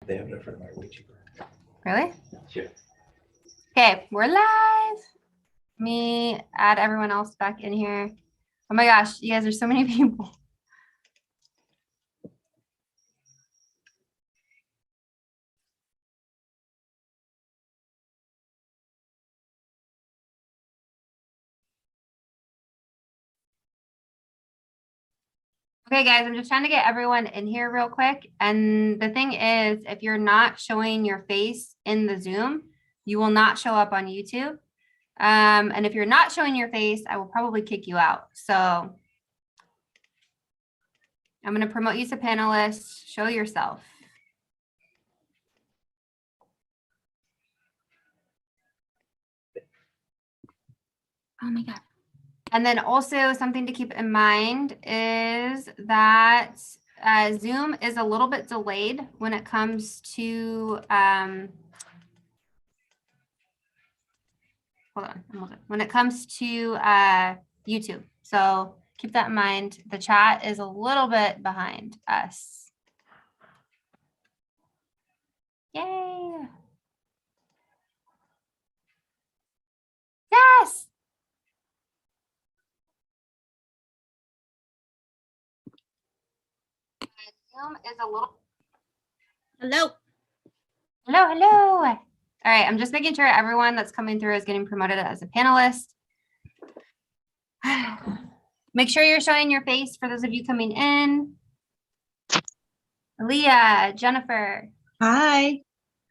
They have no friend way cheaper. Really? Yeah. Okay, we're live. Let me add everyone else back in here. Oh my gosh, you guys are so many people. Okay, guys, I'm just trying to get everyone in here real quick. And the thing is, if you're not showing your face in the Zoom, you will not show up on YouTube. And if you're not showing your face, I will probably kick you out. So I'm going to promote you to panelists. Show yourself. Oh my God. And then also something to keep in mind is that Zoom is a little bit delayed when it comes to, hold on, when it comes to YouTube. So keep that in mind. The chat is a little bit behind us. Yay. Yes. Zoom is a little. Hello. Hello, hello. All right, I'm just making sure everyone that's coming through is getting promoted as a panelist. Make sure you're showing your face for those of you coming in. Leah, Jennifer. Hi.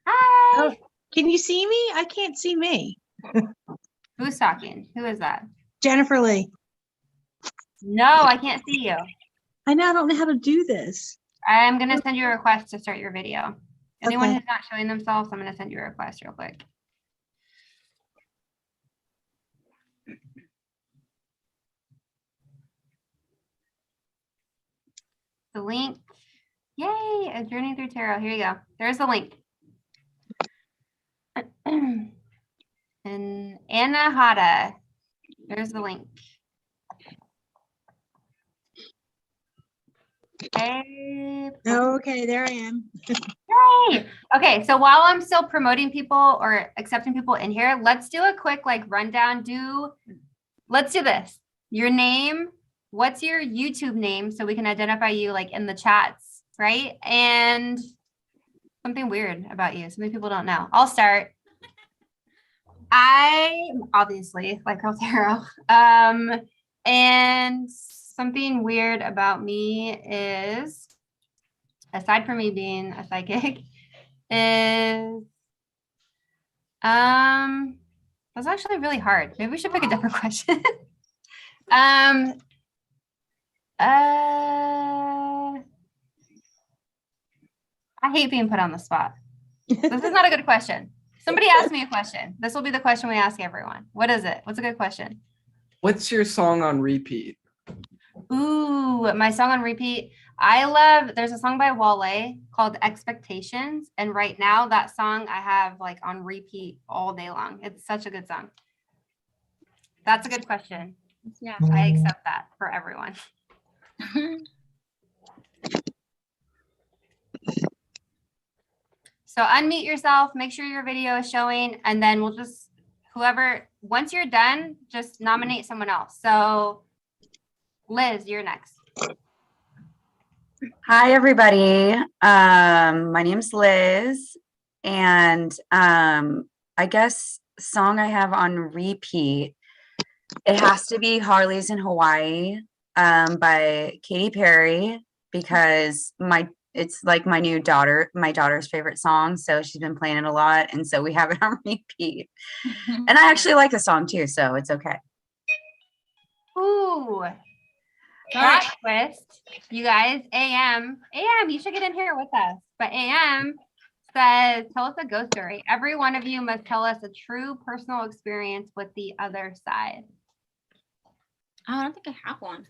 Hi. Oh, can you see me? I can't see me. Who's talking? Who is that? Jennifer Lee. No, I can't see you. I now don't know how to do this. I'm going to send you a request to start your video. Anyone Okay. who's not showing themselves, I'm going to send you a request real quick. The link. Yay, a journey through tarot. Here you go. There's the link. And Anna Hada. There's the link. Okay. Oh, okay, there I am. Yay! Okay, so while I'm still promoting people or accepting people in here, let's do a quick rundown. Let's do this. Your name, what's your YouTube name so we can identify you in the chats, right? And something weird about you. So many people don't know. I'll start. I obviously like Girl Tarot. And something weird about me is, aside from me being a psychic, is that's actually really hard. Maybe we should pick a different question. I hate being put on the spot. This is not a good question. Somebody ask me a question. This will be the question we ask everyone. What is it? What's a good question? What's your song on repeat? Ooh, my song on repeat. There's a song by Wale called Expectations. And right now that song I have on repeat all day long. It's such a good song. That's a good question. Yeah. I accept that for everyone. So unmute yourself, make sure your video is showing, and then we'll just, once you're done, just nominate someone else. So Liz, you're next. Hi, everybody. My name's Liz, and I guess song I have on repeat, it has to be Harley's in Hawaii by Katy Perry, because it's my daughter's favorite song, so she's been playing it a lot, and so we have it on repeat. And I actually like the song too, so it's okay. Ooh. Plot twist, you guys. AM, you should get in here with us. But AM says, tell us a ghost story. Every one of you must tell us a true personal experience with the other side. Oh, I don't think I have one.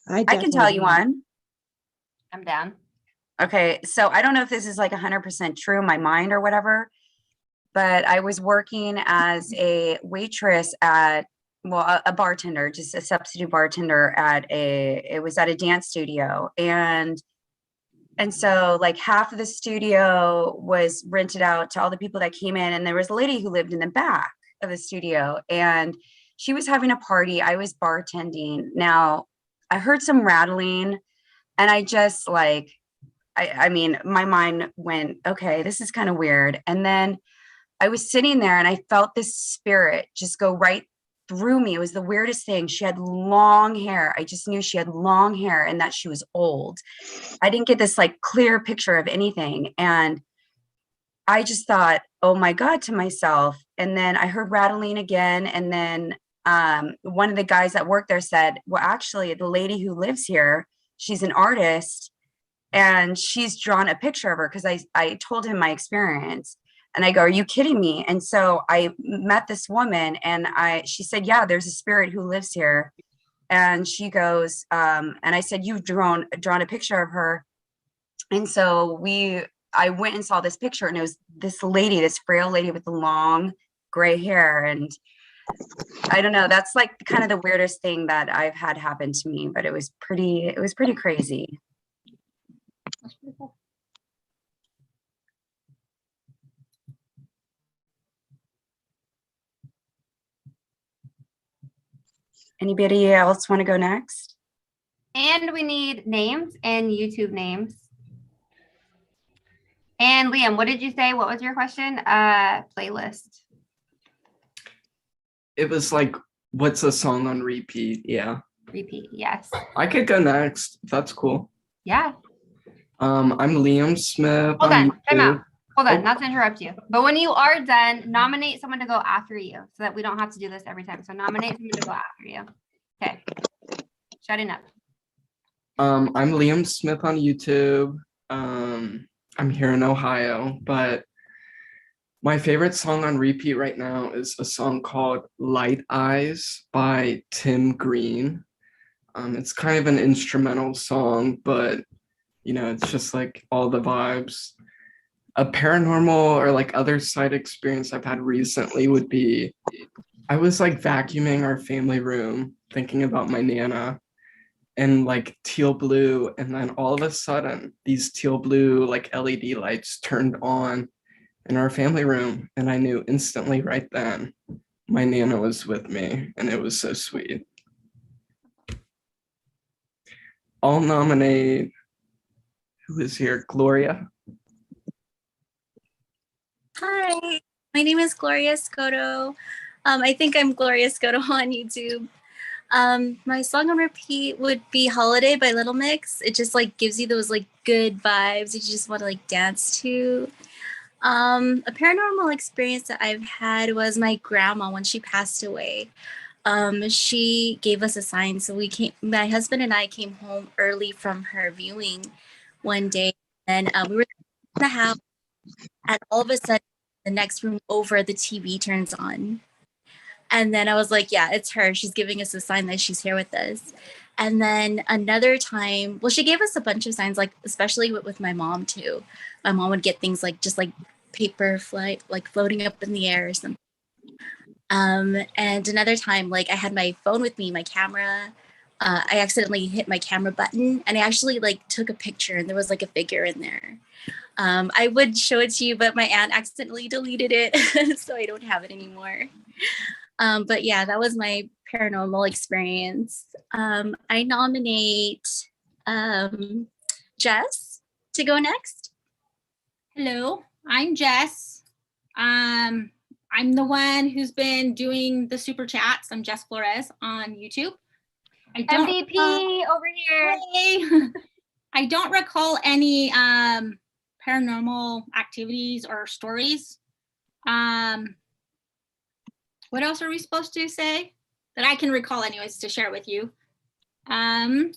I can tell you one. I'm down. Okay, so I don't know if this is 100% true in my mind or whatever, but I was working as a waitress at, a bartender, just a substitute bartender it was at a dance studio. And And so like half of the studio was rented out to all the people that came in. And there was a lady who lived in the back of the studio and she was having a party. I was bartending. Now I heard some rattling and I just like, I mean, my mind went, okay, this is kind of weird. And then I was sitting there and I felt this spirit just go right through me. It was the weirdest thing. She had long hair. I just knew she had long hair and that she was old. I didn't get this like clear picture of anything. And I just thought, oh my God, to myself. And then I heard rattling again. And then one of the guys that worked there said, well, actually, the lady who lives here, she's an artist and she's drawn a picture of her because I told him my experience. And I go, are you kidding me? And so I met this woman and she said, yeah, there's a spirit who lives here. And she goes, and I said, you've drawn a picture of her. And so I went and saw this picture and it was this lady, this frail lady with the long gray hair. And I don't know, that's like kind of the weirdest thing that I've had happen to me, but it was pretty crazy. That's pretty cool. Anybody else want to go next? And we need names and YouTube names. And Liam, what did you say? What was your question? Playlist. It was like, what's a song on repeat? Yeah. Repeat. Yes. I could go next. If that's cool. Yeah. I'm Liam Smith. Hold on. Time out. Hold on. Oh. Not to interrupt you. But when you are done, nominate someone to go after you so that we don't have to do this every time. So nominate someone to go after you. Okay. Shutting up. I'm Liam Smith on YouTube. I'm here in Ohio, but my favorite song on repeat right now is a song called Light Eyes by Tim Green. It's kind of an instrumental song, but you know, it's just like all the vibes. A paranormal or like other side experience I've had recently would be, I was like vacuuming our family room, thinking about my Nana, and like teal blue, and then all of a sudden these teal blue like LED lights turned on in our family room, and I knew instantly right then my Nana was with me, and it was so sweet. I'll nominate, who is here? Gloria. Hi, my name is Gloria Scotto. I think I'm Gloria Scotto on YouTube. My song on repeat would be Holiday by Little Mix. It just like gives you those like good vibes that you just want to like dance to. A paranormal experience that I've had was my grandma when she passed away. She gave us a sign. So my husband and I came home early from her viewing one day and we were in the house and all of a sudden the next room over the TV turns on. And then I was like, yeah, it's her. She's giving us a sign that she's here with us. And then another time, well, she gave us a bunch of signs, like especially with my mom too. My mom would get things like just like paper flight, like floating up in the air or something. And another time, like I had my phone with me, my camera. I accidentally hit my camera button and I actually like took a picture and there was like a figure in there. I would show it to you, but my aunt accidentally deleted it, so I don't have it anymore. But yeah, that was my paranormal experience. I nominate Jess to go next. Hello, I'm Jess. I'm the one who's been doing the super chats. I'm Jess Flores on YouTube. I don't MVP over here. I don't recall any paranormal activities or stories. What else are we supposed to say that I can recall anyways to share with you? What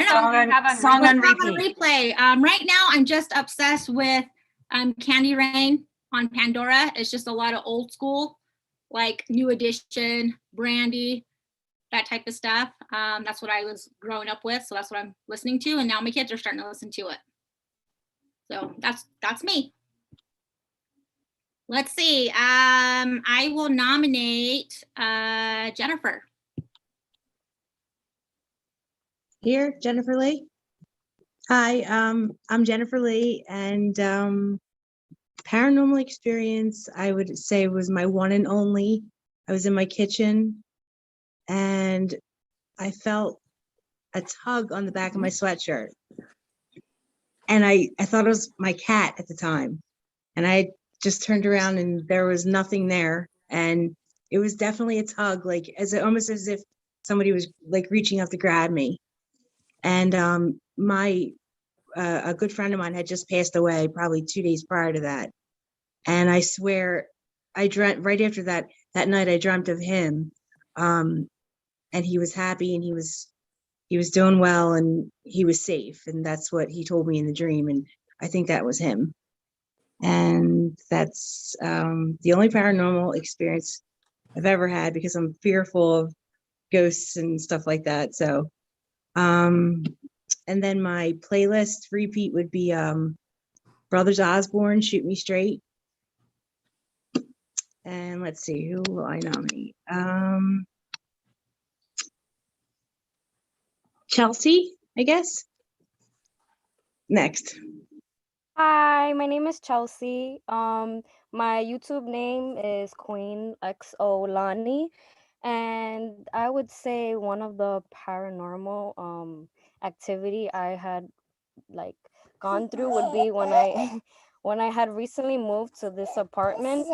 song do you have on Song on repeat? replay. Right now I'm just obsessed with Candy Rain on Pandora. It's just a lot of old school, like New Edition, Brandy, that type of stuff. That's what I was growing up with, so that's what I'm listening to, and now my kids are starting to listen to it. So that's me. Let's see. I will nominate Jennifer. Here, Jennifer Lee. Hi, I'm Jennifer Lee, and paranormal experience, I would say, was my one and only. I was in my kitchen, and I felt a tug on the back of my sweatshirt, and I thought it was my cat at the time, and I just turned around and there was nothing there, and it was definitely a tug, like almost as if somebody was like reaching out to grab me. And my a good friend of mine had just passed away probably 2 days prior to that. And I swear I dreamt right after that night, I dreamt of him. And he was happy and he was doing well and he was safe. And that's what he told me in the dream. And I think that was him. And that's the only paranormal experience I've ever had because I'm fearful of ghosts and stuff like that. So and then my playlist repeat would be Brothers Osborne, Shoot Me Straight. And let's see, who will I nominate? Chelsea, I guess. Next. Hi, my name is Chelsea. My YouTube name is Queen XO Lani, and I would say one of the paranormal activity I had like gone through would be when I when I had recently moved to this apartment.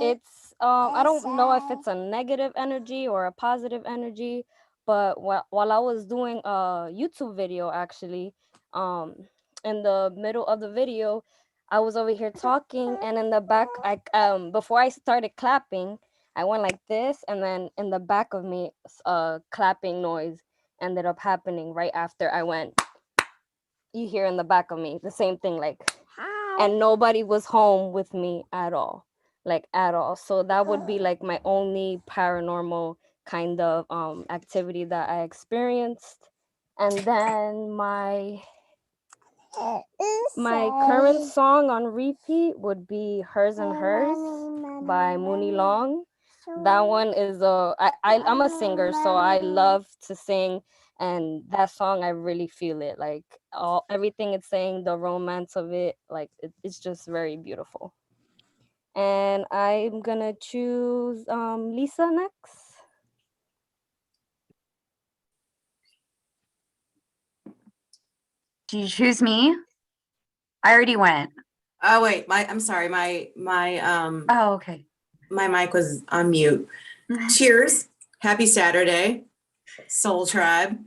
It's I don't know if it's a negative energy or a positive energy, but while I was doing a YouTube video actually, in the middle of the video, I was over here talking, and in the back, I before I started clapping, I went like this, and then in the back of me, clapping noise ended up happening right after I went. You hear in the back of me the same thing, like, and nobody was home with me at all, like at all. So that would be like my only paranormal kind of activity that I experienced. And then my current song on repeat would be Hers and Hers by Mooney Long. That one is I'm a singer, so I love to sing, and that song I really feel it, like everything it's saying, the romance of it, like it's just very beautiful. And I'm gonna choose Lisa next. Do you choose me? I already went. Oh wait, I'm sorry, my Oh, okay. my mic was on mute. Cheers. Happy Saturday, Soul Tribe.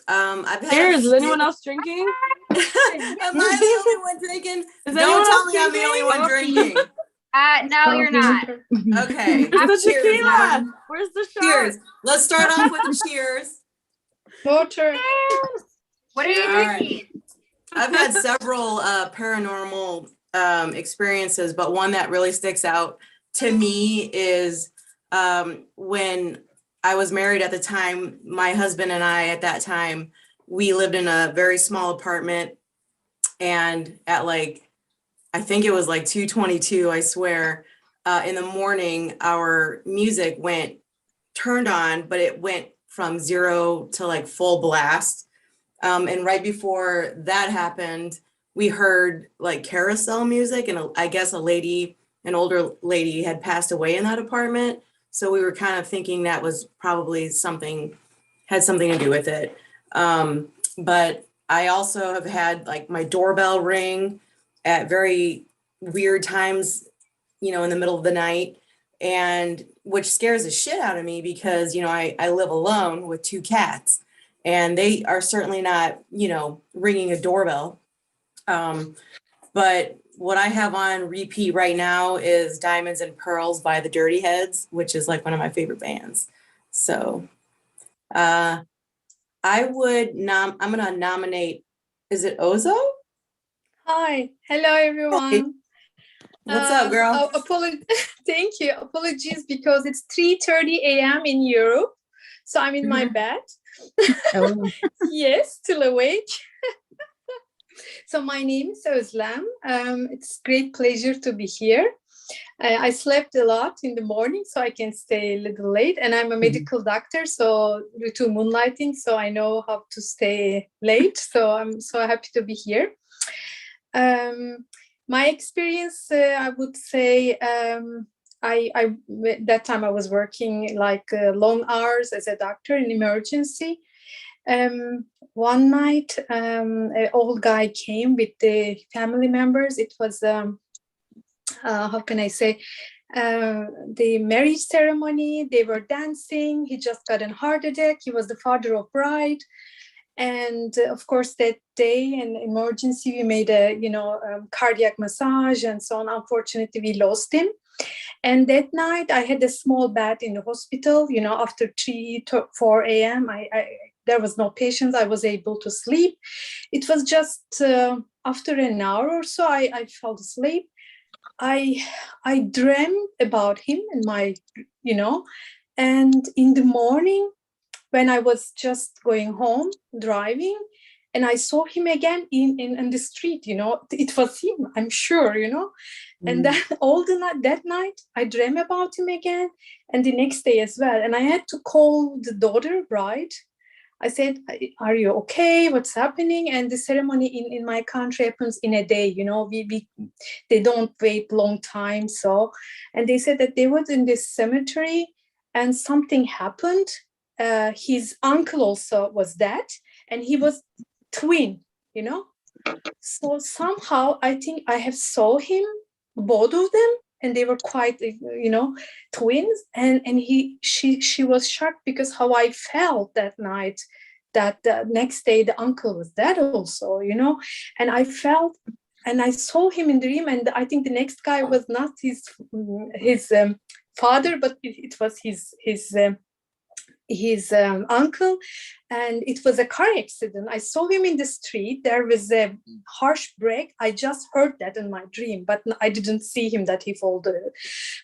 I've had Cheers. Is anyone else drinking? Am I the only one drinking? Is Don't anyone tell else me I'm the only one drinking? drinking. No, you're not. Okay. It's the Cheers, tequila. everyone. Where's the shot? Cheers. Let's start off with the cheers. Water. What are you All right. drinking? I've had several paranormal experiences, but one that really sticks out to me is when I was married at the time. My husband and I, at that time, we lived in a very small apartment, and at like, I think it was like 2:22, I swear, in the morning, our music turned on, but it went from 0 to like full blast. And right before that happened, we heard like carousel music, and I guess an older lady had passed away in that apartment. So we were kind of thinking that was probably had something to do with it. But I also have had like my doorbell ring at very weird times, in the middle of the night, and which scares the shit out of me because, I live alone with 2 cats. And they are certainly not, ringing a doorbell. But what I have on repeat right now is Diamonds and Pearls by the Dirty Heads, which is like one of my favorite bands. So I'm going to nominate, is it Ozo? Hi. Hello, everyone. Hey. What's up, girl? Thank you. Apologies because it's 3:30 a.m. in Europe. So I'm in my bed. Oh. Yes, still awake. So my name is Özlem. It's great pleasure to be here. I slept a lot in the morning, so I can stay a little late. And I'm a medical doctor, so due to moonlighting, so I know how to stay late. So I'm so happy to be here. My experience, I would say, I that time I was working like long hours as a doctor in emergency. One night, an old guy came with the family members. It was how can I say, the marriage ceremony. They were dancing. He just got a heart attack. He was the father of bride. And of course, that day in emergency, we made a cardiac massage and so on. Unfortunately, we lost him. And that night, I had a small bath in the hospital. After 3 to 4 a.m., there was no patients. I was able to sleep. It was just after an hour or so, I fell asleep. I dreamt about him in my, and in the morning, when I was just going home, driving, and I saw him again in the street, it was him, I'm sure, And then all the night, that night, I dreamt about him again, and the next day as well. And I had to call the daughter, bride. I said, are you okay? What's happening? And the ceremony in my country happens in a day, they don't wait long time. So, and they said that they were in this cemetery and something happened. His uncle also was dead, and he was twin, So somehow I think I have saw him, both of them, and they were quite, twins. And she was shocked because how I felt that night, that the next day the uncle was dead also, and I felt, and I saw him in the dream, and I think the next guy was not his father, but it was his uncle, and it was a car accident. I saw him in the street. There was a harsh break. I just heard that in my dream, but I didn't see him that he folded.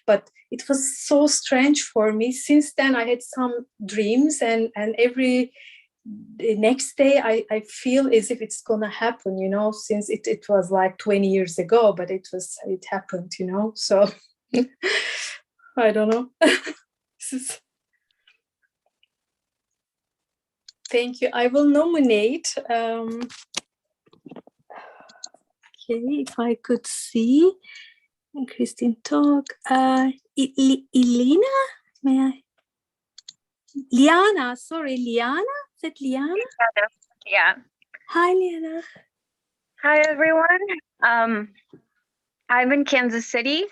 But it was so strange for me. Since then, I had some dreams, and the next day I feel as if it's gonna happen, since it was like 20 years ago, but it happened, So I don't know. Thank you. I will nominate. Okay, if I could see. And Christine talk. Ilina? May I? Liana, sorry, Liana? Is it Liana? Yeah. Hi, Liana. Hi, everyone. I'm in Kansas City.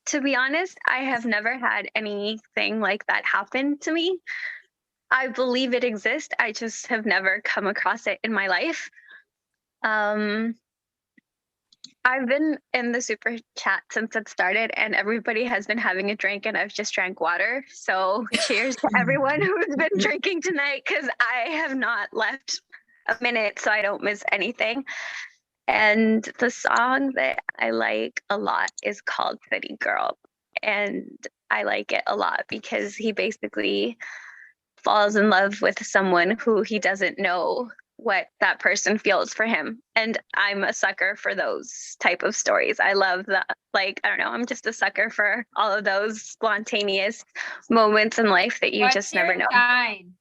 To be honest, I have never had anything like that happen to me. I believe it exists. I just have never come across it in my life. I've been in the super chat since it started, and everybody has been having a drink, and I've just drank water. So cheers to everyone who's been drinking tonight, because I have not left a minute, so I don't miss anything. And the song that I like a lot is called City Girl. And I like it a lot because he basically falls in love with someone who he doesn't know what that person feels for him. And I'm a sucker for those type of stories. I love that. Like, I don't know, I'm just a sucker for all of those spontaneous moments in life that you What's just your never know. sign?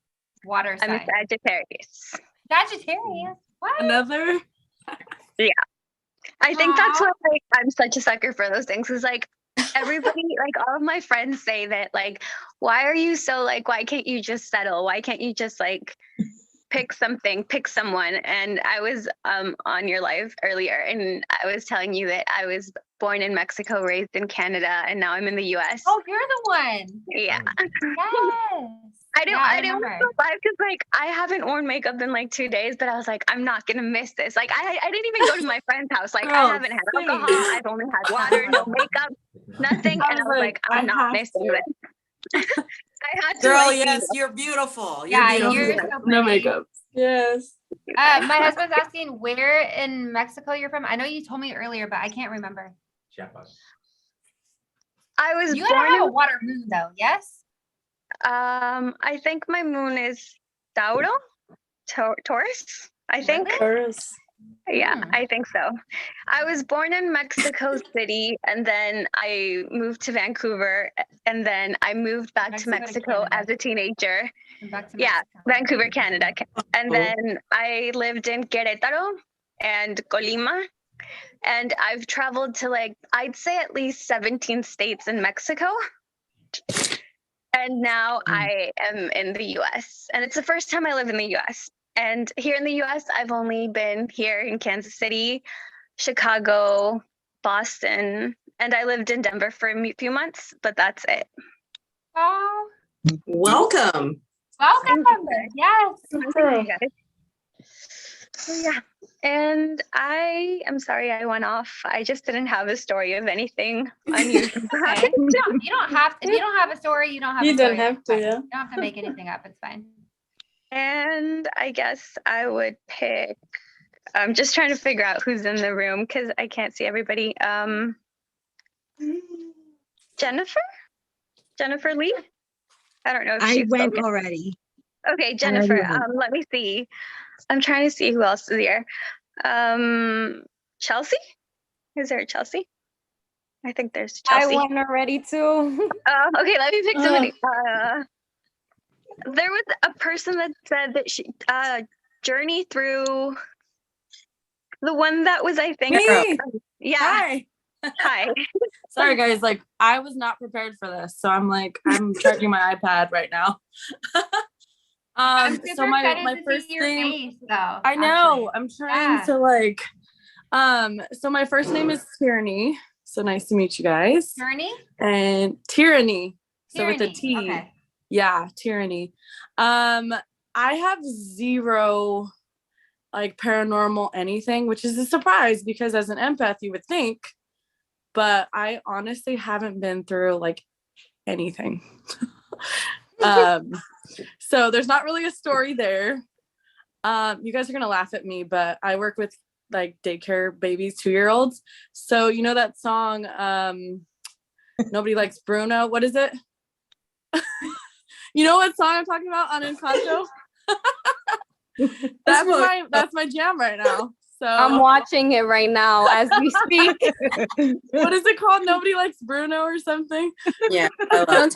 Water I'm a sign. Sagittarius. Sagittarius. What? Another? Yeah. I think that's Aw. why I'm such a sucker for those things. Is like everybody, like all of my friends say that, like, why are you so like, why can't you just settle? Why can't you just like pick someone? And I was on your live earlier, and I was telling you that I was born in Mexico, raised in Canada, and now I'm in the US. Oh, you're the one. Yeah. Yes. I didn't remember. go live because like I haven't worn makeup in like 2 days, but I was like, I'm not gonna miss this. Like I didn't even go to my friend's house. Like I Girl, haven't had same. alcohol. I've only had water, no makeup, nothing. And I was like, I'm not missing this. I had to. Girl, like, yes, you're beautiful. You're Yeah, beautiful. you're so No pretty. makeup. Yes. My husband's asking where in Mexico you're from. I know you told me earlier, but I can't remember. Chiapas. I was You gotta born have a in, water moon though, yes? I think my moon is Tauro, Taurus, I think. Really? Taurus. Yeah, I think so. I was born in Mexico City, and then I moved to Vancouver, and then I moved back to Mexico Canada. as a teenager. And back to Yeah, Mexico. Vancouver, Canada. And Oh. then I lived in Querétaro and Colima. And I've traveled to I'd say at least 17 states in Mexico. And now I am in the US. And it's the first time I live in the US. And here in the US, I've only been here in Kansas City, Chicago, Boston, and I lived in Denver for a few months, but that's it. Oh, Welcome. welcome, Amber. Yes. Thank you, guys. So yeah, and I am sorry I went off. I just didn't have a story of anything unusual. Okay. You don't have to. If you don't have a story, you don't have. You a story. don't have It's to, fine. yeah. You don't have to make anything up. It's fine. And I guess I would pick. I'm just trying to figure out who's in the room because I can't see everybody. Jennifer Lee. I don't know if I she's went spoken. already. Okay, Jennifer. went. Let me see. I'm trying to see who else is here. Chelsea. Is there a Chelsea? I think there's I Chelsea. won already too. Okay, let me pick somebody. There was a person that said that she journey through the one that was, I think. Me? Yeah. Hi. Hi. Sorry guys, like I was not prepared for this. So I'm charging my iPad right now. I'm So super my excited to first see your name, face, though. I know, actually. I'm trying Yeah. to so my first name is Tierney. So nice to meet you guys. Journey? And Tyranny. So with a Tyranny, T. okay. Yeah, Tyranny. I have zero paranormal anything, which is a surprise because as an empath you would think, but I honestly haven't been through anything. So there's not really a story there. You guys are gonna laugh at me, but I work with daycare babies, 2-year-olds. So you know that song, Nobody Likes Bruno. What is it? You know what song I'm talking about on Encanto? That's my jam right now. So I'm watching it right now as we speak. what is it called? Nobody Likes Bruno or something? Yeah. I love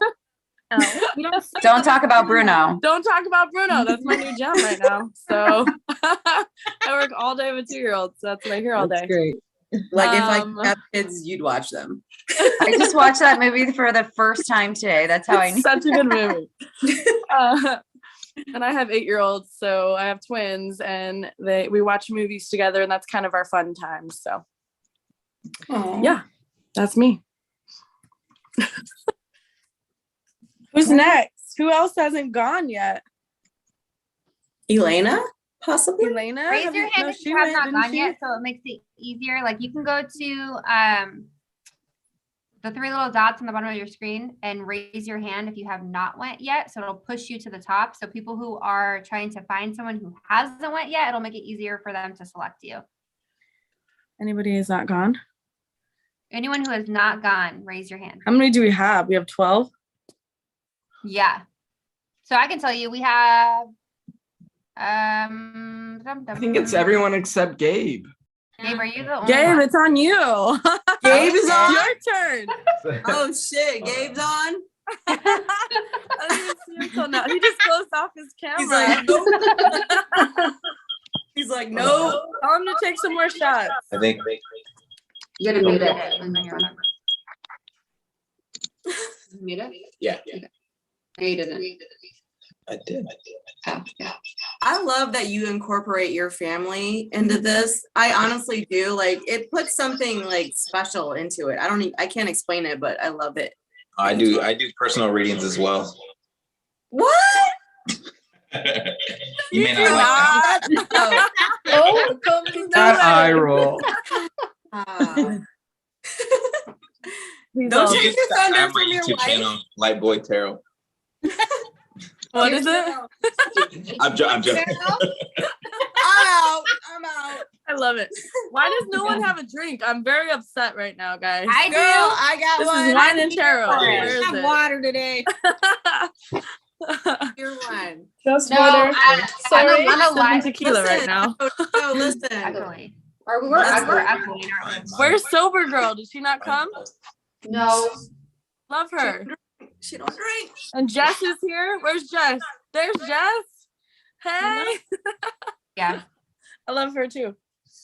Don't talk about Bruno. Don't talk about Bruno. That's my new jam right now. So I work all day with 2-year-olds. So that's what I hear all That's day. great. Like if I could have kids, you'd watch them. I just watched that movie for the first time today. That's how I It's knew. such a good movie. And I have 8-year-olds, so I have twins, and we watch movies together, and that's kind of our fun time. So yeah, that's me. Who's next? Who else hasn't gone yet? Elena, possibly. Elena? Raise your hand No, if she you have went, not didn't gone she? yet, so it makes it easier. Like you can go to the 3 little dots on the bottom of your screen and raise your hand if you have not went yet. So it'll push you to the top. So people who are trying to find someone who hasn't went yet, it'll make it easier for them to select you. Anybody has not gone? Anyone who has not gone, raise your hand. How many do we have? We have 12? Yeah. So I can tell you we have I think it's everyone except Gabe. Gabe, are you the only Gabe, one? it's on you. Gabe is on? Your turn. Oh shit, Gabe's on. I didn't even see him till now. He just closed off his camera. He's like, nope. He's like, no. Tell him to take some more shots. I think You gotta mute it. Mute it? yeah, No, you didn't. I did. Oh, yeah. I love that you incorporate your family into this. I honestly do. It puts something special into it. I can't explain it, but I love it. I do personal readings as well. What? You may not like that. Oh, That eye roll. Don't You take can your check thunder out from my your YouTube wife. channel, Light Boy Tarot. What is it? I'm joking. I'm out. I love it. Why does no one have a drink? I'm very upset right now, guys. I do. Girl, I got This one. is wine and tarot. Oh, Where is I have it? water today. You're one. Just No, water. I'm Sorry. a Sipping lie. tequila right Listen. now. No, listen. Actually, or we're Let's go. echoing, aren't we? Where's sober girl? Did she not come? No. Love her. She don't drink. And Jess is here. Where's Jess? There's Jess. Hey. Yeah. I love her too.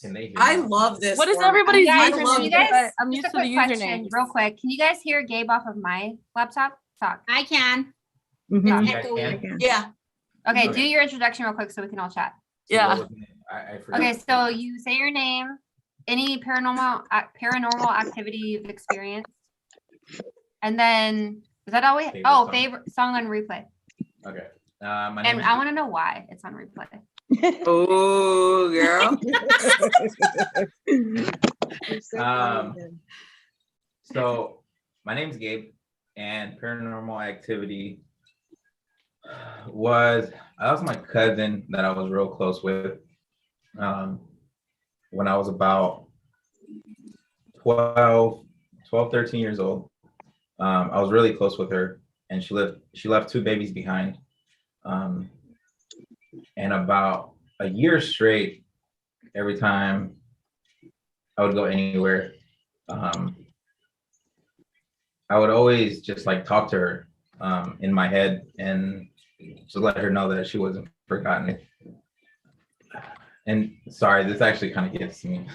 Can they hear I me? love this. What is format. everybody's Guys, I username? love you guys, I'm just used a to the quick question, usernames. real quick. Can you guys hear Gabe off of my laptop? Talk. I can. Mhm. It's Yeah, echoey. can. Yeah. Okay, Okay. do your introduction real quick so we can all chat. So Yeah. what was it? I forgot. Okay, so you say your name, any paranormal activity you've experienced, and then is that all we? Favorite Oh, song. favorite song on replay, Okay. My name and is I want to know why it's on replay. Oh, girl. You're so Um, funny, Jen. So my name's Gabe, and paranormal activity was I was my cousin that I was real close with when I was about 13 years old. I was really close with her, and she left two babies behind. And about a year straight, every time I would go anywhere, I would always just like talk to her in my head and to let her know that she wasn't forgotten. And sorry, this actually kind of gets to me.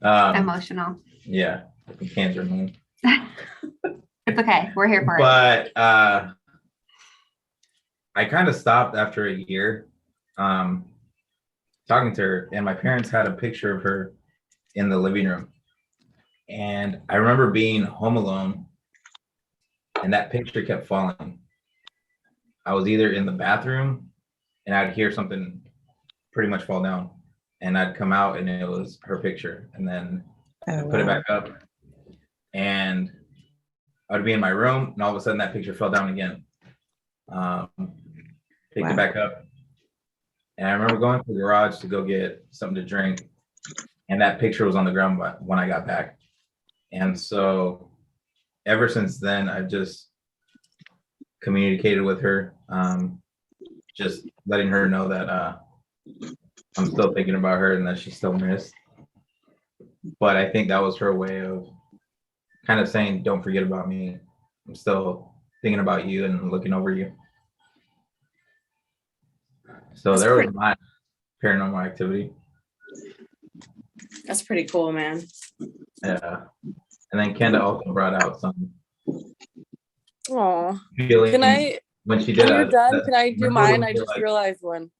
Emotional. Yeah, the cans are mean. It's okay. We're here for it. But I kind of stopped after a year talking to her, and my parents had a picture of her in the living room. And I remember being home alone, and that picture kept falling. I was either in the bathroom, and I'd hear something pretty much fall down, and I'd come out, and it was her picture, and then I'd put it back up, and I'd be in my room, and all of a sudden that picture fell down again. Picked it back up, and I remember going to the garage to go get something to drink, and that picture was on the ground when I got back. And so ever since then, I've just communicated with her, just letting her know that I'm still thinking about her and that she's still missed. But I think that was her way of kind of saying, don't forget about me. I'm still thinking about you and looking over you. So That's there was pretty- my paranormal activity. That's pretty cool, man. Yeah. And then Kenda also brought out some Aw. feelings Can I, when she did when you're done, that- can I do remember mine? when I you're just like- realized one.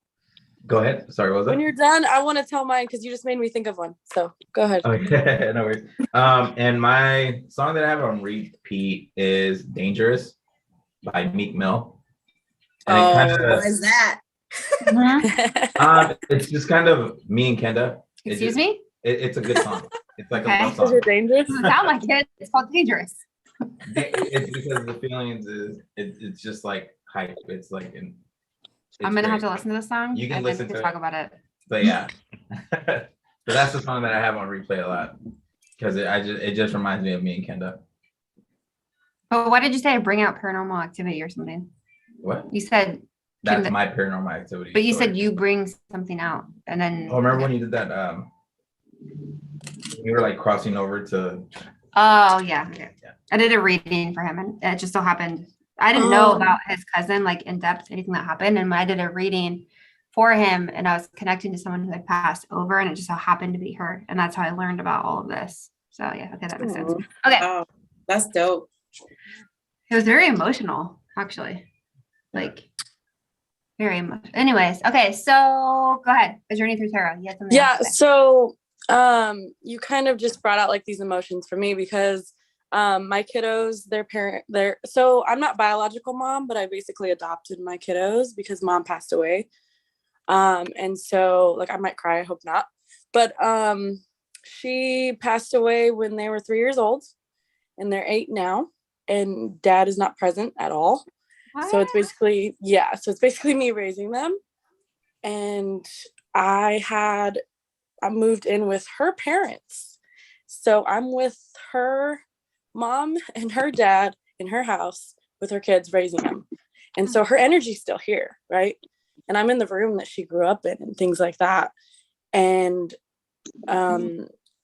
Go ahead. Sorry, what was When that? you're done, I want to tell mine because you just made me think of one. So go ahead. Okay, no worries. And my song that I have on repeat is "Dangerous" by Meek Mill. And it kind What is that? it's just kind of me and Kenda. Excuse me? It's a good song. It's like Okay. a love Is song. it dangerous? Doesn't sound like it. It's called Dangerous. It's because the feelings is it's just like hype. It's like I'm gonna have to listen to the song. You can and then listen we to talk it. about it. But yeah, but that's the song that I have on replay a lot because it just reminds me of me and Kenda. But why did you say bring out paranormal activity or something? What? You said, That's Kenda- my paranormal activity. but you story. said you bring something out, and then. Oh, remember when you did that? You were like crossing over to. Oh yeah. Okay. Yeah. I did a reading for him, and it just so happened I didn't know Oh. about his cousin like in depth anything that happened, and I did a reading for him, and I was connecting to someone who had passed over, and it just so happened to be her, and that's how I learned about all of this. So yeah, okay, that makes sense. Okay, Oh, that's dope. it was very emotional, actually, like very emotional. Anyways, okay, so go ahead. Is there anything, Tara? You had something Yeah, else to say? so you kind of just brought out like these emotions for me because my kiddos, they're so I'm not biological mom, but I basically adopted my kiddos because mom passed away. And so like I might cry, I hope not. But she passed away when they were 3 years old, and they're 8 now, and dad is not present at all. So it's basically, yeah, so it's basically me raising them. And I moved in with her parents. So I'm with her mom and her dad in her house with her kids raising them. And so her energy's still here, right? And I'm in the room that she grew up in and things like that. And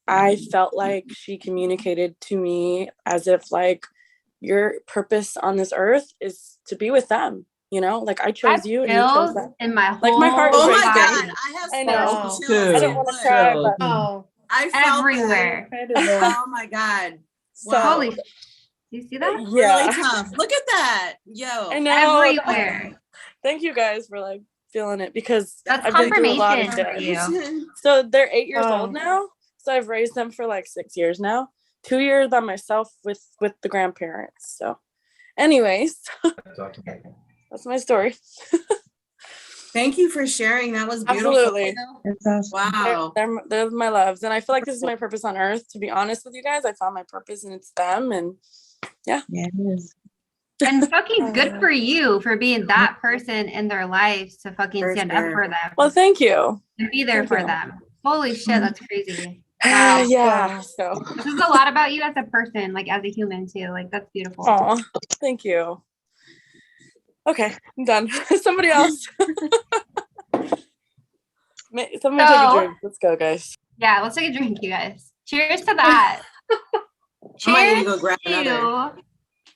I felt like she communicated to me as if like, your purpose on this earth is to be with them. You know, like I chose you and you chose them. In my Like my heart Oh is my racing. God, I have I so know. many chills. Dude, I don't want to cry, but Oh, I felt everywhere. incredible. Oh my God. so Holy, do you see that? yeah, Really tough. Look at that. Yo. I know. Everywhere. Thank you guys for like feeling it because That's I've been through a lot of confirmation for shit. you. So they're 8 years Oh. old now. So I've raised them for like 6 years now. 2 years by myself with the grandparents. So, anyways, that's my story. Thank you for sharing. That was beautiful. Absolutely. That's awesome. Wow. They're my loves, and I feel like this is my purpose on earth. To be honest with you guys, I found my purpose, and it's them. And Yeah, it is. And fucking good for you for being that person in their lives to fucking For stand up sure. for them well, thank you. and be there Thank for you. them. Holy shit, that's crazy. Wow. Yeah. So, This is a lot about you as a person, like as a human too. Like that's beautiful. aw, thank you. Okay, I'm done. Somebody else. Somebody take a So- drink. Let's go, guys. Yeah, let's take a drink, you guys. Cheers to that. I might need to Cheers go grab another. to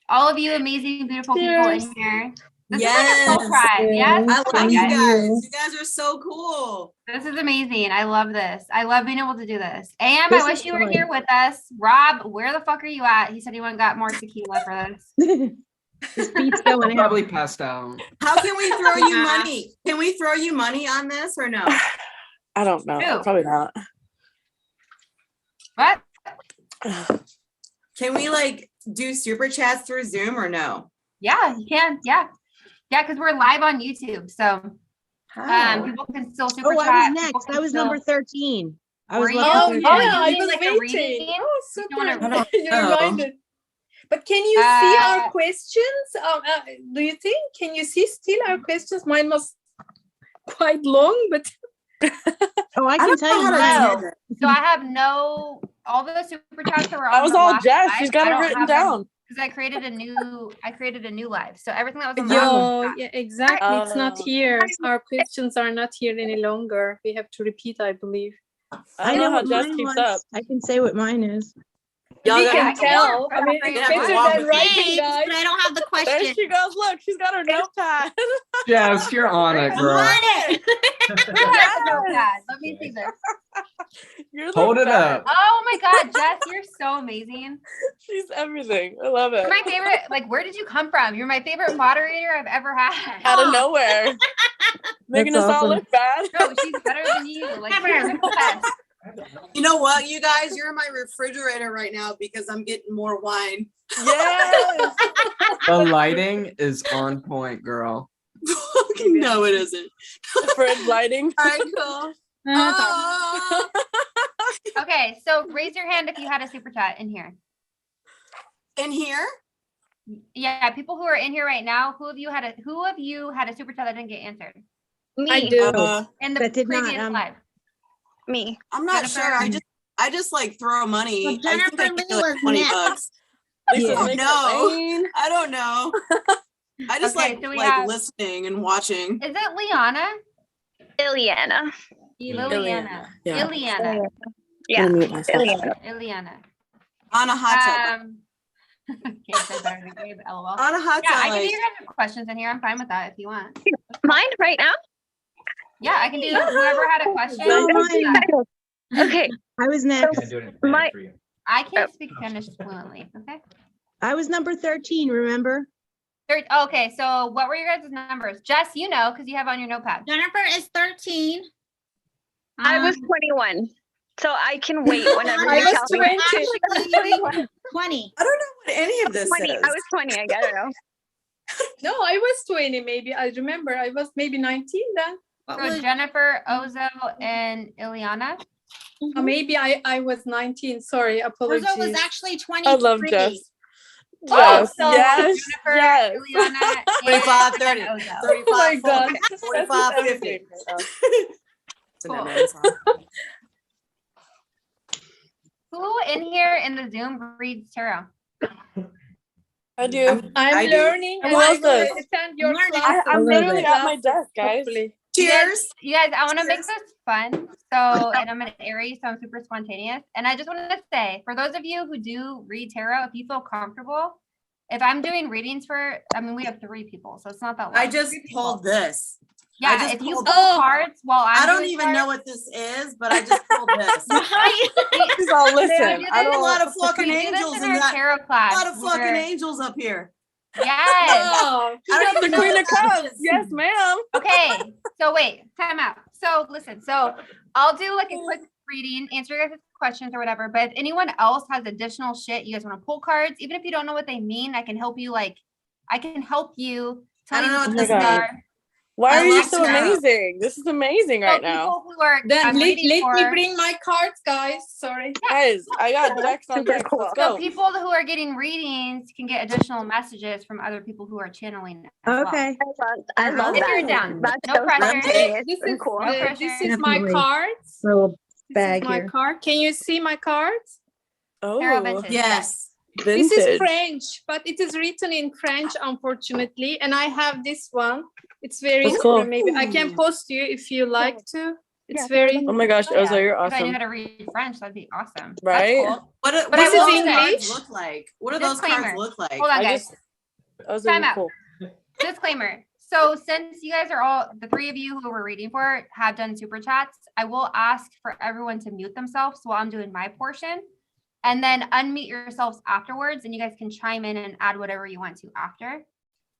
all of you amazing, beautiful people in here. This is like a soul Yes. tribe. Yes. I love Okay, you guys. guys. You guys are so cool. This is amazing. I love this. I love being able to do this. And This I is wish you were fun. here with us. Rob, where the fuck are you at? He said he went and got more tequila for this. His feet's going out. Probably passed out. How can we throw you Yeah. money? Can we throw you money on this or no? I don't know. Who? Probably not. What? Can we like do super chats through Zoom or no? Yeah, you can. Yeah. Yeah, because we're live on YouTube. So How? people can still super Oh, chat. I was People next. can I was still- number 13. I Were was you? lucky Oh, 13. yeah, you I mean was like a waiting. reading? Oh, You wanna super. read? You Oh. reminded. But can you see our Uh, questions? Do you think? Can you see still our questions? Mine was quite long, but Oh, I I can don't tell know you how to mine. do that. So I have all the super chats that were on That was the all last Jess. live, She's got I it don't written have them down. because I created a new live. So everything that was on the last yo, live. yeah, exactly. It's not Oh. here. Our questions are not here any longer. We have to repeat, I believe. I I don't know know how what Jess mine keeps was. up. I can say what mine is. Y'all We gotta can have to tell. walk- I mean, Yeah, it's have to better walk than with me. writing, guys. But I don't have the There question. she goes. Look, she's got her notepad. Jess, you're on it, I'm girl. on it. Who has a notepad? Let me see this. You're the Hold it best. up. Oh my god, Jess, you're so amazing. She's everything. I love it. You're my favorite. Like, where did you come from? You're my favorite moderator I've ever had. Out of nowhere. Making That's us all awesome. look bad. No, she's better than you. Like, she's the best. You know what, you guys? You're in my refrigerator right now because I'm getting more wine. Yes. The lighting is on point, girl. No, it isn't. Fridge lighting. All right, cool. Oh. Okay, so raise your hand if you had a super chat in here. In here? Yeah, people who are in here right now, who of you had a super chat that didn't get answered Me. I do. in the That did not, previous live? Me. I'm not Jennifer? sure. I just like throw money. Well, I think Jennifer I Lee get like was 20 next. bucks. Lisa's Yeah. making it No. rain. I don't know. I just Okay, like so we like have- listening and watching. Is it Liana? Iliana. Liliana. Yeah. Iliana. Yeah. Let me mute myself. Iliana. On a hot tub. Gabe said better than Gabe, LOL. On a hot Yeah, tub. I can do like, your guys' questions in here. I'm fine with that if you want. Mine right now? Yeah, I can do whoever had a question. No, mine. Okay. I was I'm next. gonna do it in Spanish My- for you. I can't speak Spanish fluently. Okay. I was number 13, remember? Okay, so what were your guys' numbers? Jess, you know, because you have on your notepad. Jennifer is 13. I was Um, 21. So I can wait whenever I you was tell me. 20. actually 20. I don't know what any of this 20. is. I was 20. I don't know. No, I was 20 maybe. I remember I was maybe 19 then. What So was Jennifer, Ozo, and Iliana. Or maybe I was 19. Sorry, apologies. Ozo was actually 23. I love Jess. Oh, Jess. so Yes. Jennifer, Yes. Iliana, 25, and 30, Ozo. 35, Oh my 40, God. 45, 50. It's an Cool. Eminem song. Who in here in the Zoom reads tarot? I do. I'm I do. learning Who and I else will does? attend your Learning. classes. I'm love literally it. at my desk, guys. Hopefully. Cheers. You guys, I want to make Cheers. this fun. So, and I'm an Aries, so I'm super spontaneous. And I just wanted to say, for those of you who do read tarot, if you feel comfortable, if I'm doing readings for, I mean, we have 3 people, so it's not that long. I just 3 people. pulled this. Yeah, just if you pulled- pull cards while I don't doing even know cards, what this is, but I just pulled this. Please all listen. I A don't. lot of fucking we do this angels in in our that. tarot A class. lot of fucking where- angels up here. Yes. Oh, I don't even know Queen what of that Cups. is. Yes, ma'am. Okay, so wait, time out. So listen, so I'll do like a quick reading, answer your guys' questions or whatever. But if anyone else has additional shit, you guys want to pull cards, even if you don't know what they mean, I can help you. I can help you tell I don't you know what what this these means. are. Why I are you love so tarot. amazing? This is amazing right So now. people who are then I'm let reading me for, bring my cards, guys. Sorry. Guys, I got decks on Super decks. cool. Let's so go. people who are getting readings can get additional messages from other people who are channeling as Okay. I love If that. you're down. That's No so pressure. spontaneous This and is cool. No pressure. this is my Definitely. cards. Throw a This bag is my here. card. Can you see my cards? Tarot Oh, vintage. Yes. This is vintage. French, but it is written in French, unfortunately. And I have this one. It's very That's cool. maybe I can post you if you like to. It's Yeah. very Oh my gosh, Oh, yeah. Elsa, you're If I knew awesome. how to read French, that'd be awesome. Right? That's cool. What But I do will those say- cards look like? What do those cards Disclaimer. look like? Hold on, I guys. just, Elsa, Time you're out. cool. Disclaimer. So since you guys are all, the 3 of you who we're reading for have done super chats, I will ask for everyone to mute themselves while I'm doing my portion, and then unmute yourselves afterwards, and you guys can chime in and add whatever you want to after.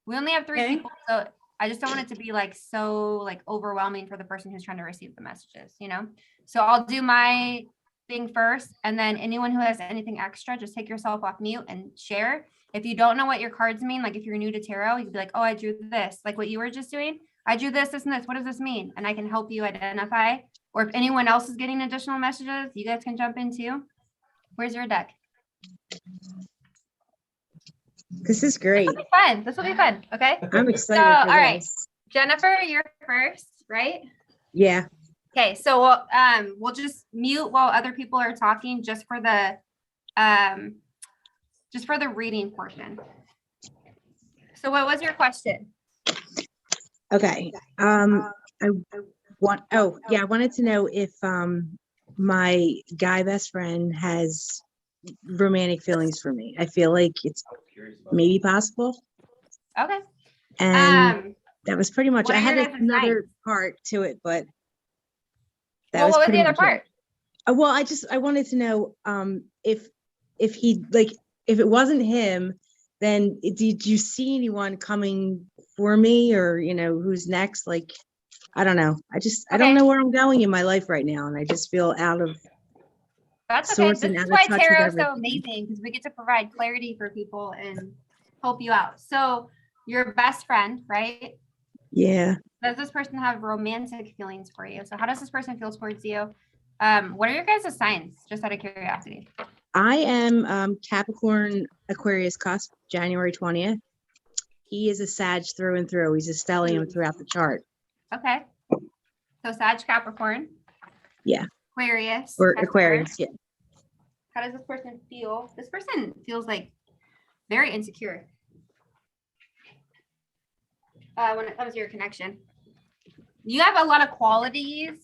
We only have 3 Okay. people, so I just don't want it to be like so like overwhelming for the person who's trying to receive the messages, you know? So I'll do my thing first, and then anyone who has anything extra, just take yourself off mute and share. If you don't know what your cards mean, like if you're new to tarot, you could be like, oh, I drew this, like what you were just doing. I drew this, this, and this. What does this mean? And I can help you identify. Or if anyone else is getting additional messages, you guys can jump in too. Where's your deck? This is great. This will be fun. This will be fun. Okay. I'm excited So, for all right. this. Jennifer, you're first, right? Yeah. Okay, so we'll just mute while other people are talking, just for the reading portion. So what was your question? Okay. I wanted to know if my guy best friend has romantic feelings for me. I feel like it's maybe possible. Okay. And that was pretty much, what I are had your guys' another signs? part to it, but that Well, was what was pretty the other much part? it. Well, I wanted to know if he, like, if it wasn't him, then did you see anyone coming for me, or who's next? Like, I don't know. I don't Okay. know where I'm going in my life right now, and I just feel out of That's okay. sorts This and is out of why touch with tarot is so everything. amazing, because we get to provide clarity for people and help you out. So your best friend, right? Yeah. Does this person have romantic feelings for you? So how does this person feel towards you? What are your guys' signs? Just out of curiosity. I am Capricorn Aquarius cusp, January 20th. He is a Sag through and through. He's a stellium throughout the chart. Okay. So Sag, Capricorn. Yeah. Aquarius. Or Capricorn. Aquarius, yeah. How does this person feel? This person feels like very insecure when it comes to your connection. You have a lot of qualities.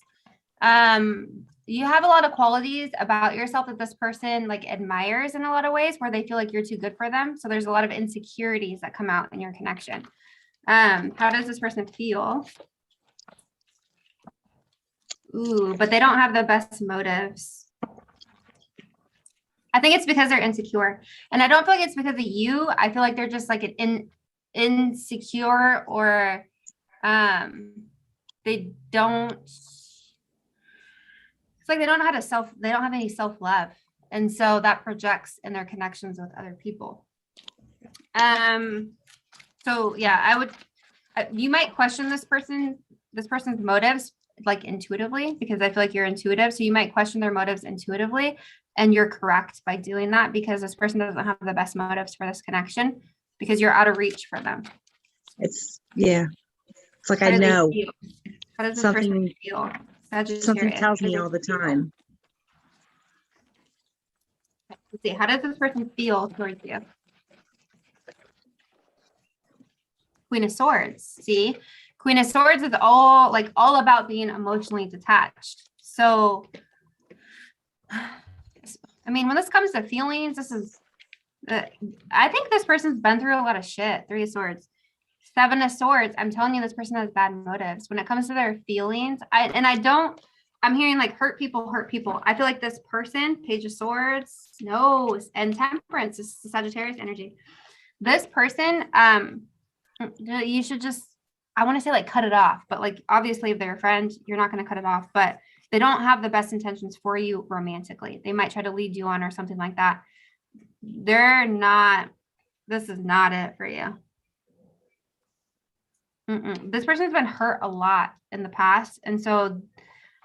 You have a lot of qualities about yourself that this person like admires in a lot of ways, where they feel like you're too good for them. So there's a lot of insecurities that come out in your connection. How does this person feel? Ooh, but they don't have the best motives. I think it's because they're insecure. And I don't feel like it's because of you. I feel like they're just like an insecure, or they don't, it's like they don't know how to they don't have any self-love. And so that projects in their connections with other people. So yeah, you might question this person's motives like intuitively, because I feel like you're intuitive. So you might question their motives intuitively, and you're correct by doing that, because this person doesn't have the best motives for this connection, because you're out of reach for them. It's like How I do they know feel? How does this person something feel? something Sagittarius. tells How me does all the this feel? time. Let's see. How does this person feel towards you? Queen of Swords. See, Queen of Swords is all about being emotionally detached. So, I mean, when this comes to feelings, this is, I think this person's been through a lot of shit. 3 of Swords. 7 of Swords. I'm telling you, this person has bad motives when it comes to their feelings. I'm hearing like hurt people. I feel like this person, Page of Swords, knows, and Temperance is Sagittarius energy. This person, you should just, I want to say like cut it off, but like obviously if they're a friend, you're not going to cut it off, but they don't have the best intentions for you romantically. They might try to lead you on or something like that. This is not it for you. This person's been hurt a lot in the past. And so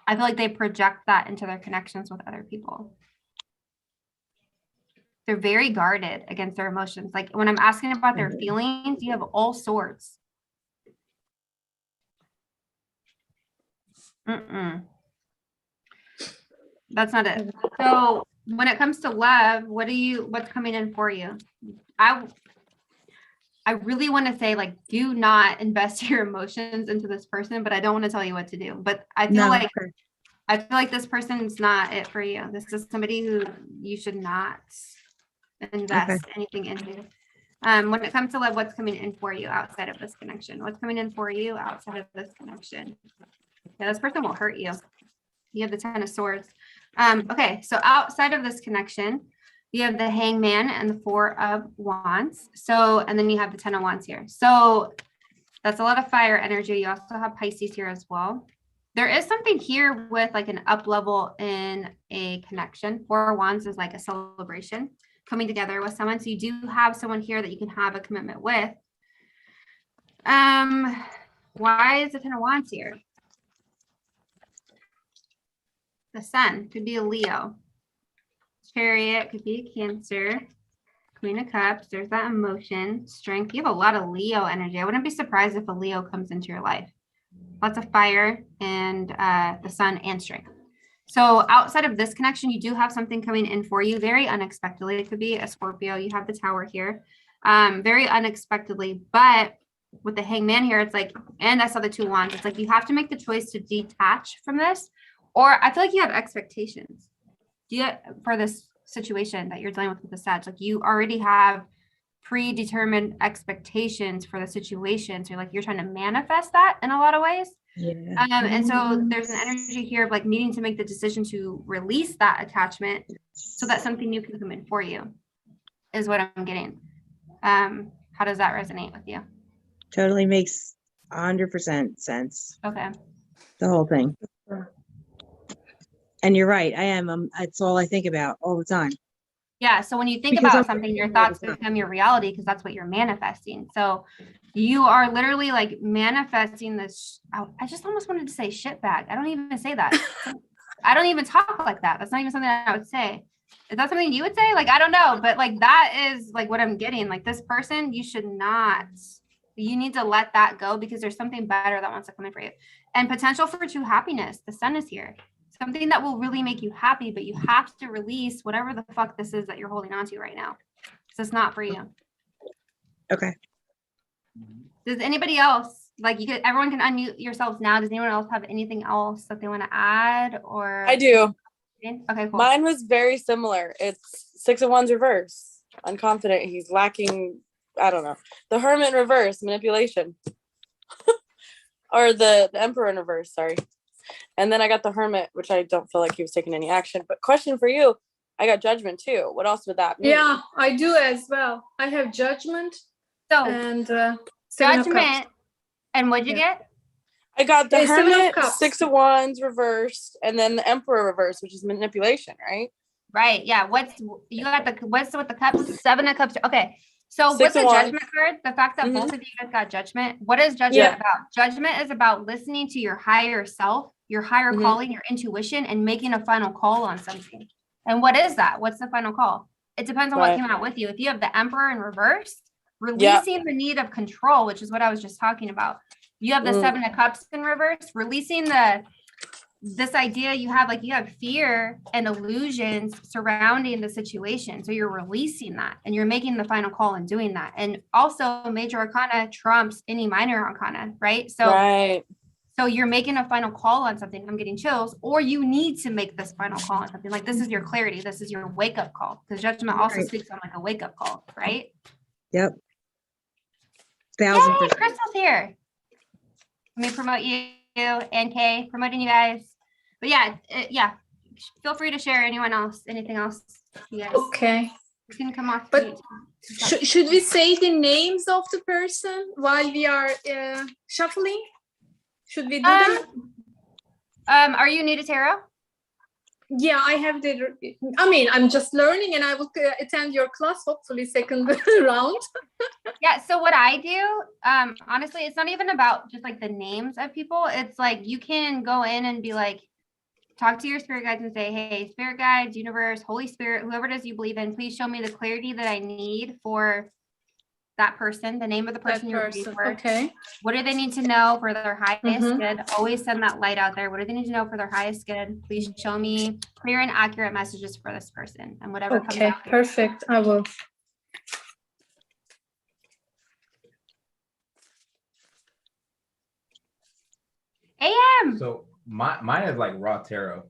I feel like they project that into their connections with other people. They're very guarded against their emotions. Like when I'm asking about their feelings, you have all swords. That's not it. So when it comes to love, what's coming in for you? I really want to say, like, do not invest your emotions into this person, but I don't want to tell you what to do. But I feel like this person's not it for you. This is somebody who you should not invest anything into. When it comes to love, what's coming in for you outside of this connection? What's coming in for you outside of this connection? Yeah, this person will hurt you. You have the 10 of Swords. Okay, so outside of this connection, you have the Hangman and the 4 of Wands. So, and then you have the 10 of Wands here. So that's a lot of fire energy. You also have Pisces here as well. There is something here with like an up level in a connection. 4 of Wands is like a celebration coming together with someone. So you do have someone here that you can have a commitment with. Why is the 10 of Wands here? The Sun could be a Leo. Chariot could be a Cancer. Queen of Cups, there's that emotion, strength. You have a lot of Leo energy. I wouldn't be surprised if a Leo comes into your life. Lots of fire and the Sun and strength. So outside of this connection, you do have something coming in for you very unexpectedly. It could be a Scorpio. You have the Tower here, very unexpectedly. But with the Hangman here, it's like, and I saw the 2 Wands. It's like you have to make the choice to detach from this, or I feel like you have expectations. For this situation that you're dealing with the Sag, like you already have predetermined expectations for the situation. So you're trying to manifest that in a lot of ways. Yeah. And so there's an energy here of like needing to make the decision to release that attachment so that something new can come in for you, is what I'm getting. How does that resonate with you? Totally makes 100% sense. Okay. The whole thing. And you're right. I am. It's all I think about all the time. Yeah. So when you think about something, your thoughts become your reality because that's what you're manifesting. So you are literally like manifesting this. I just almost wanted to say shit bag. I don't even say that. I don't even talk like that. That's not even something I would say. Is that something you would say? Like, I don't know. But like, that is like what I'm getting. Like this person, you need to let that go because there's something better that wants to come in for you. And potential for true happiness. The Sun is here. Something that will really make you happy, but you have to release whatever the fuck this is that you're holding on to right now. So it's not for you. Okay. Does anybody else, everyone can unmute yourselves now. Does anyone else have anything else that they want to add or? I do. Okay, cool. Mine was very similar. It's 6 of Wands reverse. Unconfident. He's lacking, I don't know. The Hermit in reverse, manipulation. Or the Emperor in reverse, sorry. And then I got the Hermit, which I don't feel like he was taking any action. But question for you, I got Judgment too. What else would that mean? Yeah, I do as well. I have Judgment. So and Judgment. And what'd you get? I got the Hermit, 6 of Wands reversed, and then the Emperor reversed, which is manipulation, right? Right. Yeah. What's with the cups? 7 of Cups. Okay. So what's the Judgment card? The fact that both of you guys got Judgment. What is Judgment about? Judgment is about listening to your higher self, your higher calling, your intuition, and making a final call on something. And what is that? What's the final call? It depends on what came out with you. If you have the Emperor in reverse, releasing the need of control, which is what I was just talking about. You have the 7 of Cups in reverse, releasing the this idea you have, like you have fear and illusions surrounding the situation. So you're releasing that and you're making the final call and doing that. And also major arcana trumps any minor arcana, right? So, Right. so you're making a final call on something. I'm getting chills, or you need to make this final call on something. Like this is your clarity. This is your wake up call. Because judgment also Right. speaks on like a wake up call, right? Yep. Yay, 1000%. Crystal's here. Let me promote you and Kay, promoting you guys. But yeah, feel free to share anything else you guys. Okay. You can come off. But mute. should we say the names of the person while we are shuffling? Should we do that? Are you new to tarot? Yeah, I have I'm just learning and I will attend your class, hopefully second round. Yeah, so what I do, honestly, it's not even about just like the names of people. It's like you can go in and be like, talk to your spirit guides and say, hey, spirit guides, universe, Holy Spirit, whoever it is you believe in, please show me the clarity that I need for that person, the name of the person you're reading for. Okay. What do they need to know for their highest good? Always send that light out there. What do they need to know for their highest good? Please show me clear and accurate messages for this person, and whatever comes Okay, out. perfect. I will. AM. So mine is like raw tarot.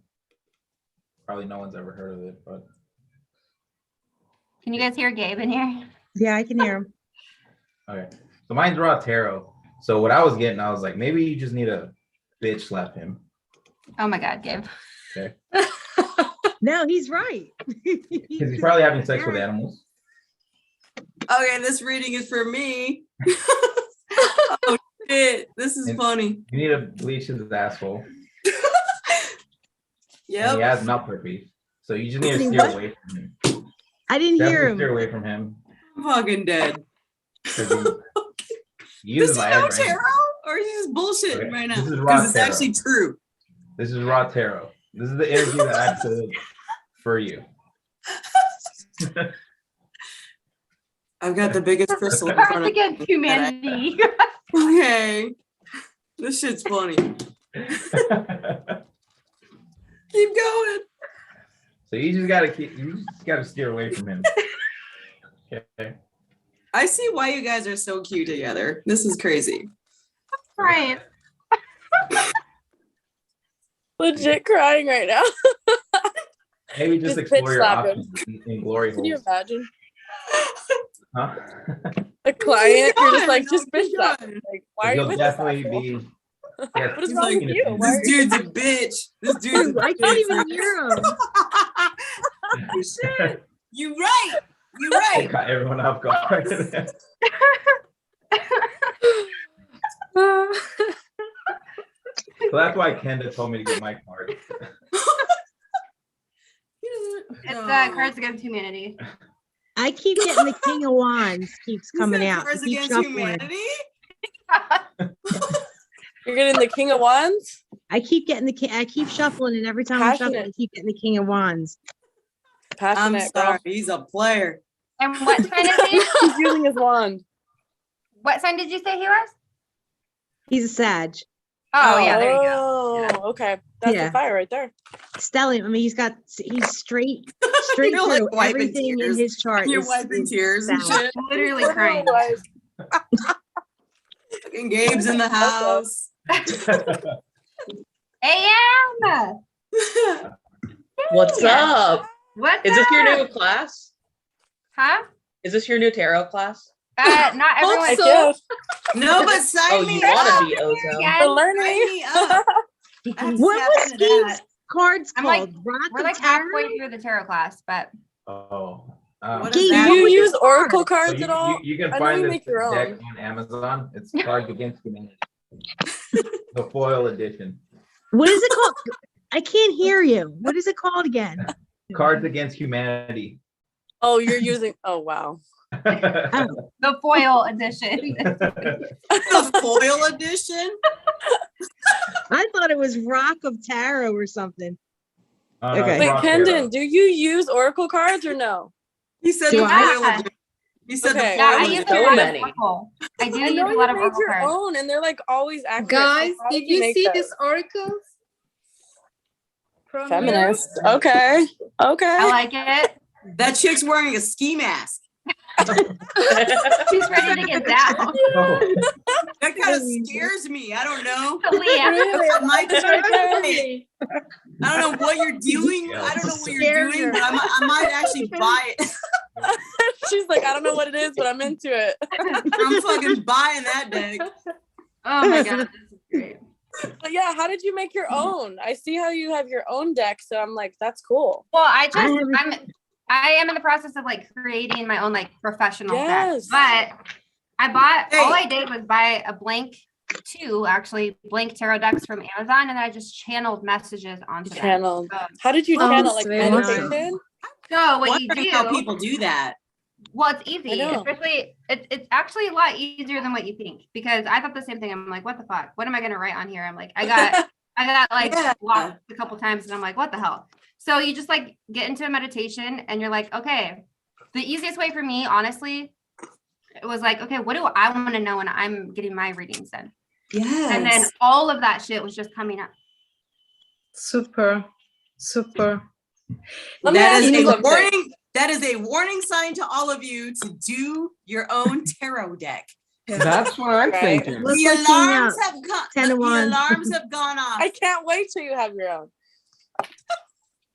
Probably no one's ever heard of it, but Can you guys hear Gabe in here? Yeah, I can hear him. okay. So mine's raw tarot. So what I was getting, I was like, maybe you just need to bitch slap him. Oh my God, Gabe. Okay. No, he's right. Because he's probably having sex with animals. Okay, this reading is for me. Oh shit, this is funny. You need to bleach his asshole. Yep. And he has mouth herpes. So you just need to Wait, steer what? away from him. I didn't hear Definitely him. steer away from him. I'm fucking dead. 'Cause he Does uses he know Viagra. tarot? Or is he just bullshitting Okay, right now? this is raw Because it's tarot. actually true. This is raw tarot. This is the energy that I pulled for you. I've got the biggest crystal in front Cards of me. against humanity. Okay. This shit's funny. Keep going. So you just gotta steer away from him. Okay. I see why you guys are so cute together. This is crazy. Right. Legit crying right now. Maybe just Just explore bitch your slap him. options in glory Can you holes. imagine? Huh? A client, you're just like, No, just bitch keep slap. going. Like, why are you You'll bitch definitely slapping? be. What is He's wrong like, with you? Why This are you? dude's a bitch. This dude's a I bitch. can't even hear him. Oh, shit. You right. You right. Got everyone off guard. So that's why Kenda told me to get my card. It's Cards Against Humanity. I keep getting the King of Wands keeps You coming said out. I Cards keep Against shuffling. Humanity? You're getting the King of Wands? I keep getting the king. I keep shuffling, and every time I'm shuffling, I Passionate. keep getting the King of Wands. I'm Passionate, girl. sorry. He's a player. And what sign is he? He's using his wand. What sign did you say he was? He's a Sag. Oh, yeah, there you go. Oh, okay. That's Yeah. the fire right there. Stellium. I mean, he's straight You're, like, through wiping everything tears. in his chart. You're is- wiping is tears and Sag. shit. Literally crying. Fucking Gabe's in the house. AM. What's up? What's Is this your up? new class? Huh? Is this your new tarot class? Not Hope everyone. so. No, but sign Oh, me you want up. to be Ozo? Again. We're learning. Sign me up. I have to What tap was into these that. cards I'm like- called? Rock We're of like Tarot? halfway through the tarot class, but Oh. What Do is that? you What use is Oracle So cards at all? you can I know find you this make your deck own. on Amazon. It's Cards Against Humanity. The foil edition. What is it called? I can't hear you. What is it called again? Cards Against Humanity. Oh, you're using. Oh, wow. the foil edition. The foil edition? I thought it was Rock of Tarot or something. Oh, no, Okay. it's Wait, raw Kendon, tarot. do you use Oracle cards or no? He said Do the I? foil edition. He said Okay. the Yeah, foil I edition. use a So lot many. of Oracle. I do I use know a you lot of made Oracle your cards. own, and they're like always accurate. Guys, So how did did you make see that? this oracles? from Feminist. Okay. Okay. I like it. That chick's wearing a ski mask. She's ready to get down. That kind of scares me. I don't know. Leah. I might try it. Europe. I don't know what you're doing. I don't know what you're doing, but I might actually buy it. She's like, I don't know what it is, but I'm into it. I'm fucking buying that deck. Oh my god, this is great. But yeah, how did you make your own? I see how you have your own deck, so I'm like, that's cool. Well, I am in the process of like creating my own like professional Yes. deck, but all I did was buy a blank tarot decks from Amazon, and I just channeled messages onto them. Channeled. So, How did you Oh, channel? Like very meditation? so what you Wondering how do, people do that. well, it's easy. I know. Especially, it's actually a lot easier than what you think, because I thought the same thing. I'm like, what the fuck? What am I gonna write on here? I'm like, I got like Yeah. blocked a couple times, and I'm like, what the hell? So you just like get into a meditation, and you're like, okay. The easiest way for me, honestly, it was like, okay, what do I want to know when I'm getting my readings done? Yes. And then all of that shit was just coming up. Super. Let me That ask is you a something. warning. That is a warning sign to all of you to do your own tarot deck. That's what I'm Right. thinking. Let's The like hang alarms out. have gone. 10 to The 1. alarms have gone off. I can't wait till you have your own.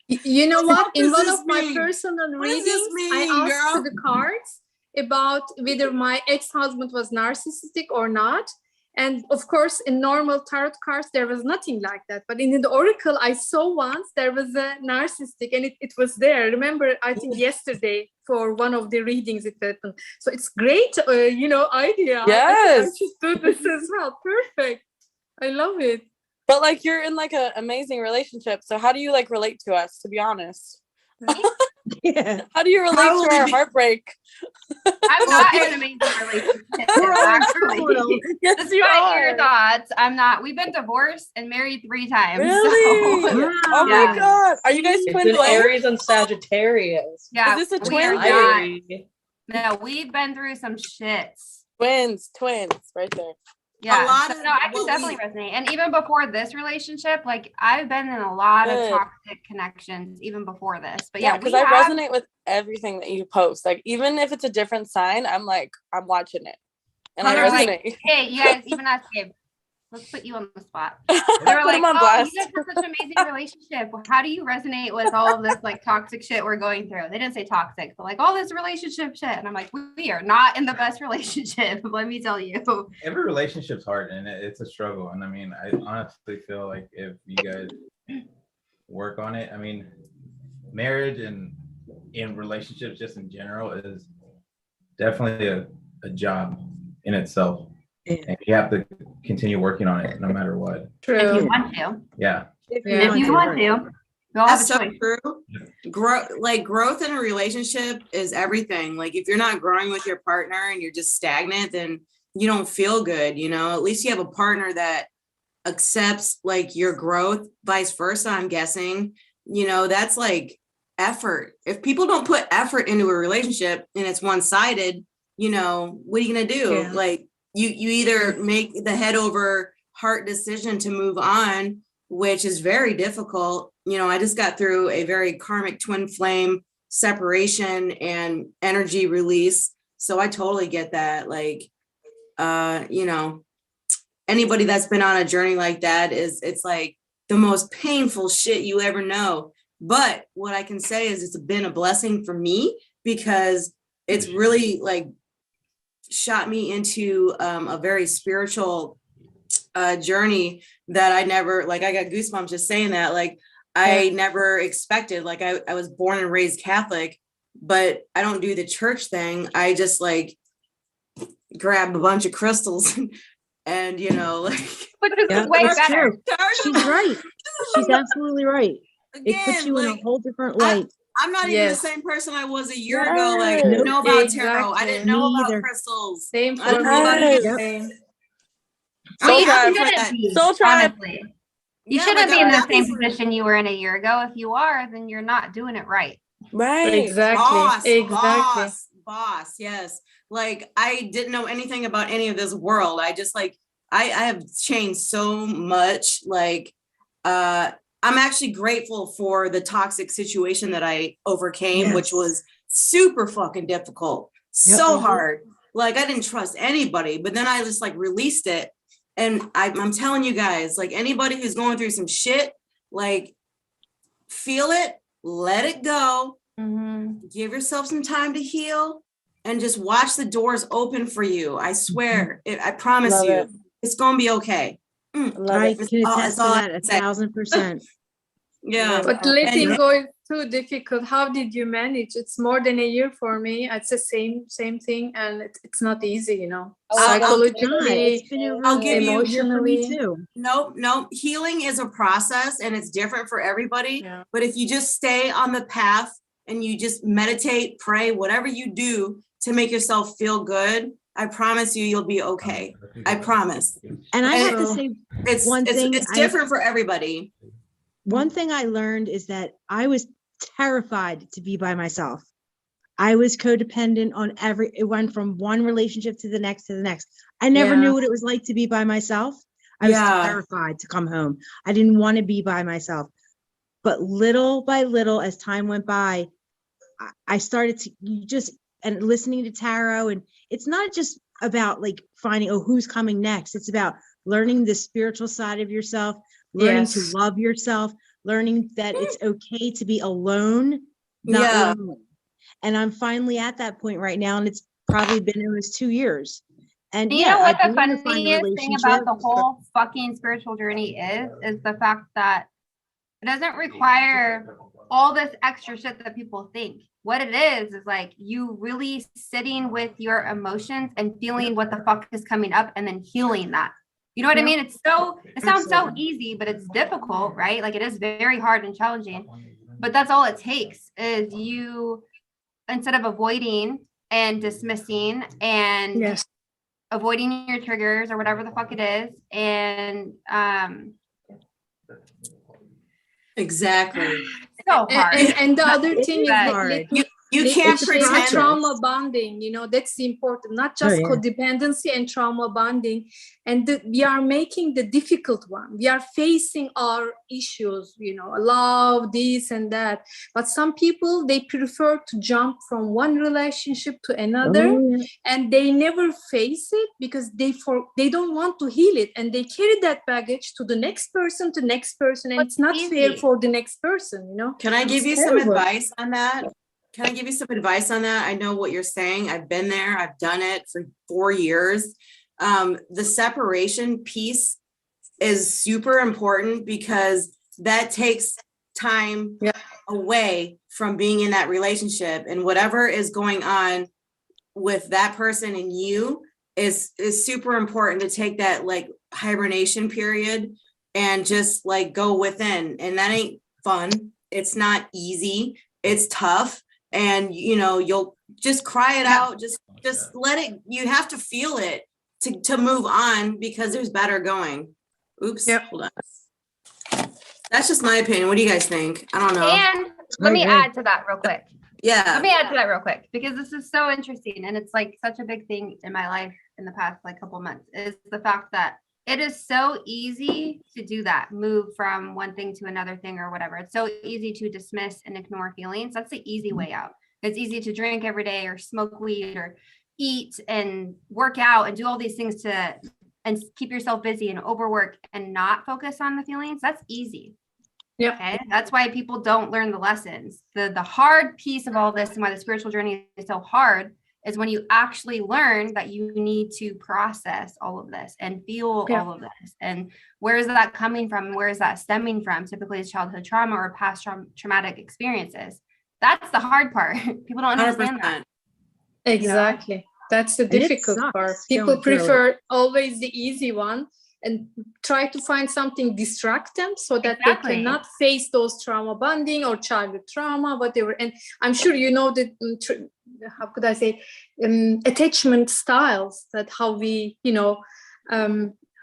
You know What what? In does one this of my mean? personal What does this readings, I mean, asked girl? the cards about whether my ex-husband was narcissistic or not. And of course, in normal tarot cards, there was nothing like that. But in the oracle, I saw once there was a narcissistic, and it was there. Remember, I think yesterday for one of the readings it happened. So it's great, idea. I Yes. should do this as well. Perfect. I love it. But like you're in like an amazing relationship. So how do you like relate to us, to be honest? Yeah. How do you relate to Probably our be- heartbreak? I'm not in an amazing relationship. Actually. Yes, you Despite your are. thoughts, I'm not. We've been divorced and married 3 times. Really? So, Oh Yeah. my god. Are you guys It's twin an flames? Aries and Sagittarius. yeah, Is this a we twin are thing? not. Fiery. No, we've been through some shits. Twins right there. Yeah. lot So, of no, I can what definitely we- resonate. And even before this relationship, like I've been in a lot of Good. toxic connections even before this. But Yeah, yeah, we because I have, resonate with everything that you post. Like even if it's a different sign, I'm like, I'm watching it. And I They're like, resonate. hey, you guys, even us, Gabe, let's put you on the spot. They They were Put like, them on oh, blast. you guys have such an amazing relationship. How do you resonate with all of this like toxic shit we're going through? They didn't say toxic, but like all this relationship shit. And I'm like, we are not in the best relationship. Let me tell you. Every relationship's hard and it's a struggle. And I mean, I honestly feel like if you guys work on it, I mean, marriage and in relationships just in general is definitely a job in itself. Yeah. And you have to continue working on it no matter what. If you want to. Yeah. If you want to. You all have That's a so choice. true. Growth in a relationship is everything. Like if you're not growing with your partner and you're just stagnant, then you don't feel good. At least you have a partner that accepts like your growth, vice versa. I'm guessing, that's like effort. If people don't put effort into a relationship and it's one-sided, what are you gonna do? Yeah. Like you either make the head over heart decision to move on, which is very difficult. I just got through a very karmic twin flame separation and energy release. So I totally get that. Like, anybody that's been on a journey like that it's like the most painful shit you ever know. But what I can say is it's been a blessing for me because it's really like shot me into a very spiritual journey that I never, like, I got goosebumps just saying that. Like I never expected, like I was born and raised Catholic, but I don't do the church thing. I just like grab a bunch of crystals and Which is Yeah, way that's better. true. She's right. She's absolutely right. It puts you in a whole different light. I'm not even the Yes. same person I was a year ago. Like I Yes. didn't know about tarot. I Exactly. didn't know Me about either. crystals. Same I don't for know how to me. do Yes. Same. Soul You tribe. shouldn't be, Soul tribe. honestly. You Yeah, shouldn't like, be in I'm the happy same for- position you were in a year ago. If you are, then you're not doing it right. Right. Exactly. Boss, yes. Like I didn't know anything about any of this world. I just like I have changed so much. Like I'm actually grateful for the toxic situation that I overcame, Yes. which was super fucking difficult, so hard. Like I didn't trust anybody, but then I just like released it. And I'm telling you guys, like anybody who's going through some shit, like feel it, let it go, give yourself some time to heal, and just watch the doors open for you. I swear, I promise Love you, it. it's gonna be okay. Love I it. can attest to all I that can say. 1,000%. Yeah. But And letting go is too difficult. How did you manage? It's more than a year for me. It's the same thing, and it's not easy, you know. Psychologically, It's been over I'll give you- a year for me emotionally. too. Nope. Healing is a process and it's different for everybody. Yeah. But if you just stay on the path and you just meditate, pray, whatever you do to make yourself feel good, I promise you'll be okay. I promise. And I have to So, say, It's one thing it's different for everybody. one thing I learned is that I was terrified to be by myself. I was codependent on it went from one relationship to the next to the next. I never Yeah. knew what it was like to be by myself. I was terrified to come home. I didn't want to be by myself. But little by little, as time went by, I started to and listening to tarot. And it's not just about like finding, who's coming next. It's about learning the spiritual side of yourself, learning to Yes. love yourself, learning that it's okay to be alone, not Yeah. lonely. And I'm finally at that point right now. And it's probably been almost 2 years. And You know what I the do wanna find a funniest thing about the relationship. whole fucking spiritual journey is the fact that it doesn't require all this extra shit that people think. What it is like you really sitting with your emotions and feeling what the fuck is coming up and then healing that. You know what I mean? It sounds so easy, but it's difficult, right? Like it is very hard and challenging. But that's all it takes is you, instead of avoiding and dismissing and Yes. avoiding your triggers or whatever the fuck it is, and Exactly. so hard. And the other It thing is is hard. You let can't me say pretend. trauma bonding, you know, that's important, not just yeah. codependency and trauma bonding. And we are making the difficult one. We are facing our issues, you know, love, this and that. But some people, they prefer to jump from one relationship to another, and they never face it because they don't want to heal it, and they carry that baggage to the next person, and it's not fair for the next person, you know. Can I give It's you some terrible. advice on that? Can I give you some advice on that? I know what you're saying. I've been there. I've done it for 4 years. The separation piece is super important because that takes time away from being in that relationship, and whatever is going on with that person and you is super important to take that like hibernation period and just like go within. And that ain't fun. It's not easy. It's tough. And you know, you'll just cry it out. Just let it, you have to feel it to move on because there's better going. Oops. Hold on. That's just my opinion. What do you guys think? I don't know. And let me add to that real quick. Yeah. Let me add to that real quick because this is so interesting and it's like such a big thing in my life in the past like couple months is the fact that it is so easy to do that, move from one thing to another thing or whatever. It's so easy to dismiss and ignore feelings. That's the easy way out. It's easy to drink every day or smoke weed or eat and work out and do all these things and keep yourself busy and overwork and not focus on the feelings. That's easy. Yeah. Okay. That's why people don't learn the lessons. The hard piece of all this and why the spiritual journey is so hard is when you actually learn that you need to process all of this and feel all of this. And where is that coming from? Where is that stemming from? Typically it's childhood trauma or past traumatic experiences. That's the hard part. People don't understand 100%. that. Exactly. That's the And it difficult part. sucks People going through prefer always the easy one and try to find something distract them so that they cannot face those trauma bonding or childhood trauma, whatever. And I'm sure you know that, how could I say, attachment styles, that how we, you know,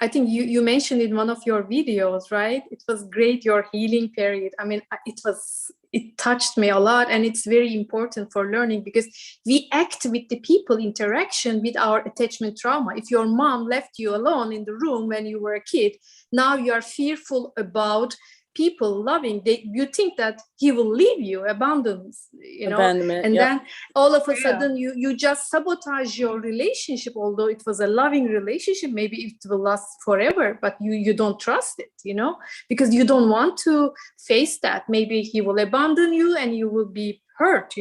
I think you mentioned in one of your videos, right? It was great, your healing period. I mean, it touched me a lot, and it's very important for learning because we act with the people interaction with our attachment trauma. If your mom left you alone in the room when you were a kid, now you are fearful about people loving, you think that he will leave you, abandon, Abandonment, and yep. then all of a True. sudden you just sabotage your relationship, although it was a loving relationship. Maybe it will last forever, but you don't trust it, because you don't want to face that. Maybe he will abandon you and you will be hurt.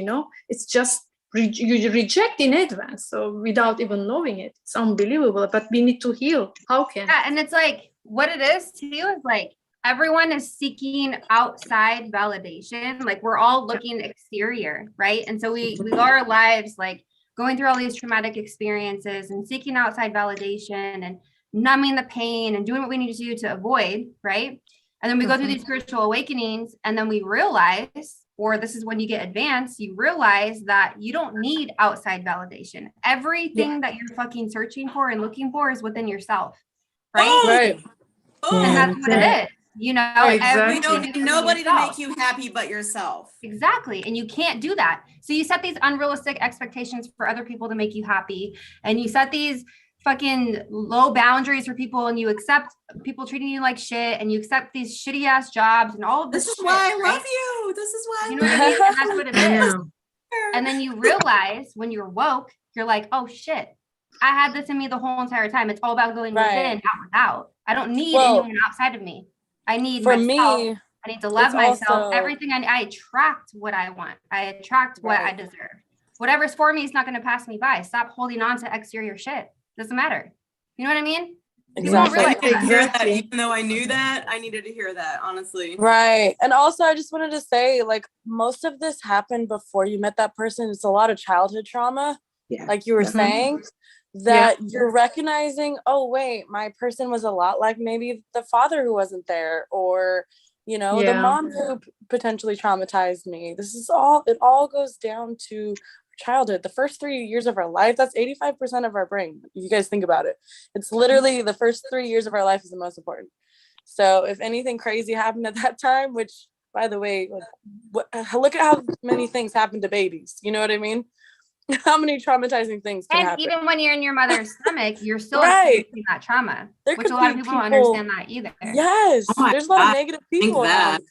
It's just you reject in advance, so without even knowing it. It's unbelievable, but we need to heal. How can? Yeah, and it's like what it is too is like everyone is seeking outside validation. Like we're all looking exterior, right? And so we go our lives like going through all these traumatic experiences and seeking outside validation and numbing the pain and doing what we need to do to avoid, right? And then we go through these spiritual awakenings, and then we realize, or this is when you get advanced, you realize that you don't need outside validation. Everything that you're fucking searching for and looking for is within yourself, right? Right. And that's what it is. Exactly. You don't everything need is nobody to yourself. make you happy but yourself. Exactly. And you can't do that. So you set these unrealistic expectations for other people to make you happy. And you set these fucking low boundaries for people, and you accept people treating you like shit, and you accept these shitty ass jobs and all of this. This is shit, why I right? love you. This is why You know what I mean? And that's what it Yeah. is. And then you realize when you're woke, you're like, oh shit, I had this in me the whole entire time. It's all about going within, out without. I don't need anyone outside of me. I need for myself. me, I need to love it's myself. also- Everything I attract what I want. I attract what I deserve. Whatever's for me is not going to pass me by. Stop holding on to exterior shit. Doesn't matter. You know what I mean? People don't Exactly. realize I needed to hear that. Exactly. Even though I knew that, I needed to hear that, honestly. Right. And also I just wanted to say, like, most of this happened before you met that person. It's a lot of childhood trauma, Yeah. like you were saying, that you're recognizing, oh wait, my person was a lot like maybe the father who wasn't there, or the mom who potentially traumatized me. It all goes down to childhood. The first 3 years of our life, that's 85% of our brain. If you guys think about it, it's literally the first 3 years of our life is the most important. So if anything crazy happened at that time, which by the way, look at how many things happen to babies. You know what I mean? How many traumatizing things can And happen. even when you're in your mother's stomach, you're still Right. experiencing that trauma, There which could a lot of be people don't people- understand that either. Yes, Oh my there's a lot of God, negative think people that. around.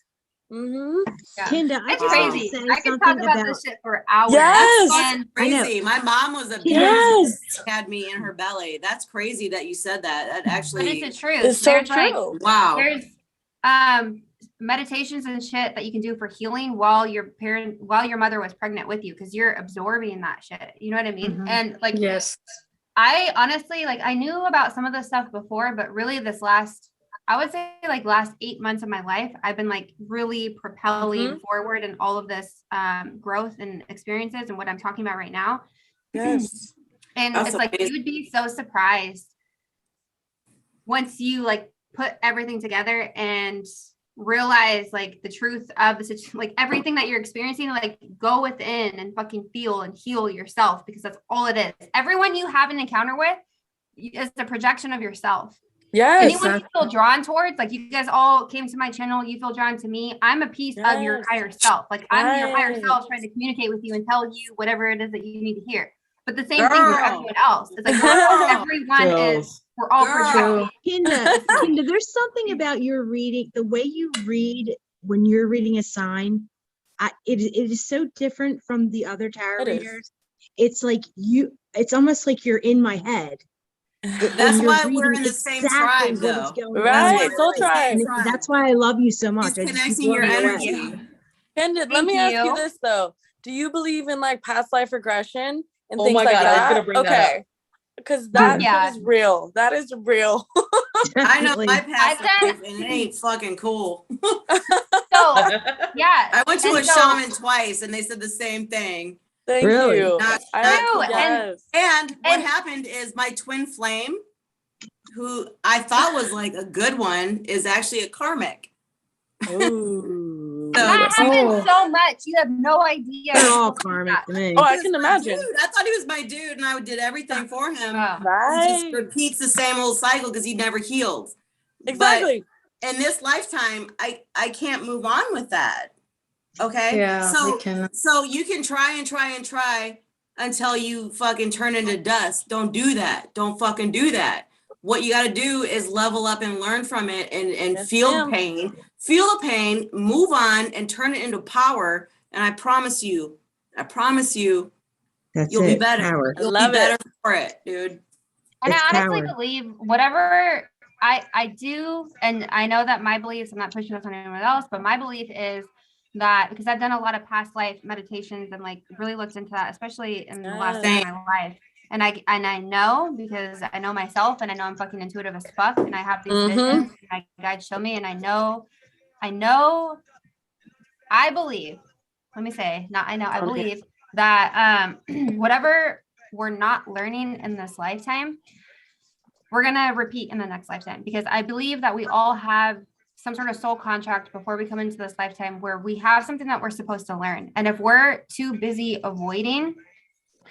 Mm-hmm. Yeah. Kinda, I It's just want to crazy. say I could something talk about about this shit for hours. Yes. And I know. Crazy. My mom was a Yes. had me in her belly. That's crazy that you said that. That but actually, it's the truth. It's so There's like true. wow. there's meditations and shit that you can do for healing while your mother was pregnant with you, because you're absorbing that shit. You know what I mean? And like Yes. I honestly, like, I knew about some of this stuff before, but really I would say like last 8 months of my life, I've been like really propelling forward in all of this growth and experiences and what I'm talking about right now. Yes. And That's it's like, amazing. you would be so surprised once you like put everything together and realize like the truth of the situation, like everything that you're experiencing, like go within and fucking feel and heal yourself, because that's all it is. Everyone you have an encounter with is a projection of yourself. Yes. Anyone you feel drawn towards, like you guys all came to my channel, you feel drawn to me. I'm a piece of your Yes. higher self. Like I'm your higher Right. self trying to communicate with you and tell you whatever it is that you need to hear. But the same thing for Girl. everyone else. It's like everyone is, we're all projecting. Kinda, there's something about your reading, the way you read when you're reading a sign. It is so different from the other tarot It is. readers. It's like it's almost like you're in my head. That's why we're in the same tribe, what is though. going on Right, in my soul life. tribe. And that's why I love you so much. It's I just keep connecting your blowing away. energy. Candid, let Thank me ask you you. this though. Do you believe in like past life regression and Oh things my like God, I was that? gonna bring that Okay. Because that Yeah. is real. That is real. I know Definitely. my past I've done- life, and it ain't fucking cool. So yeah. I went to And a so- shaman twice, and they said the same thing. Thank Really? you. Not True, cool. Yes. And what And- happened is my twin flame, who I thought was like a good one, is actually a karmic. Ooh. So- That happens so much. You have no idea. They're all karmic to me. Oh, I He can was my imagine. dude. I thought he was my dude, and I did everything for him. Oh. He Right. just repeats the same old cycle because he never healed. Exactly. But in this lifetime, I can't move on with that. Okay. Yeah, So we can. so you can try and try and try until you fucking turn into dust. Don't do that. Don't fucking do that. What you got to do is level up and learn from it and Yes, feel ma'am. pain. feel the pain, move on, and turn it into power. And I promise you, That's you'll it. be better. Power. You'll Love be it. better for it, dude. And It's I honestly power. believe whatever I do, and I know that my beliefs, I'm not pushing this on anyone else, but my belief is that because I've done a lot of past life meditations and like really looked into that, especially in the last year of my life. And I know because I know myself and I know I'm fucking intuitive as fuck and I have these Mhm. visions and my guides show me and I believe, I believe that whatever we're not learning in this lifetime, we're gonna repeat in the next lifetime, because I believe that we all have some sort of soul contract before we come into this lifetime where we have something that we're supposed to learn. And if we're too busy avoiding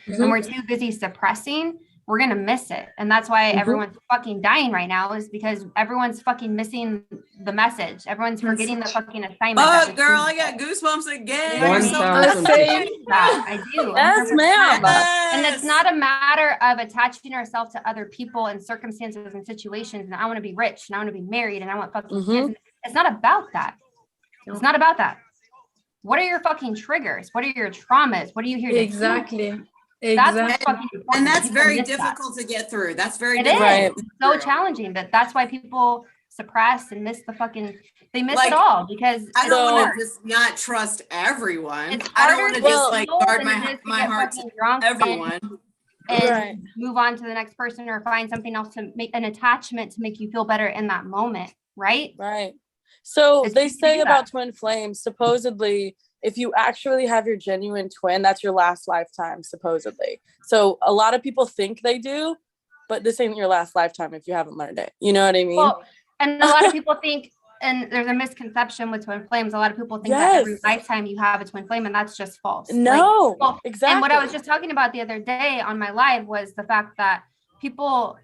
and we're too busy suppressing, we're gonna miss it. And that's why everyone's fucking dying right now, is because everyone's fucking missing the message. Everyone's forgetting the fucking assignment. Fuck, girl, I got goosebumps again. You know what I mean? 1,000%. I do. Yes, 100%. ma'am. And it's not a matter of attaching ourselves to other people and circumstances and situations. And I want to be rich and I want to be married and I want fucking kids. It's not about that. It's not about that. What are your fucking triggers? What are your traumas? What are you here to Exactly. heal? That's what's Exactly. fucking important. And that's People very miss that. difficult to get through. That's very It difficult. is so challenging, but that's why people suppress and miss they miss Like, it all, because I don't want hard. to just not trust everyone. It's I don't harder want to to just get like sold guard than it is to my get heart fucking to drunk everyone. and Right. move on to the next person or find something else to make an attachment to make you feel better in that moment, right? Right. So It's they easy to say do about that. twin flames, supposedly, if you actually have your genuine twin, that's your last lifetime, supposedly. So a lot of people think they do, but this ain't your last lifetime if you haven't learned it. You know what I mean? Well, and a lot of people think, and there's a misconception with twin flames. A lot of people think that every Yes. lifetime you have a twin flame, and that's just false. No, Well, exactly. And what I was just talking about the other day on my live was the fact that people,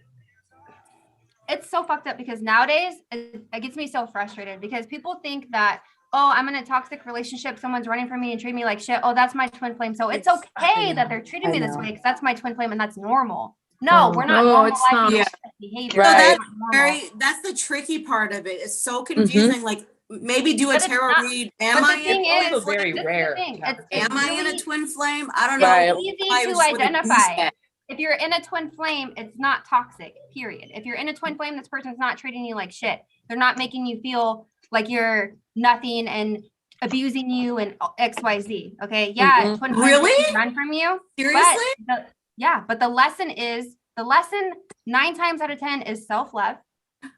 it's so fucked up because nowadays it gets me so frustrated because people think that, oh, I'm in a toxic relationship, someone's running from me and treating me like shit. Oh, that's my twin flame. So it's okay that they're treating me this way because that's my twin flame and that's normal. No, we're not No, it's not. normalizing Yeah. behavior. So Right. that's the tricky part of it. It's so confusing. Like maybe do a But it's tarot not- read. But Am the I thing in a is, twin this is flame? the thing. It's Am I in really- a twin flame? I don't Right. know. easy I to was with a identify. goose. If you're in a twin flame, it's not toxic, period. If you're in a twin flame, this person's not treating you like shit. They're not making you feel like you're nothing and abusing you and XYZ. Okay. Yeah. Twin flames Really? run from you. Seriously? But the lesson 9 times out of 10 is self-love.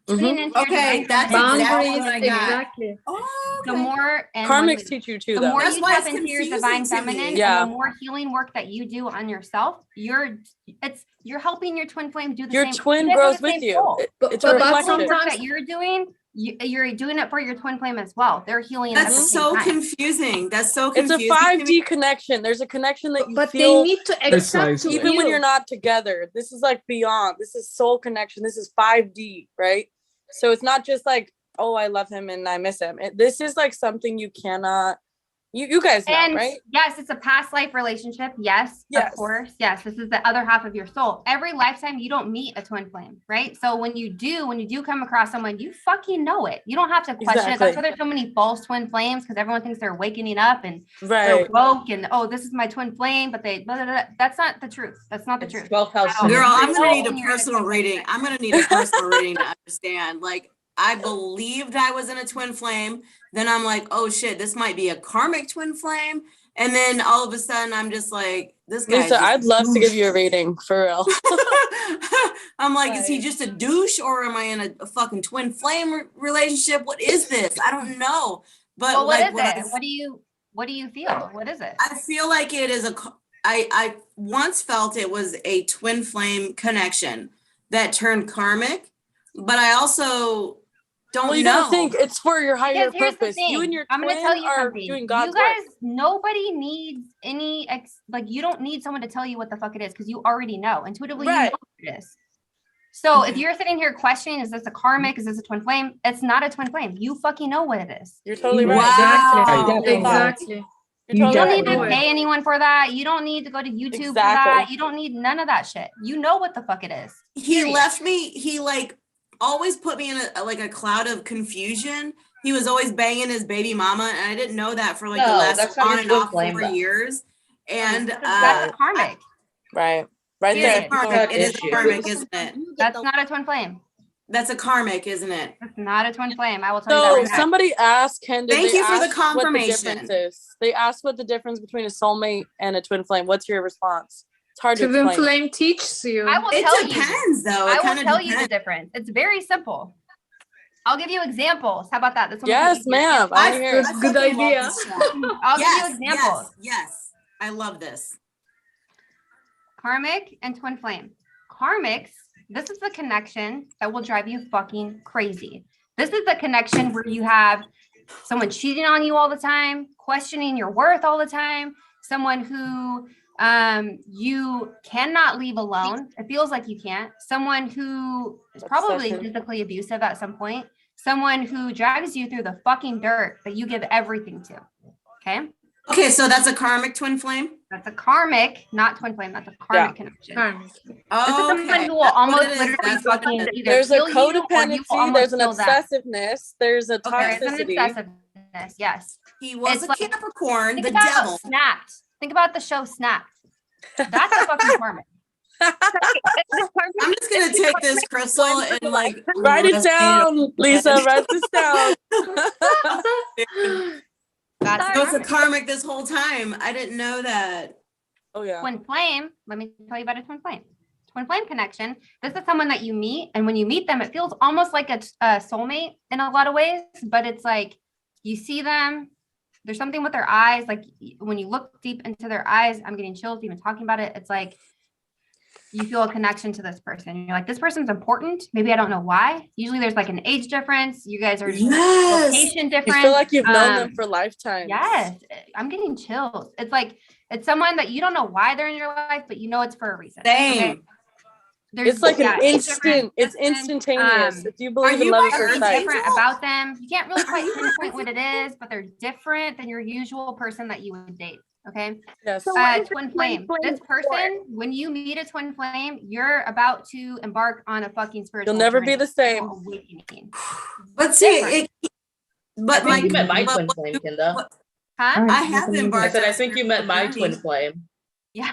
Tuning into your Okay, divine that's feminine. exactly Boundaries, what I got. exactly. Oh, The okay. more and Karmics when- teach you too, the though. more That's you why tap it's into your confusing divine to me. feminine Yeah. and the more healing work that you do on yourself, you're helping your twin flame do the Your same. twin you guys have grows the with same you. soul. It's a So the reflection. healing work sometimes- that you're doing, you're doing it for your twin flame as well. They're healing at the That's same so time. confusing. That's so It's confusing. a to 5D me. connection. There's a connection that you But they feel need to accept Precisely. to even when you. you're not together. This is like beyond. This is soul connection. This is 5D, right? So it's not just like, oh, I love him and I miss him. This is like something you cannot. You guys know, And right? yes, it's a past life relationship. Yes, Yes. of course. Yes, this is the other half of your soul. Every lifetime, you don't meet a twin flame, right? So when you do come across someone, you fucking know it. You don't have to question it. That's Exactly. why there's so many false twin flames, because everyone thinks they're wakening up and Right. they're woke and, oh, this is my twin flame, but they blah, blah, blah. That's not the truth. That's not the truth. 12th house. At all. Girl, I'm You're gonna need a in your personal twin reading. flame. I'm gonna need a personal reading to understand. Like, I believed I was in a twin flame. Then I'm like, oh shit, this might be a karmic twin flame. And then all of a sudden, I'm just like, this guy. Lisa, I'd love to give you a reading for real. I'm like, is he just a douche or am I in a fucking twin flame relationship? What is this? I don't know. But Well, what like, is when it? What do you feel? What is it? I feel like it is I once felt it was a twin flame connection that turned karmic, but I also don't Well, you know. gotta think it's for your higher Because here's the purpose. You thing. and your I'm twin gonna tell you are something. doing You God's guys, work. nobody needs any like you don't need someone to tell you what the fuck it is because you already know intuitively. Right. You know what it is. So if Okay. you're sitting here questioning, is this a karmic? Is this a twin flame? It's not a twin flame. You fucking know what it is. You're totally right. Wow. Exactly. You're You totally don't right. need to know it. pay anyone for that. You don't need to go to YouTube for that. Exactly. You don't need none of that shit. You know what the fuck it is. He Period. left me, he like always put me in a cloud of confusion he was always banging his baby mama, and I didn't know that for like the No, last that's not on your and twin off flame, 4 though. years. And That's a karmic. Right it is there. a karmic. It is a issue. karmic, isn't it? That's not a twin flame. That's a karmic, isn't it? It's not a twin flame. I will tell you So that right now. somebody asked Ken, did Thank they you for the ask what the confirmation. difference is? They asked what the difference between a soulmate and a twin flame. What's your response? It's hard to Twin explain. flame teaches you. I will It tell depends, you. though. I It will kinda tell you the depends. difference. It's very simple. I'll give you examples. How about that? This one will Yes, be easier. ma'am. I want to hear it. I Good fucking love idea. this show. I'll give you Yes, examples. yes. I love this. Karmic and twin flame. Karmics, this is the connection that will drive you fucking crazy. This is the connection where you have someone cheating on you all the time, questioning your worth all the time, someone who you cannot leave alone. It feels like you can't. Someone who is probably Obsessive. physically abusive at some point. Someone who drags you through the fucking dirt that you give everything to. Okay? Okay, so that's a karmic twin flame? That's a karmic, not twin flame. That's a karmic connection. Karmic. This is Oh, someone okay. who will That's what almost it is. literally That's what it fucking is. either There's a kill you or you will codependency, almost there's an kill them. obsessiveness, there's a Okay, there's an toxicity. obsessiveness. Yes. He was It's a like- Capricorn, Think the about devil. Snapped. Think about the show Snapped. That's a fucking karmic. I'm just gonna take this crystal and like Write it resonate down, Lisa. Write this down. That's So it's a karmic. karmic this whole time. I didn't know that. Oh yeah. Twin flame. Let me tell you about a twin flame. Twin flame connection. This is someone that you meet, and when you meet them, it feels almost like a soulmate in a lot of ways. But it's like you see them. There's something with their eyes. Like when you look deep into their eyes, I'm getting chills even talking about it. It's like you feel a connection to this person. You're like, this person's important. Maybe I don't know why. Usually there's like an age difference. You guys are Yes. location You different. feel like you've known them for lifetimes. Yes, I'm getting chills. It's like it's someone that you don't know why they're in your life, but you know it's for a reason. Same. Okay? There's, It's like an age difference, instant, it's distance, instantaneous. If you believe in you love my at first earth sight. angel? different about them. You can't really quite pinpoint what it is, but they're different than your usual person that you would date. Okay. Yes. Twin flame. This person, when you meet a twin flame, you're about to embark on a fucking spiritual You'll never be journey, the same. awakening. But see, Different. but I think you met my but- twin flame, Kinda. Huh? I have I embarked. said on I a think you met my spiritual twin journey. flame. Yeah.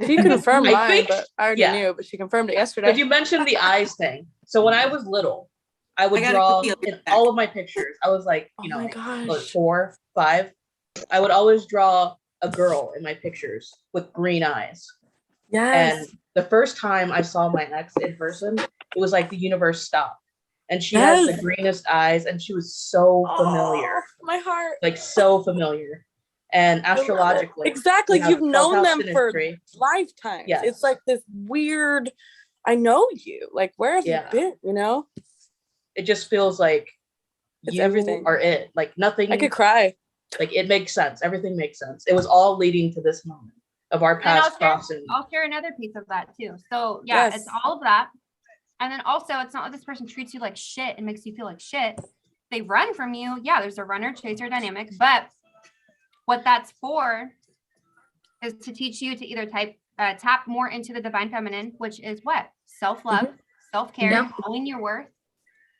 She confirmed I mine, think- but I already yeah. knew, but she confirmed it yesterday. Because you mentioned the eyes thing. So when I was little, I would I gotta draw quickly in look back. all of my pictures. I was like, Oh you know, my like, gosh. 4, 5. I would always draw a girl in my pictures with green eyes. Yes. And the first time I saw my ex in person, it was like the universe stopped. And she has the Yes. greenest eyes, and she was so familiar, Oh, my heart. like so familiar. And I love it. astrologically, Exactly. we have You've known Clubhouse them for Ministry. lifetimes. Yes. It's like this weird, I know you. Like, where have Yeah. you been? You know? It just feels like It's you everything. are it. Like nothing. I could cry. Like it makes sense. Everything makes sense. It was all leading to this moment of our And paths crossing. I'll share another piece of that too. So yeah, Yes. it's all of that. And then also it's not like this person treats you like shit and makes you feel like shit. They run from you. Yeah, there's a runner chaser dynamic, but what that's for is to teach you to either tap more into the divine feminine, which is what? Self-love, self-care, Yeah. knowing your worth,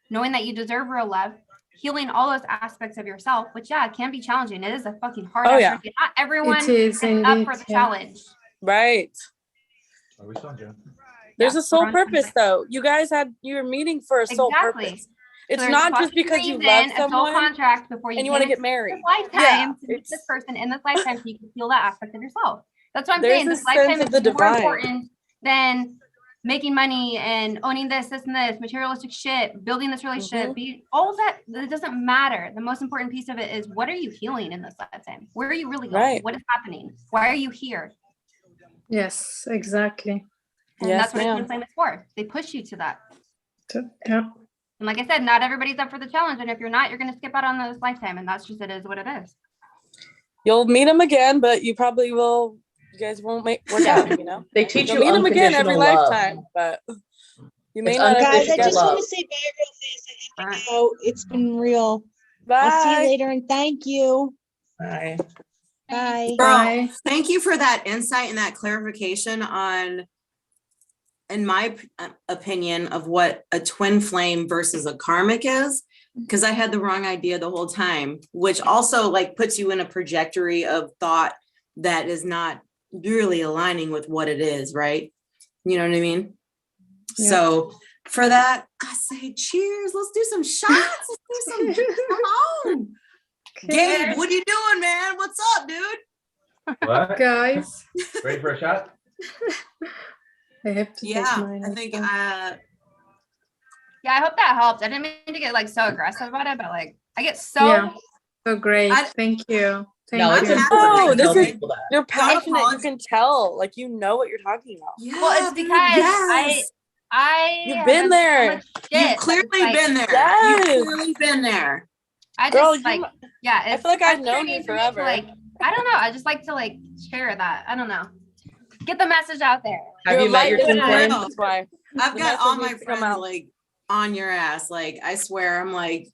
knowing that you deserve real love, healing all those aspects of yourself, which yeah, it can be challenging. It is a fucking hard Oh, ass yeah. journey. Not everyone It is up indeed, for the yeah. challenge. Right. Are we still on, Jen? There's Yeah, a soul we're on purpose, Sunday. though. You guys you're meeting for a soul Exactly. purpose. It's So there's not a just fucking because you reason, love a soul someone contract before you and you want to came get married. this lifetime Yeah, to meet it's- this person in this lifetime so you can feel that aspect of yourself. That's what I'm There's saying. a This lifetime sense is of the more divine. important than making money and owning this and this, materialistic shit, building this relationship, all that. It doesn't matter. The most important piece of it is what are you healing in this lifetime? Where are you really going? Right. What is happening? Why are you here? Yes, exactly. And Yes, that's what a ma'am. twin flame is for. They push you to that. Yeah. And like I said, not everybody's up for the challenge. And if you're not, you're going to skip out on this lifetime. And that's just, it is what it is. You'll meet them again, but you probably will. You guys won't work out, you know? They teach You'll you meet them again every unconditional love. lifetime, but you may It's not. unconditional Guys, I just love. want to say bye real fast. I have to go. It's been real. I'll see you Bye. later and thank you. Bye. Bye. Girl, Bye. thank you for that insight and that clarification on, in my opinion, of what a twin flame versus a karmic is. because I had the wrong idea the whole time, which also like puts you in a trajectory of thought that is not really aligning with what it is, right? You know what I mean? Yeah. So for that, I say cheers. Let's do some shots. Let's do some on. Gabe, what are you doing, man? What's up, dude? What? Guys, Ready for a shot? I have to take Yeah, mine. I think Yeah, I hope that helps. I didn't mean to get like so aggressive about it, but like I get so Yeah. So great. I- Thank you. Thank No, you. it's important. Oh, this Tell is people that. you're passionate. You apologize. can tell, like you know what you're talking about. Yeah, well, it's dude, because yes. I You've have been done so there. much shit, You've that clearly it's like, been there. Yes. You've clearly been there. I Girl, just you like yeah, I it's feel like I've known frustrating you for me to, forever. like I don't know. I just like to like share that. I don't know. Get the message out there. Have Your you met your light is twin bright, flame? that's why. I've The got all message my needs to come friends out. like on your ass. Like I swear, I'm like,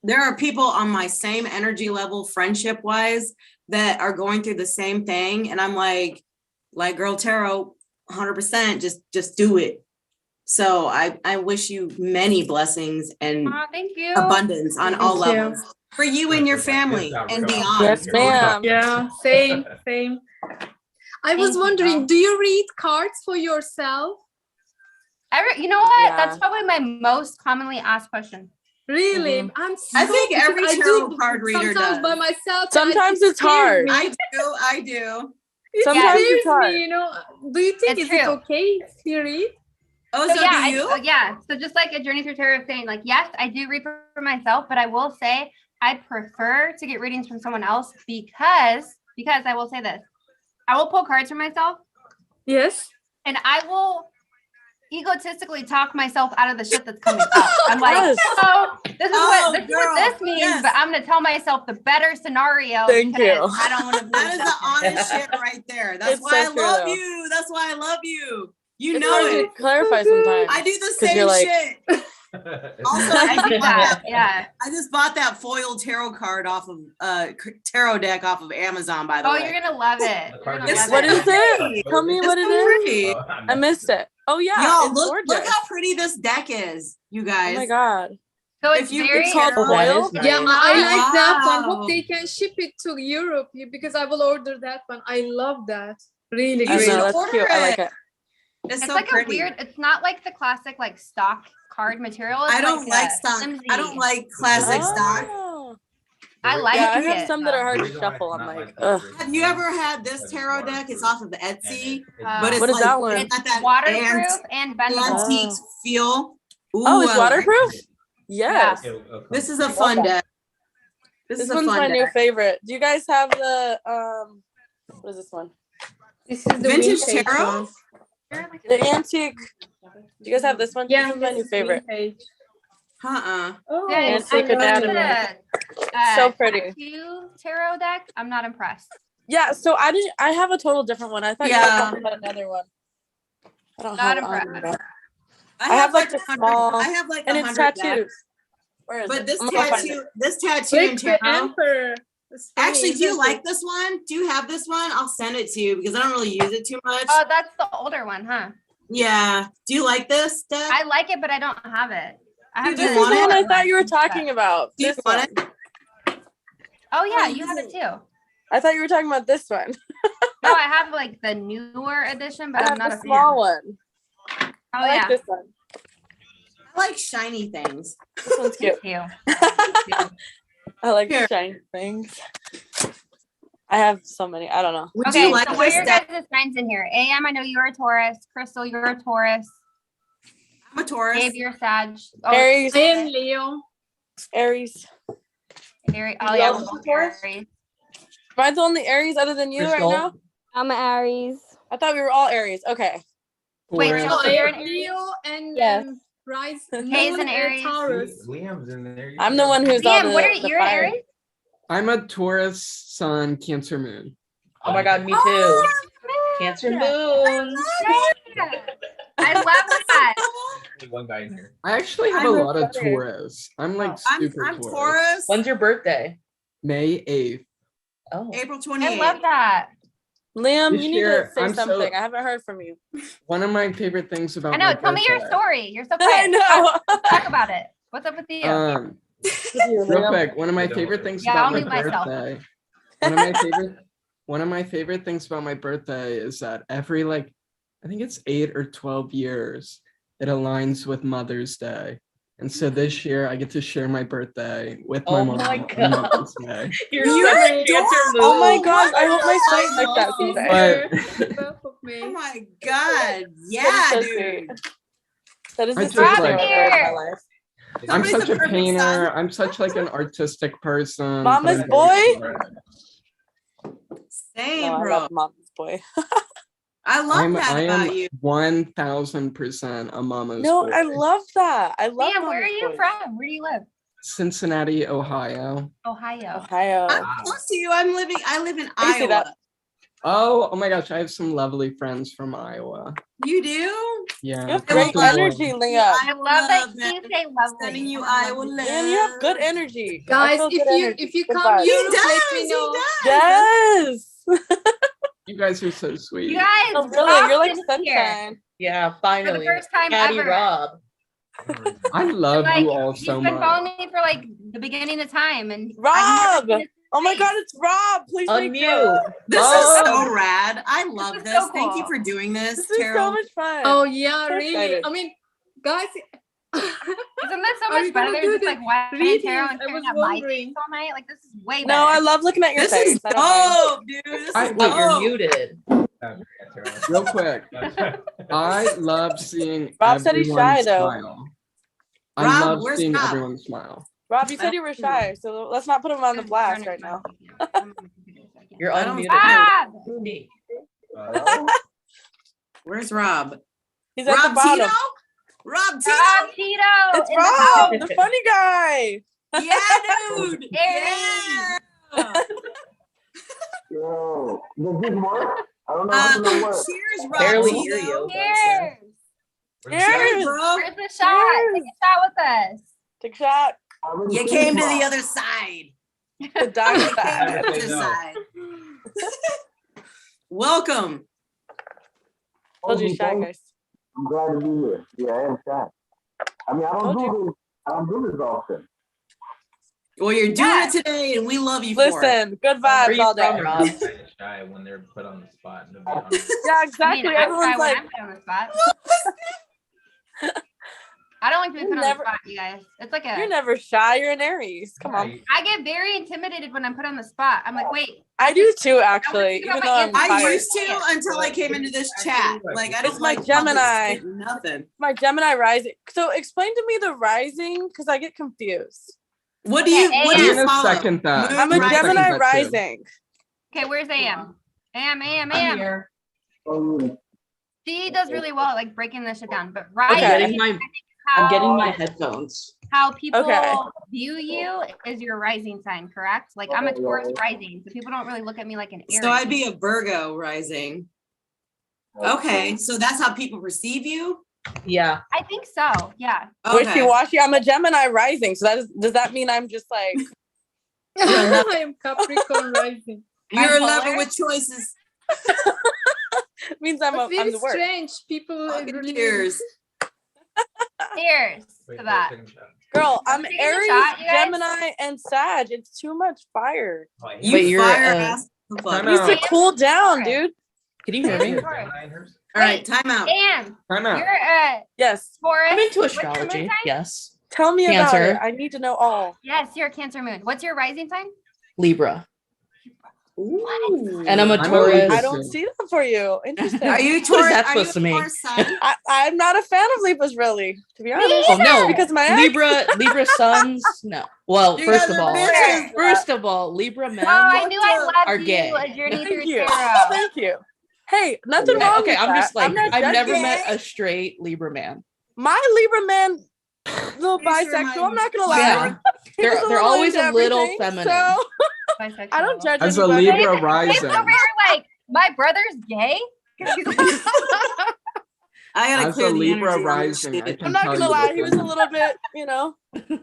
there are people on my same energy level, friendship wise, that are going through the same thing, and I'm like girl tarot, 100%. Just do it. So I wish you many blessings and Thank you. abundance on all Thank you. levels for you and your family and beyond. Yes, ma'am. Yeah, same. I was Thank you, wondering, girl. do you read cards for yourself? You know what? Yeah. That's probably my most commonly asked question. Really? Mhm. I'm I so think because every I tarot do card reader sometimes by does. myself. and Sometimes it it's hard. scares me. I do. It Sometimes it's scares hard. me, you know. Do you think It's is it true. okay if you read? Oh, So so yeah, do you? yeah. So just like a journey through tarot of saying, like, yes, I do read for myself, but I will say I prefer to get readings from someone else because I will say this. I will pull cards for myself Yes. and I will egotistically talk myself out of the shit that's coming out. I'm like, Yes. oh, this is what girl, this means, yes. but I'm gonna tell myself the better scenario Thank because you. I don't want to That is the honest shit right there. That's It's why so I true, love though. you. That's why I love you. You It's know hard it. to clarify sometimes. I do the 'cause same you're like- shit. Also, I do that. Yeah. I just bought that foiled tarot card off of tarot deck off of Amazon, by the Oh, way. you're gonna love it. You're gonna It's love What it. is it? Tell me It's what it so is. pretty. I missed it. Oh yeah, Y'all, it's look gorgeous. how pretty this deck is, you Oh guys. my god. So If it's you- very It's called Oh, that foil. is nice. Yeah, I like that one. Wow. Hope they can ship it to Europe because I will order that one. I love that. Really I You great. should know, that's order cute. I like it. it. It's It's so like pretty. a weird. It's not like the classic like stock card material. It's I don't like a stock. flimsy. I don't like classic stock. Oh. I like Yeah, I it. have some that are hard The to reason why shuffle. it's I'm not like, the ugh. Have you ever had this tarot deck? It's off of Etsy, but it's What is like that one? it's got that Waterproof and bendable. antique feel. Oh, it's Ooh, I like waterproof? it. Yes. This is a fun deck. This This is a one's fun my new deck. favorite. Do you guys have the what is this one? This is the Vintage vintage tarot? one. The antique. Do you guys have this one? Yeah, This is my new this is favorite. vintage. Uh-uh. Oh, Yeah, And it's take anatomy. So pretty. Tattoo tarot deck. I'm not impressed. Yeah, so I have a total different one. I thought you Yeah. were talking about another one. I don't Not have it on impressed. me. I have like the 100 small I have like and 100 it's decks. tattoos. Where is But it? this I'm gonna go find tattoo, it. this tattoo like in the tarot. emperor. It's funny, Actually, do you isn't like it? this one? Do you have this one? I'll send it to you because I don't really use it too much. Oh, that's the older one, huh? Yeah. Do you like this deck? I like it, but I don't have it. I have Dude, This you is the want one it? I thought you were talking about. Do you This want one. Oh yeah, this you have it is- too. I thought you were talking about this one. No, I have like the newer edition, but I I'm have not the a small fan. one. Oh I yeah. like this one. I like shiny things. This one's cute. Thank you. I like Here. shiny things. I have so many. I don't know. Would Okay, you like so what are this your deck? guys' signs in here? AM, I know you're a Taurus. Crystal, you're a Taurus. I'm a Taurus. Dave, you're Sag. Oh, Aries. I am Leo. Aries. Aries. Oh You yeah, also we're both Taurus? Aries. Am I the only Aries other than you Crystal? right now? I'm an Aries. I thought we were all Aries. Okay. Wait, Taurus. Oh, so I you're am an Leo and Yes. Rise. Hayes Moon, and Aries. Taurus. Liam's in there. You I'm can the go. one who's all Liam, what are the you're an fire. Aries? I'm a Taurus Sun, Cancer Moon. Oh my god, me too. Oh, Cancer man. moon. Yeah. I love that. Only one guy in here. I actually have I'm a a lot of Taurus. Taurus. I'm like I'm super Taurus. Taurus. When's your birthday? May 8th. Oh. April I 28th. love that. Liam, This you need year, to say I'm so- something. I haven't heard from you. One of my favorite things about I know. my Tell me your birthday- story. You're so I quiet. know. Talk about it. What's up with you? Real quick, one of my favorite things Yeah, about I'll my mute myself. birthday. One of my favorite things about my birthday is that every like, I think it's 8 or 12 years, it aligns with Mother's Day. And so this year I get to share my birthday with my Oh mom my on Mother's Day. You're such a cancer move. Oh my gosh, I hope my son's like that someday. But Oh my God. That Yeah, is so dude. sweet. That is I the just sweetest like- thing I've heard in my life. I'm Somebody's such the a perfect painter. son. I'm such like an artistic person. Mama's but I'm very boy? excited. Same, No, I bro. love Mama's boy. I love that I about am you. 1000% a mama's No, boy. I love that. I love Liam, where are Mama's you boys. from? Where do you live? Cincinnati, Ohio. Ohio. Ohio. I'm close to you. I live in I see that. Iowa. Oh my gosh, I have some lovely friends from Iowa. You do? Yeah. You have come great to energy, one. Liam. I love that man. you say lovely. Sending you Iowa love. Liam, you have good energy. I Guys, feel good energy. if you Good come vibes. He Europe, let does. me know. Yes. You guys are so sweet. You guys, No, really, you're like Rob's in here sunshine. Yeah, for the finally. first time Patty ever. Rob. I love Like, you all he's so been much. following me for like the beginning of time, and Rob! I've never seen his Oh my face. God, it's Rob. Please make Unmute. This Oh. is so rad. I love is this. so Thank you cool. for doing this, This is Carol. so much fun. Oh yeah, So really. excited. I mean, guys. Isn't this so Are you much gonna better do than just the like watching readings? tarot and I staring was at my face wondering. all night? Like this is way better. No, I love looking at your This face. is I don't mind. dope, dude. This I- is Wait, you're dope. muted. Real quick, I love seeing Rob said he's everyone shy, though. smile. I Rob, love where's seeing Rob? everyone smile. Rob, you said you were shy, so let's not put him on the blast right now. You're I don't- unmuted. Rob! Where's Rob? He's at Rob the bottom. Tito? Rob Tito? Rob Tito! It's in the Rob, house. the funny guy. Yeah, dude. Aries. Yeah. Yo, does this work? I don't know how to work. Cheers, Rob Barely Tito. hear you. Cheers! Cheers, bro. Where's the shot? Take a shot with us. Take a shot. You came to the other side. The dark You came side. to the other side. Welcome. Told you shy, guys. I'm glad to be here. Yeah, I am shy. I mean, I don't do this often. Well, you're doing Yeah. it today, and we love you for it. Listen, good Where are vibes you all from, day. Rob? Shy when they're put on the spot. To be honest. Yeah, I exactly. mean, I'm Everyone's shy when like, I'm put on the spot. I don't like to be You put on never- the spot, you guys. It's like you're a. never shy. You're an Aries. Come on. I get very intimidated when I'm put on the spot. I'm like, wait. I do too, actually. I Even want though I'm to I tired. used to until I came into this chat. Like, I don't It's my like public Gemini. statement, nothing. My Gemini rising. So explain to me the rising, because I get confused. What do you? Okay, What do I'm you gonna follow? second that. Moon I'm a I'm gonna second Gemini that too. rising. Okay, where's AM? AM. I'm here. She does really well at like breaking this shit down. But I'm rising, getting my how, I'm getting my headphones. how people Okay. view you is your rising sign, correct? Like I'm a Taurus rising, so people don't really look at me like an Aries. So I'd be a Virgo rising. Okay, so that's how people perceive you. Yeah. I think so. Yeah. Okay. Wishy-washy. I'm a Gemini rising. So does that mean I'm just like I am Capricorn rising. You're a Bipolar? lover with choices. means I'm But I'm very the worst. strange. People Fucking really. cheers. Cheers to that. Girl, I'm Taking a Aries, shot, you guys? Gemini, and Sag. It's too much fire. You But you're, fire uh, ass. the fuck. Time Needs out. to cool down, dude. Can you hear me? All right, time out. And Time out. you're a Yes. Taurus. I'm into What's your moon astrology. sign? Yes. Tell me about Cancer. it. I need to know all. Yes, you're a Cancer moon. What's your rising sign? Libra. Ooh. And I'm a I'm a Taurus. Libra. I don't see that for you. Interesting. Are you What is Taurus? that Are you supposed to a mean? Taurus sun? I'm not a fan of Libras, really, to be honest. Oh no, Because my ex- Libra suns. No. Well, You first guys of are all, bitches. Libra men. Oh, I knew I are loved gay. you. A journey Thank through you. tarot. Thank you. Hey, nothing wrong Okay, with I'm that. just like not I've never judging. met a straight Libra man. My Libra man, a little Pretty sure bisexual. my- I'm not gonna lie. Yeah. He was They're little always into a little everything, feminine. So Bisexual. I don't judge As a anybody. Libra Dave's rising, over here like, my brother's gay? 'Cause he's like, I gotta as clear a the Libra energy on this rising, I shit. can I'm not tell gonna you lie. that He was they're- a little bit, you know.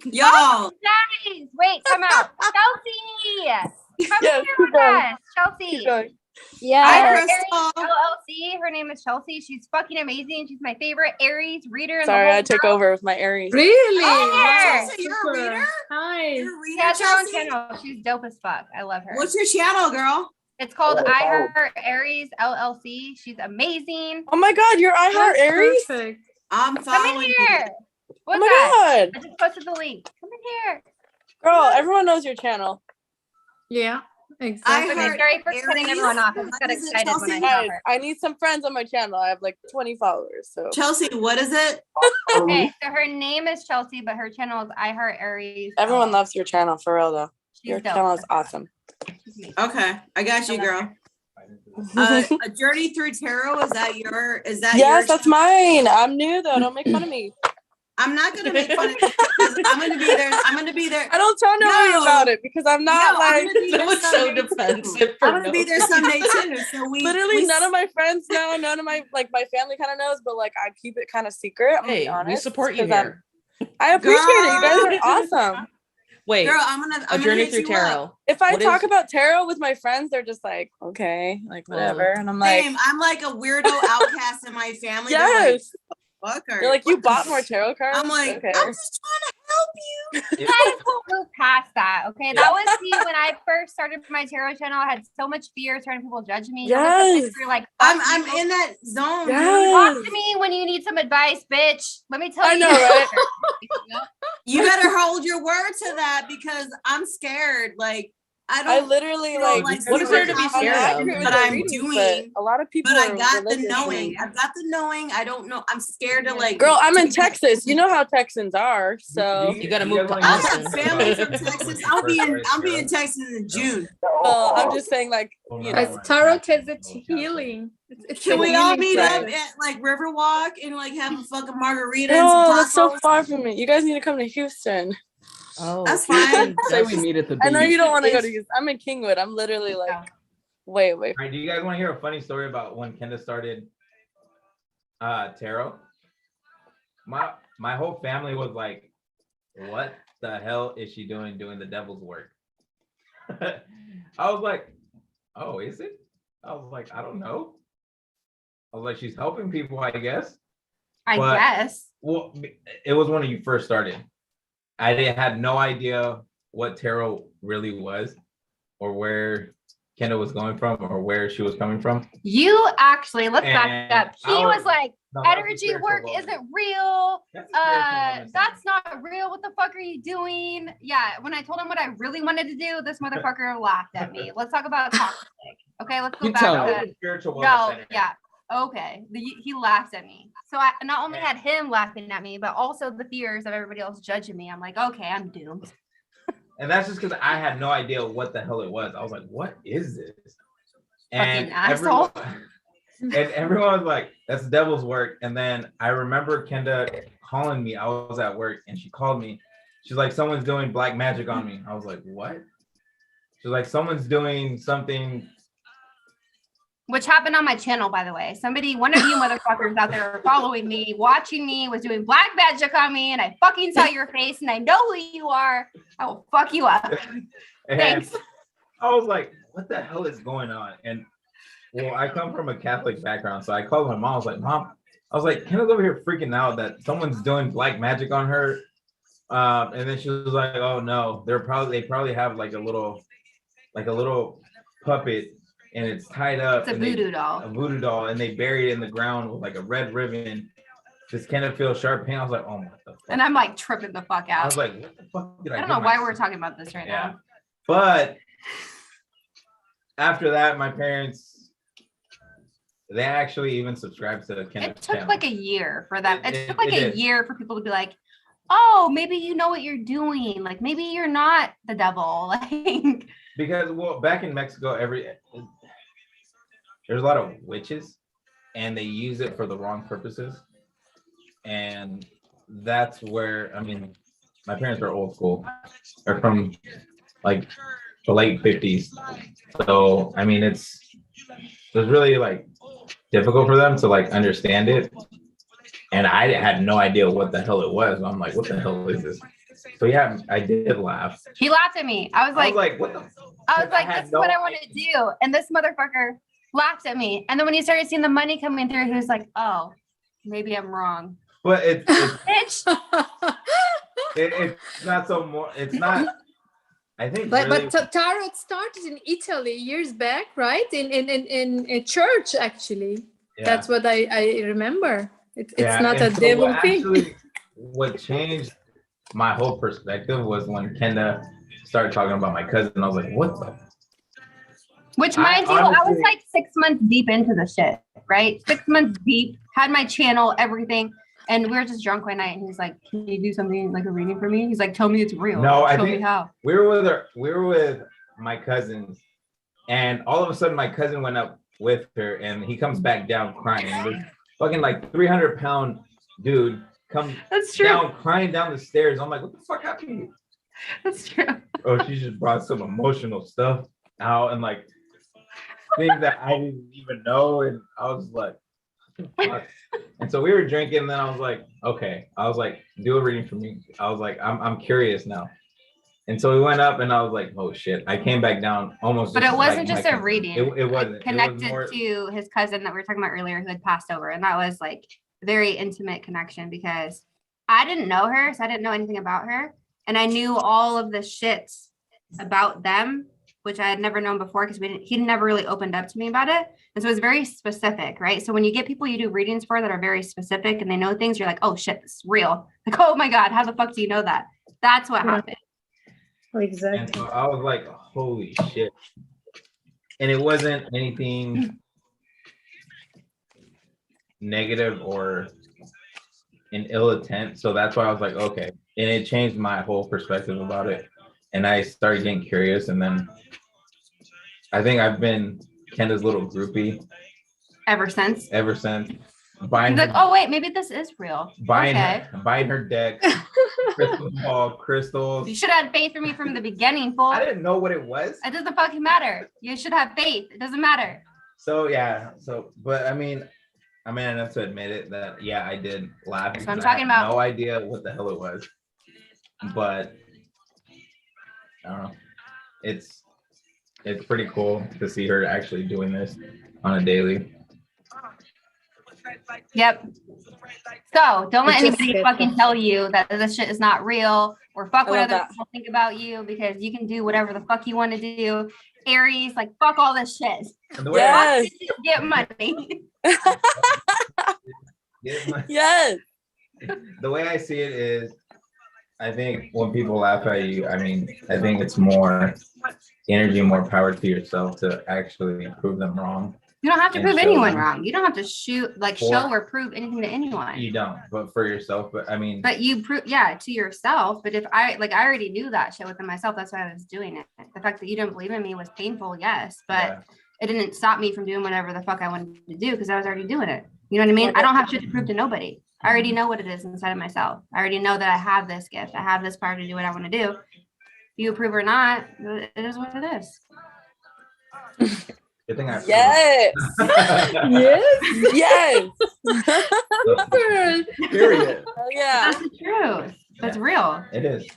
Y'all, nice. Wait, come out. Chelsea. Come Yes, here keep with going. us. Chelsea. Keep going. Yeah. Hi, Our Crystal. Aries LLC, Her name is Chelsea. She's fucking amazing. She's my favorite Aries reader in Sorry, the whole I took world. over with my Aries. Really? Oh, Chelsea, you're a reader? Hi. You're a reader, She has her own Chelsea? channel. She's dope as fuck. I love her. What's your channel, girl? It's called I Heart Aries LLC. She's amazing. Oh my God, you're I Heart Aries? Perfect. I'm Come in following you. here. What's Oh my that? God. I just posted the link. Come in here. Girl, everyone knows your channel. Yeah, I exactly. Okay, heard sorry for cutting Aries. everyone off. I just What got is it, excited when I Chelsea? saw Guys, her. I need some friends on my channel. I have like 20 followers. So Chelsea, what is it? Okay, so her name is Chelsea, but her channel is I Heart Aries. everyone loves your channel for real though. She's Your dope. channel is awesome. Okay, I got you, girl. A journey through tarot. Is that your? Is that Yes, your that's channel? mine. I'm new though. Don't make fun of me. I'm not gonna make fun of you because I'm gonna be there. I'm gonna be there. I don't tell nobody No. about it because I'm not No, like I'm gonna be there That was so someday defensive. too. for I'm gonna be no- there someday too. So literally none of my friends know. None of my my family kind of knows, but like I keep it kind of secret. I'm gonna be Hey, honest. we support you 'cause here. I appreciate it. You guys are awesome. Wait, girl, I'm gonna a journey hit through you tarot. up. If I What talk is- about tarot with my friends, they're just like, okay, like Well, whatever. And I'm like, Same. I'm like a weirdo outcast in my family. They're like, yes. fuck her. They're like, you What the bought more tarot cards? I'm like, okay. I'm just trying to help you. You guys will move past that, okay? That was me when I first started my tarot channel. I had so much fear starting people judge me. Yes. You're like, I'm fuck you. in that zone. Yes. Talk to me when you need some advice, bitch. Let me tell I you. know, right? You better hold your word to that because I'm scared. Like I I don't. literally feel like like What is there to be super scared of? confident in But what I'm readings, doing. but a lot of people But I are got the religious knowing. and- I've got the knowing. I don't know. I'm scared to like. Girl, I'm in take that- Texas. You know how Texans are. So You gotta move to I have Austin. family from Texas. I'll be in Texas in June. I'm just saying like, you know. Guys, tarot is it's healing. It's Can a we all healing meet up process. at like Riverwalk and like have a fucking margarita and Oh, some that's so tacos? far from me. You guys need to come to Houston. Oh, That's Houston. fine. Say we meet at the I know beach. you don't want to go to Houston. I'm in Kingwood. I'm literally like way away. All right, do you guys want to hear a funny story about when Kendra started tarot? My whole family was like, what the hell is she doing the devil's work? I was like, oh, is it? I was like, I don't know. I was like, she's helping people, I guess. I But- guess. Well, it was when you first started. had no idea what tarot really was or where Kendall was going from or where she was coming from. You actually, let's back And up. He I was was- like, No, that's a energy spiritual work woman. isn't real. That's a spiritual woman That's not real. What the fuck are you doing? Yeah, when I told him what I really wanted to do, this motherfucker laughed at me. Let's talk about toxic. Okay, let's go You back tell to me. That was a spiritual woman no, center. yeah. Okay. He laughed at me. So I not only had him laughing at me, but also the fears of everybody else judging me. I'm like, okay, I'm doomed. And that's just because I had no idea what the hell it was. I was like, what is this? Fucking asshole. And everyone was like, that's the devil's work. And then I remember Kenda calling me. I was at work and she called me. She's like, someone's doing black magic on me. I was like, what? She's like, someone's doing something. Which happened on my channel, by the way. One of you motherfuckers out there are following me, watching me, was doing black magic on me, and I fucking saw your face, and I know who you are. I will fuck you up. And Thanks. I was like, what the hell is going on? And well, I come from a Catholic background. So I called my mom. I was like, Mom, I was like, Kendall's over here freaking out that someone's doing black magic on her. And then she was like, oh no, they probably have like a little puppet and it's tied up. It's a voodoo doll. A voodoo doll, and they bury it in the ground with like a red ribbon. Just kind of feel sharp pain. I was like, oh my god. And I'm like tripping the fuck I out. was like, what the fuck did I I don't do know why myself? we're talking about this right now. But after that, my parents, they actually even subscribed to Kenneth's It took channel. like a year for them. It took like it a did. year for people to be like, oh, maybe you know what you're doing. Like maybe you're not the devil. Like Because well, back in Mexico, there's a lot of witches, and they use it for the wrong purposes, and that's where my parents are old school. They're from like the late 50s, so it was really like difficult for them to like understand it, and I had no idea what the hell it was. I'm like, what the hell is this? So yeah, I did laugh. he laughed at me. I was like, what the? I was like, had this is no what I want to do. And this motherfucker laughed at me. And then when he started seeing the money coming through, he was like, oh, maybe I'm wrong. But Bitch. it's not so more. It's not. I think. But really, tarot started in Italy years back, right? In a church, actually. Yeah. That's what I remember. It's not a and so devil what thing. actually, what changed my whole perspective was when Kenda started talking about my cousin. I was like, what the? Which, mind you, I was like 6 months deep into the shit, right? 6 months deep, had my channel, everything. And we were just drunk one night and he's like, can you do something like a reading for me? He's like, tell me it's real. No, I Show think me how. we were with my cousins, and all of a sudden my cousin went up with her and he comes back down crying. This fucking like 300-pound dude comes down crying down the stairs. I'm like, what the fuck happened to you? That's true. Oh, she just brought some emotional stuff out and like things that I didn't even know. And I was like, fuck. And so we were drinking, and then I was like, okay. I was like, do a reading for me. I was like, I'm curious now. And so we went up, and I was like, oh shit. I came back down almost. But it wasn't like just a reading. It wasn't. Connected it was more, to his cousin that we were talking about earlier who had passed over. And that was like a very intimate connection because I didn't know her, so I didn't know anything about her. And I knew all of the shits about them, which I had never known before because he never really opened up to me about it. And so it's very specific, right? So when you get people you do readings for that are very specific and they know things, you're like, oh shit, this is real. Like, oh my God, how the fuck do you know that? That's what happened. Exactly. And so I was like, holy shit. And it wasn't anything negative or in ill intent. So that's why I was like, okay. And it changed my whole perspective about it. And I started getting curious. And then I think I've been Kenda's little groupie. Ever since. Buying He's like, oh wait, maybe this is real. Buying her deck, crystal ball, crystals. You should have had faith in me from the beginning, fool. I didn't know what it was. It doesn't fucking matter. You should have faith. It doesn't matter. So yeah. But I mean, I have to admit it that yeah, I did laugh. That's what I'm talking about. No idea what the hell it was, but I don't know. It's pretty cool to see her actually doing this on a daily. Yep. So don't let anybody fucking tell you that this shit is not real or fuck what other people think about you because you can do whatever the fuck you want to do. Aries, like fuck all this shit. Yes. Get money. Yes. The way I see it is, I think when people laugh at you, I think it's more energy, more power to yourself to actually prove them wrong. You don't have to prove anyone wrong. You don't have to show or prove anything to anyone. You don't, but for yourself. But you prove, to yourself. But if I already knew that shit within myself. That's why I was doing it. The fact that you didn't believe in me was painful, yes, but it didn't stop me from doing whatever the fuck I wanted to do because I was already doing it. You know what I mean? I don't have shit to prove to nobody. I already know what it is inside of myself. I already know that I have this gift. I have this power to do what I want to do. You approve or not, it is what it is. Good thing I yes. Yes. Period. Oh, yeah. That's the truth. That's real. It is.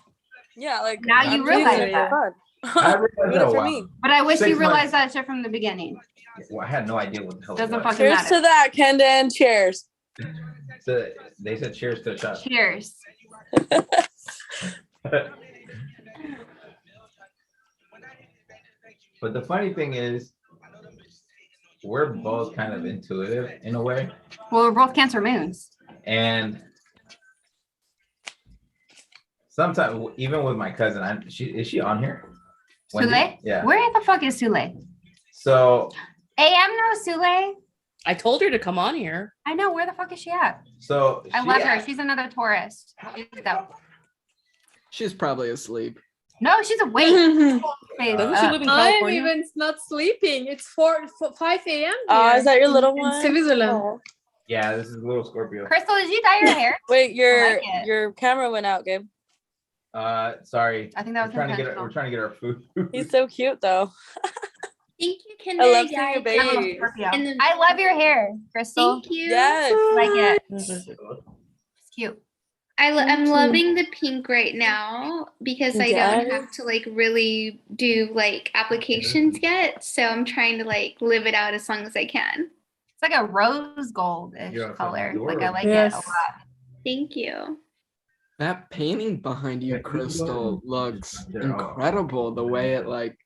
Yeah, like now you realize that. I realized that, wow. But I wish 6 you realized months. that shit from the beginning. Well, I had no idea what the hell Doesn't it was. fucking Cheers matter. to that, Kenda, and cheers. So they said cheers to a shot. Cheers. But the funny thing is, we're both kind of intuitive in a way. Well, we're both Cancer moons. And sometimes, even with my cousin, is she on here? Sule? Yeah. Where the fuck is Sule? So. AM knows Sule. I told her to come on here. I know. Where the fuck is she at? So. I love her. She's another Taurus. She's probably asleep. No, she's awake. Doesn't she live in I'm California? even not sleeping. It's 5 a.m. Oh, is that your little in one? Switzerland. Oh. Yeah, this is little Scorpio. Crystal, did you dye your hair? Wait, I like your camera went out, Gabe. Sorry. I think that was we're trying intentional. to get our food. He's so cute though. Thank you, Kendra. I love seeing your baby. I love your hair, Crystal. Thank you. Yes. I like it. It's cute. I'm you. loving the pink right now because I don't have Yes. to like really do like applications yet. So I'm trying to like live it out as long as I can. It's like a rose gold-ish You're color. Like I adorable. like it a Yes. lot. Thank you. That painting behind you, Yeah, keep Crystal, going. looks There, oh. incredible. The way it like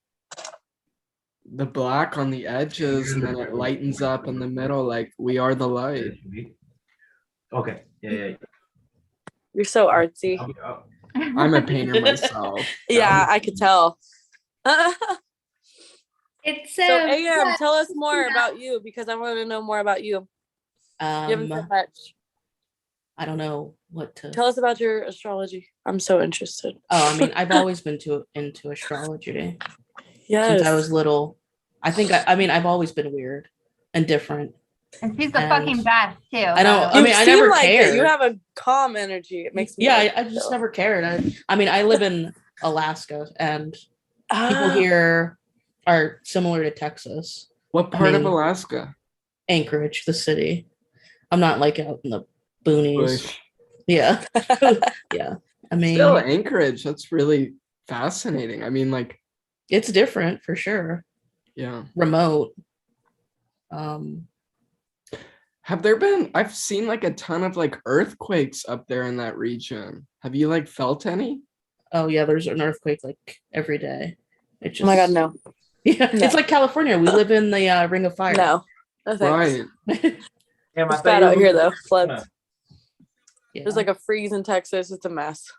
the black on the edges and then it lightens up in the middle like we are the light. Okay. Yeah. You're so artsy. I'm a painter myself. Yeah, I could tell. It's So AM, yeah, tell us more about you because I want to know more about you. You haven't said much. I don't know what to Tell us about your astrology. I'm so interested. Oh, I mean, I've always been into astrology. Yes. Since I was little. I think I mean I've always been weird and different. And she's the fucking best too. I know. I You mean, I seem never like it. cared. You have a calm energy. It makes me Yeah, I just never cared. I mean, I live in Alaska, and people here are similar to Texas. What part of Alaska? Anchorage, the city. I'm not like out in the boonies. Bush. Yeah. Yeah. I mean, Still Anchorage. That's really fascinating. I mean, like, it's different for sure. Yeah. Remote. Have there been, I've seen like a ton of like earthquakes up there in that region. Have you like felt any? Oh yeah, there's an earthquake like every day. It just, Oh my God, no. Yeah, No. it's like California. We live in the Ring of Fire. No. No thanks. Right. It's bad out here though. Floods. Yeah. There's like a freeze in Texas. It's a mess.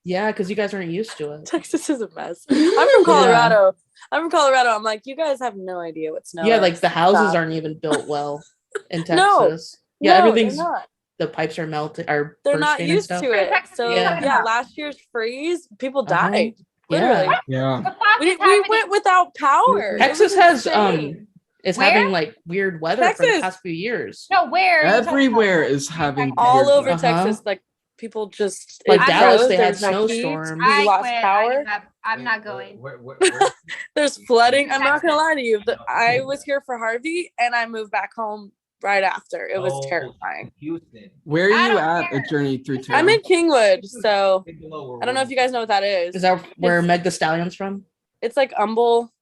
Yeah, because you guys aren't used to it. Texas is a mess. I'm from Colorado. I'm like, you guys have no idea what snow Yeah, is. like the houses Stop. aren't even built well in No. Texas. Yeah, No, they're everything's not. the pipes are melting, are They're not bursting and used stuff. to it. So Yeah. yeah, last year's freeze, people died. Yeah. Literally. Yeah. We went without power. Texas It was has insane. is Where? having like weird weather for the Texas. past few years. No, where? Everywhere is having all weird over weather. Texas, like people just Like it Dallas, froze, they had there's no heat, snowstorms. we I lost quit. power. I'm not going. There's flooding. I'm not gonna lie to you. I was here for Harvey and I moved back home right after. It was terrifying. Houston. Where are you at a Journey Through Time? I'm in Kingwood, so I don't know if you guys know what that is. Is that where Meg the Stallion's from? It's like Humble.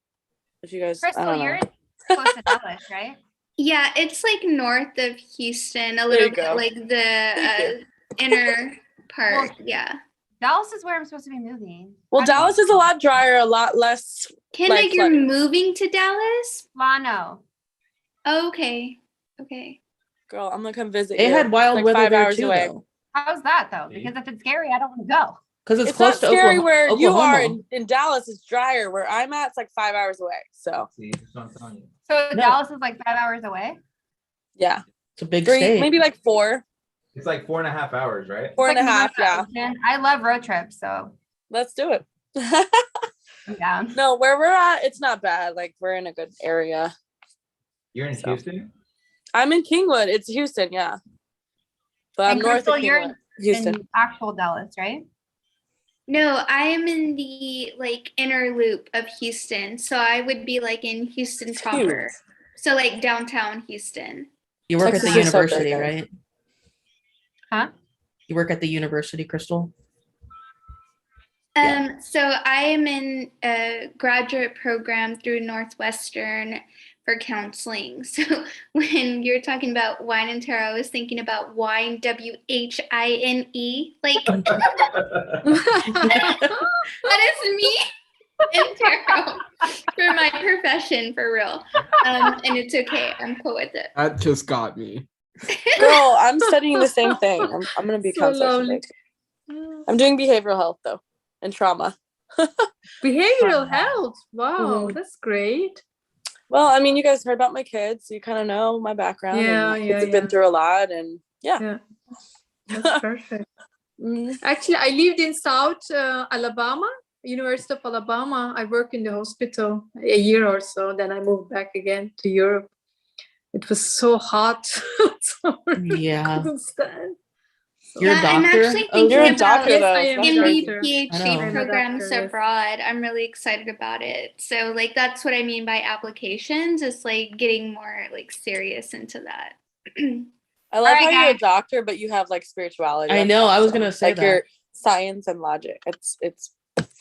If you guys, I Crystal, don't know. you're close to Dallas, right? Yeah, it's like north of Houston, a There little you go. bit like the inner part. Yeah. Dallas is where I'm supposed to be moving. Well, Dallas is a lot drier, a lot less. Kendra, like, you're flooding. moving to Dallas? Lano. Oh, okay. Okay. Girl, I'm gonna come visit They you. had It's wild like weather 5 there hours too, away. though. How's that though? Because if it's scary, I don't want to go. Because it's It's close not to scary Oklahoma. where you are Oklahoma. in Dallas. It's drier. Where I'm at, it's like 5 hours away. So See, that's what I'm telling you. So No. Dallas is like 5 hours away. yeah, It's a big 3, state. maybe like 4, It's like 4.5 hours, right? 4 It's and a like half. near Yeah, the ocean. I love road trips, so let's do it. I'm down. No, where we're at, it's not bad. Like we're in a good area. You're in Houston? I'm in Kingwood. It's Houston, yeah. But I'm And north Crystal, of you're Kingwood, Houston. in actual Dallas, right? No, I am in the like inner loop of Houston. So I would be like in Houston proper. Huge. So like downtown Houston. You work Texas at the is so university, big, guys. right? Huh? You work at the university, Crystal? So I am in a graduate program through Northwestern for counseling. So when you're talking about wine and tarot, I was thinking about wine, WHINE. Like that is me in tarot for my profession, for real. And it's okay. I'm cool with it. That just got me. Girl, I'm studying the same thing. I'm gonna be a So counselor lovely. someday. I'm doing behavioral health though, and trauma. Behavioral health. Wow, Mhm. that's great. Well, I mean, you guys heard about my kids, so you kind of know my background. Yeah, and yeah, kids have been yeah. through a lot, and yeah. Yeah, that's perfect. Mhm. Actually, I lived in South Alabama, University of Alabama. I worked in the hospital a year or so. Then I moved back again to Europe. It was so hot. So I Yeah. couldn't stand. So- You're a I'm doctor? actually Oh, thinking You're a about doctor, Yes, though. I It's am not a in a the doctor. I PhD know. I'm a programs doctor, yes. abroad. I'm really excited about it. So like that's what I mean by applications. It's like getting more like serious into that. I love right, how you're a guys. doctor, but you have like spirituality. I That's know. I was awesome. gonna say like your that. science and logic. That's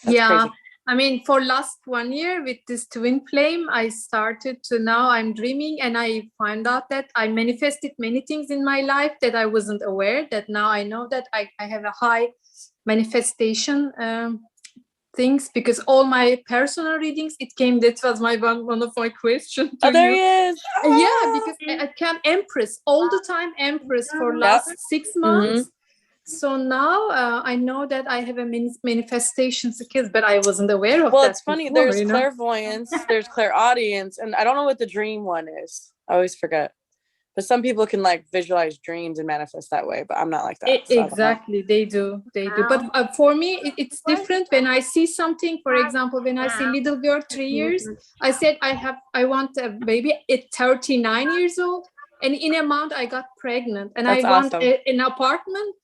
Yeah, crazy. I mean, for last 1 year with this twin flame, I started to now I'm dreaming, and I find out that I manifested many things in my life that I wasn't aware. That now I know that I have a high manifestation things, because all my personal readings, it came, that was my one of my questions to Oh, there you. he is. Yeah, because I came Empress all the time, Empress for last 6 months. So now I know that I have a manifestation skills, but I wasn't aware of Well, that. it's funny. Before, There's clairvoyance, there's clairaudience, and I don't know what the dream one is. I always forget. But some people can like visualize dreams and manifest that way, but I'm not like that. So I don't know. Exactly, they do. But for me, it's different. When I see something, for example, when I see little girl 3 years, I said I want a baby at 39 years old, and in a month I got pregnant, and That's I want awesome. an apartment.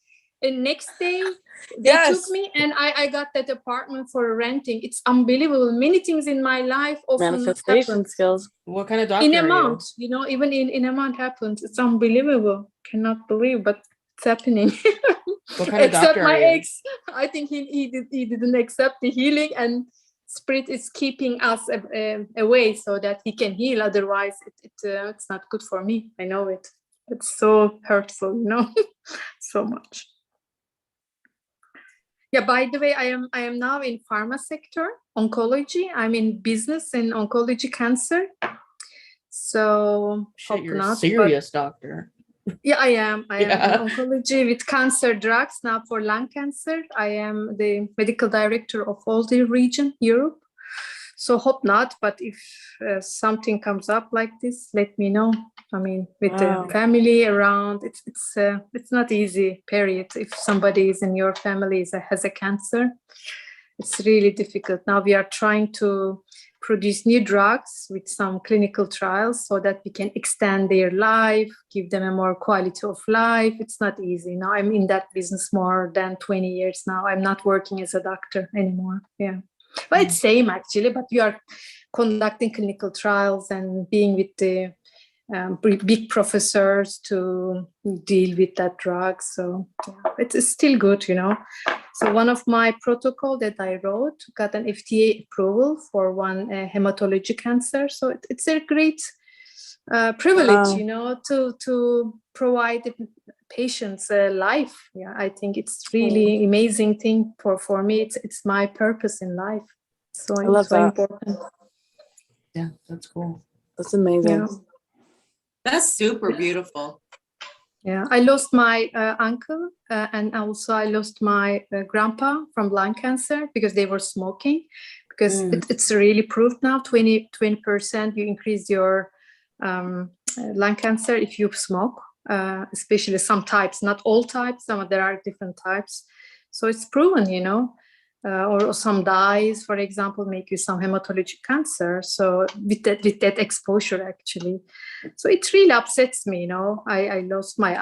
And next day they took me, and I got that apartment for renting. It's unbelievable. Many things in my life often Manifestation happen skills. What kind of doctor in a are month. You know, even in a month happens. It's unbelievable. Cannot believe, but it's happening. What kind of Except doctor my are you? ex, I think he didn't accept the healing, and spirit is keeping us away so that he can heal. Otherwise, it's not good for me. I know it. It's so hurtful, you know, so much. Yeah. By the way, I am now in pharma sector, oncology. I'm in business in oncology, cancer. So Shit, you're a not, serious doctor. yeah, I am. I am Yeah. in oncology with cancer drugs now for lung cancer. I am the medical director of all the region, Europe. So hope not, but if something comes up like this, let me know. I mean, with Wow. the family around, it's not easy. Period. If somebody is in your family has a cancer, it's really difficult. Now we are trying to produce new drugs with some clinical trials so that we can extend their life, give them a more quality of life. It's not easy. Now I'm in that business more than 20 years now. I'm not working as a doctor anymore. Yeah. But it's same actually, but you are conducting clinical trials and being with the big professors to deal with that drug. So yeah, it's still good, you know. So one of my protocol that I wrote got an FDA approval for one hematology cancer. So it's a great privilege, Wow. you know, to provide the patients life. Yeah, I think it's really amazing thing for me. It's my purpose in life. So I love it's so that. important. Yeah, that's cool. That's amazing. Yeah. That's super beautiful. Yeah, I lost my uncle and also I lost my grandpa from lung cancer because they were smoking. Because it's really proved now, 20% you increase your lung cancer if you smoke, especially some types, not all types, there are different types. So it's proven, you know. Or some dyes, for example, make you some hematologic cancer. So with that exposure, actually, so it really upsets me. You know, I lost my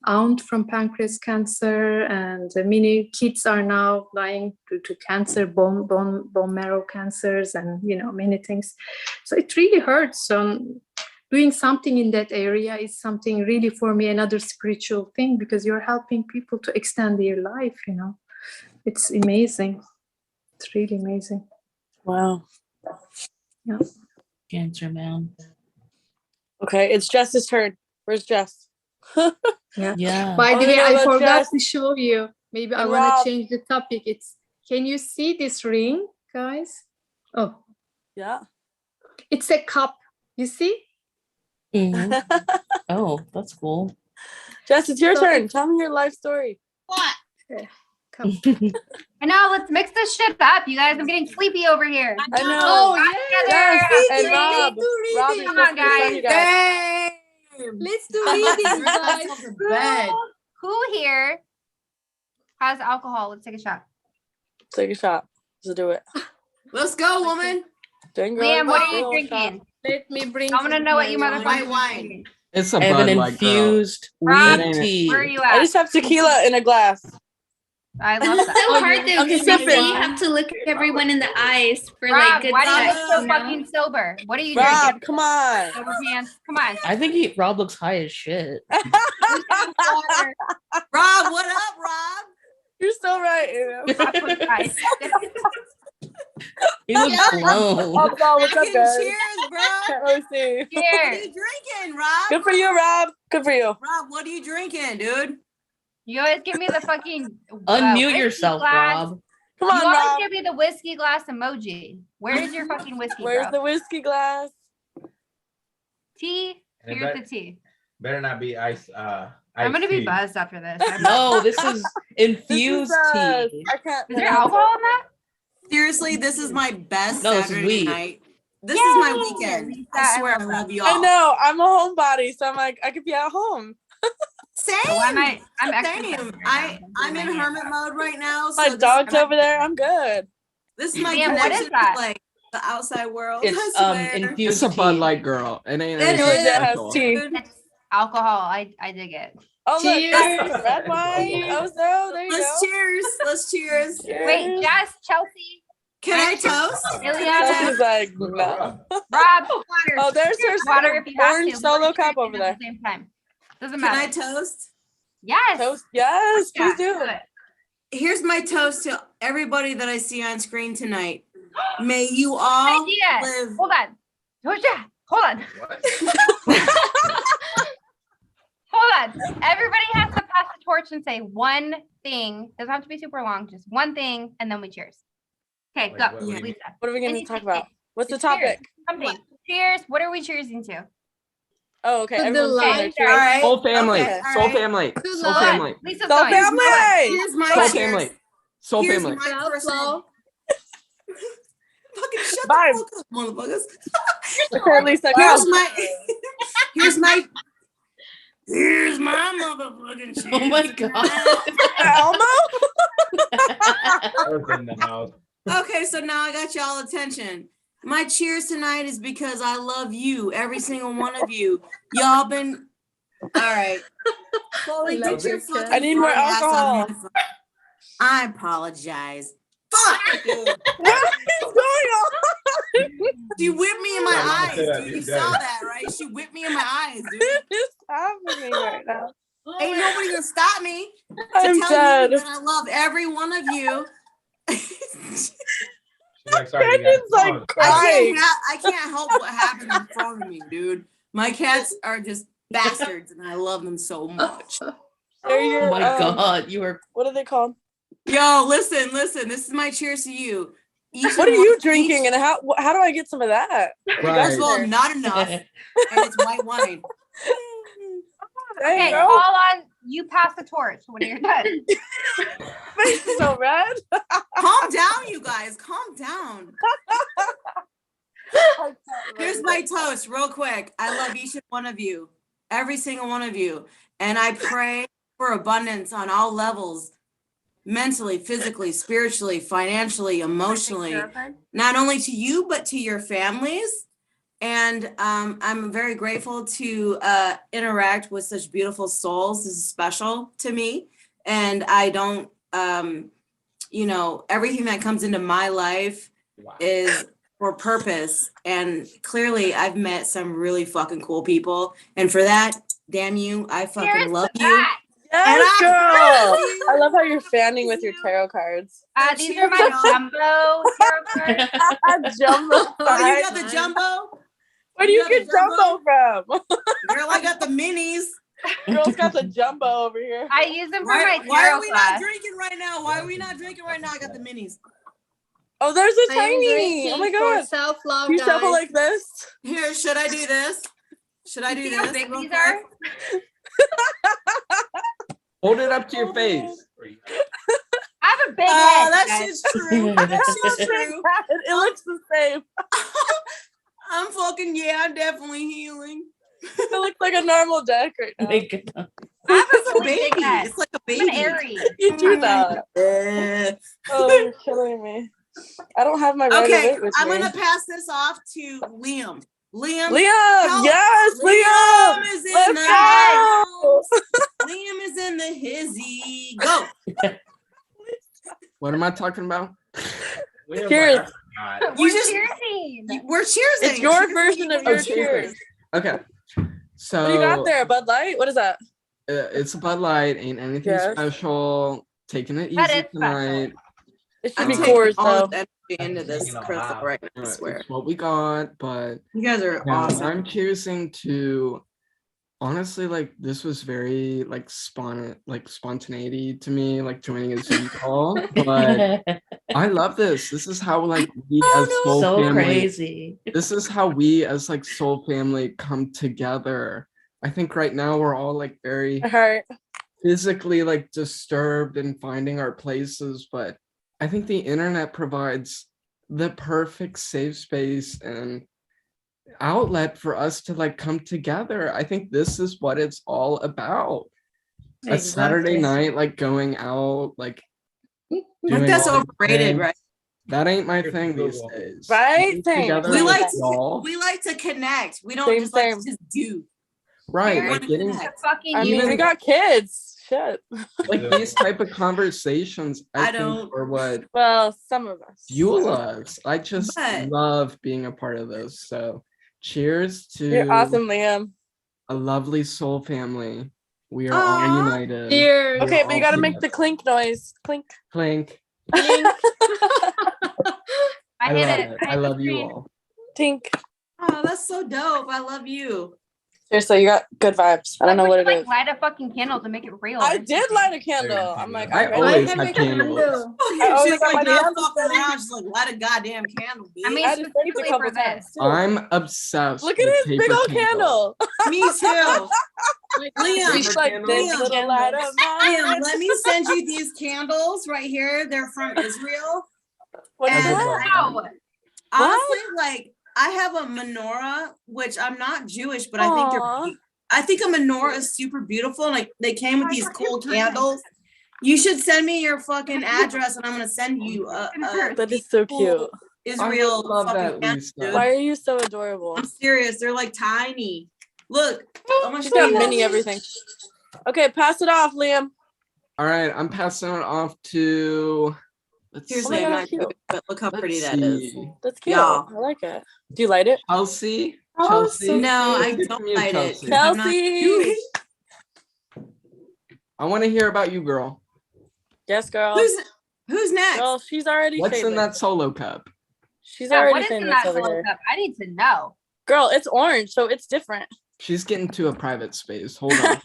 aunt from pancreas cancer, and many kids are now dying to cancer, bone marrow cancers, and you know many things. So it really hurts. Doing something in that area is something really for me another spiritual thing, because you're helping people to extend their life. You know. It's amazing. It's really amazing. Wow. Yeah. Cancer, man. Okay, it's Jess's turn. Where's Jess? Yeah. Yeah. By the way, know I about forgot Jess to show you. Maybe I and want Rob. to change the topic. Can you see this ring, guys? Oh, Yeah. it's a cup. You see? Mhm. Oh, that's cool. Jess, it's your So turn. Tell me your life story. What? Cup. I know. Let's mix this shit up, you guys. I'm getting sleepy over here. I know. Oh, Got yeah. together. Yes. And Rob. Rob is Come supposed on, to be beside you guys. Damn. Let's do readings, guys. Who here has alcohol? Let's take a shot. Take a shot. Let's do it. Let's go, woman. Liam, what are you drinking? Let me bring. I want to know what you my motherfuckers White are wine. drinking. It's a I have an Bud Light, girl. infused Rob, weed tea. where are you I at? just have tequila in a glass. I love It's that. so hard though, I'm because sipping. you have to look everyone in the eyes for Rob, like good why do you sex, look so you know? fucking sober? What are you Rob, drinking? come on. Sober pants. Come on. I think Rob looks high as shit. Rob, what up, Rob? You're so right. He looks blown. Oh, no, what's up, Fucking guys? cheers, bro. Can't really see. What are you drinking, Rob? Good for you, Rob. Good for you. Rob, what are you drinking, dude? You always give me the fucking Unmute whiskey yourself, glass. Rob. Come on, You always Rob. give me the whiskey glass emoji. Where's your fucking whiskey, Where's bro? the whiskey glass? Tea? And it Here's the tea. better not be ice. I'm gonna be tea. buzzed after this. No, this is infused I tea. can't. Is there alcohol in that? Seriously, this is my best No, this is Saturday weed. night. This is my Yay, weekend. Lisa, I swear I love love that. you I all. know. I'm a homebody, so I'm like, I could be at home. Same. I'm extra Same. sensitive right now. I'm in hermit mode right now. So My this dog's is over there. I'm good. This is my Damn, what connection is that? to like the outside world. It's I swear. infused It's a Bud tea. Light, girl. It ain't It anything is. It has special. tea. It's alcohol. I dig it. Oh, look. Cheers. Red wine. Oh, no. There you go. Let's cheers. Let's cheers. Wait, Jess, Chelsea, Can I toast? Iliana, She's like, no. Rob, water. Oh, there's her Water if you have orange to. solo We're cup drinking over at there. the same time. Doesn't Can matter. I toast? Yes. Toast. Yes, Yeah, please do. it. Here's my toast to everybody that I see on screen tonight. May you all Idea. live. Hold on. Georgia, hold on. Hold on. Everybody has to pass the torch and say one thing. Doesn't have to be super long, just one thing, and then we cheers. Okay, Like, go. what do you mean? Lisa. What are we going to talk about? What's the It's cheers. topic? Something. Cheers. What are we cheersing to? Oh, okay. To the Everyone's saying their light. cheers. All right. Soul family. Okay, all Soul right. family. Too Soul low. family. Lisa's Soul going. family. Here's my Soul cheers. family. Soul Here's family. my Flow, personal. flow. Fucking shut Vibe. the fuck up, motherfuckers. Okay, Lisa, Here's go. my. Here's my. Here's my motherfucking cheers. Oh my god. Elmo? Earth in the house. Okay, so now I got y'all attention. My cheers tonight is because I love you, every single one of you. Y'all been all right. Chloe, Love get your it, Kat. fucking I need more ass out of alcohol. my phone. I apologize. Fuck, dude. What is going on? She whipped me in Yeah, my eyes, you said dude. you You said saw it. that, right? She whipped me in my eyes, dude. What is happening right now? Ain't nobody gonna stop me to I'm tell dead. you that I love every one of you. She's like, sorry, you Brandon's got like pause. crying. I can't help what happened in front of me, dude. My cats are just bastards, and I love them so much. They're your, Oh my god, you are. What are they called? Yo, listen. This is my cheers to you. Each What are and you one- drinking, each- and how do I get some of that? First of all, There. not enough, and it's white wine. There Okay, you all go. on. You pass the torch when you're done. Face is so red. Calm down, you guys. Calm down. Here's my toast, real quick. I love each and one of you, every single one of you, and I pray for abundance on all levels. Mentally, physically, spiritually, financially, emotionally, not only to you, but to your families. And I'm very grateful to interact with such beautiful souls. This is special to me. And I don't, everything that comes into my life is for purpose. And clearly, I've met some really fucking cool people. And for that, damn you, I fucking Cheers love to you. that. Yes, And I girl. promise you- I love how you're fanning with your tarot cards. These are my jumbo tarot cards. Jumbo. Oh, you got the jumbo? Where do you got get the jumbo from? Girl, I got the minis. Girl's got the jumbo over here. I use them for Why, my why tarot are we class. not drinking right now? Why are we not drinking right now? I got the minis. Oh, there's a I am tiny. Oh my drinking for god. self-love, You shuffle guys. like this? Here, should I do this? Should I do See how this? big real these quick? are? Hold it up to your face. I have a big head. That guys. shit's true. That shit's true. It looks the same. I'm fucking, I'm definitely healing. It looks like a normal deck right now. Make it up. I have It's a a really big baby. head. It's like a I'm baby. an Aries. You do that. Eh. Oh, you're killing me. I don't have my right Okay, weight with I'm me. gonna pass this off to Liam. Liam, Liam, yes, Liam. is in Let's the go. house. Liam is in the hizzy. Go. What am I talking about? Cheers. We're just- cheersing. We're cheersing. It's your Cheersing. version of Oh, your cheers. cheers. Okay. So What do you got there? Bud Light? What is that? It's a Bud Light. Ain't anything Yes. special. Taking it That easy is special. tonight. It should I'm be taking Coors all though. this energy into this crystal right now, I swear. It's what we got, but You guys are yeah, awesome. I'm choosing to honestly, like, this was very like spontaneity to me, like joining a Zoom call. But I love this. This is how like we as soul So family. crazy. This is how we as like soul family come together. I think right now we're all like very Hurt. physically like disturbed and finding our places, but I think the internet provides the perfect safe space and outlet for us to like come together. I think this is what it's all about. A Saturday night, like going out, like doing That's all the overrated, things. right? That ain't my thing these days. Right? Getting Same. together We with like y'all. to connect. We don't Same, just like same. to just do. Right, We like wanna getting connect. Fucking I mean, Even- we got kids. Shit. like these type of conversations. I think don't. are what Well, some of us. fuel us. I just But- love being a part of this. So, cheers to You're awesome, Liam. a lovely soul family. We are all Aw. united. Cheers. We are Okay, but you all gotta make the together. clink noise. Clink. clink. I I hit love it. it. I I hit the love you screen. all. Tink. Oh, that's so dope. I love you. Seriously, you got good vibes. I don't know We what should, it like, is. light a fucking candle to make it real. I or did something. light a candle. I'm like, I ready. always Light have a candles. candle. I always She's got like my not hands fucking steady. around. She's like, light a goddamn candle, bitch. I mean, I had to save it a specifically couple for times this. too. I'm obsessed. Look at with his big paper old candles. candle. Me too. Liam, He's like candle. this Liam, little light of Liam, mine. let me send you these candles right here. They're from Israel. What is And- that? Wow. Honestly, like I have a menorah, which I'm not Jewish, but I think Aw. I think a menorah is super beautiful. Like they came with these cool candles. You should send me your fucking address, and I'm gonna send you a That is so cute. Israel I love fucking that, candle, Lisa. dude. Why are you so adorable? I'm serious. They're like tiny. Look, I'm gonna She's show got you mini this. everything. Okay, pass it off, Liam. All right, I'm passing it off to. Let's Seriously, Oh my I'm God, not cute. Jewish, but look how pretty let's that is. see. That's cute. Y'all. I like it. Do you light it? Chelsea. Oh, Chelsea. so No, I Hear don't from you, light it. Chelsea. I'm not Chelsea. Jewish. I want to hear about you, girl. Yes, girl. Who's next? Girl, she's already What's shaving. in that solo cup? She's Yeah, already what is in famous that over solo here. cup? I need to know. Girl, it's orange, so it's different. She's getting to a private space. Hold on.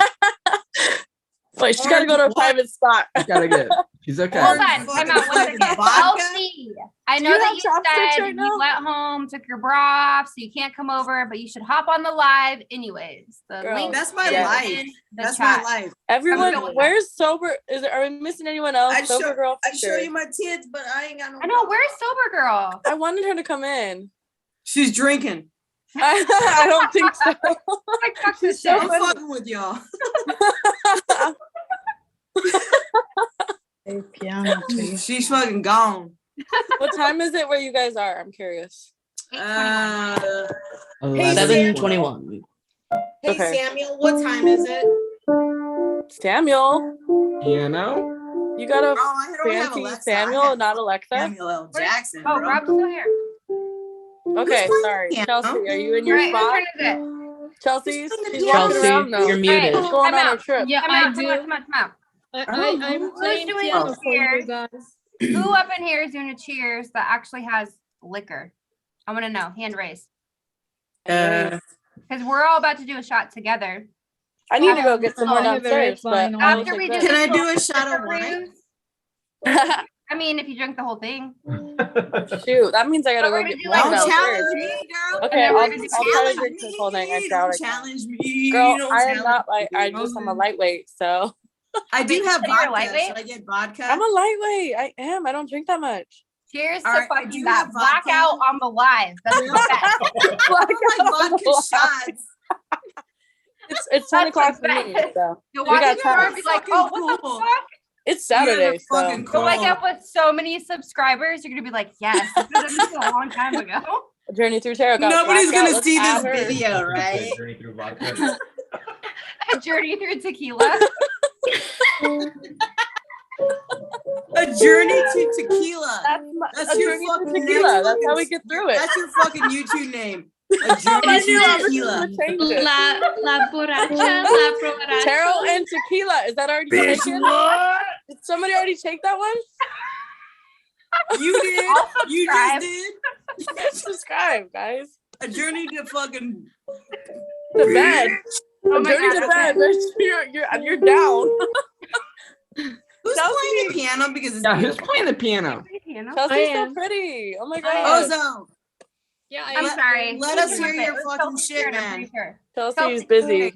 Wait, she gotta go to a private spot. She's gotta get. She's okay. Hold on, time out one second. Vodka? Chelsea, I Do know you that have you chopsticks said right now? you went home, took your bra off, so you can't come over, but you should hop on the live anyways. The Girl, link That's my Yeah. life. in the That's chat. my life. Everyone, Come on. where's sober? Are we missing anyone else? I'd Sober show, girl. I'd show Sure. you my tits, but I ain't got no. I know, where's Sober Girl? I wanted her to come in. She's drinking. I don't think so. Like, fuck this so shit. I'm funny. fucking with y'all. She's fucking gone. What time is it where you guys are? I'm curious. Hey, 7:21. Hey Okay. Samuel, what time is it? Samuel, Piano. you got a Oh, I don't have fancy Alexa. Samuel, I have not Alexa? Samuel L. Jackson. Oh, bro. Rob's still here. Okay, Who's sorry. playing Chelsea, piano? are you in All your right, whose spot? turn is it? Chelsea's? Who's She's playing walking Chelsea, around though. you're muted. What's going Time on her out. trip? Yeah, Come I out, come do. out, come out, come out. I'm Who's playing doing piano for you cheers? guys. Who up in here is doing a cheers that actually has liquor? I want to know. Hand raise. Because we're all about to do a shot together. I need to go get some more I have a red downstairs, but wine on. After we do Can I this do a little shot of liquor wine? cruise- I mean, if you drink the whole thing. shoot, that means I gotta But we're go gonna get do more like Don't the- downstairs. challenge me, girl. Okay, then we're I'll gonna do try to challenge drink this whole thing. I me. doubt Don't I can. challenge me. Girl, Don't I am challenge not like me. I'm a lightweight, so I do have You're a vodka. lightweight? Should I get vodka? I'm a lightweight. I am. I don't drink that much. Cheers All to right, I fucking do that have vodka. blackout on the live. That's the best. I like vodka shots. It's 10 That's o'clock the for me, best. so You'll we walk got in the door time. and be like, Fucking oh, what cool. the fuck? It's Saturday, You're so fucking You'll cool. wake up with so many subscribers. You're gonna be like, yes, this was a long time ago. Journey Through Tarot got Nobody's blacked out. gonna Let's see add this her. video, right? Journey through vodka. A journey through tequila. A journey to tequila. That's That's a your journey fucking through tequila. next That's how we fucking- get through it. That's your fucking YouTube name. A journey I to knew I was tequila. gonna change it. La borracha, la borracha. Tarot and tequila. Is that already Bitch, taken? what? Did somebody already take that one? You did. I'll You subscribe. just did. Subscribe, guys. A journey to fucking To bed. Oh A my journey God, to bed. okay. Bitch. You're down. Who's playing the piano? Because it's Yeah, who's beautiful. playing the piano? Chelsea's so am. pretty. Oh my god. Ozone. Yeah, I'm Let- sorry. let us Whose hear turn was your it? It was fucking Chelsea's shit, turn, I'm man. pretty sure. Chelsea's busy.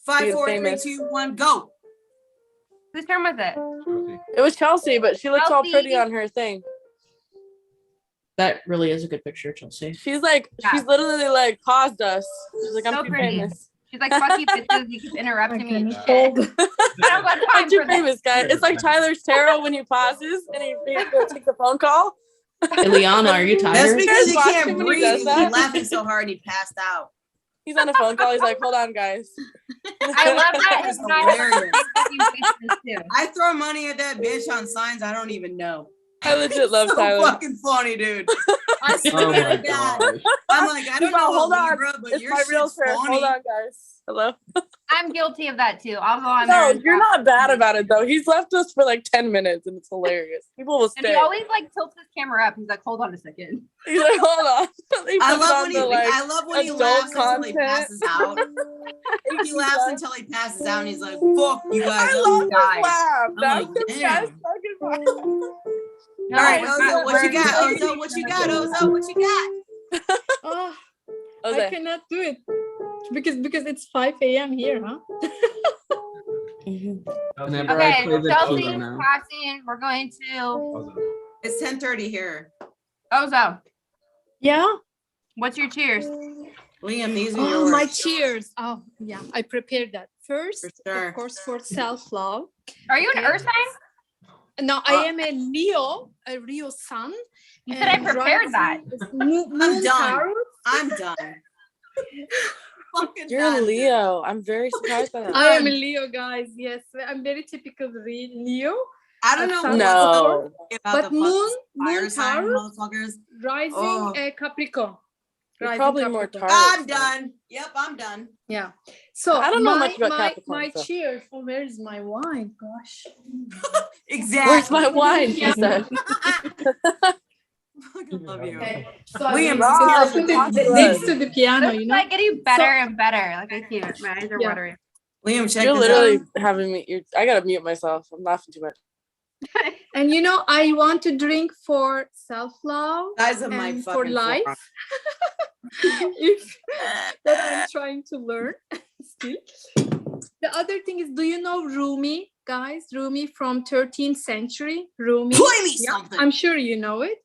5, being 4, 3, famous. 2, 1, go. Whose turn was it? It was Chelsea, but she looks all Chelsea. pretty on her thing. That really is a good picture, Chelsea. She's like, Yeah. she's literally like paused us. She's like, I'm So too pretty. famous. She's like, fuck you bitches, you keep interrupting me and shit. Hold. I don't got I'm time too for this. famous, guy. It's like Tyler's tarot when he pauses and he takes a phone call. Iliana, are you That's tired? because he Watch can't him when he breathe. does He's that. laughing so hard he passed out. He's on a phone call. He's like, hold on, guys. I love that his That's guys hilarious. too. I throw money at that bitch on signs I don't even know. I legit love So Tyler. fucking funny, dude. I Oh swear my to God. gosh. I'm like, I don't know Hold what on. Libra, but It's your my real shit's turn. funny. Hold on, guys. Hello. I'm guilty of that too. I'll go on there. No, and you're drop- not bad about it though. He's left us for like 10 minutes and it's hilarious. People will And he stay. always like tilts his camera up. He's like, hold on a second. He's like, hold on. He I puts love on when he, the, like, I love when he adult laughs until he content. passes out. He 18 laughs plus. until he passes out and he's like, fuck you guys, I let love me this die. laugh. I'm That's like, the damn. best fucking laugh. No, All right, we're Ozo, not- what you we're- got? we're- Ozo, what you got? Ozo, what you got? Oh, I Jose. cannot do it because it's 5 a.m. here, huh? Whenever I Okay, play the Chelsea, piano now. passing. We're going to It's 10:30 here. Ozo. Yeah. What's your cheers? Liam, these are Oh, yours. my cheers. Oh, yeah. I prepared that first, For sure. of course, for self-love. Are you an Okay. earth sign? No, I am a Leo sun. You said I and prepared that. rising is Moon I'm done. Taurus. I'm done. Fucking You're done. a Leo. I'm very surprised by that. I am a Leo, guys. Yes, I'm very typical Leo. I don't know Sun- No. about But the moon fire sign Taurus, motherfuckers. rising Oh. Capricorn. You're Rising probably more Capricorn. Taurus. I'm done. Yep, I'm done. Yeah. So I don't know my, much about my, Capricorn, my so. cheers. Oh, where is my wine? Gosh. Exactly. Where's my wine? She said. Fucking love you. Okay. So Liam, I'll cheers. put Talk it to next us. to the piano, It's you know. like getting better and better. Like I can't. My eyes are Yeah. watering. Liam, check You're this literally out. having me. I gotta mute myself. I'm laughing too much. And you know, I want to drink for self-love Guys of my and for fucking life. If that I'm trying to learn still. The other thing is, do you know Rumi, guys? Rumi from 13th century. Rumi. Play me Yeah, something. I'm sure you know it.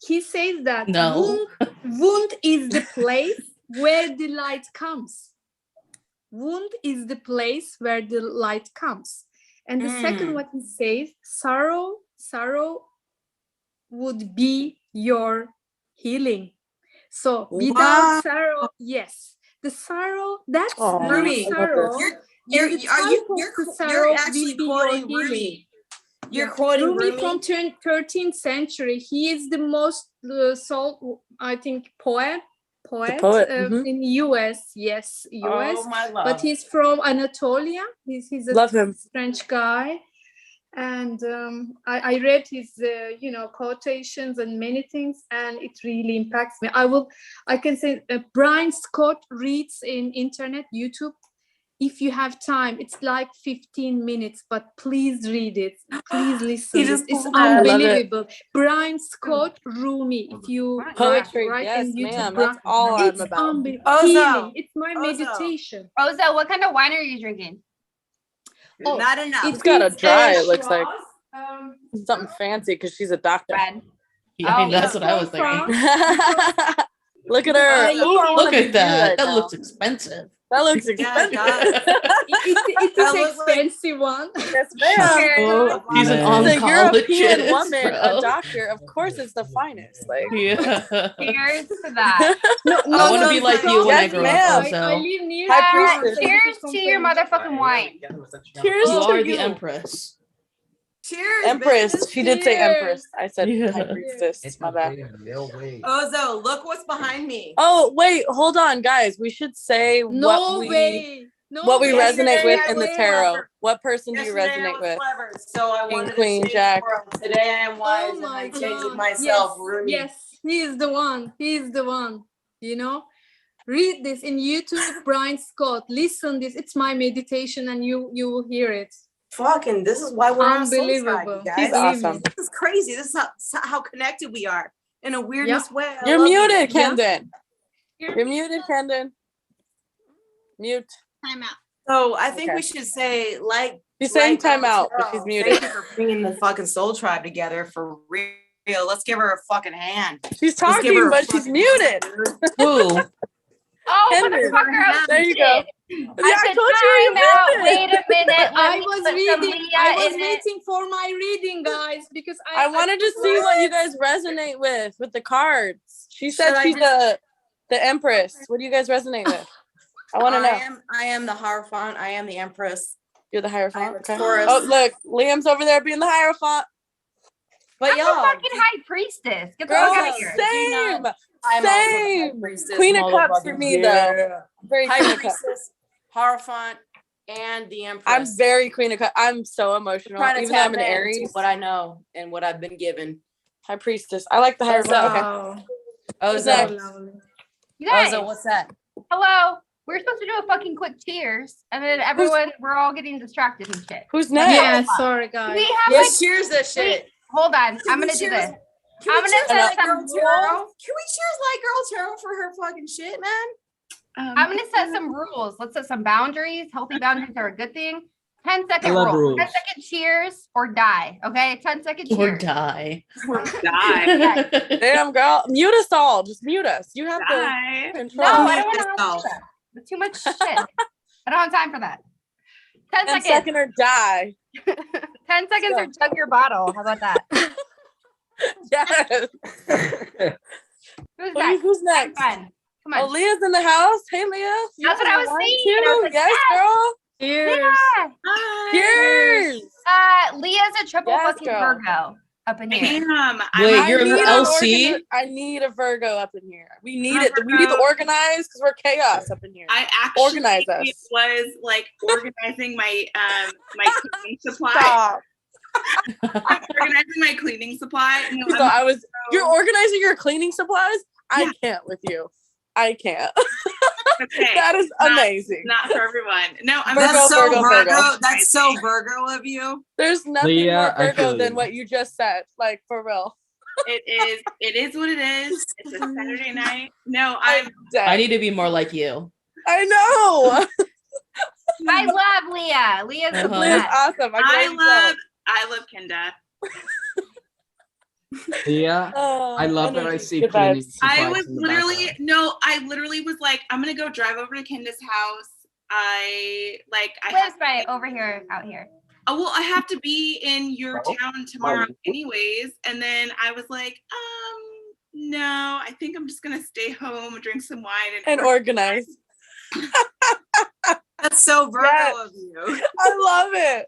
He says that No. wound is the place where the light comes. Wound is the place where the light comes. And the second, what he says, sorrow would be your healing. So without Wow. sorrow, yes, the sorrow, that's Aw, real Rumi, sorrow. You're and the are you type of you're the you're sorrow actually will be your quoting healing. Rumi. You're Yeah. quoting Rumi Rumi. from 13th century. He is the most I think poet poet, in US. Yes, US. Oh my love. But he's from Anatolia. He's a Love him. French guy. And I read his quotations and many things, and it really impacts me. I can say Brian Scott reads in internet, YouTube. If you have time, it's like 15 minutes, but please read it. Please listen. He just It's pulled that. I love it. unbelievable. Brian Scott Rumi. If you Poetry, write yes, in YouTube, ma'am. That's all I'm it's about. unbelievable. Ozo. Healing. It's my Ozo. meditation. Ozo, what kind of wine are you drinking? Oh, Not enough. It's got a is dry, it looks like. Shiraz, Something fancy because she's a doctor. Red. Yeah, Oh, that's what I was from thinking. Look at her. Ooh, I wanna Look be at you that. right That now. looks expensive. That looks Yeah, expensive. God. It That is looks like- expensive one. Yes, ma'am. Oh, She's man. a European Oncologist, woman, bro. a doctor. Of course, it's the finest. Like, Yeah. Cheers to that. No, I want to be like you when I Yes, grow ma'am. up, I also. live near High France, priestess. so you Cheers can to your complain. motherfucking wine. cheers You to are you. the empress. Cheers, Empress. bitches. She did say Empress. I said Yeah. High Priestess. My bad. Ozo, look what's behind me. Oh wait, hold on, guys. We should say No way. No what we way. resonate with in the Yesterday I was tarot. clever. What person do you Yesterday I resonate was with? clever, so I King, wanted Queen, to change Jack. the world. Today I am wise Oh and my I'm changing God. myself. Yes, Rumi. yes, he is the one. He is the one. You know, read this in YouTube, Brian Scott. Listen this. It's my meditation, and you will hear it. Fucking, this is why we're on Soul Tribe, Unbelievable. you guys. He's awesome. This is crazy. This is how connected we are in a weirdness way. I You're love muted, you. Kendon. You're muted, Kendon. Mute. Time out. So I think Okay. we should say like. She's saying like time out, but Cheryl, she's muted. Thank you for bringing the fucking Soul Tribe together for real. Let's give her a fucking hand. She's Let's give talking, her a but she's fucking muted. hand, dude. Who? Oh, Kendon. motherfucker, I was There you go. muted. Yeah, I I said told you time out. you're Wait muted. a minute. Let I me was put some reading. Leah I was in it. waiting for my reading, guys, because I wanted to see what you guys resonate with the cards. She said Should I she's just- the Empress. What do you guys resonate with? I want to know. I am the Hierophant. I am the Empress. You're the I'm Hierophant. a Okay. Taurus. Oh, look, Liam's over there being the Hierophant. But I'm y'all, the fucking high priestess. Get the Girl, fuck out of here. same. I'm also the High Same. Priestess, Queen of Cups for motherfucker. me, though. Very High Queen of Cups. Priestess, Hierophant, and the Empress. I'm very Queen of Cups. I'm so emotional. trying to Even though tap I'm an into Aries. what I know and what I've been given. High Priestess. I like the Hierophant. Okay. Wow. Who's next? You guys, Ozo, what's that? hello. We're supposed to do a fucking quick cheers, and then everyone, we're all getting distracted and shit. Who's next? Yeah, sorry, guys. We have Yes, like, cheers that shit. wait, hold on. I'm we gonna do cheers- this. Can I'm we gonna cheers set Light some Girl Tarot? rules. Can we cheers Light Girl Tarot for her fucking shit, man? I'm gonna set some rules. Let's set some boundaries. Healthy boundaries are a good thing. 10-second love rule. rules. 10-second cheers or die. Okay, 10-second Or cheers. die. Yes. Damn, girl. Mute us all. Just mute us. You have Die. to No, control. I don't want to have to do that. That's too much shit. I don't have time for that. 10 10 seconds. second or die. 10 seconds or chug your bottle. How about that? Yes. Who's next? Who's next? Come on. Oh, Leah's in the house. Hey, Leah. You That's what I was want saying. to? I was like, Yes, yes. girl. Cheers. Leah. Cheers. Leah's a triple Yes, fucking girl. Virgo up in here. Wait, you're need an LC? I need a Virgo up in here. We need I'm a it. We need to Virgo. organize because we're chaos up in here. I actually Organize us. was like organizing my my cleaning supply. Stop. I was organizing my cleaning supply. No, So I'm you're organizing your cleaning supplies? I Yeah. can't with you. I can't. okay. That is Not- amazing. Not for everyone. No, I'm Virgo, That's so Virgo, Virgo. Virgo. That's so Virgo of you. There's nothing Leah, more I Virgo feel than you. what you just said. Like, for real. It is what it is. It's a Saturday night. No, I'm dead. I need to be more like you. I know. I love Leah. Leah's the Uh-huh. Leah's best. awesome. I love Kenda. Yeah, Oh, I love that I energy. see Good cleaning vibes. I supplies was in the literally background. was like, I'm gonna go drive over to Kenda's house. I Lives right over here, out here. oh, well, I have to be in your town tomorrow anyways. And then I was like, no, I think I'm just gonna stay home and drink some wine And organize. That's so Virgo Yes. of you. I love it.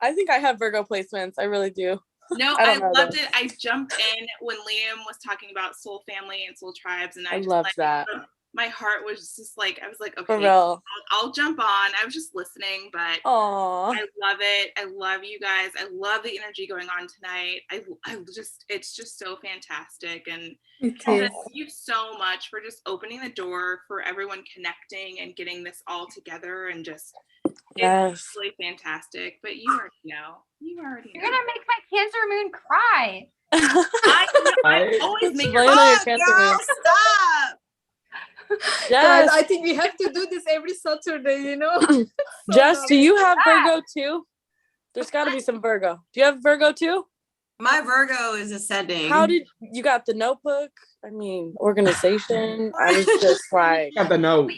I think I have Virgo placements. I really do. No, I I don't know, loved though. it. I jumped in when Liam was talking about soul family and soul tribes, and I just love like that. my heart was just like, I was like, For okay, real. I'll jump on. I was just listening, but Aw. I love it. I love you guys. I love the energy going on tonight. It's just so fantastic. And thank you so much for just opening the door for everyone connecting and getting this all together and just Yes. it's really fantastic. But you already know. You already You're know. gonna make my Cancer moon cry. I always make your Explain all your Oh, Cancer girl, moons. stop. Guys, Jess, I think we have to do this every Saturday, you know? Jess, do you have Ah. Virgo too? There's got to be some Virgo. Do you have Virgo too? My Virgo is ascending. How did you got the notebook? I mean, organization. I was just like, Got the note.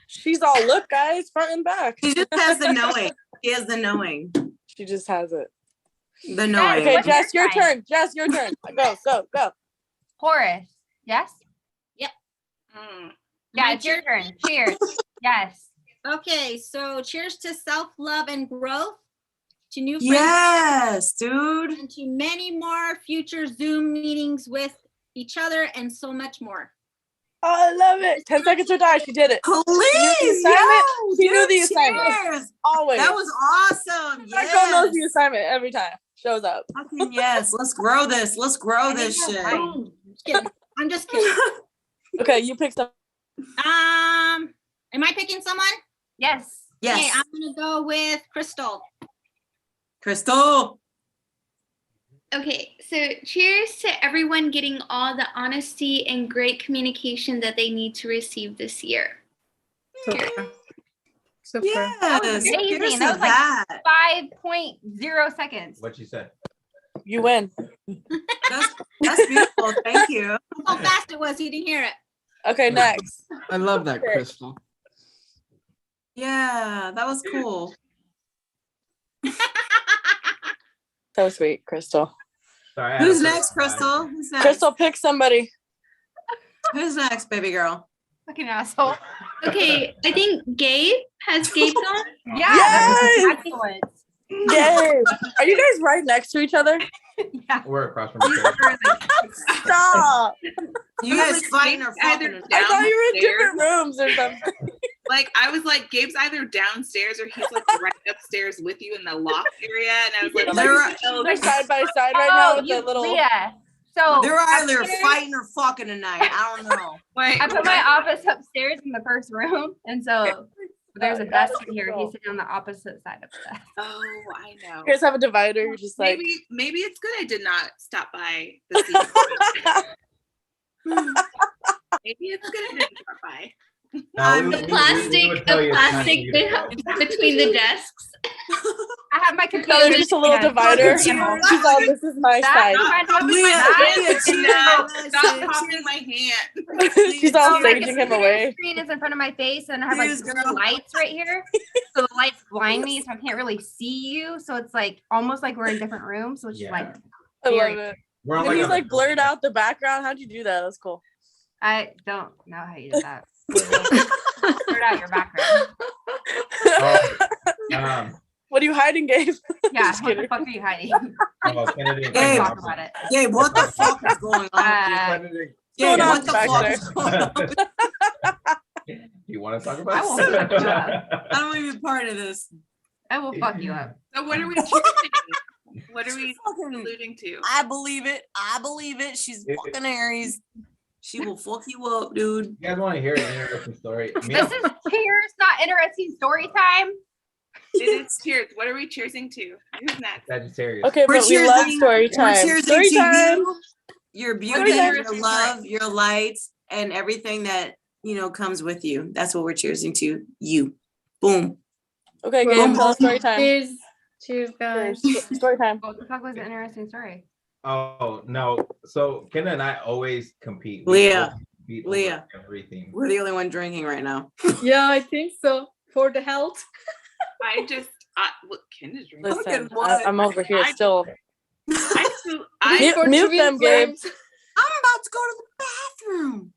she's all look, guys, front and back. She just has the knowing. She has the knowing. She just has it. The knowing. Okay, What's Jess, your your sign? turn. Jess, your turn. Go. Taurus. Yes? Mm. Yeah, it's your turn. Cheers. Yes. Okay, so cheers to self-love and growth. to new friends. Yes, dude. And to many more future Zoom meetings with each other and so much more. Oh, I love it. 10 seconds or die. She did it. Please, She knew the assignment. cheers. Always. That was awesome. That girl knows the Yes. assignment every time. Shows up. Fucking yes. Let's grow this. Let's grow this shit. I'm just kidding. Okay, you pick some. Am I picking someone? Yes. Yes. Okay, I'm gonna go with Crystal. Crystal. Okay, so cheers to everyone getting all the honesty and great communication that they need to receive this year. Super. Yes. Amazing. Cheers to That was that. like 5.0 seconds. What you said? You win. That's beautiful. Thank you. How fast it was, you didn't hear it. Okay, next. I love that, Crystal. Yeah, that was cool. So sweet, Crystal. Sorry, Who's next, Crystal? Who's next? Crystal, pick somebody. Who's next, baby girl? Fucking asshole. Okay, I think Gabe has Gabe gone. Yeah. Yes! That's excellent. Yay! Are you guys right next to each other? We're across from each other. Stop! You guys fighting or fucking? I thought you were in different rooms or something. Like I was like, Gabe's either downstairs or he's like right upstairs with you in the loft area, and I was like, They're side by side right now with the little. Yeah. So They're either upstairs- fighting or fucking tonight. I don't know. I put my office upstairs in the first room, and so there's a desk in here. He's sitting on the opposite side of the desk. Oh, I know. You guys have a divider. You're just like. Maybe it's good I did not stop by this evening. Maybe it's good I didn't stop by. The plastic between the desks. I have my computer. So there's just a little divider. She's all, this is my side. Stop popping my hand. She's all staging him away. Screen is in front of my face, and I have like blue lights right here. So the lights blind me, so I can't really see you. So it's like almost like we're in different rooms. So it's just like I love weird. it. We're on And like he's a- like blurred out the background. How'd you do that? That's cool. I don't know how you did that. Blurred out your background. What are you hiding, Gabe? Yeah, Just what the kidding. fuck are you hiding? Kennedy and Gabe, Talk about it. Gabe, what the fuck is going on? Gabe, what the fuck is going on? You want to talk about? I will fuck you up. I don't want to be part of this. I will fuck you up. So what are we choosing? What are we alluding to? I believe it. I believe it. She's fucking Aries. She will fuck you up, dude. You guys want to hear an interesting story? This is cheers, not interesting story time. It is cheers. What are we cheersing to? Who's next? Sagittarius. Okay, but we love story time. Story time. Your beauty, time. your love, your lights, and everything that comes with you. That's what we're cheersing to. You. Boom. Okay, Gabe, tell us story time. Cheers. Cheers, guys. Story time. What the fuck was the interesting story? Oh no! So Ken and I always compete. Leah. Compete over Leah. everything. We're the only one drinking right now. Yeah, I think so. For the health. What Ken is drinking? Listen, I'm over here still. I Mute them, Gabe. I'm about to go to the bathroom.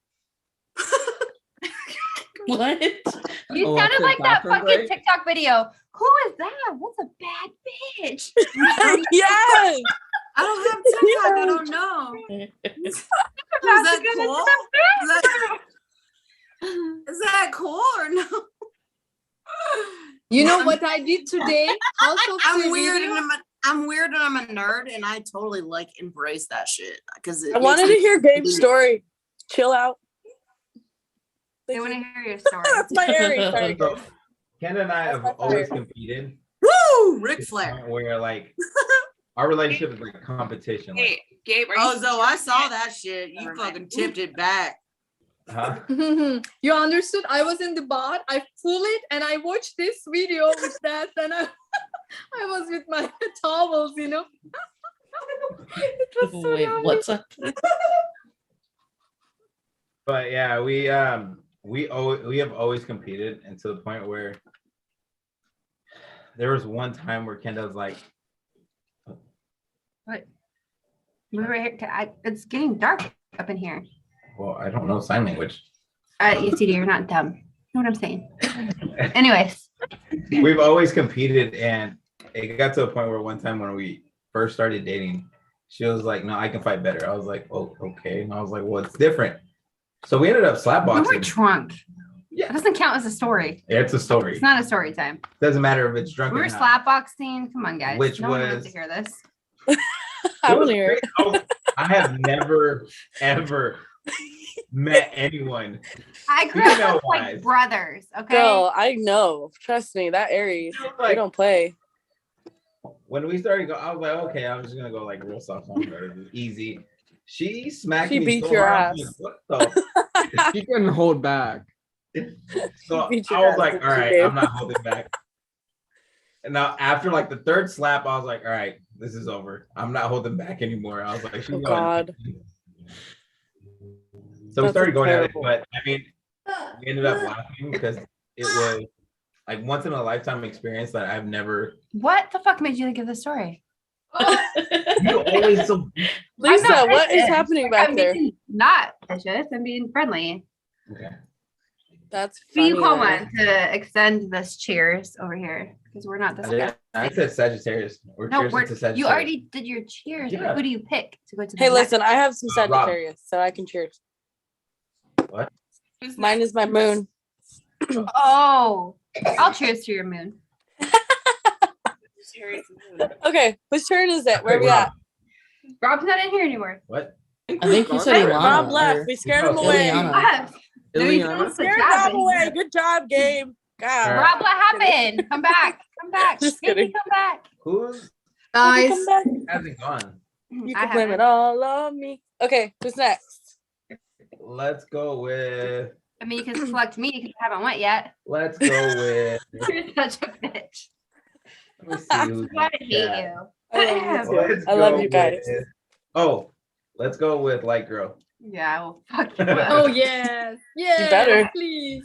What? You Oh, sounded okay, like that bathroom fucking break? TikTok video. Who is that? What's a bad bitch? Yes. I don't have TikTok. I don't know. Is that cool? Is that cool or no? You know what I did today? Also, I'm weird and I'm a nerd, and I totally embrace that shit because I wanted to hear Gabe's story. Chill out. They want to hear your story. That's my Aries. Sorry, Gabe. So, Ken and I have always competed. Woo! Ric Flair. Where like our relationship is like competition. Like, Hey, Gabe, are you? Oh, so I saw that shit. You fucking tipped it back. huh? You understood? I was in the bar. I pulled it and I watched this video with that. And I was with my towels, It was so Wait, nice. what's up? But yeah, we have always competed, and to the point where there was one time where Kendall was like, What? We were here. It's getting dark up in here. "Well, I don't know sign language." Yes, you do. You're not dumb. You know what I'm saying? Anyways. We've always competed, and it got to a point where one time when we first started dating, she was like, "No, I can fight better." I was like, "Oh, okay." And I was like, "Well, it's different." So we ended up slapboxing. We were drunk. Yeah. It doesn't count as a story. It's a story. It's not a story time. Doesn't matter if it's drunk. We were slapboxing. Come on, guys. Which no one wants was- to hear this. I want to hear it. I have never, ever met anyone. I grew up with female-wise. like brothers. Okay. Girl, I know. Trust me, that Aries, they don't play. When we started going, I was like, okay, I'm just gonna go like real soft on her, easy. She smacked She me. beat so your hard, ass. What the? She couldn't hold back. So I beat your was ass like, if all she right, did. I'm not holding back. And now after like the third slap, I was like, all right, this is over. I'm not holding back anymore. I was like, she's Oh going. God. So we That's started going terrible. at it, but I mean, we ended up laughing because it was like once in a lifetime experience that I've never. What the fuck made you think of this story? You always so. Lisa, I'm not what is vicious. happening back I'm there? being not vicious. I'm being friendly. Okay. That's Who do you funny, call though. one to extend this cheers over here? Because we're not discussing. I said Sagittarius. We're No, cheers to Sagittarius. you already did your cheers. But Yeah. who do you pick to go to the Hey, next? listen, I have some Rob. Sagittarius, so I can cheers. What? Mine is my moon. Oh, I'll cheers to your moon. Okay, whose turn is it? Where we at? Rob's not in here anymore. What? I think you said Ilana. Rob left. or We scared him away. Iliana. Yes. No, you Iliana? don't Scared jab Rob it. away. Good job, Gabe. God. Rob, what happened? Come back. Come back. Just Baby, kidding. come back. Who's Guys, Come back. hasn't gone? You I can blame haven't. it all on me. Okay, who's next? Let's go with. I mean, you can select me because I haven't went yet. Let's go with. You're such a bitch. Let me see who's I hate yeah. you. I love you too. Let's I love go you guys. with- Oh, let's go with Light Girl. Yeah, well, fuck you. oh yes, yes, better. please,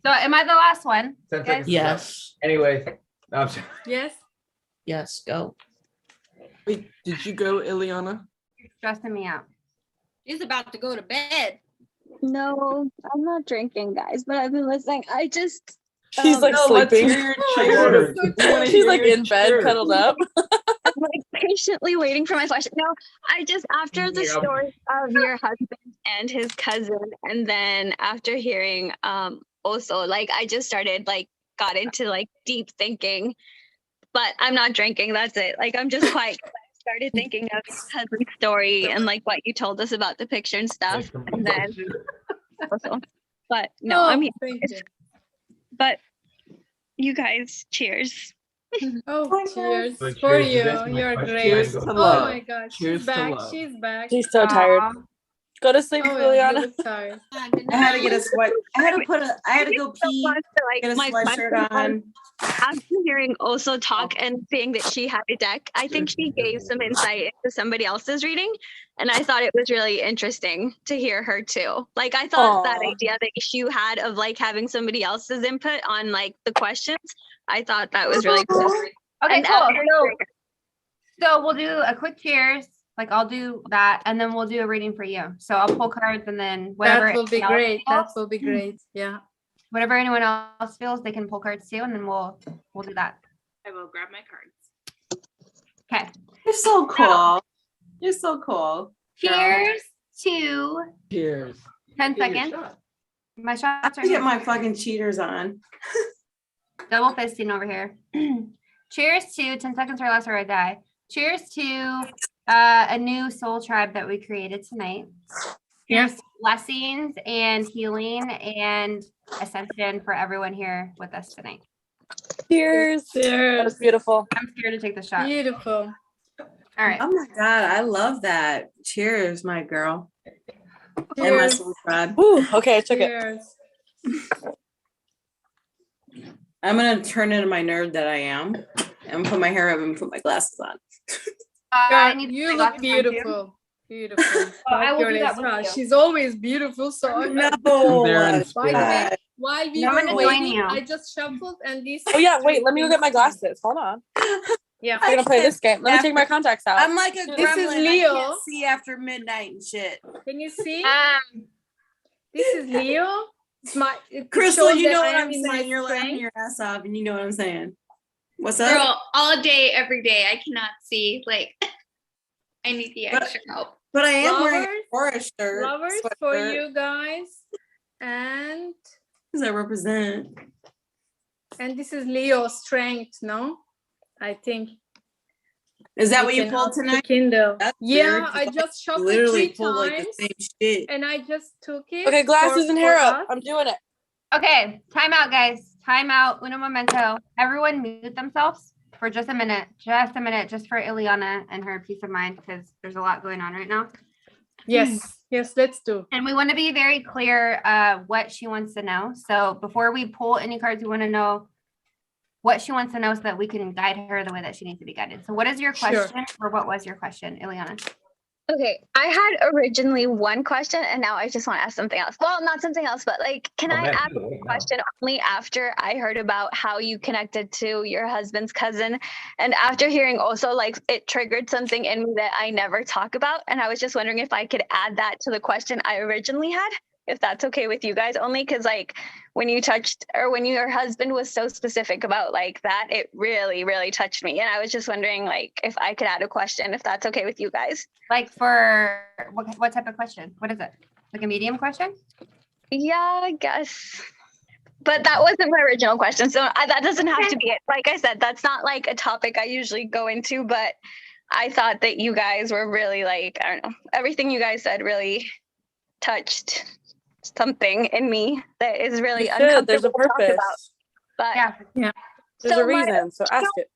So, am I the last one? 10 Guys? seconds. is up. Yes. Anyways, no, I'm sorry. yes. Yes. Go. Wait, did you go, Iliana? You're stressing me out. She's about to go to bed. No, I'm not drinking, guys, but I've been listening. I just She's like No, let's sleeping. hear your cheers. We wanna She's hear like your in bed, cheers. cuddled up. I'm like patiently waiting for my flash. No, I just after the Yeah. story of your husband and his cousin, and then after hearing also like I just started like got into like deep thinking, but I'm not drinking. That's it. Like I'm just quite. I started thinking of your husband's story and like what you told us about the picture and stuff, and then also, but no, I'm here. Thank you. But you guys, cheers. Oh, cheers So for cheers to you. this, my You're question. great. Cheers to Oh love. my God, Cheers she's to back. love. She's back. She's so tired. Aw. Go to sleep, Oh, yeah, you Liliana. look tired. I had to get a sweat. I had to put a. I had to go pee. Get a My sweatshirt question on. After hearing also talk and seeing that she had a deck, I think she gave some insight into somebody else's reading. And I thought it was really interesting to hear her too. Like I thought that Aw. idea that you had of like having somebody else's input on like the questions, I thought that was really cool. Okay, And cool. after- So we'll do a quick cheers. Like I'll do that, and then we'll do a reading for you. So I'll pull cards, and then whatever. That will be anyone else great. That feels- will be great. Yeah. Whatever anyone else feels, they can pull cards too, and then we'll do that. I will grab my cards. Okay. You're so cool. You're so cool. Cheers to Cheers. 10 Get your seconds. shot. My shots are I get here. my fucking cheaters on. Double fisting over here. Cheers to 10 seconds or less or I die. Cheers to a new soul tribe that we created tonight. Cheers to blessings and healing and ascension for everyone here with us tonight. Cheers. That was Cheers. beautiful. I'm scared to take the shot. Beautiful. All right. Oh my god, I love that. Cheers, my girl. And my Cheers. soul tribe. Ooh, okay, I took it. Cheers. I'm gonna turn into my nerd that I am and put my hair up and put my glasses on. I God, need to you put look my glasses on, too. beautiful. Beautiful. I will do Fabulous. that with Ah, you. she's always beautiful. So No, I'm there in while spirit. we I'm were gonna join waiting, you. I just shuffled and these. Oh yeah, wait, let me go get my glasses. Hold on. Yeah. We're gonna play this game. Let me take my contacts out. I'm like a gremlin. This is I Leo. can't see after midnight and shit. Can you see? Um, This is Leo. It's my it Crystal, shows you that know I what am I'm in my saying. You're laughing strength. your ass off, and you know what I'm saying. What's up? Girl, all day, every day. I cannot see. Like, I need the extra help. But I am wearing a Flowers? forest shirt. Flowers for sweatshirt. you guys. And Because I represent. this is Leo's strength, no? I think. Is that We what you can pulled up the tonight? Kindle. That's Yeah, weird, 'cause I just shuffled literally 3 pulled like times, the same shit. and I just took it. Okay, glasses and hair up. us. I'm doing it. Okay, time out, guys. Time out. Uno momento. Everyone mute themselves for just a minute. Just a minute, just for Iliana and her peace of mind, because there's a lot going on right now. Yes, yes, let's do. And we want to be very clear what she wants to know. So before we pull any cards, we want to know what she wants to know so that we can guide her the way that she needs to be guided. So what is your Sure. question, or what was your question, Iliana? Okay, I had originally one question and now I just want to ask something else. Well, not something else, but like, can I ask a question only after I heard about how you connected to your husband's cousin? And after hearing also, like, it triggered something in me that I never talk about. And I was just wondering if I could add that to the question I originally had, if that's okay with you guys, only because like when you touched, or when your husband was so specific about like that, it really, really touched me. And I was just wondering like if I could add a question, if that's okay with you guys. Like for what type of question? What is it? Like a medium question? Yeah, I guess. But that wasn't my original question. So that doesn't have to be it. Like I said, that's not like a topic I usually go into, but I thought that you guys were really like, I don't know, everything you guys said really touched something in me that is really You should. There's a uncomfortable to talk about. purpose. But yeah, There's a reason. So ask it.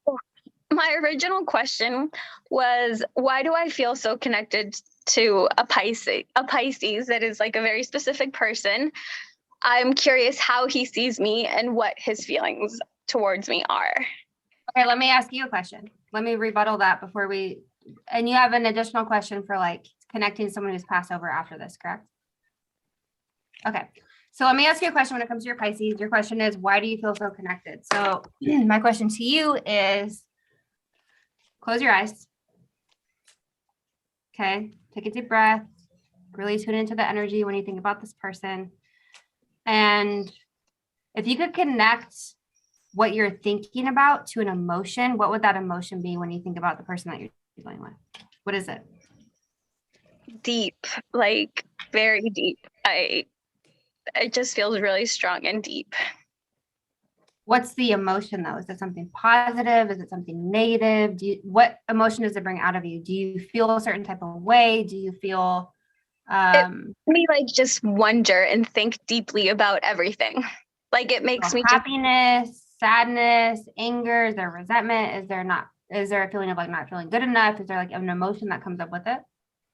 My original question was, why do I feel so connected to a Pisces that is like a very specific person? I'm curious how he sees me and what his feelings towards me are. Okay, let me ask you a question. Let me rebuttal that before we, and you have an additional question for like connecting someone who's passed over after this, correct? Okay, so let me ask you a question when it comes to your Pisces. Your question is, why do you feel so connected? So my question to you is, close your eyes. Okay, take a deep breath, really tune into the energy when you think about this person. And if you could connect what you're thinking about to an emotion, what would that emotion be when you think about the person that you're dealing with? What is it? Deep, like very deep. It just feels really strong and deep. What's the emotion though? Is it something positive? Is it something negative? What emotion does it bring out of you? Do you feel a certain type of way? Do you feel me like just wonder and think deeply about everything? Like it makes me happiness, sadness, anger? Is there resentment? Is there a feeling of like not feeling good enough? Is there like an emotion that comes up with it?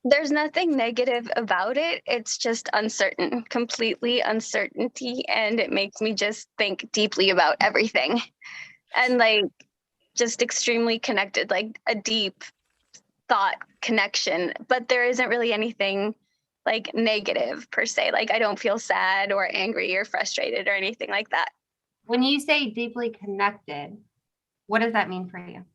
There's nothing negative about it. It's just uncertain, completely uncertainty. And it makes me just think deeply about everything. And like just extremely connected, like a deep thought connection. But there isn't really anything like negative per se. Like I don't feel sad or angry or frustrated or anything like that. When you say deeply connected, what does that mean for you?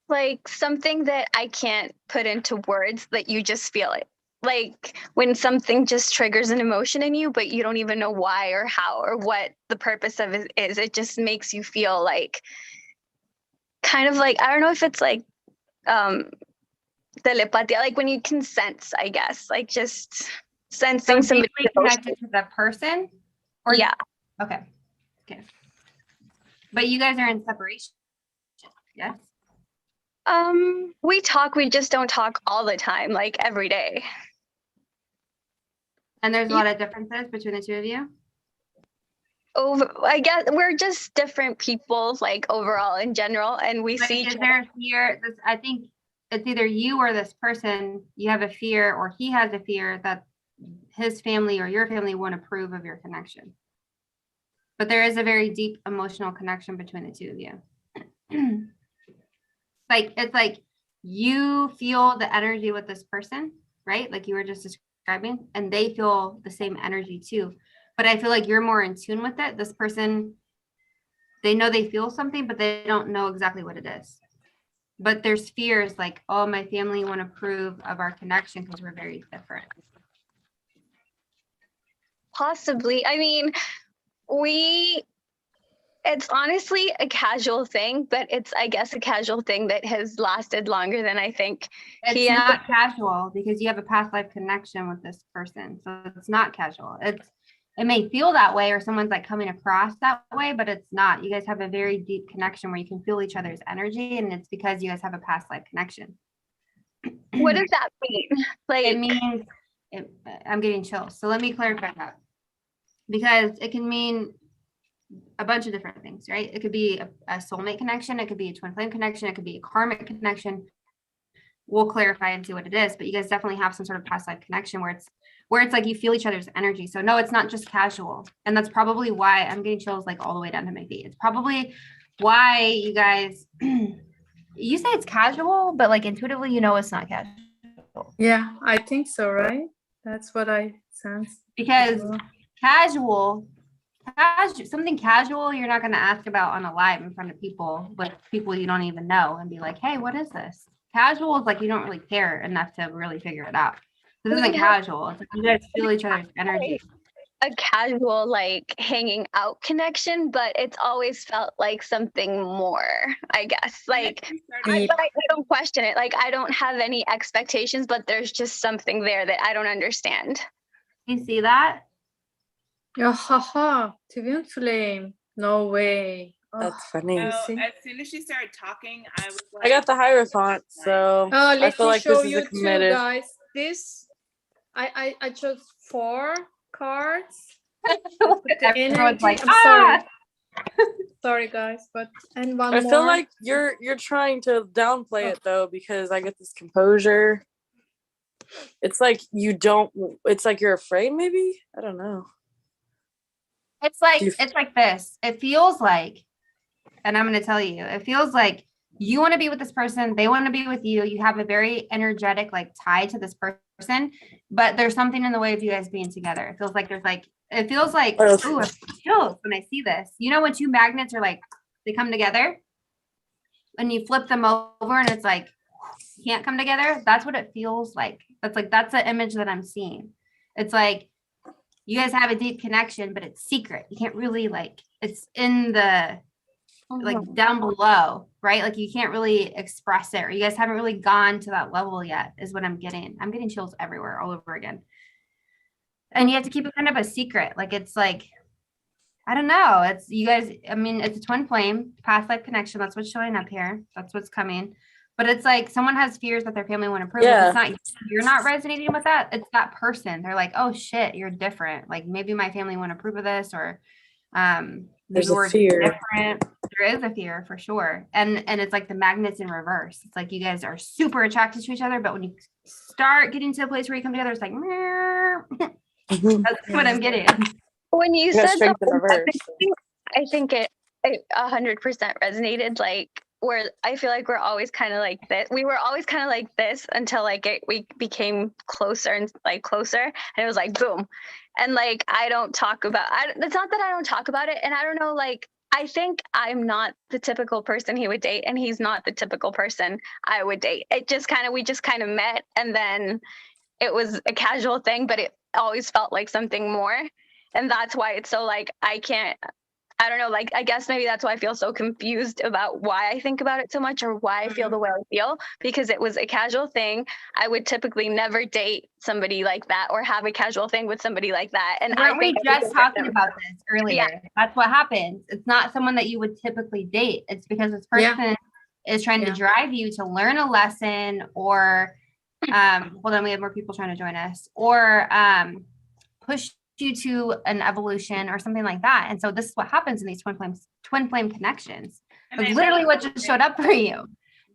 Like something that I can't put into words, that you just feel it. Like when something just triggers an emotion in you, but you don't even know why or how or what the purpose of it is. It just makes you feel like kind of like, I don't know if it's like telepathy, like when you can sense, I guess, like just sensing somebody connected to the person? Or yeah. Okay. But you guys are in separation. Yes. We talk, we just don't talk all the time, like every day. And there's a lot of differences between the two of you? I guess we're just different people, like overall in general, and we see each other. Fear? I think it's either you or this person, you have a fear, or he has a fear that his family or your family won't approve of your connection. But there is a very deep emotional connection between the two of you. It's like you feel the energy with this person, right? Like you were just describing, and they feel the same energy too. But I feel like you're more in tune with it. This person, they know they feel something, but they don't know exactly what it is. But there's fears like, oh, my family won't approve of our connection because we're very different. Possibly. I mean, we It's honestly a casual thing, but it's, I guess, a casual thing that has lasted longer than I think. It's not casual because you have a past life connection with this person. So it's not casual. It may feel that way or someone's like coming across that way, but it's not. You guys have a very deep connection where you can feel each other's energy, and it's because you guys have a past life connection. What does that mean? Like, it means I'm getting chills. So let me clarify that. Because it can mean a bunch of different things, right? It could be a soulmate connection, it could be a twin flame connection, it could be a karmic connection. We'll clarify and see what it is, but you guys definitely have some sort of past life connection where it's like you feel each other's energy. So no, it's not just casual. And that's probably why I'm getting chills like all the way down to my feet. It's probably why you guys you say it's casual, but like intuitively you know it's not casual. Yeah, I think so, right? That's what I sense. Because casual, something casual you're not going to ask about on a live in front of people with people you don't even know and be like, hey, what is this? Casual is like you don't really care enough to really figure it out. This isn't casual. It's like you guys feel each other's energy. A casual, like hanging out connection, but it's always felt like something more, I guess. Like, I don't question it. Like, I don't have any expectations, but there's just something there that I don't understand. You see that? Oh, haha, twin flame. No way. That's funny. So as soon as she started talking, I was like, I got the Hierophant, so Oh, I let feel me like show this is you a committed. too, guys. This, I chose 4 cards. The Everyone's like, I'm sorry. Sorry, guys, but and one I more. feel like you're trying to downplay it though, because I get this composure. It's like it's like you're afraid, maybe? I don't know. It's like this. It feels like, and I'm going to tell you, it feels like you want to be with this person. They want to be with you. You have a very energetic like tie to this person, but there's something in the way of you guys being together. It feels like ooh, it feels when I see this. You know, when two magnets are like, they come together and you flip them over and it's like, can't come together. That's what it feels like. That's the image that I'm seeing. It's like, you guys have a deep connection, but it's secret. You can't really it's in the, down below, right? Like you can't really express it, or you guys haven't really gone to that level yet, is what I'm getting. I'm getting chills everywhere, all over again. And you have to keep it kind of a secret. Like, it's like, I don't know. It's you guys, I mean, it's a twin flame, past life connection. That's what's showing up here. That's what's coming. But it's like someone has fears that their family won't approve. Yeah. It's not, you're not resonating with that. It's that person. They're like, oh shit, you're different. Like maybe my family won't approve of this, or maybe There's a we're fear. different. There is a fear for sure. And it's like the magnets in reverse. It's like you guys are super attracted to each other, but when you start getting to a place where you come together, it's like, that's what I'm getting. When you Yeah, said strength in the reverse. I think it 100% resonated. Like, where I feel like we're always kind of like this. We were always kind of like this until we became closer and closer, and it was like boom. And like I don't talk about. It's not that I don't talk about it, and I don't know. Like I think I'm not the typical person he would date, and he's not the typical person I would date. We just kind of met, and then it was a casual thing, but it always felt like something more. And that's why it's so like, I don't know, like, I guess maybe that's why I feel so confused about why I think about it so much, or why I feel the way I feel, because it was a casual thing. I would typically never date somebody like that or have a casual thing with somebody like that. And weren't we just talking about this earlier? Yeah. That's what happens. It's not someone that you would typically date. It's because this person is trying to drive you to learn a lesson, or hold on, we have more people trying to join us, or push you to an evolution or something like that. And so this is what happens in these twin flame connections. That's literally what just showed up for you.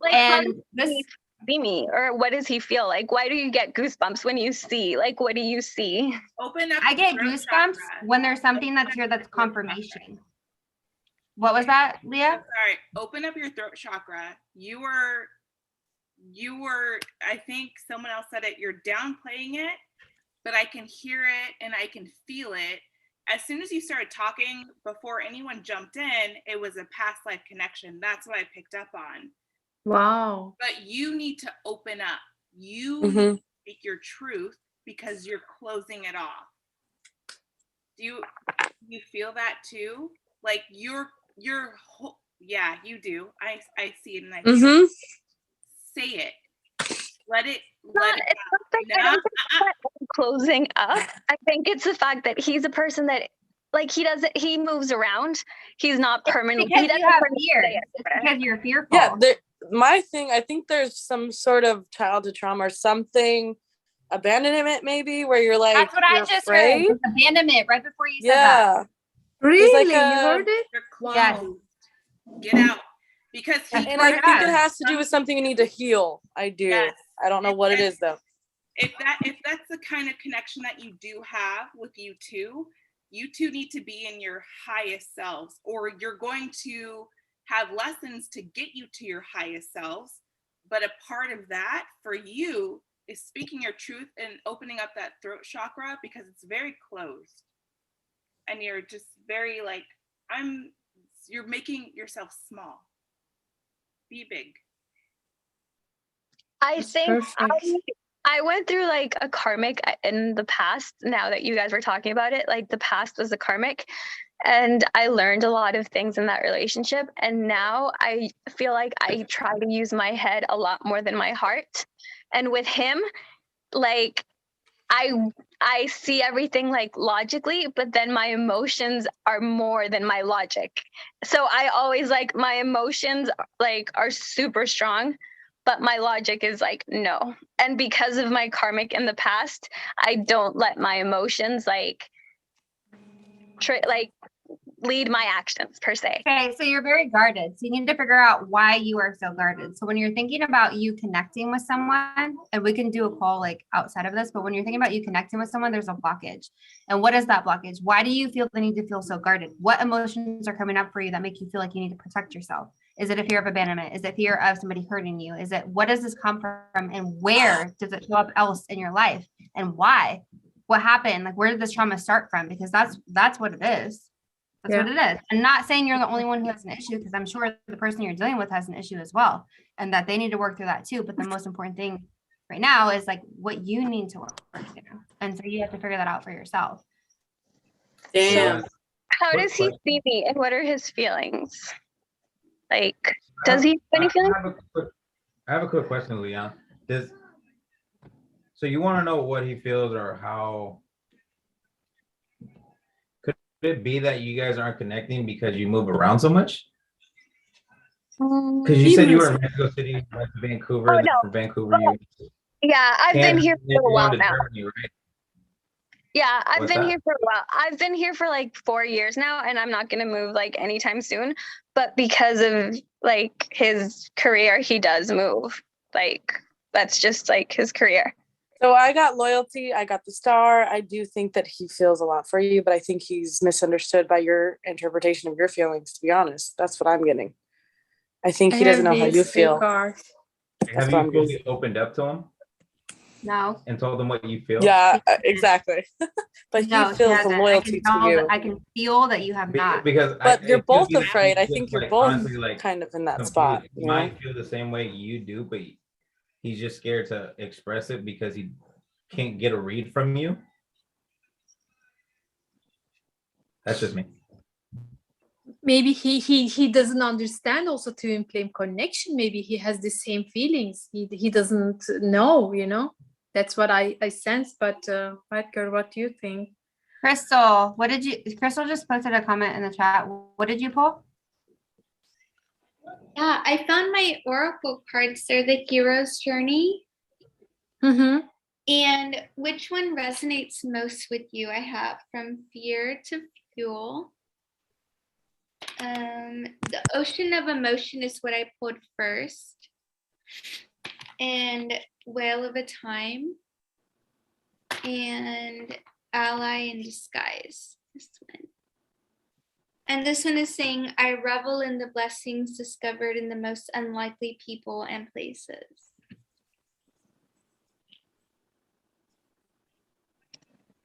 Like, and how does he see me, or what does he feel like? Why do you get goosebumps when you see? Like, what do you see? Open up. I get goosebumps when there's something that's here that's confirmation. What was that, Leah? I'm sorry. Open up your throat chakra. You were, I think someone else said it, you're downplaying it, but I can hear it and I can feel it. As soon as you started talking, before anyone jumped in, it was a past life connection. That's what I picked up on. Wow. But you need to open up. You need to speak your truth, because you're closing it off. Do you feel that too? Like you're yeah, you do. I see it and I Mm-hmm. say it. Let it It's not out. like, I don't think it's that I'm closing up. I think it's the fact that he's a person that like he moves around. He's not permanently. Because He you doesn't have permanently fears. stay It's at because you're fearful. Yeah, my thing, I think there's some sort of childhood trauma or something, abandonment maybe, where you're like, That's what I you're just afraid. heard. It's abandonment right before you said Yeah. that. Really? There's You heard it? Wow. Yes. Get out. Because And I think it has to do with something you need to heal. I do. Yes. I don't know what it is though. If that's the kind of connection that you do have with you two need to be in your highest selves, or you're going to have lessons to get you to your highest selves. But a part of that for you is speaking your truth and opening up that throat chakra, because it's very closed. And you're just very like, you're making yourself small. Be big. I think Perfect. I went through like a karmic in the past. Now that you guys were talking about it, like the past was a karmic, and I learned a lot of things in that relationship. And now I feel like I try to use my head a lot more than my heart. And with him, like I see everything like logically, but then my emotions are more than my logic. So I always like my emotions like are super strong, but my logic is like no. And because of my karmic in the past, I don't let my emotions like lead my actions per se. Okay, so you're very guarded. So you need to figure out why you are so guarded. So when you're thinking about you connecting with someone, and we can do a call like outside of this, but when you're thinking about you connecting with someone, there's a blockage. And what is that blockage? Why do you feel the need to feel so guarded? What emotions are coming up for you that make you feel like you need to protect yourself? Is it a fear of abandonment? Is it fear of somebody hurting you? Is it, what does this come from, and where does it show up else in your life? And why? What happened? Like, where did this trauma start from? Because that's what it is. That's what it is. I'm not saying you're the only one who has an issue, because I'm sure the person you're dealing with has an issue as well, and that they need to work through that too. But the most important thing right now is like what you need to work through. And so you have to figure that out for yourself. Damn. How does he see me, and what are his feelings? Like, does he have any feelings? I have a quick question, Leon. So you want to know what he feels, or how? Could it be that you guys aren't connecting because you move around so much? Because you said you were in Mexico City, you went to Vancouver, then from Vancouver you. Yeah, I've been here for a while now. Germany, right? Yeah, I've What's been that? here for a while. I've been here for like 4 years now, and I'm not gonna move like anytime soon. But because of like his career, he does move. Like that's just like his career. So I got loyalty. I got the star. I do think that he feels a lot for you, but I think he's misunderstood by your interpretation of your feelings, to be honest. That's what I'm getting. I think he doesn't know how you feel. Have you fully opened up to him No. and told him what you feel? Yeah, exactly. But No, he feels the hasn't. loyalty to you. I can feel that you have not. Because But you're both like afraid. I he's think just, you're like, both honestly, like, kind of in that confused. spot. He You know? might feel the same way you do, but he's just scared to express it because he can't get a read from you. That's just me. Maybe he doesn't understand also twin flame connection. Maybe he has the same feelings. He doesn't know, you know. That's what I sense. But White Girl, what do you think? Crystal, Crystal just posted a comment in the chat. What did you pull? Yeah, I found my oracle cards. They're the hero's journey. Mm-hmm. And which one resonates most with you? I have from fear to fuel. The ocean of emotion is what I pulled first. And whale of a time. And ally in disguise. This one. And this one is saying, I revel in the blessings discovered in the most unlikely people and places.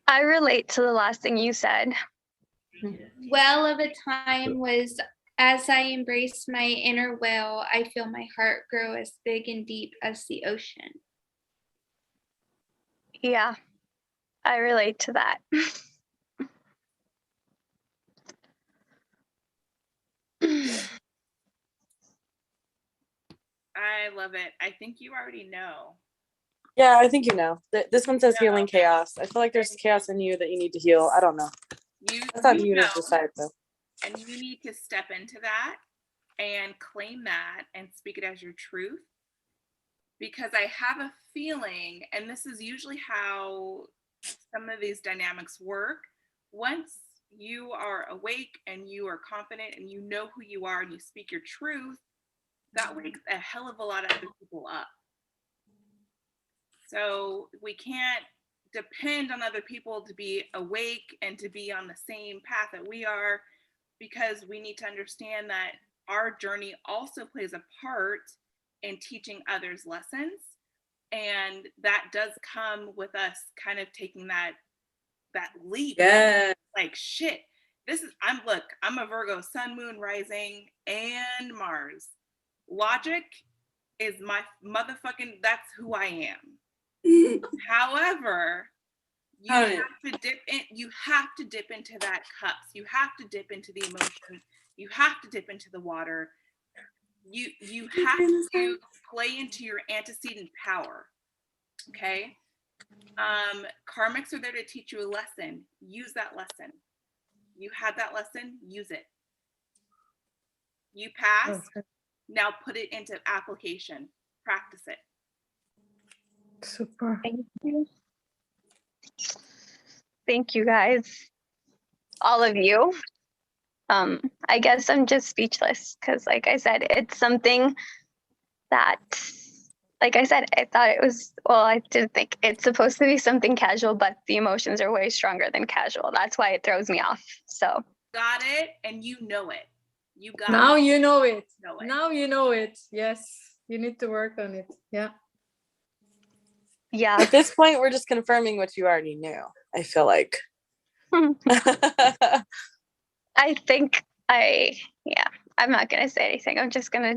I relate to the last thing you said. Well of a time was, as I embrace my inner whale, I feel my heart grow as big and deep as the ocean. Yeah, I relate to that. I love it. I think you already know. Yeah, I think you know. This one says healing chaos. I feel like there's chaos in you that you need to heal. I don't know. That's up to you to decide though. And you need to step into that and claim that and speak it as your truth. Because I have a feeling, and this is usually how some of these dynamics work, once you are awake and you are confident and you know who you are and you speak your truth, that wakes a hell of a lot of other people up. So we can't depend on other people to be awake and to be on the same path that we are, because we need to understand that our journey also plays a part in teaching others lessons. And that does come with us kind of taking that leap. Yeah. Like, shit, I'm a Virgo, sun, moon, rising, and Mars. Logic is my motherfucking, that's who I am. However, you have to dip into that cups. You have to dip into the emotion. You have to dip into the water. You have to play into your antecedent power. Okay. Karmics are there to teach you a lesson. Use that lesson. You had that lesson, use it. You passed. Okay. Now put it into application. Practice it. Super. Thank you. Thank you guys. All of you. I guess I'm just speechless because like I said, it's something that, like I said, I thought it was, well, I did think it's supposed to be something casual, but the emotions are way stronger than casual. That's why it throws me off. So got it, and you know it. You got now it. you know it. Know it. Now you know it. Yes, you need to work on it. Yeah. Yeah. At this point, we're just confirming what you already knew. I feel like. I think I'm not gonna say anything. I'm just gonna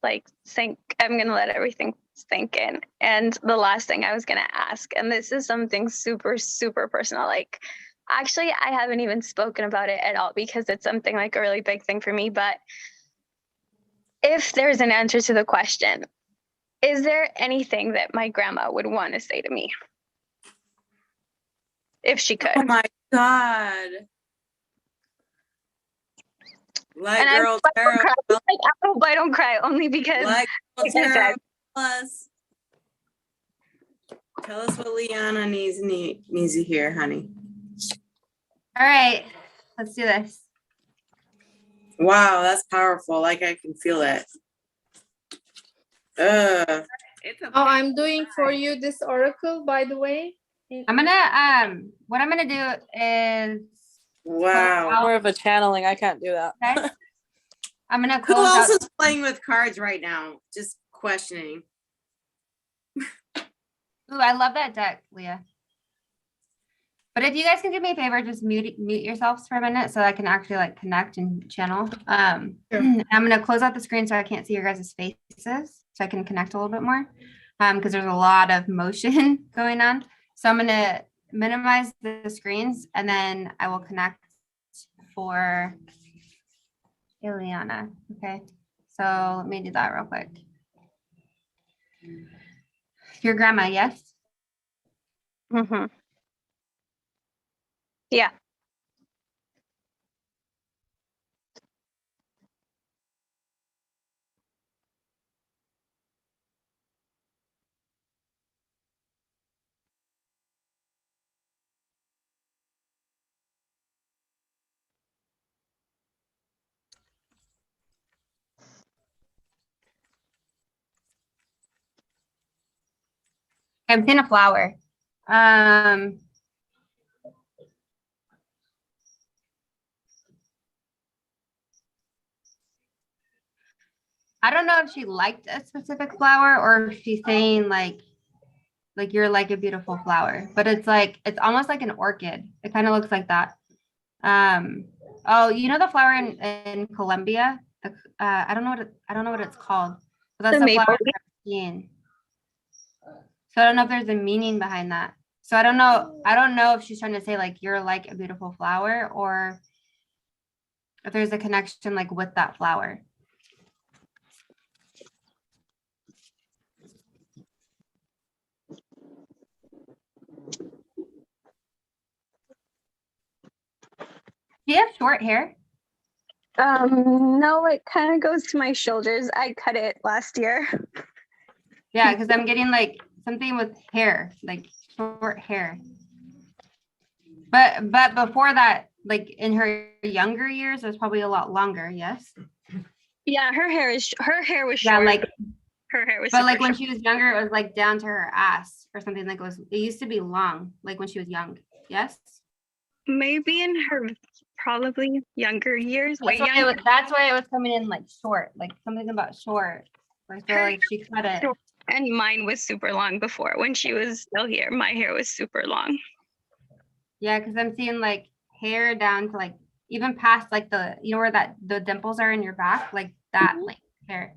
I'm gonna let everything sink in. And the last thing I was gonna ask, and this is something super, super personal, like actually I haven't even spoken about it at all because it's something like a really big thing for me. But if there's an answer to the question, is there anything that my grandma would want to say to me? If she could. Oh my God. Like And girl Tara. I hope I don't cry only because Like girl like I Tara. said, Tell us what Liana needs to hear, honey. All right, let's do this. Wow, that's powerful. Like I can feel it. Oh, I'm doing for you this oracle, by the way. I'm gonna what I'm gonna do is wow, more of a channeling. I can't do that. Okay. I'm gonna Who close else out. is playing with cards right now? Just questioning. Ooh, I love that deck, Leah. But if you guys can do me a favor, just mute yourselves for a minute so I can actually like connect and channel. I'm gonna close out the screen so I can't see your guys' faces, so I can connect a little bit more. Because there's a lot of motion going on. So I'm gonna minimize the screens and then I will connect for Iliana. Okay. So let me do that real quick. Your grandma, yes? Mm-hmm. Yeah. I'm seeing a flower. I don't know if she liked a specific flower or if she's saying like you're like a beautiful flower, but it's almost like an orchid. It kind of looks like that. Oh, you know the flower in Colombia? I don't know what it's called, but that's the flower that I'm seeing. So I don't know if there's a meaning behind that. So I don't know if she's trying to say like you're like a beautiful flower or if there's a connection like with that flower. Do you have short hair? No, it kind of goes to my shoulders. I cut it last year. Yeah, because I'm getting like something with hair, like short hair. But before that, like in her younger years, it was probably a lot longer. Yes. Yeah, her hair was Yeah, short. like Her hair was but like super when short. she was younger, it was like down to her ass or something. Like it used to be long, like when she was young. Yes. Maybe in her probably younger years, way younger. That's why it was coming in like short, like something about short. I feel like she cut it. And mine was super long before. When she was still here, my hair was super long. Yeah, because I'm seeing like hair down to like even past like the where that the dimples are in your back, like that like hair.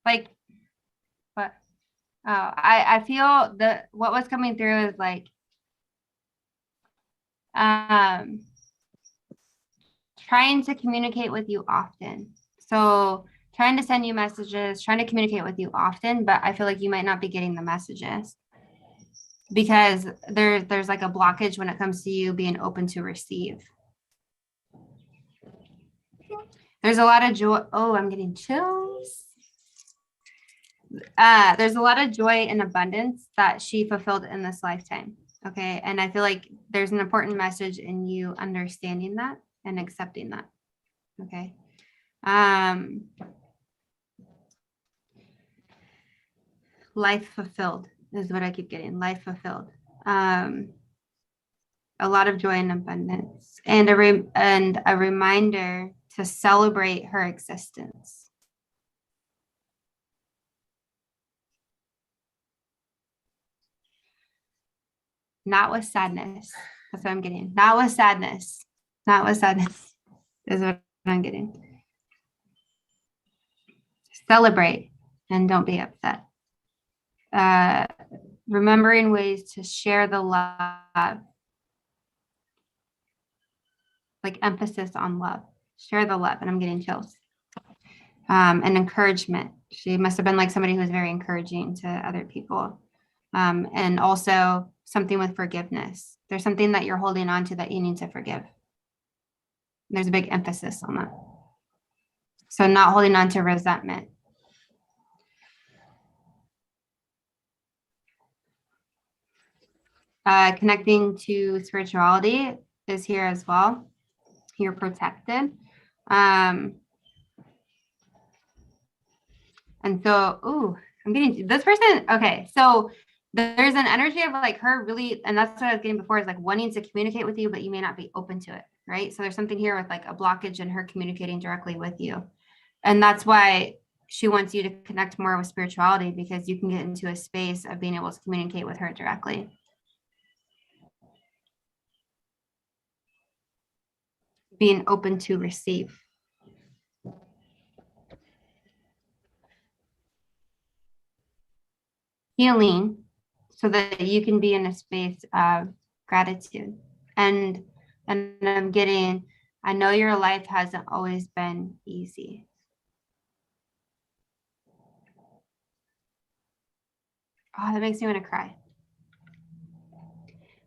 Like what? Oh, I feel what was coming through is like trying to communicate with you often. So trying to send you messages, trying to communicate with you often, but I feel like you might not be getting the messages because there's like a blockage when it comes to you being open to receive. There's a lot of joy. Oh, I'm getting chills. There's a lot of joy and abundance that she fulfilled in this lifetime. Okay. And I feel like there's an important message in you understanding that and accepting that. Okay. Life fulfilled is what I keep getting. Life fulfilled. A lot of joy and abundance, and a reminder to celebrate her existence. Not with sadness. That's what I'm getting. Not with sadness. Not with sadness is what I'm getting. Celebrate and don't be upset. Remembering ways to share the love, like emphasis on love. Share the love, and I'm getting chills. And encouragement. She must have been like somebody who was very encouraging to other people. And also something with forgiveness. There's something that you're holding on to that you need to forgive. There's a big emphasis on that. So not holding on to resentment. Connecting to spirituality is here as well. You're protected. And so, ooh, I'm getting this person. Okay, so there's an energy of like her really, and that's what I was getting before, is like wanting to communicate with you, but you may not be open to it, right? So there's something here with like a blockage in her communicating directly with you. And that's why she wants you to connect more with spirituality, because you can get into a space of being able to communicate with her directly. Being open to receive. Healing so that you can be in a space of gratitude. And I'm getting, I know your life hasn't always been easy. Oh, that makes me want to cry.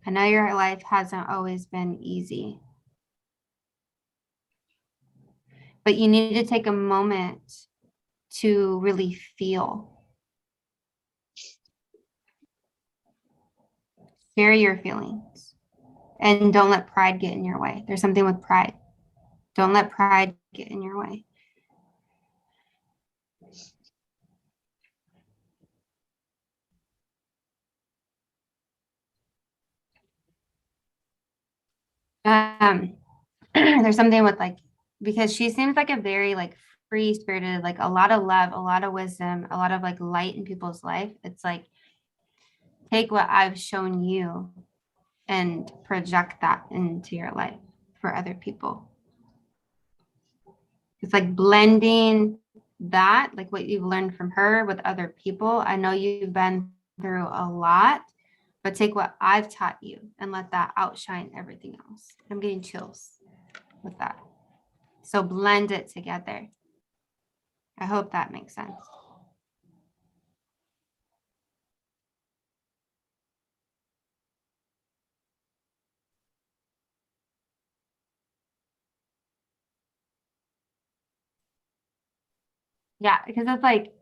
I know your life hasn't always been easy. But you need to take a moment to really feel. Share your feelings. And don't let pride get in your way. There's something with pride. Don't let pride get in your way. There's something with like, because she seems like a very like free spirited, like a lot of love, a lot of wisdom, a lot of like light in people's life. It's like, take what I've shown you and project that into your life for other people. It's like blending that, like what you've learned from her with other people. I know you've been through a lot, but take what I've taught you and let that outshine everything else. I'm getting chills with that. So blend it together. I hope that makes sense. Yeah, because it's like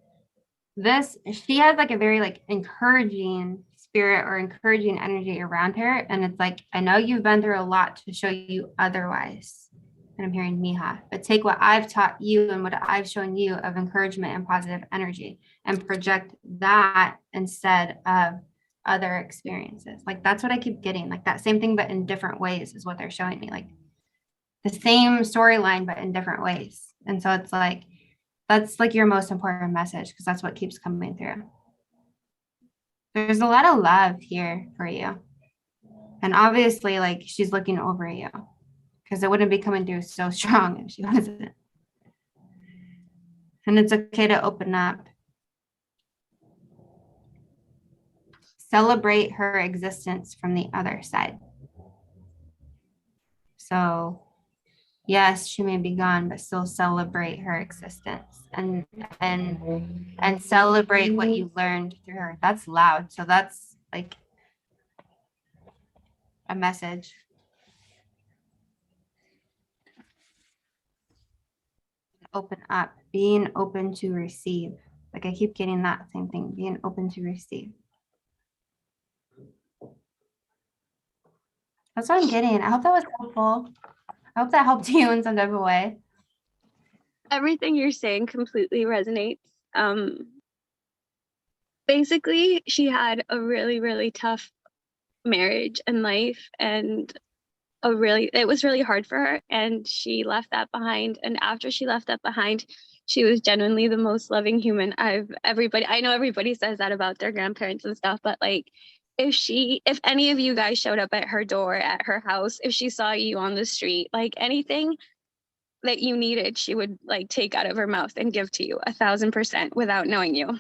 this, she has like a very like encouraging spirit or encouraging energy around her. And it's like, I know you've been through a lot to show you otherwise. And I'm hearing Miha, but take what I've taught you and what I've shown you of encouragement and positive energy and project that instead of other experiences. Like that's what I keep getting, like that same thing, but in different ways is what they're showing me, like the same storyline, but in different ways. And so it's like, that's like your most important message because that's what keeps coming through. There's a lot of love here for you. And obviously, like she's looking over you because it wouldn't be coming through so strong if she wasn't. And it's okay to open up. Celebrate her existence from the other side. So yes, she may be gone, but still celebrate her existence and celebrate what you learned through her. That's loud. So that's like a message. Open up, being open to receive. Like I keep getting that same thing, being open to receive. That's what I'm getting. I hope that was helpful. I hope that helped you in some type of way. Everything you're saying completely resonates. Basically, she had a really, really tough marriage and life, and it was really hard for her, and she left that behind. And after she left that behind, she was genuinely the most loving human I know everybody says that about their grandparents and stuff, but like if any of you guys showed up at her door, at her house, if she saw you on the street, like anything that you needed, she would like take out of her mouth and give to you 1,000% without knowing you.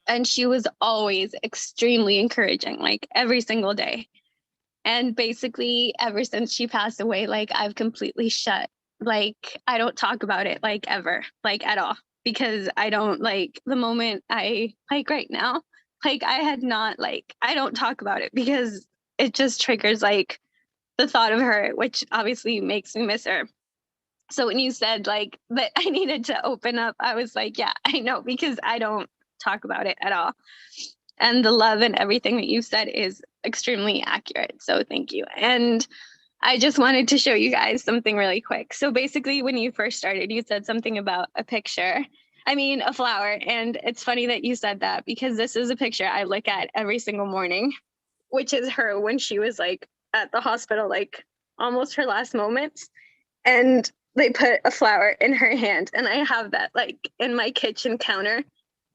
And she was always extremely encouraging, like every single day. And basically ever since she passed away, like I've completely shut, like I don't talk about it like ever, like at all, because I don't like the moment I like right now, like I had not like, I don't talk about it because it just triggers like the thought of her, which obviously makes me miss her. So when you said like that I needed to open up, I was like, yeah, I know, because I don't talk about it at all. And the love and everything that you said is extremely accurate. So thank you. And I just wanted to show you guys something really quick. So basically, when you first started, you said something about a flower. And it's funny that you said that because this is a picture I look at every single morning, which is her when she was like at the hospital, like almost her last moments. And they put a flower in her hand. And I have that like in my kitchen counter.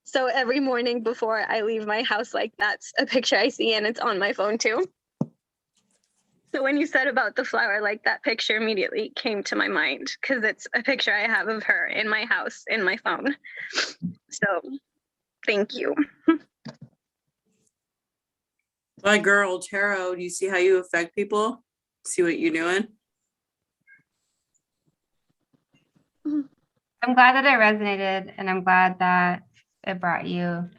So every morning before I leave my house, like that's a picture I see, and it's on my phone too. So when you said about the flower, like that picture immediately came to my mind because it's a picture I have of her in my house, in my phone. So thank you. My girl, tarot, do you see how you affect people? See what you're doing? I'm glad that it resonated, and I'm glad that it brought you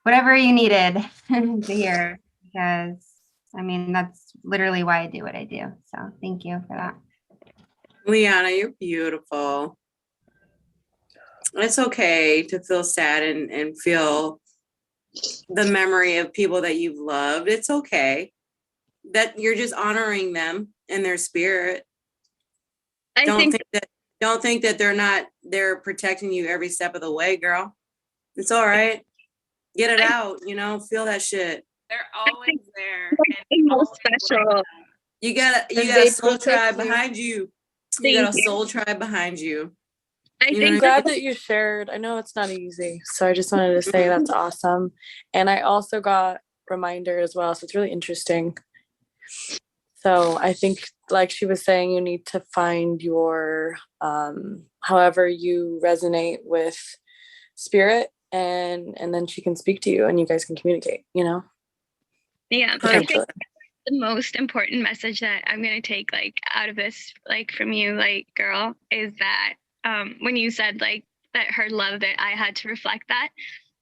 whatever you needed to hear, because I mean, that's literally why I do what I do. So thank you for that. Liana, you're beautiful. It's okay to feel sad and feel the memory of people that you've loved. It's okay. That you're just honoring them and their spirit. Don't think that they're protecting you every step of the way, girl. It's all right. Get it out, feel that shit. They're always there. And always special. You got a soul tribe behind you. You got a soul tribe behind you. I'm glad that you shared. I know it's not easy, so I just wanted to say that's awesome. And I also got reminder as well, so it's really interesting. So I think, like she was saying, you need to find your however you resonate with spirit and then she can speak to you and you guys can communicate, you know? Yeah, I think Potentially. the most important message that I'm gonna take like out of this, like from you, like girl, is that when you said like that her love, that I had to reflect that,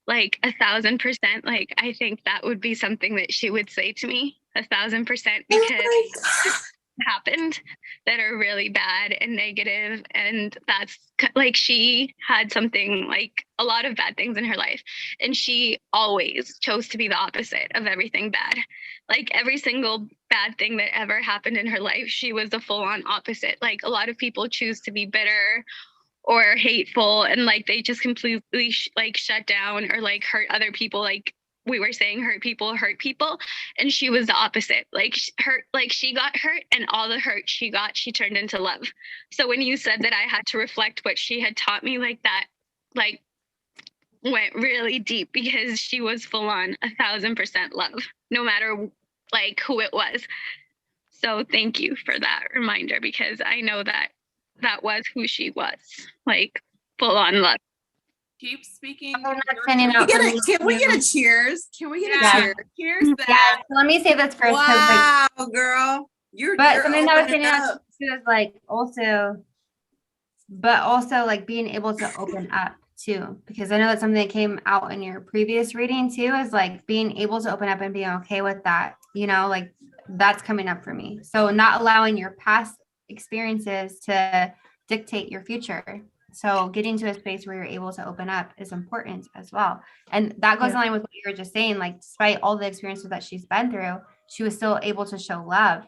like 1,000%, like I think that would be something that she would say to me 1,000%, because happened that are really bad and negative, and that's like she had something, like a lot of bad things in her life, and she always chose to be the opposite of everything bad. Like every single bad thing that ever happened in her life, she was the full-on opposite. Like a lot of people choose to be bitter or hateful, and like they just completely like shut down or like hurt other people, like we were saying, hurt people, and she was the opposite. Like she got hurt, and all the hurt she got, she turned into love. So when you said that I had to reflect what she had taught me, like that, like went really deep, because she was full on 1,000% love, no matter like who it was. So thank you for that reminder, because I know that that was who she was, like full on love. Keep speaking. I'm not standing out for me. Can we get a cheers? Can we get a Yeah. cheers? Cheers. Yeah, so let me say this first. 'Cause, Wow, like, girl. You're something that was opening standing out up. too is like also like being able to open up too, because I know that's something that came out in your previous reading too, is like being able to open up and being okay with that, you know, like that's coming up for me. So not allowing your past experiences to dictate your future. So getting to a space where you're able to open up is important as well. And that goes in line with what you were just saying, like despite all the experiences that she's been through, she was still able to show love.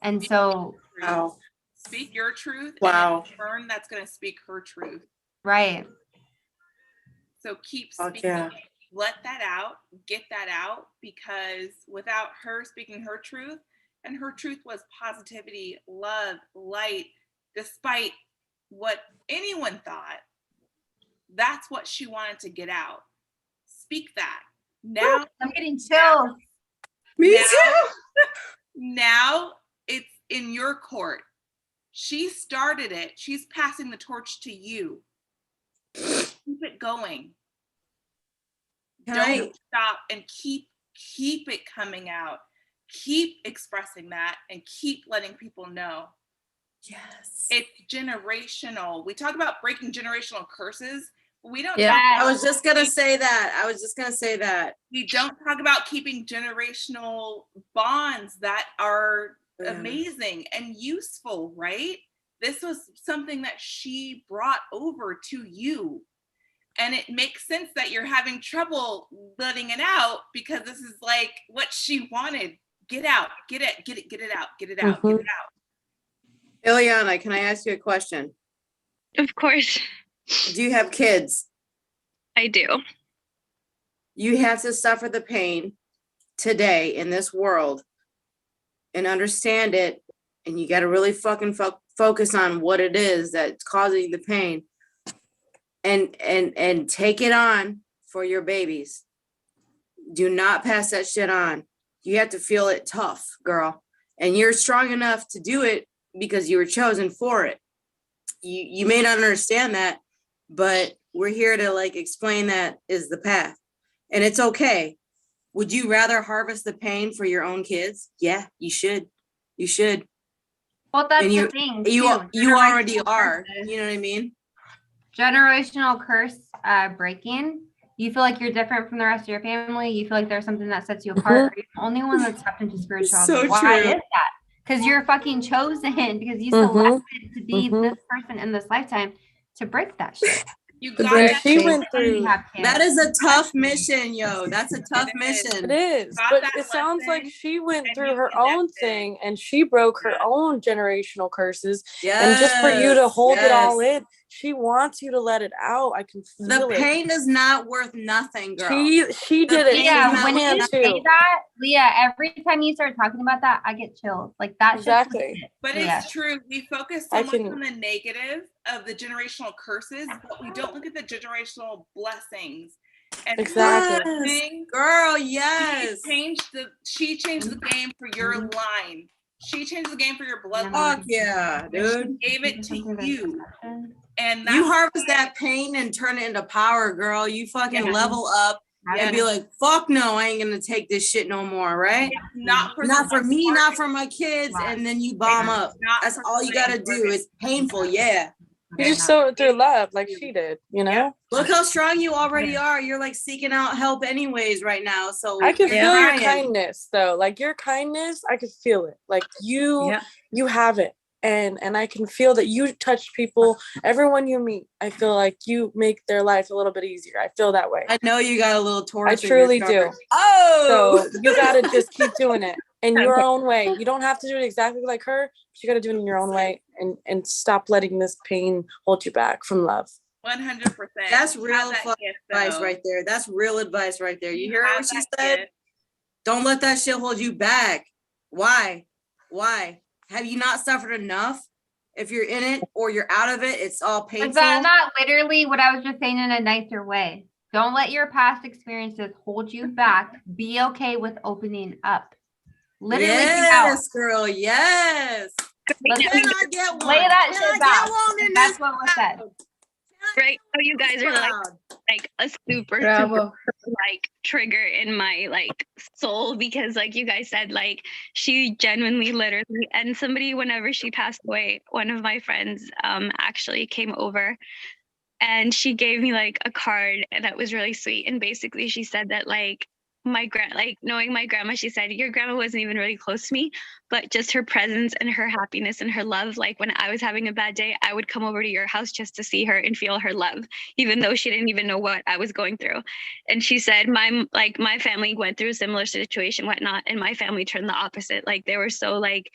And so Wow. Speak your truth. Wow. And in turn, that's going to speak her truth. right. So keep Fuck speaking. yeah. Let that out. Get that out. Because without her speaking her truth, and her truth was positivity, love, light, despite what anyone thought, that's what she wanted to get out. Speak that. Now I'm getting chills. Me now, too. Now it's in your court. She started it. She's passing the torch to you. Keep it going. Don't stop, and keep it coming out. Keep expressing that and keep letting people know. Yes. It's generational. We talk about breaking generational curses. We don't Yeah, talk I was just gonna say that. We don't talk about keeping generational bonds that are amazing and useful, right? This was something that she brought over to you. And it makes sense that you're having trouble letting it out, because this is like what she wanted. Get out, get it out, get it out, get it out. Iliana, can I ask you a question? Of course. Do you have kids? I do. You have to suffer the pain today in this world and understand it. And you got to really fucking focus on what it is that's causing the pain, and take it on for your babies. Do not pass that shit on. You have to feel it tough, girl. And you're strong enough to do it because you were chosen for it. You may not understand that, but we're here to like explain that is the path. And it's okay. Would you rather harvest the pain for your own kids? Yeah, you should. You should. Well, that's And the thing. You too. already Generational are. curses. You know what I mean? Generational curse breaking. You feel like you're different from the rest of your family. You feel like there's something that sets you apart. You're the only one that's tapped into spirituality. So Why true. is that? Because you're fucking chosen, because you selected to be this person in this lifetime to break that shit. You The got break that. she went through. That is a tough mission, yo. That's a tough mission. It is, Got but that it sounds like lesson, she went and through you her own connected. thing and she broke her own generational curses. Yes. And just for you to hold it all yes. in, she wants you to let it out. I can feel The it. pain is not worth nothing, girl. She did it. Yeah, when Man, you too. say that, Leah, every time you start talking about that, I get chills. Like that. Exactly. But Yeah. it's true. We focus so much on the negative of the generational curses, but we don't look at the generational blessings. And Exactly. Girl, yes. She changed the game for your line. She changed the game for your bloodline. Fuck yeah, dude. She gave it to you. And You harvest that pain and turn it into power, girl. You fucking level up and be like, fuck no, I ain't gonna take this shit no more, right? Not for me, not for my kids, and then you bomb up. That's all you gotta do. It's painful, yeah. You just sow it through love like she did, you know? Look how strong you already are. You're like seeking out help anyways right now. So I can you're feel your trying. kindness though. Like your kindness, I can feel it. Like you have it. And I can feel that you touch people, everyone you meet. I feel like you make their life a little bit easier. I feel that way. I know you got a little Taurus. I truly do. Oh, so you gotta just keep doing it in your own way. You don't have to do it exactly like her, but you gotta do it in your own way and stop letting this pain hold you back from love. 100%. That's real advice right there. That's real advice right there. You hear what she said? Don't let that shit hold you back. Why? Have you not suffered enough? If you're in it or you're out of it, it's all painful. Is that not literally what I was just saying in a nicer way? Don't let your past experiences hold you back. Be okay with opening up. Literally, yes, girl. Yes. Can I get one? Lay that Can shit I out. get one in That's this what was said. Right. Oh, you guys are like a super like trigger in my like soul, because like you guys said, like she genuinely literally, and somebody, whenever she passed away, one of my friends actually came over and she gave me like a card that was really sweet, and basically she said that like knowing my grandma, she said your grandma wasn't even really close to me, but just her presence and her happiness and her love, like when I was having a bad day, I would come over to your house just to see her and feel her love, even though she didn't even know what I was going through. And she said my family went through a similar situation, whatnot, and my family turned the opposite. Like they were so like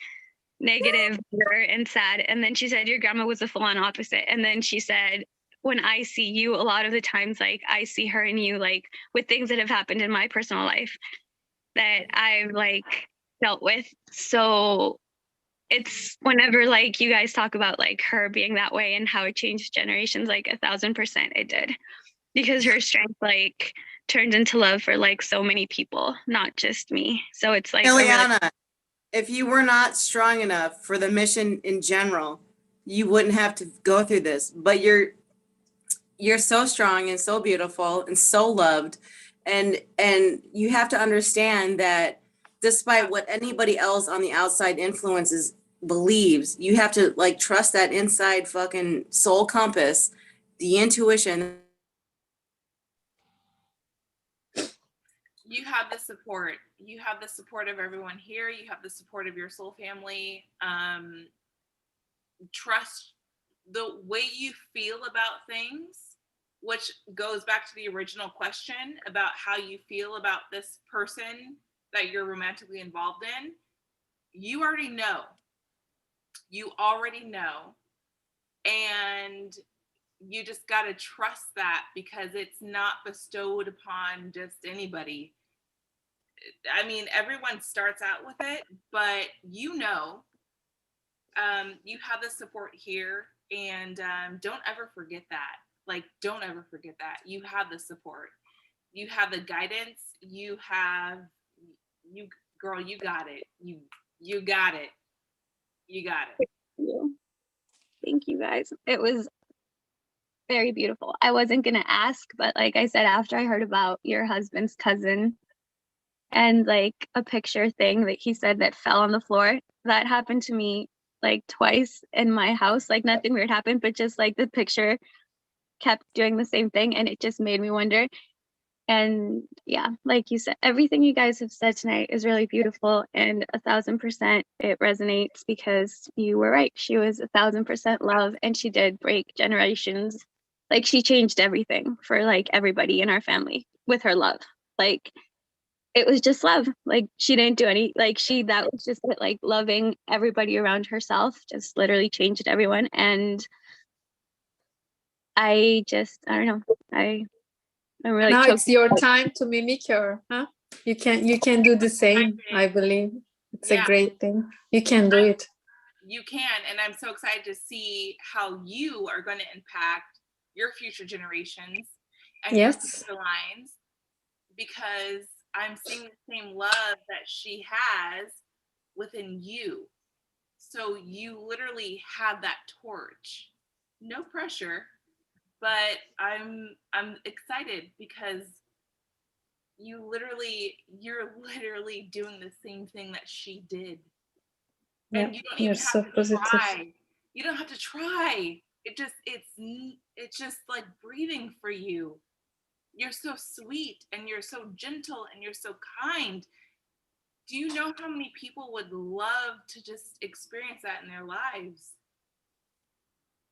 negative and sad. And then she said your grandma was a full-on opposite. And then she said, when I see you, a lot of the times, like I see her and you, like with things that have happened in my personal life that I've like dealt with. So it's whenever like you guys talk about like her being that way and how it changed generations, like 1,000% it did, because her strength like turned into love for like so many people, not just me. So it's like Iliana, if you were not strong enough for the mission in general, you wouldn't have to go through this. But you're so strong and so beautiful and so loved, and you have to understand that despite what anybody else on the outside influences believes, you have to like trust that inside fucking soul compass, the intuition. You have the support. You have the support of everyone here. You have the support of your soul family. Trust the way you feel about things, which goes back to the original question about how you feel about this person that you're romantically involved in. You already know. You already know. And you just got to trust that, because it's not bestowed upon just anybody. I mean, everyone starts out with it, but you know, you have the support here, and don't ever forget that. Like, don't ever forget that. You have the support. You have the guidance. You girl, you got it. You got it. You got it. Thank you guys. It was very beautiful. I wasn't going to ask, but like I said, after I heard about your husband's cousin and like a picture thing that he said that fell on the floor, that happened to me like twice in my house. Like nothing weird happened, but just like the picture kept doing the same thing, and it just made me wonder. And yeah, like you said, everything you guys have said tonight is really beautiful, and 1,000% it resonates, because you were right. She was 1,000% love, and she did break generations. Like she changed everything for like everybody in our family with her love. Like it was just love. Like she didn't do any, like that was just it, like loving everybody around herself just literally changed everyone. And I don't know. I'm really Now choked. it's your time to mimic her, huh? You can do the same, I believe. It's a great thing. You can do it. You can, and I'm so excited to see how you are going to impact your future generations and your future lines, because I'm seeing the same love that she has within you. So you literally have that torch. No pressure, but I'm excited because you're literally doing the same thing that she did. Yeah, And you don't you're even so have to positive. try. You don't have to try. It's just like breathing for you. You're so sweet and you're so gentle and you're so kind. Do you know how many people would love to just experience that in their lives?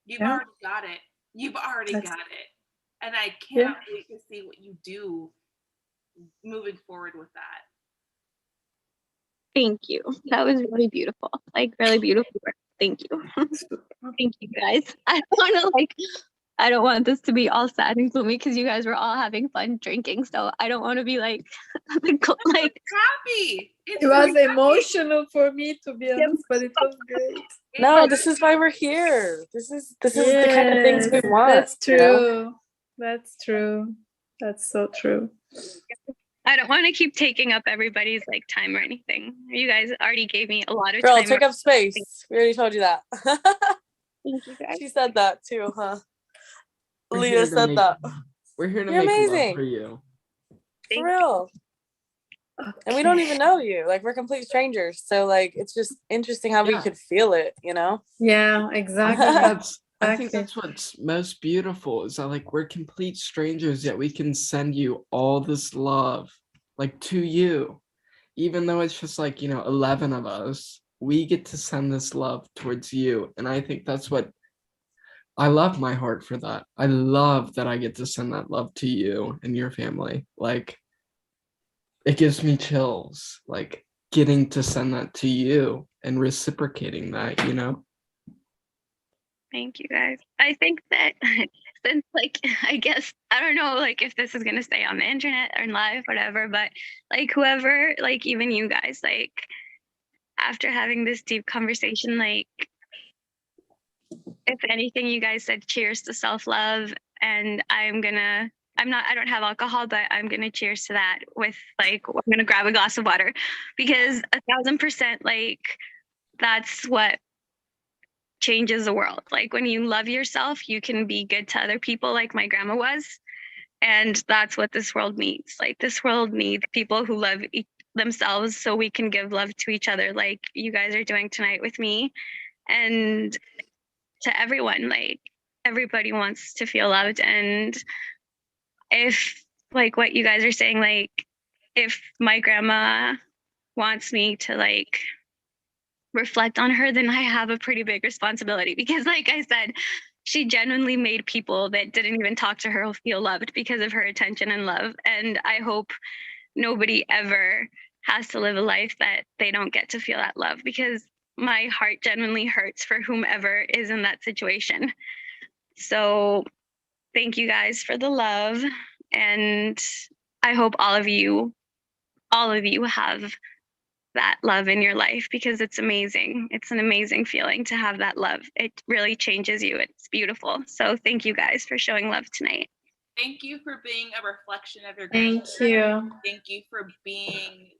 You've Yeah. already got it. You've already That's- got it. And I Yeah. cannot wait to see what you do moving forward with that. Thank you. That was really beautiful. Like really beautiful work. Thank you. Thank you guys. I don't want this to be all sad and gloomy because you guys were all having fun drinking. So I don't want to be like happy. It was emotional for me, to be honest, but it was great. No, this is why we're here. This is the kind of things we Yes, want. That's you know? true. That's true. That's so true. I don't want to keep taking up everybody's like time or anything. You guys already gave me a lot of Girl, time. take up space. We already told you that. Thank you guys. She said that too, huh? We're Leah here to said make- that. We're here to You're make love amazing. for you. For real. And we don't even know you. Like we're complete strangers. So like it's just interesting how we Yeah. could feel it, you know? Yeah, exactly. I think that's what's most beautiful is that like we're complete strangers, yet we can send you all this love, like to you. Even though it's just like, 11 of us, we get to send this love towards you. And I think that's what I love my heart for that. I love that I get to send that love to you and your family. Like, it gives me chills, like getting to send that to you and reciprocating that, Thank you guys. I think that since like I guess I don't know like if this is gonna stay on the internet or in live, whatever, but like whoever, like even you guys, like after having this deep conversation, like if anything you guys said cheers to self-love and I don't have alcohol, but I'm gonna cheers to that with like I'm gonna grab a glass of water because 1,000% like that's what changes the world. Like when you love yourself, you can be good to other people like my grandma was. And that's what this world needs. Like this world needs people who love themselves so we can give love to each other like you guys are doing tonight with me. And to everyone, like everybody wants to feel loved. And if like what you guys are saying, like if my grandma wants me to like reflect on her, then I have a pretty big responsibility because like I said, she genuinely made people that didn't even talk to her feel loved because of her attention and love. And I hope nobody ever has to live a life that they don't get to feel that love because my heart genuinely hurts for whomever is in that situation. So thank you guys for the love. And I hope all of you have that love in your life because it's amazing. It's an amazing feeling to have that love. It really changes you. It's beautiful. So thank you guys for showing love tonight. Thank you for being a reflection of your Thank grandmother. you. Thank you for being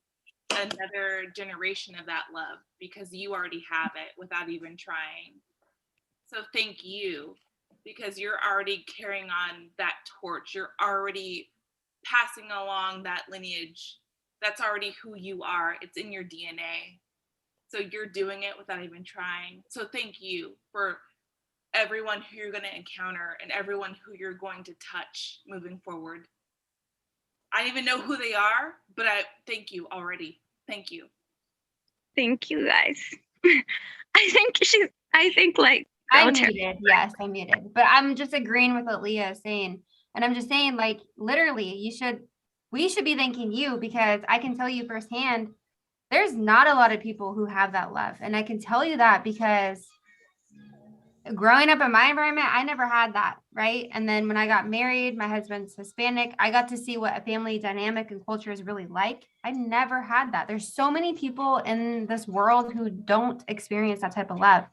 another generation of that love because you already have it without even trying. So thank you because you're already carrying on that torch. You're already passing along that lineage. That's already who you are. It's in your DNA. So you're doing it without even trying. So thank you for everyone who you're going to encounter and everyone who you're going to touch moving forward. I don't even know who they are, but I thank you already. Thank you. Thank you guys. I think like I'm muted. Yes, I'm muted. But I'm just agreeing with what Leah is saying. And I'm just saying, like, literally, we should be thanking you because I can tell you firsthand, there's not a lot of people who have that love. And I can tell you that because growing up in my environment, I never had that, right? And then when I got married, my husband's Hispanic, I got to see what a family dynamic and culture is really like. I never had that. There's so many people in this world who don't experience that type of love.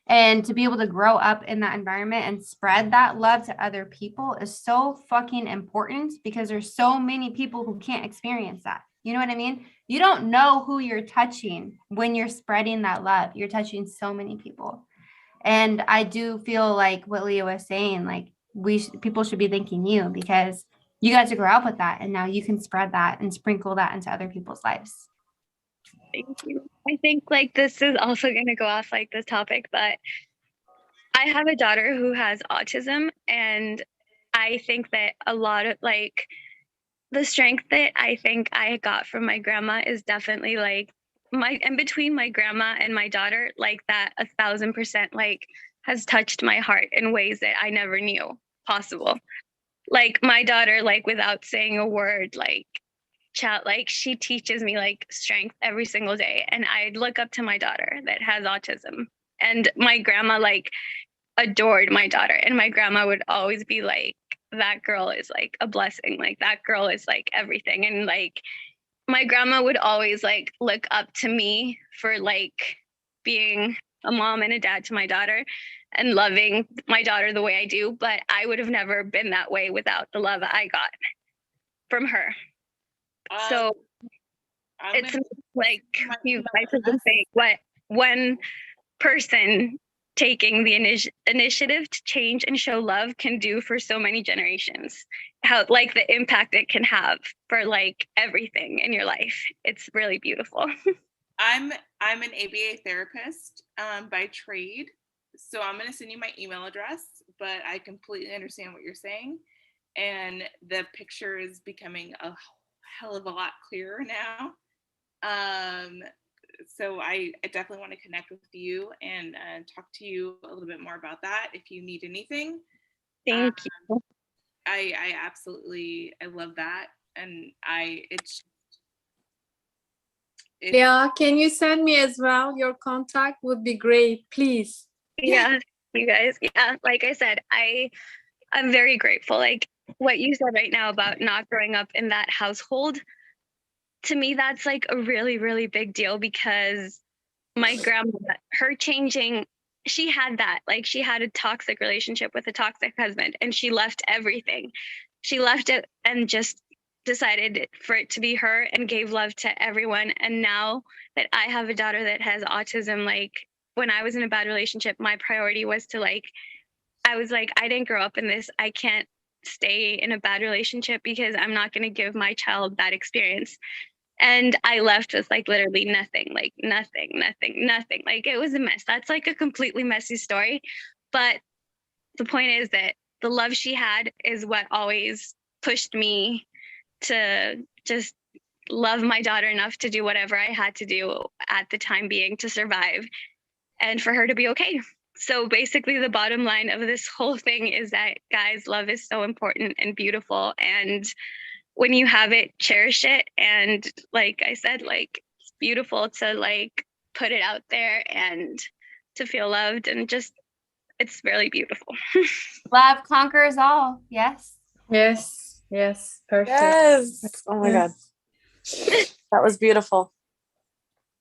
And to be able to grow up in that environment and spread that love to other people is so fucking important because there's so many people who can't experience that. You know what I mean? You don't know who you're touching when you're spreading that love. You're touching so many people. And I do feel like what Leah was saying, like people should be thanking you because you got to grow up with that. And now you can spread that and sprinkle that into other people's lives. Thank you. I think like this is also going to go off like this topic, but I have a daughter who has autism, and I think that a lot of like the strength that I think I got from my grandma is definitely like and between my grandma and my daughter, like that 1,000% like has touched my heart in ways that I never knew possible. Like my daughter, like without saying a word, like chat, like she teaches me like strength every single day. And I look up to my daughter that has autism. And my grandma like adored my daughter. And my grandma would always be like, that girl is like a blessing. Like that girl is like everything. And like my grandma would always like look up to me for like being a mom and a dad to my daughter and loving my daughter the way I do. But I would have never been that way without the love I got from her. So it's like you guys have been saying, what one person taking the initiative to change and show love can do for so many generations, how like the impact it can have for like everything in your life. It's really beautiful. I'm an ABA therapist by trade, so I'm going to send you my email address, but I completely understand what you're saying, and the picture is becoming a hell of a lot clearer now. So I definitely want to connect with you and talk to you a little bit more about that if you need anything. Thank you. I absolutely, I love that. And Yeah, can you send me as well? Your contact would be great, please. Yeah, you guys. Yeah, like I said, I'm very grateful. Like what you said right now about not growing up in that household, to me, that's like a really, really big deal because my grandma, her changing, she had that, like she had a toxic relationship with a toxic husband and she left everything. She left it and just decided for it to be her and gave love to everyone. And now that I have a daughter that has autism, like when I was in a bad relationship, my priority was to like, I was like, I didn't grow up in this. I can't stay in a bad relationship because I'm not going to give my child that experience. And I left with like literally nothing, like nothing. Like it was a mess. That's like a completely messy story. But the point is that the love she had is what always pushed me to just love my daughter enough to do whatever I had to do at the time being to survive and for her to be okay. So basically the bottom line of this whole thing is that, guys, love is so important and beautiful. And when you have it, cherish it. And like I said, like it's beautiful to like put it out there and to feel loved, and just it's really beautiful. Love conquers all. Yes. Yes. Perfect. Yes. Oh my God. That was beautiful.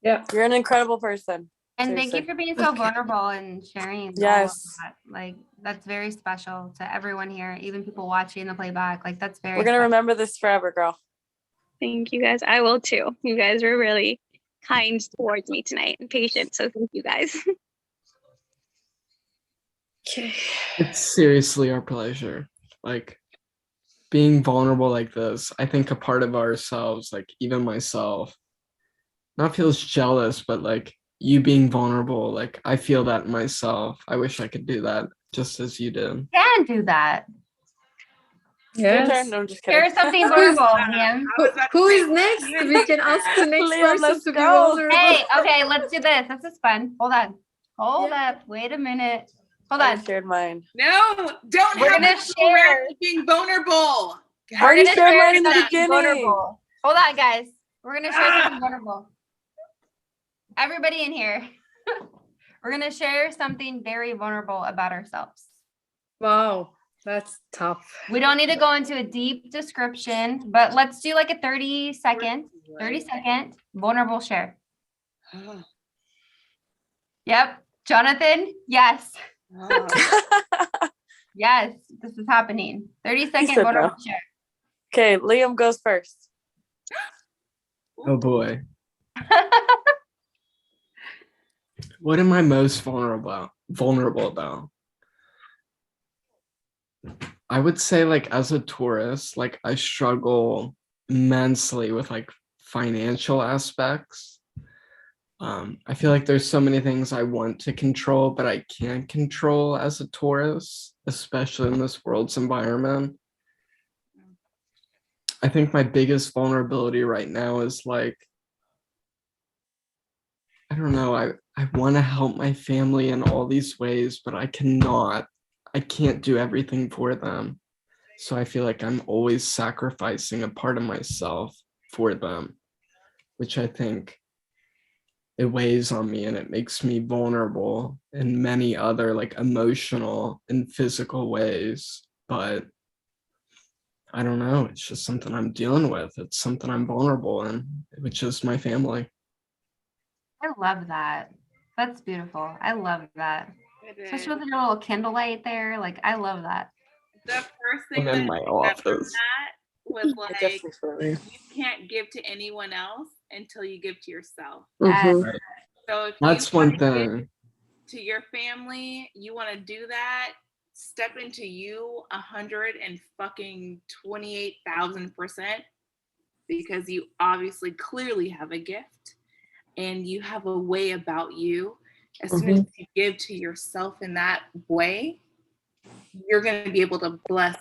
Yeah. You're an incredible person. And Seriously. thank you for being so vulnerable and sharing. Yes. All of that. Like that's very special to everyone here, even people watching the playback. Like that's very We're gonna special. remember this forever, girl. Thank you guys. I will too. You guys were really kind towards me tonight and patient. So thank you guys. Okay. It's seriously our pleasure. Like being vulnerable like this, I think a part of ourselves, like even myself, not feels jealous, but like you being vulnerable, like I feel that myself. I wish I could do that just as you did. Can do that. Yes. Your turn. No, I'm just kidding. Share something vulnerable, Liam. Who is next? We can ask the next Liam, person let's to be go. vulnerable. Hey, okay, let's do this. This is fun. Hold on. Hold up. Wait a minute. Hold I on. shared mine. No, don't We're have gonna it share. being vulnerable. I already gonna shared share mine in the something beginning. vulnerable. Hold on, guys. We're gonna share something vulnerable. Everybody in here. We're gonna share something very vulnerable about ourselves. Wow, that's tough. We don't need to go into a deep description, but let's do like a 30-second vulnerable share. Yep. Jonathan, yes. Yes, this is happening. 30-second said vulnerable no. share. Okay, Liam goes first. Oh boy. What am I most vulnerable about? I would say like as a tourist, like I struggle immensely with like financial aspects. I feel like there's so many things I want to control, but I can't control as a tourist, especially in this world's environment. I think my biggest vulnerability right now is like, I don't know, I want to help my family in all these ways, but I can't do everything for them. So I feel like I'm always sacrificing a part of myself for them, which I think it weighs on me and it makes me vulnerable in many other like emotional and physical ways. But I don't know, it's just something I'm dealing with. It's something I'm vulnerable in, which is my family. I love that. That's beautiful. I love that. It Especially is. with your little candlelight there. Like, I love that. The first I'm thing in that my I got from office. that was I like, definitely feel you. you can't give to anyone else until you give to yourself. Mhm. Right. So if That's you one want to give thing. to your family, you want to do that, step into you 128,000%, because you obviously clearly have a gift and you have a way about you. As soon as you give to yourself in that way, you're going to be able to bless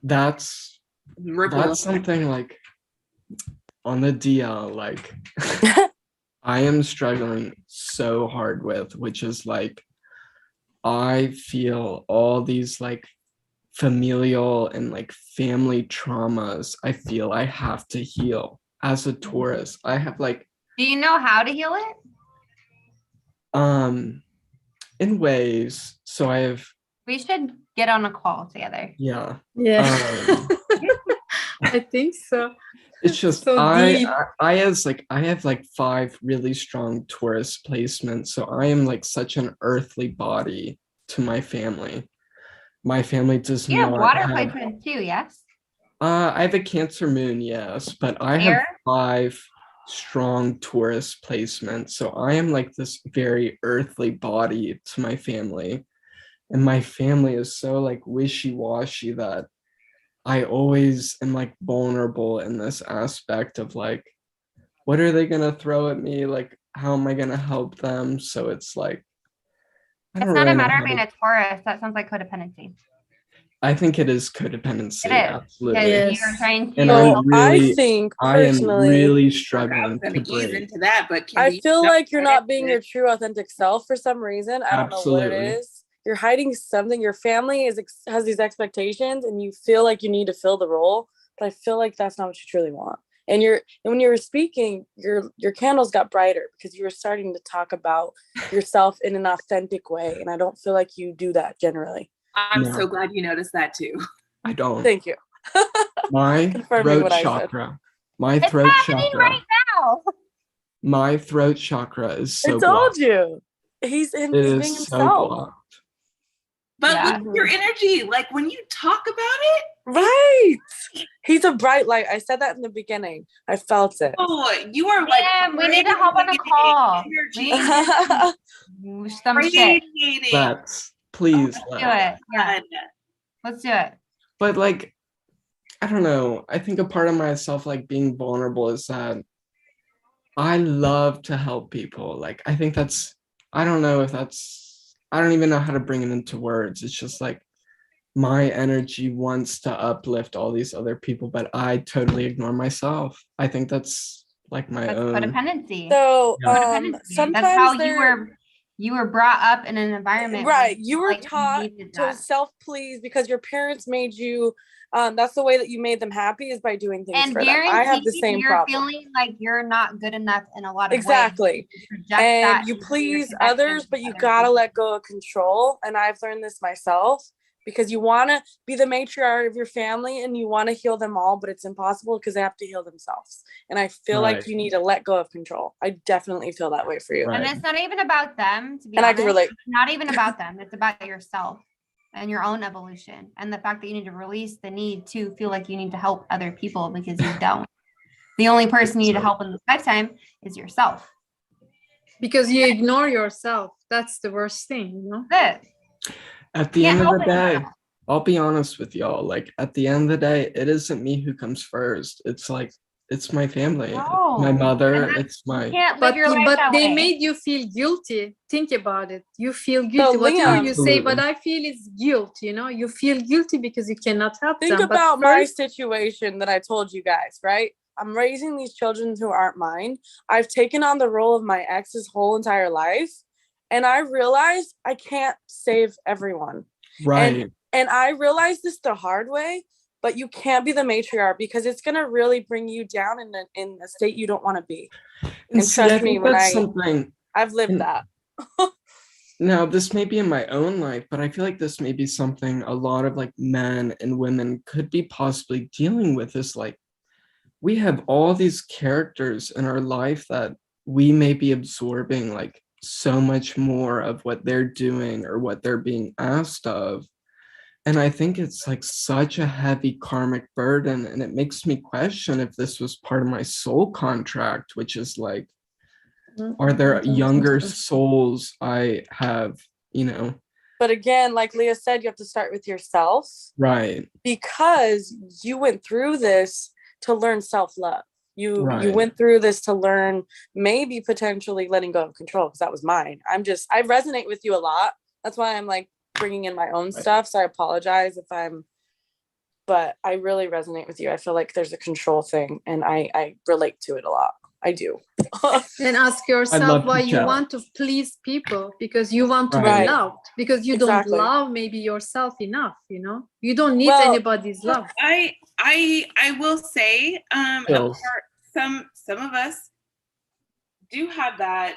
That's ripple that's effect. something like on the DL, like I am struggling so hard with, which is like I feel all these like familial and like family traumas I feel I have to heal as a tourist. I have like Do you know how to heal it? in ways. So I have We should get on a call together. yeah. Yeah. I think so. It's just So deep. I have like 5 really strong tourist placements. So I am like such an earthly body to my family. My family does You have not water have placement too, yes? I have a Cancer moon, yes, but I have Air? 5 strong tourist placements. So I am like this very earthly body to my family. And my family is so like wishy-washy that I always am like vulnerable in this aspect of like, what are they gonna throw at me? Like, how am I gonna help them? So it's like, I It's don't not really a know matter how of being to, a Taurus. That sounds like codependency. I think it is codependency, It is. absolutely. Because you're trying to And So I I am personally, really I was struggling going to to ease break. into that, but can I we feel jump like you're right not into being it? your true authentic self for some reason. I don't know what it Absolutely. is. You're hiding something. Your family has these expectations and you feel like you need to fill the role, but I feel like that's not what you truly want. And when you were speaking, your candles got brighter because you were starting to talk about yourself in an authentic way, and I don't feel like you do that generally. I'm No. so glad you noticed that too. I don't. Thank you. My Confirming throat what I said. chakra. My It's throat happening chakra. right now. My throat chakra is I so told blocked. you. He's It being is so himself. blocked. But Yeah. look at your energy. Like when you talk about it, Right. He's a bright light. I said that in the beginning. I felt it. oh, you are like Damn, we need to hop on a call. We need to do some shit. radiating. Let's please Let's do it. Yeah. Let's do it. But like, I don't know. I think a part of myself like being vulnerable is that I love to help people. Like I think that's I don't know if that's I don't even know how to bring it into words. It's just like my energy wants to uplift all these other people, but I totally ignore myself. I think that's like my That's own codependency. So Codependency. sometimes That's how you were brought up in an environment. Right. where You were like, taught needed to that. self-please because your parents made you that's the way that you made them happy is by doing things And for them. I have the guaranteed same you're problem. feeling like you're not good enough in a lot of Exactly. ways. You project that And you into your please connection others, with but you other gotta people. let go of control. And I've learned this myself because you want to be the matriarch of your family and you want to heal them all, but it's impossible because they have to heal themselves. And I feel like you need to let go of control. I definitely feel that way for you. And it's not even about them, to be And I honest. can relate. It's not even about them. It's about yourself and your own evolution and the fact that you need to release the need to feel like you need to help other people because you don't. The only person you need to help in this lifetime is yourself. Because you ignore yourself. That's the worst thing, you know? That's it. At the Can't end of help the it. day, I'll be honest with y'all. Like at the end of the day, it isn't me who comes first. It's like it's my family, it's my No. mother, And it's my You can't live But your life that they way. made you feel guilty. Think about it. You feel So guilty. Whatever Liam, you say, what Absolutely. I feel is guilt, you know? You feel guilty because you cannot help think them. But about my first, situation that I told you guys, right? I'm raising these children who aren't mine. I've taken on the role of my ex's whole entire life, and I realized I can't save everyone. right. And I realized this the hard way, but you can't be the matriarch because it's gonna really bring you down in a state you don't want to be. And And see, I trust me, think when that's something. I've lived and that. Now, this may be in my own life, but I feel like this may be something a lot of like men and women could be possibly dealing with. Is like we have all these characters in our life that we may be absorbing like so much more of what they're doing or what they're being asked of. And I think it's like such a heavy karmic burden. And it makes me question if this was part of my soul contract, which is like, are there younger souls I have, But again, like Leah said, you have to start with yourself right, because you went through this to learn self-love. You right. went through this to learn maybe potentially letting go of control, because that was mine. I resonate with you a lot. That's why I'm like bringing in my own stuff. So I apologize but I really resonate with you. I feel like there's a control thing and I relate to it a lot. I do. and ask yourself why you want to please people, because you want to be loved, because you Exactly. don't love maybe yourself enough, you know? You don't need Well, anybody's love. I will say, Yes. some of us do have that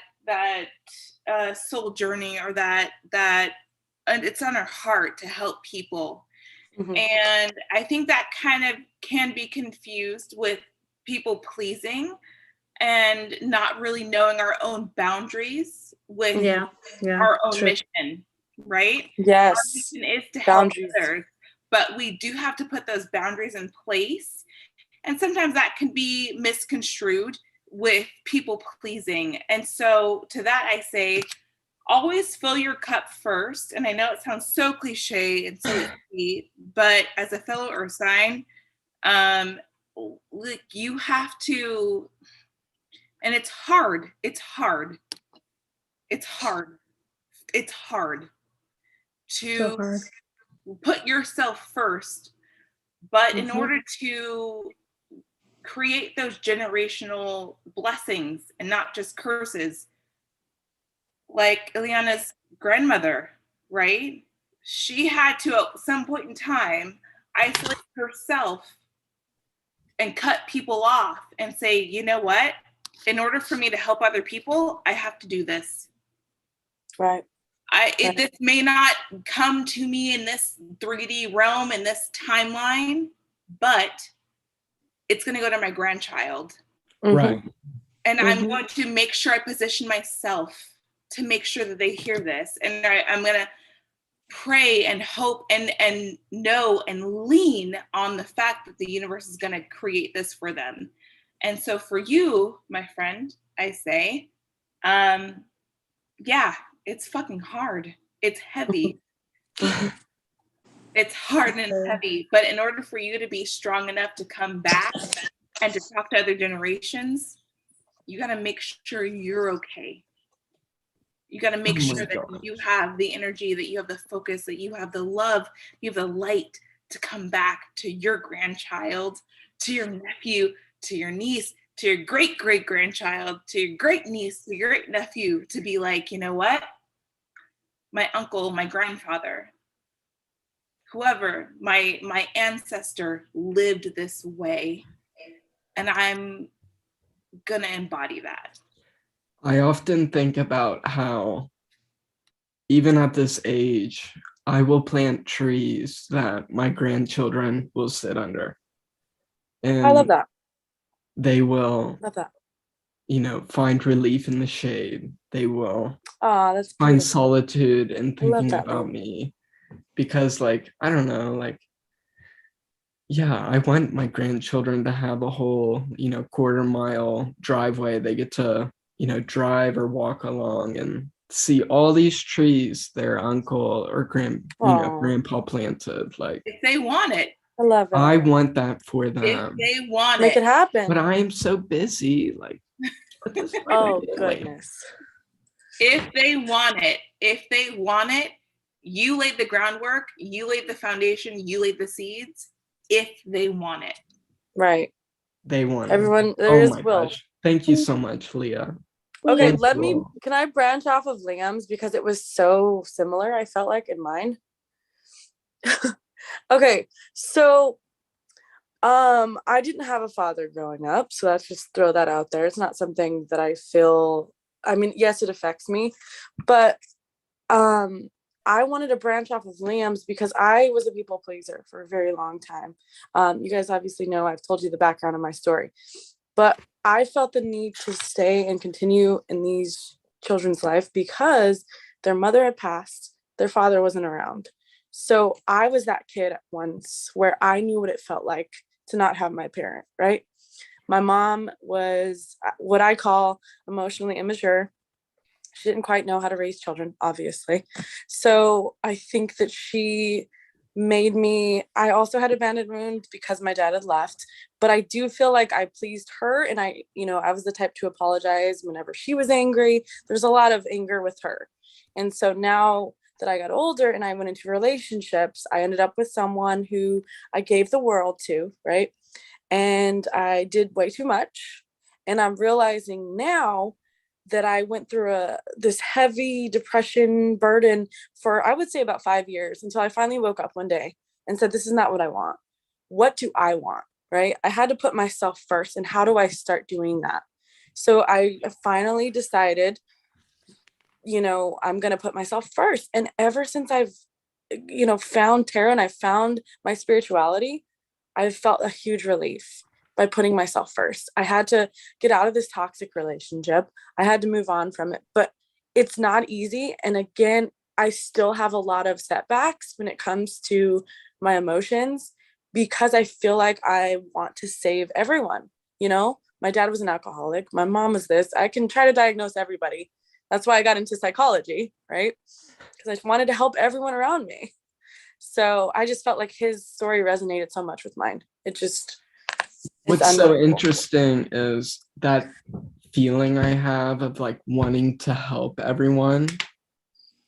soul journey, or that and it's on our heart to help people. Mhm. And I think that kind of can be confused with people pleasing and not really knowing our own boundaries with our own mission, right? Yes. Our mission is to Boundaries. help others, but we do have to put those boundaries in place. And sometimes that can be misconstrued with people pleasing. And so to that, I say, always fill your cup first. And I know it sounds so cliche and so sweet, but as a fellow earth sign, like you have to, and it's hard to put yourself first. But in order to create those generational blessings and not just curses, like Iliana's grandmother, right? She had to, at some point in time, isolate herself and cut people off and say, you know what? In order for me to help other people, I have to do this. Right. This may not come to me in this 3D realm, in this timeline, but it's going to go to my grandchild. Right. And I'm going to make sure I position myself to make sure that they hear this. And I'm going to pray and hope and know and lean on the fact that the universe is going to create this for them. And so for you, my friend, I say, yeah, it's fucking hard. It's heavy. It's hard and it's heavy. But in order for you to be strong enough to come back and to talk to other generations, you got to make sure you're okay. You got to make sure that you have the energy, that you have the focus, that you have the love, you have the light to come back to your grandchild, to your nephew, to your niece, to your great-great-grandchild, to your great-niece, to your great-nephew, to be like, you know what? My uncle, my grandfather, whoever, my ancestor lived this way, and I'm gonna embody that. I often think about how, even at this age, I will plant trees that my grandchildren will sit under. And I love that. They will, Love that. Find relief in the shade. They will that's find beautiful. solitude in I love thinking that, about man. me. Because, I don't know, yeah, I want my grandchildren to have a whole, quarter-mile driveway they get to, drive or walk along and see all these trees their uncle or Aw. grandpa planted. Like, If they want it. I love it. I want that for If them. they want Make it happen. But I am so busy. Like, what the fuck am I Oh doing? goodness. If they want it, you laid the groundwork, you laid the foundation, you laid the seeds. If they want it. Right. They want it. Everyone, there Oh is my will. gosh. Thank you so much, Leah. Okay, Thank you. can I branch off of Liam's because it was so similar, I felt like, in mine? Okay, so I didn't have a father growing up, so let's just throw that out there. It's not something that I feel, I mean, yes, it affects me, but I wanted to branch off of Liam's because I was a people pleaser for a very long time. You guys obviously know I've told you the background of my story, but I felt the need to stay and continue in these children's life because their mother had passed, their father wasn't around. So I was that kid at once where I knew what it felt like to not have my parent, right? My mom was what I call emotionally immature. She didn't quite know how to raise children, obviously. So I think that she made me, I also had abandoned wounds because my dad had left, but I do feel like I pleased her, and I was the type to apologize whenever she was angry. There's a lot of anger with her. And so now that I got older and I went into relationships, I ended up with someone who I gave the world to, right? And I did way too much. And I'm realizing now that I went through this heavy depression burden for, I would say, about 5 years, until I finally woke up one day and said, this is not what I want. What do I want? Right? I had to put myself first. And how do I start doing that? So I finally decided, I'm going to put myself first. And ever since I've, found tarot and I found my spirituality, I've felt a huge relief by putting myself first. I had to get out of this toxic relationship. I had to move on from it, but it's not easy. And again, I still have a lot of setbacks when it comes to my emotions because I feel like I want to save everyone. My dad was an alcoholic. My mom was this. I can try to diagnose everybody. That's why I got into psychology, right? Because I wanted to help everyone around me. So I just felt like his story resonated so much with mine. What's so interesting is that feeling I have of like wanting to help everyone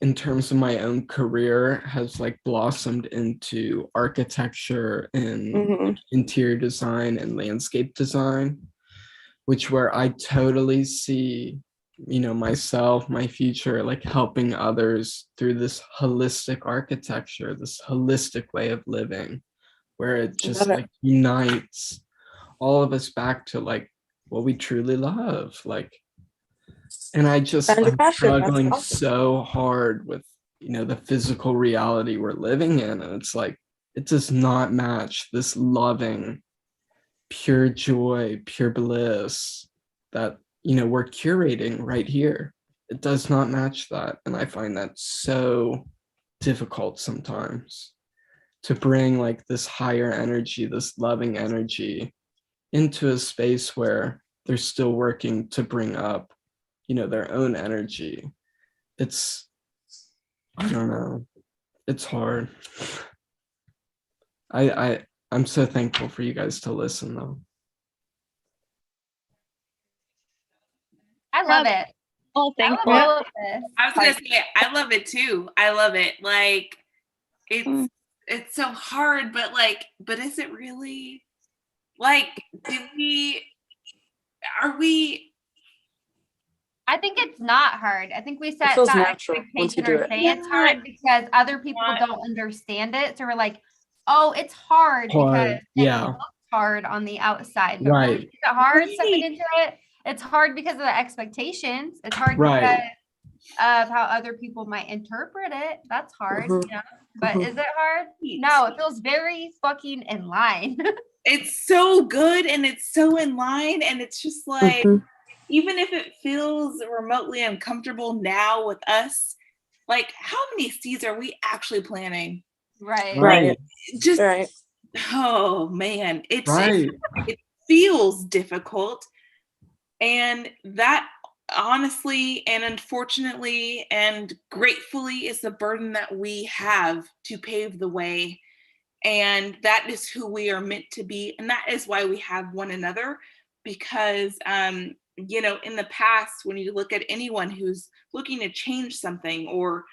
in terms of my own career has like blossomed into architecture and interior design and landscape design, which where I totally see, myself, my future, like helping others through this holistic architecture, this holistic way of living, where it just like unites all of us back to like what we truly love. Like, and I'm struggling so hard with, the physical reality we're living in. And it's like, it does not match this loving, pure joy, pure bliss that, we're curating right here. It does not match that. And I find that so difficult sometimes to bring like this higher energy, this loving energy into a space where they're still working to bring up, their own energy. I don't know. It's hard. I'm so thankful for you guys to listen though. I love it. Oh, thank you. I was gonna say, I love it too. I love it. Like, it's so hard, but is it really? Like, I think it's not hard. I think we set feels that natural once you expectation do or it. say it's hard because other people don't understand it. So we're like, oh, it's hard because it looks hard on the outside. But really, is it hard stepping into it? It's hard because of the expectations. It's hard because of how other people might interpret it. That's hard, But is it hard? No, it feels very fucking in line. It's so good and it's so in line, and it's just like, even if it feels remotely uncomfortable now with us, like, how many seeds are we actually planting? Right. Just Oh man, Right. it feels difficult. And that honestly and unfortunately and gratefully is the burden that we have to pave the way. And that is who we are meant to be. And that is why we have one another. Because, you know, in the past, when you look at anyone who's looking to change something or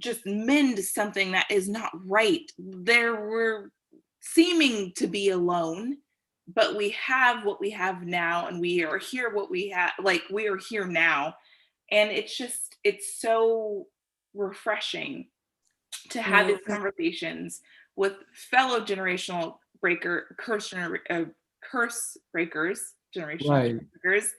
just mend something that is not right, there were seeming to be alone, but we have what we have now, and we are here what we have, like we are here now. And it's so refreshing to have these conversations with fellow generational curse breakers, generational Right. breakers,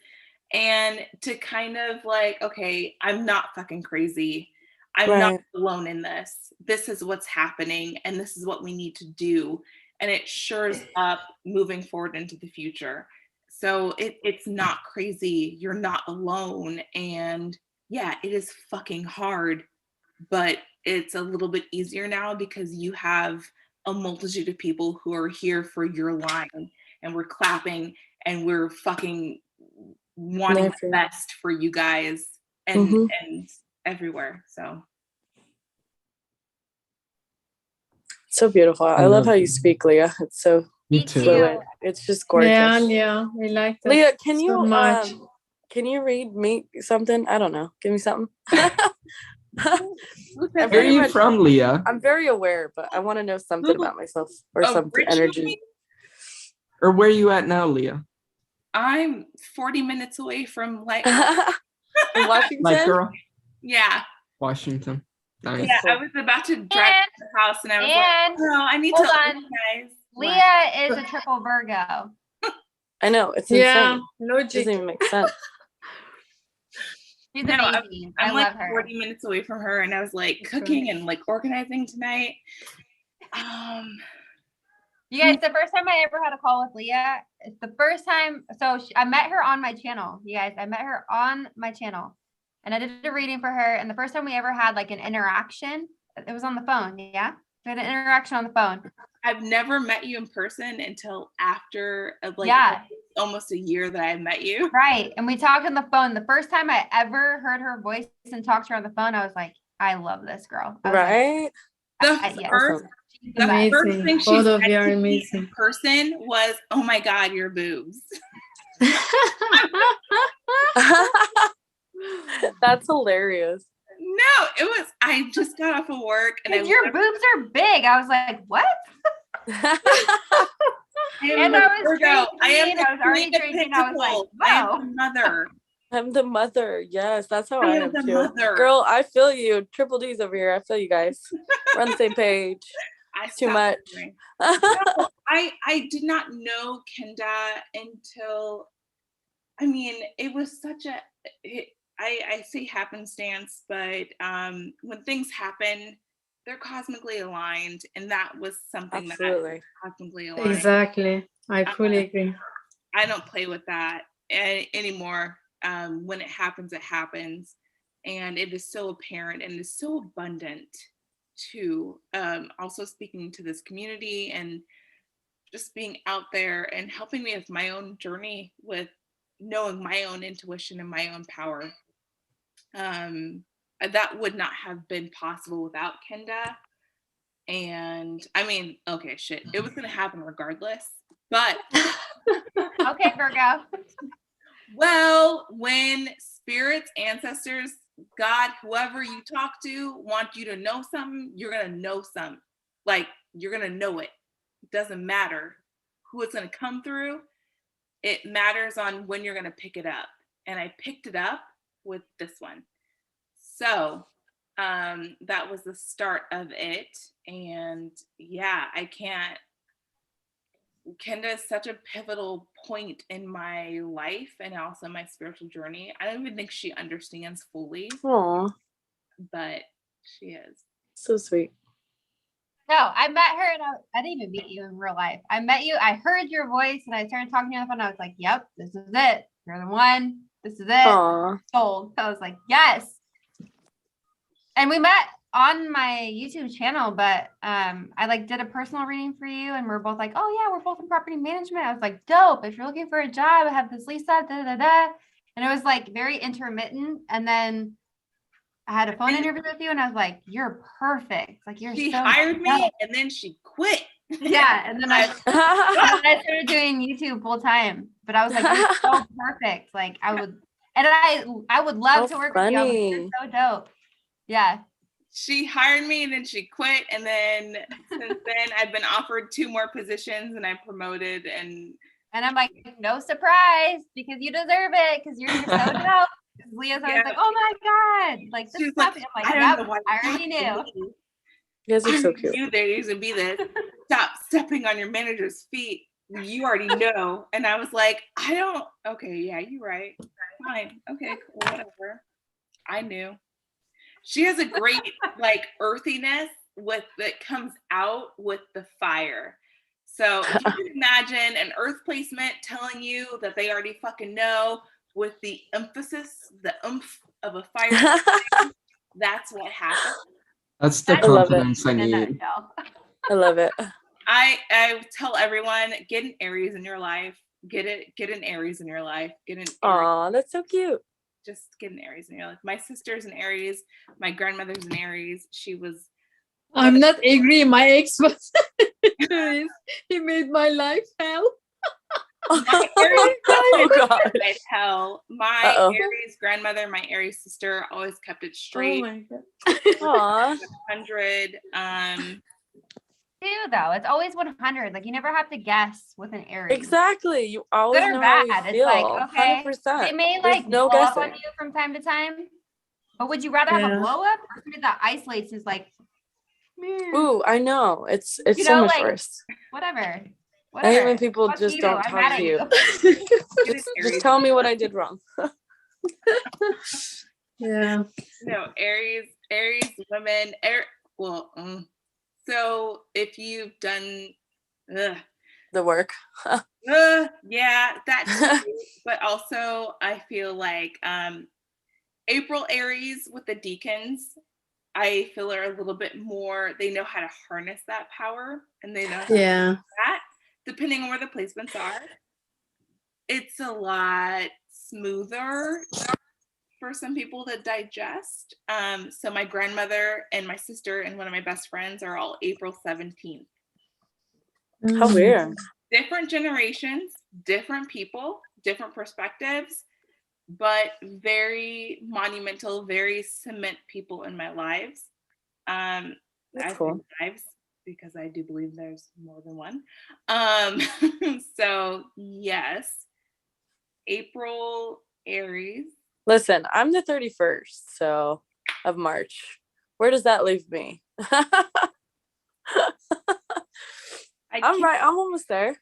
and to kind of like, okay, I'm not fucking crazy. I'm not Right. alone in this. This is what's happening, and this is what we need to do. And it shores up moving forward into the future. So it's not crazy. You're not alone. And yeah, it is fucking hard, but it's a little bit easier now because you have a multitude of people who are here for your line, and we're clapping and we're fucking wanting the best for you guys and everywhere. So beautiful. I love how you speak, Leah. It's so fluid. It's just gorgeous. Yeah, I like that. Leah, can so you much. can you read me something? I don't know. Give me something. Where are you from, Leah? I'm very aware, but I want to know something about myself or some energy. Or where are you at now, Leah? I'm 40 minutes away from Light Washington. Like girl. Yeah. Washington. Nice. Yeah, I was about to drive to the house and I was like, no, I need to hold on. organize. Leah is a triple Virgo. I know, it's Yeah, insane. logic. Doesn't even make sense. She's No, amazing. I'm I like love her. 40 minutes away from her, and I was like cooking and like organizing tonight. You guys, the first time I ever had a call with Leah, it's the first time. So I met her on my channel. You guys, I met her on my channel, and I did a reading for her. And the first time we ever had like an interaction, it was on the phone. Yeah, we had an interaction on the phone. I've never met you in person until after like almost a year that I met you. Right. And we talked on the phone. The first time I ever heard her voice and talked to her on the phone, I was like, I love this girl. Right. The first thing she Both of said you are to me amazing. in person was, "Oh my God, your boobs." That's hilarious. No, it was. I just got off of work and your boobs are big. I was like, what? And I was drinking. I was already drinking. I was like, wow. I am the mother. I'm the mother. Yes, that's how I am the too. mother. Girl, I feel you. Triple D's over here. I feel you guys. We're on the same page. Too much. No, I did not know Kenda until, I mean, it was such a, I say happenstance, but when things happen, they're cosmically aligned, and that was something that was cosmically aligned. Exactly. I fully agree. I don't play with that anymore. When it happens, and it is so apparent and is so abundant too. Also speaking to this community and just being out there and helping me with my own journey with knowing my own intuition and my own power. That would not have been possible without Kenda. And I mean, okay, shit, it was gonna happen regardless, but okay, Virgo. Well, when spirits, ancestors, God, whoever you talk to want you to know something, you're gonna know something. Like, you're gonna know it. It doesn't matter who it's gonna come through. It matters on when you're gonna pick it up. And I picked it up with this one. So that was the start of it. And yeah, Kenda is such a pivotal point in my life and also my spiritual journey. I don't even think she understands fully. Aww. But she is. So sweet. No, I met her and I didn't even meet you in real life. I met you, I heard your voice and I started talking to you on the phone. I was like, yep, this is it. You're the one. This is it. Aww. Sold. I was like, yes. And we met on my YouTube channel, but I like did a personal reading for you, and we're both like, oh yeah, we're both in property management. I was like, dope. If you're looking for a job, I have this Lisa, da da da. And it was like very intermittent. And then I had a phone interview with you, and I was like, you're perfect. Like She so hired me, dope. and then she quit. Yeah, and then I started doing YouTube full time. But I was like, you're so perfect. Like I would love to work with you. I was like, you're so dope. Yeah. She hired me and then she quit. And then since then I've been offered 2 more positions and I promoted and I'm like, no surprise, because you deserve it, because you're so dope. Leah's always like, oh my God. Like this is happening. I'm like, I don't know yep, why I already knew. You guys are so cute. You there used to be this. Stop stepping on your manager's feet. You already know. And I was like, okay, yeah, you're right. Fine. Okay, cool, whatever. I knew. She has a great like earthiness that comes out with the fire. So if you can imagine an earth placement telling you that they already fucking know with the emphasis, the oomph of a fire, that's what happens. That's the confidence I need. I love it. I tell everyone, get an Aries in your life. Get an Aries in your life. Aw, that's so cute. Just get an Aries in your life. My sister's an Aries. My grandmother's an Aries. She was. I'm not angry. My ex was Aries. He made my life hell. My Aries made hell. My Aries grandmother, my Aries sister, always kept it straight. Oh my God. 100. Though it's always 100. Like you never have to guess with an Aries. Exactly. You always good or know bad. how you It's feel. like, okay, 100%. they may There's like no blow up on guessing. you from time to time, but would you rather have a blow up or somebody that isolates and is like, ooh, I know. It's you so know, much like, worse. Whatever. I hate when people Fuck just you. don't I'm talk mad to at you. Just tell me what I did wrong. Yeah. No, Aries women. So if you've done the work, yeah, that too. But also I feel like April Aries with the deacons, I feel are a little bit more, they know how to harness that power, and they know how to do that, depending on where the placements are. It's a lot smoother for some people to digest. So my grandmother and my sister and one of my best friends are all April 17th. How weird. Different generations, different people, different perspectives, but very monumental, very cement people in my lives. That's cool. Lives, because I do believe there's more than one. So yes, April Aries. Listen, I'm the 31st of March. Where does that leave me? I'm almost there.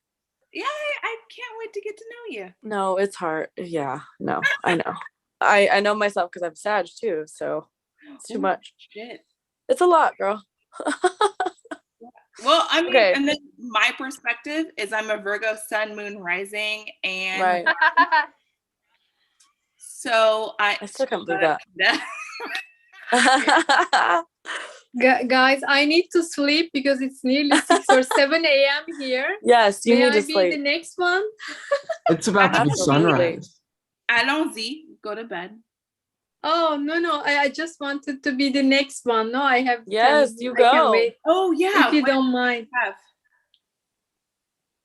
Yeah, I can't wait to get to know you. No, it's hard. Yeah, no, I know. I know myself because I'm Sag too, so it's too much. Shit. It's a lot, girl. Well, I mean, and then my perspective is I'm a Virgo sun, moon, rising, and so I still can't believe that. Guys, I need to sleep because it's nearly 6 or 7 a.m. here. Yes, you May need to I be sleep. the next one? It's about to be sunrise. Allons-y, go to bed. Oh, no, I just wanted to be the next one. No, I have. Yes, you go. I can wait. Oh, yeah. If you don't mind.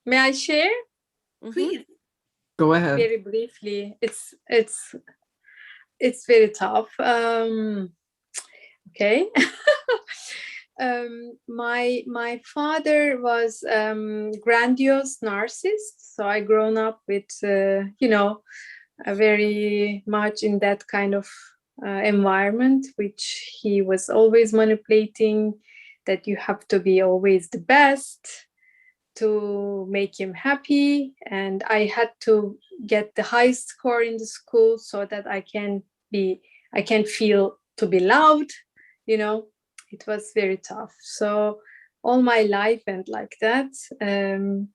May I share? Please. Go ahead. Very briefly. It's very tough. Okay. My father was grandiose narcissist, so I grown up with very much in that kind of environment, which he was always manipulating, that you have to be always the best to make him happy, and I had to get the highest score in the school so that I can feel to be loved. It was very tough. So all my life went like that. And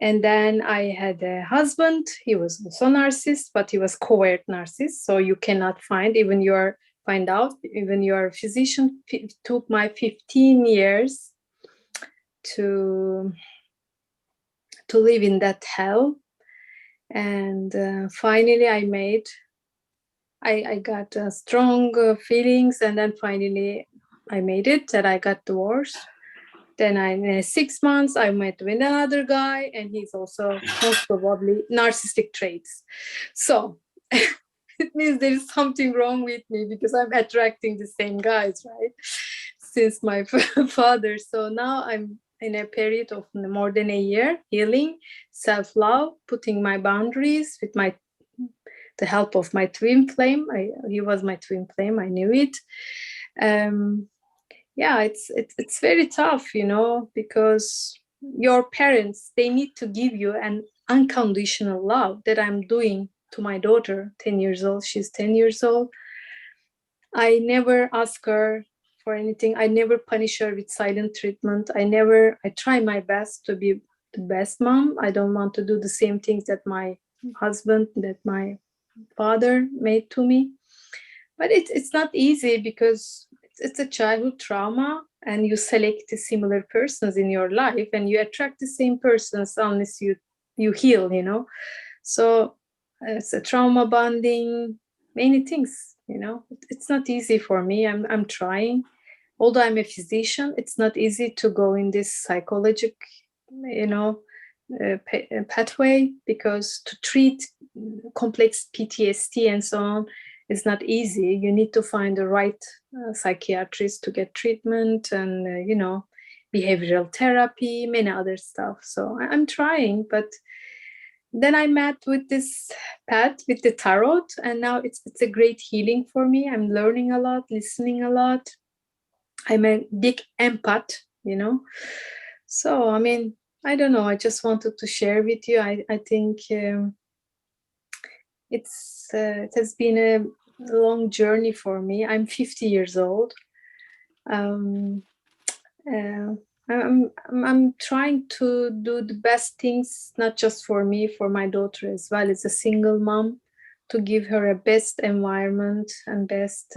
then I had a husband. He was also narcissist, but he was covert narcissist. So you cannot find, even your find out. Even you are a physician, it took my 15 years to live in that hell. And finally I got strong feelings, and then finally I made it, that I got divorced. Then in 6 months I met with another guy, and he's also most probably narcissistic traits. So it means there is something wrong with me, because I'm attracting the same guys, right? Since my father. So now I'm in a period of more than a year, healing, self-love, putting my boundaries with the help of my twin flame. He was my twin flame. I knew it. Yeah, it's very tough, because your parents, they need to give you an unconditional love that I'm doing to my daughter, 10 years old. She's 10 years old. I never ask her for anything. I never punish her with silent treatment. I try my best to be the best mom. I don't want to do the same things that my husband, that my father made to me. But it's not easy, because it's a childhood trauma, and you select the similar persons in your life, and you attract the same persons unless you heal, So it's a trauma bonding, many things, It's not easy for me. I'm trying. Although I'm a physician, it's not easy to go in this psychological, pathway, because to treat complex PTSD and so on is not easy. You need to find the right psychiatrist to get treatment, and behavioral therapy, many other stuff. So I'm trying, but then I met with this path with the tarot, and now it's a great healing for me. I'm learning a lot, listening a lot. I'm a big empath, So I don't know. I just wanted to share with you. I think it has been a long journey for me. I'm 50 years old. I'm trying to do the best things, not just for me, for my daughter as well. As a single mom, to give her a best environment and best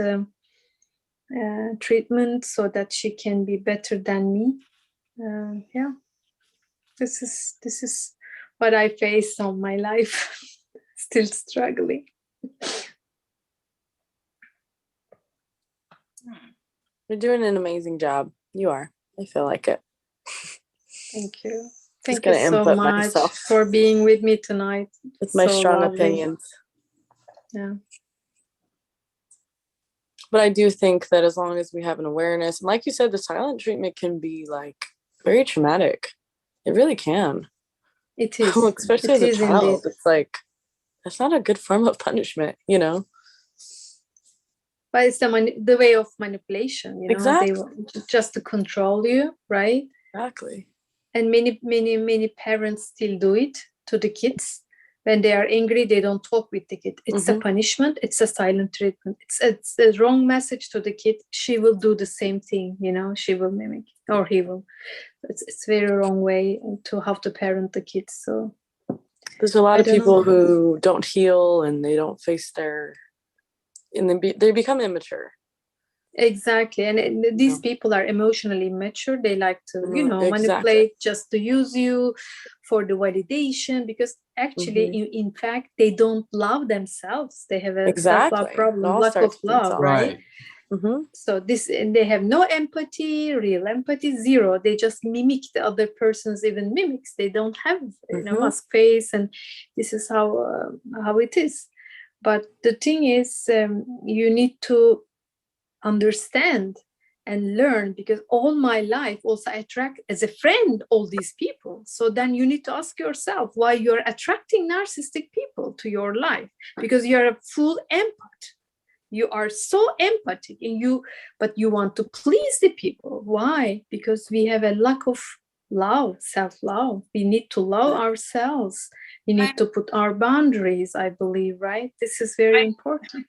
treatment, so that she can be better than me. Yeah, this is what I face on my life. Still struggling. You're doing an amazing job. You are. I feel like it. Thank you. Just Thank you gonna so input much myself for being with me tonight. with my So strong lovely. opinions. Yeah. But I do think that as long as we have an awareness, and like you said, the silent treatment can be like very traumatic. It really can. It is. Especially It as a is child. indeed. It's like, that's not a good form of punishment, But it's the way of manipulation, Exactly. They want just to control you, right? Exactly. And many parents still do it to the kids. When they are angry, they don't talk with the kid. It's a punishment. It's a silent treatment. It's a wrong message to the kid. She will do the same thing, She will mimic, or he will. It's very wrong way to have to parent the kids. So there's a lot of people who don't heal, and they don't face and they become immature. Exactly. And these people are emotionally immature. They like to, manipulate just to use you for the validation, because actually, in fact, they don't love themselves. They have a self-love problem, lack of love, right? So they have no empathy, real empathy, zero. They just mimic the other person's even mimics. They don't have, mask face, and this is how it is. But the thing is, you need to understand and learn, because all my life also I attract as a friend all these people. So then you need to ask yourself why you're attracting narcissistic people to your life, because you're a full empath. You are so empathic, but you want to please the people. Why? Because we have a lack of love, self-love. We need to love ourselves. We need to put our boundaries, I believe, right? This is very important.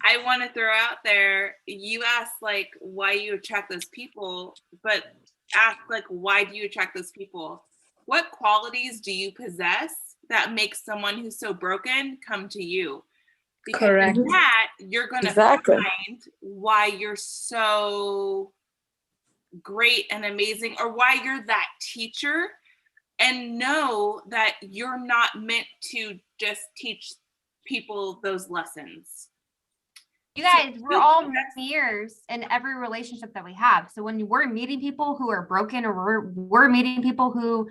I want to throw out there, you asked like why you attract those people, but ask like, why do you attract those people? What qualities do you possess that makes someone who's so broken come to you? Because Correct. in that, you're going to Exactly. find why you're so great and amazing, or why you're that teacher, and know that you're not meant to just teach people those lessons. You guys, we're all mirrors in every relationship that we have. So when we're meeting people who are broken, or we're meeting people who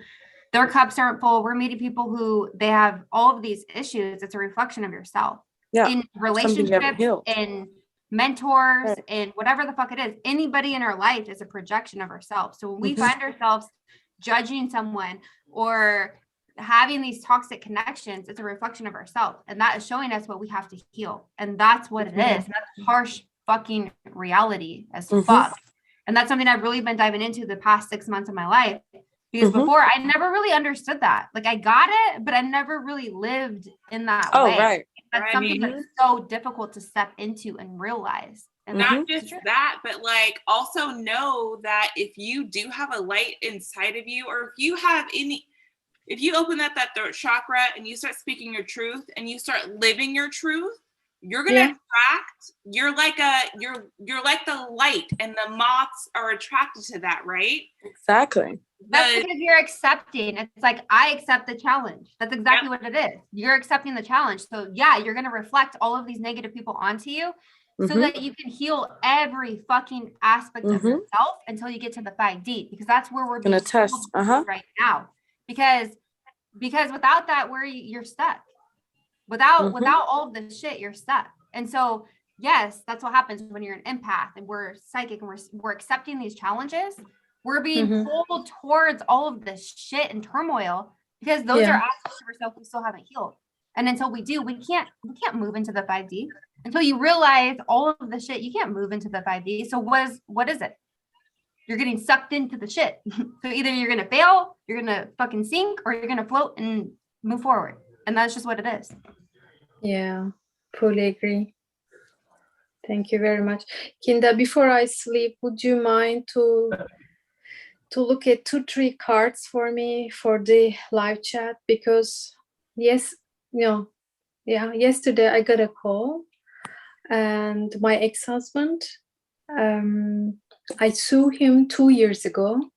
their cups aren't full, we're meeting people who they have all of these issues, it's a reflection of yourself. Yeah. In Something you haven't relationships, healed. in mentors, Right. in whatever the fuck it is, anybody in our life is a projection of ourselves. So when we Mhm. find ourselves judging someone or having these toxic connections, it's a reflection of ourselves, and that is showing us what we have to heal, and that's what it is. And that's harsh fucking reality as fuck. And that's something I've really been diving into the past 6 months of my life, because before I never really understood that. Like, I got it, but I never really lived in that way. Right. That's something that's so difficult to step into and realize. And Not just that, but like also know that if you do have a light inside of you, or if you open up that throat chakra and you start speaking your truth and you start living your truth, you're gonna attract. You're like the light, and the moths are attracted to that, right? Exactly. That's because you're accepting. It's like, I accept the challenge. That's exactly what it is. You're accepting the challenge. So yeah, you're going to reflect all of these negative people onto you so that you can heal every fucking aspect of yourself until you get to the 5D, because that's where we're being test right now. Because without that, you're stuck. Without all of this shit, you're stuck. And so yes, that's what happens when you're an empath and we're psychic and we're accepting these challenges. We're being pulled towards all of this shit and turmoil, because those are aspects of ourselves we still haven't healed. And until we do, we can't move into the 5D until you realize all of the shit. You can't move into the 5D. So what is it? You're getting sucked into the shit. So either you're gonna fail, you're gonna fucking sink, or you're gonna float and move forward. And that's just what it is. Yeah, fully agree. Thank you very much. Kinda, before I sleep, would you mind to look at 2-3 cards for me for the live chat? Because yesterday I got a call, and my ex-husband, I sued him 2 years ago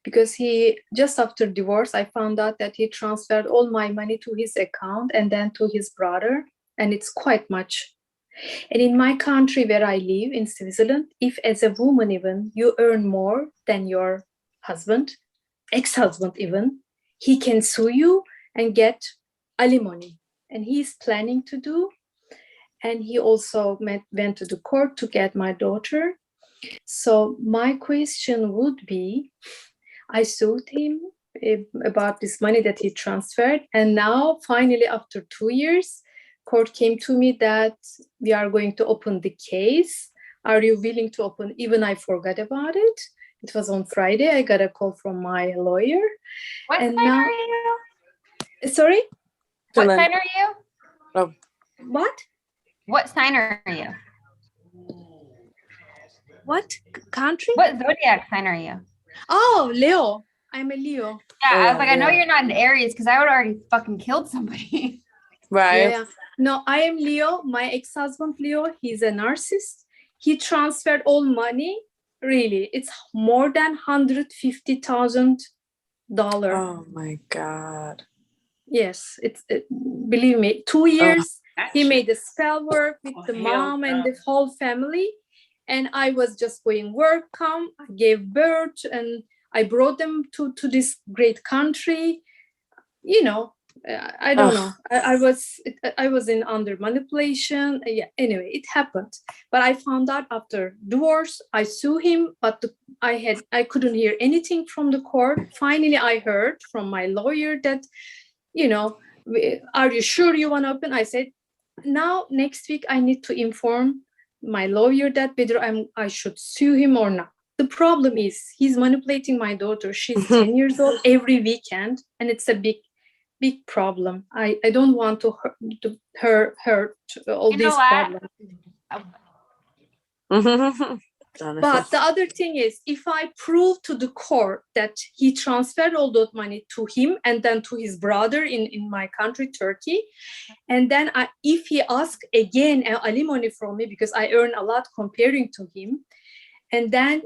because he, just after divorce, I found out that he transferred all my money to his account and then to his brother, and it's quite much. And in my country where I live, in Switzerland, if as a woman even you earn more than your husband, ex-husband even, he can sue you and get alimony. And he's planning to do. And he also went to the court to get my daughter. So my question would be, I sued him about this money that he transferred. And now finally, after 2 years, court came to me that we are going to open the case. Are you willing to open? Even I forgot about it. It was on Friday. I got a call from my lawyer. What sign are you? Sorry? What sign are you? Oh. What? What sign are you? What country? What zodiac sign are you? Oh, Leo. I'm a Leo. Yeah, I was like, I know you're not an Aries because I would already fucking killed somebody. Right. Yeah. No, I am Leo. My ex-husband Leo, he's a narcissist. He transferred all money. Really, it's more than $150,000. Oh my God. Yes, believe me, 2 years. He made a spell work with the mom and the whole family. And I was just going work, I gave birth, and I brought them to this great country. I don't know. I was in under manipulation. Yeah. Anyway, it happened. But I found out after divorce. I sued him, but I couldn't hear anything from the court. Finally, I heard from my lawyer that, are you sure you want to open? I said, now next week I need to inform my lawyer that whether I should sue him or not. The problem is he's manipulating my daughter. She's 10 years old every weekend, and it's a big problem. I don't want to hurt all these problems. But the other thing is, if I prove to the court that he transferred all that money to him and then to his brother in my country, Turkey, and then if he asks again alimony from me, because I earn a lot comparing to him, and then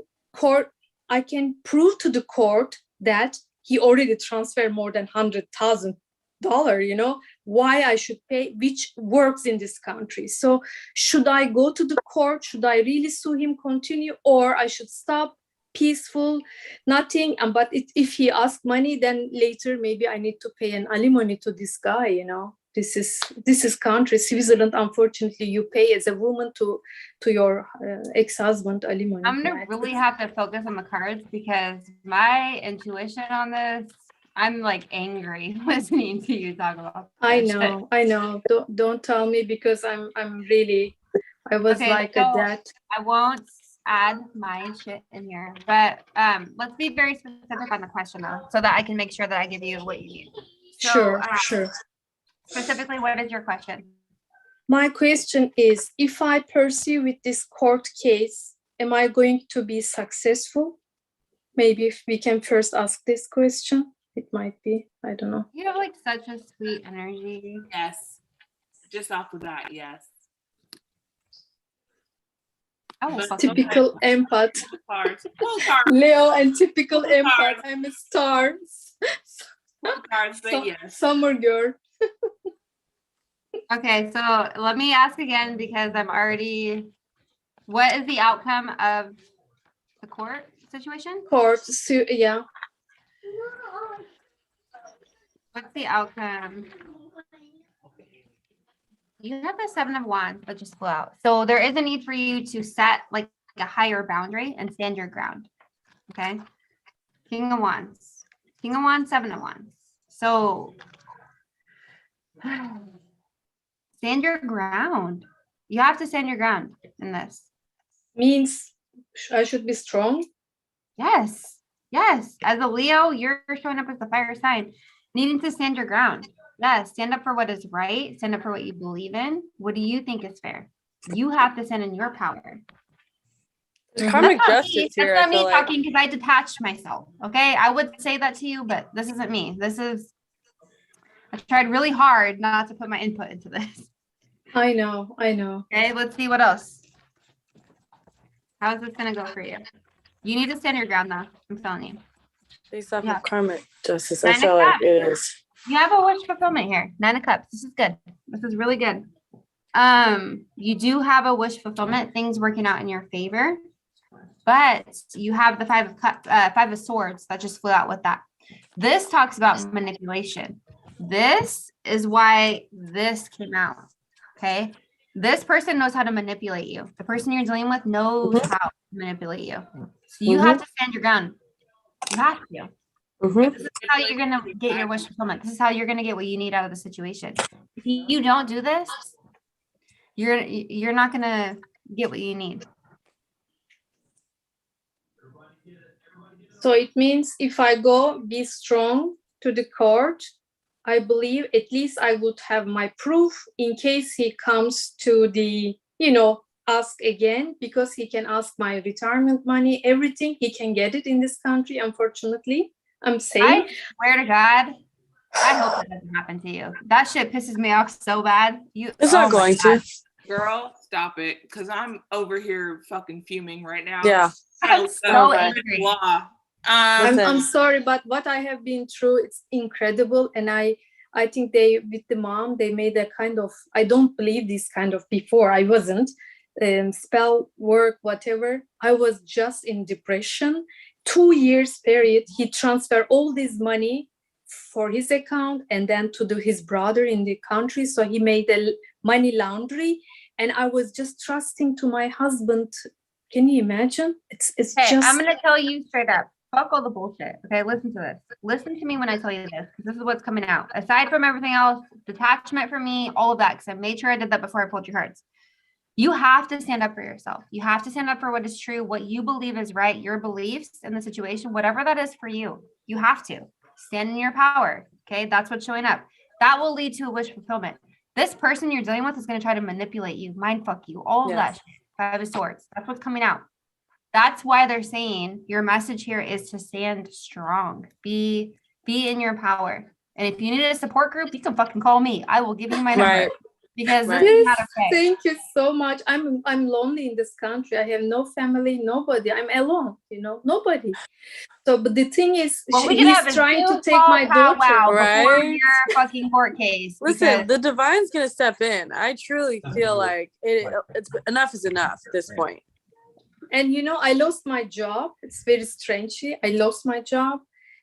I can prove to the court that he already transferred more than $100,000, why I should pay, which works in this country. So should I go to the court? Should I really sue him, continue, or I should stop, peaceful, nothing? But if he asks money, then later maybe I need to pay an alimony to this guy, This is country, Switzerland. Unfortunately, you pay as a woman to your ex-husband alimony. I'm gonna really have to focus on the cards because my intuition on this, I'm like angry listening to you talk about. I know. Don't tell me, because I was Okay, like so that. I won't add my shit in here, but let's be very specific on the question though, so that I can make sure that I give you what you need. So, Sure. Specifically, what is your question? My question is, if I pursue with this court case, am I going to be successful? Maybe if we can first ask this question, it might be, I don't know. You have like such a sweet energy. Yes. Just off of that, yes. Oh, typical empath. Leo and typical empath. I'm a star. Summer girl. Okay, so let me ask again because I'm already. What is the outcome of the court situation? Yeah. What's the outcome? You have the 7 of Wands that just flew out. So there is a need for you to set like a higher boundary and stand your ground. Okay. King of Wands, 7 of Wands. So stand your ground. You have to stand your ground in this. Means I should be strong? Yes. As a Leo, you're showing up as the fire sign, needing to stand your ground. Yes, stand up for what is right. Stand up for what you believe in. What do you think is fair? You have to stand in your power. Karmic justice here. That's not me talking because I detached myself. Okay, I would say that to you, but this isn't me. I tried really hard not to put my input into this. I know. Okay, let's see what else. How is this gonna go for you? You need to stand your ground though. I'm telling you. Based off of karmic justice, 9 I feel of like Cups. it is. You have a wish fulfillment here. 9 of Cups. This is good. This is really good. You do have a wish fulfillment, things working out in your favor, but you have the 5 of Cups, 5 of Swords that just flew out with that. This talks about manipulation. This is why this came out. Okay. This person knows how to manipulate you. The person you're dealing with knows how to manipulate you. So you have to stand your ground. You have to. This is how you're going to get your wish fulfillment. This is how you're going to get what you need out of the situation. If you don't do this, you're not going to get what you need. So it means if I go be strong to the court, I believe at least I would have my proof in case he comes to the, ask again, because he can ask my retirement money, everything. He can get it in this country, unfortunately. I'm saying. I swear to God, I hope that doesn't happen to you. That shit pisses me off so bad. It's not going to. Girl, stop it, because I'm over here fucking fuming right now. Yeah. I'm so angry. I'm sorry, but what I have been through, it's incredible. And I think with the mom, they made a kind of, I don't believe this kind of before. I wasn't. Spell work, whatever. I was just in depression. 2 years period, he transferred all this money for his account and then to his brother in the country. So he made a money laundry, and I was just trusting to my husband. Can you imagine? It's okay, just. I'm gonna tell you straight up. Fuck all the bullshit. Okay, listen to this. Listen to me when I tell you this, because this is what's coming out. Aside from everything else, detachment for me, all of that, because I made sure I did that before I pulled your cards. You have to stand up for yourself. You have to stand up for what is true, what you believe is right, your beliefs in the situation, whatever that is for you. You have to stand in your power. Okay, that's what's showing up. That will lead to a wish fulfillment. This person you're dealing with is going to try to manipulate you, mind fuck you, all of that shit. 5 of Swords. That's what's coming out. That's why they're saying your message here is to stand strong. Be in your power. And if you need a support group, you can fucking call me. I will give you my number. Right. Because this Yes, is not okay. thank you so much. I'm lonely in this country. I have no family, nobody. I'm alone, nobody. So, but the thing is, Well, we can have he's a trying to Zoom take call my daughter. powwow before Right? your fucking court case. Listen, because- the divine's gonna step in. I truly feel like it's enough is enough at this point. And I lost my job. It's very strange. I lost my job,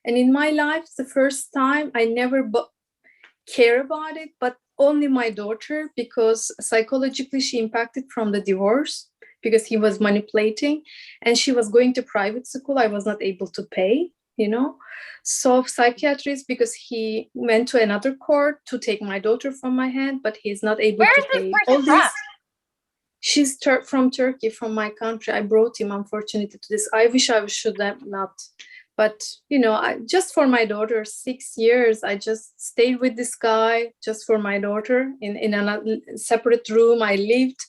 and in my life, it's the first time I never care about it, but only my daughter, because psychologically she impacted from the divorce, because he was manipulating, and she was going to private school. I was not able to pay, so psychiatrist, because he went to another court to take my daughter from my hand, but he's not able Where to is this pay person all from? this. She's from Turkey, from my country. I brought him, unfortunately, to this. I wish I should have not. But, just for my daughter, 6 years, I just stayed with this guy just for my daughter in a separate room. I lived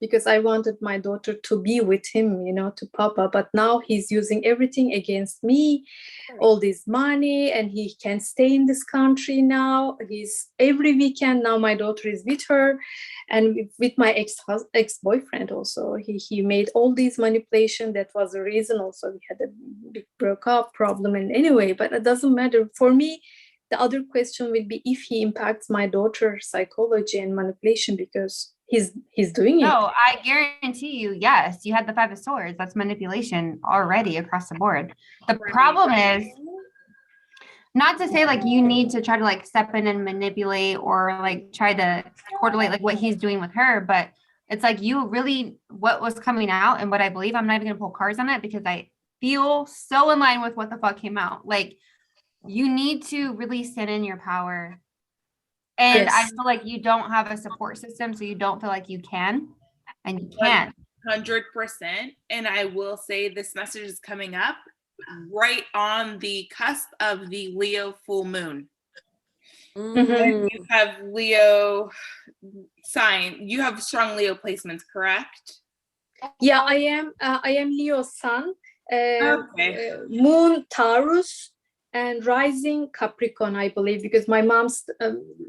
because I wanted my daughter to be with him, to Papa. But now he's using everything against me, all this money, and he can stay in this country now. He's every weekend now. My daughter is with her, and with my ex-boyfriend also. He made all these manipulation. That was the reason. Also, we had a big broke up problem. And anyway, but it doesn't matter for me. The other question would be if he impacts my daughter's psychology and manipulation, because he's doing it. No, I guarantee you, yes, you had the 5 of swords. That's manipulation already across the board. The problem is, not to say like you need to try to like step in and manipulate or like try to correlate like what he's doing with her, but it's like you really, what was coming out and what I believe, I'm not even gonna pull cards on it because I feel so in line with what the fuck came out. Like you need to really stand in your power. And Yes. I feel like you don't have a support system, so you don't feel like you can, and you can't. 100%. And I will say this message is coming up right on the cusp of the Leo full moon. And you have Leo sign. You have strong Leo placements, correct? Yeah, I am Leo's son. Okay. Moon Taurus and rising Capricorn, I believe, because my mom's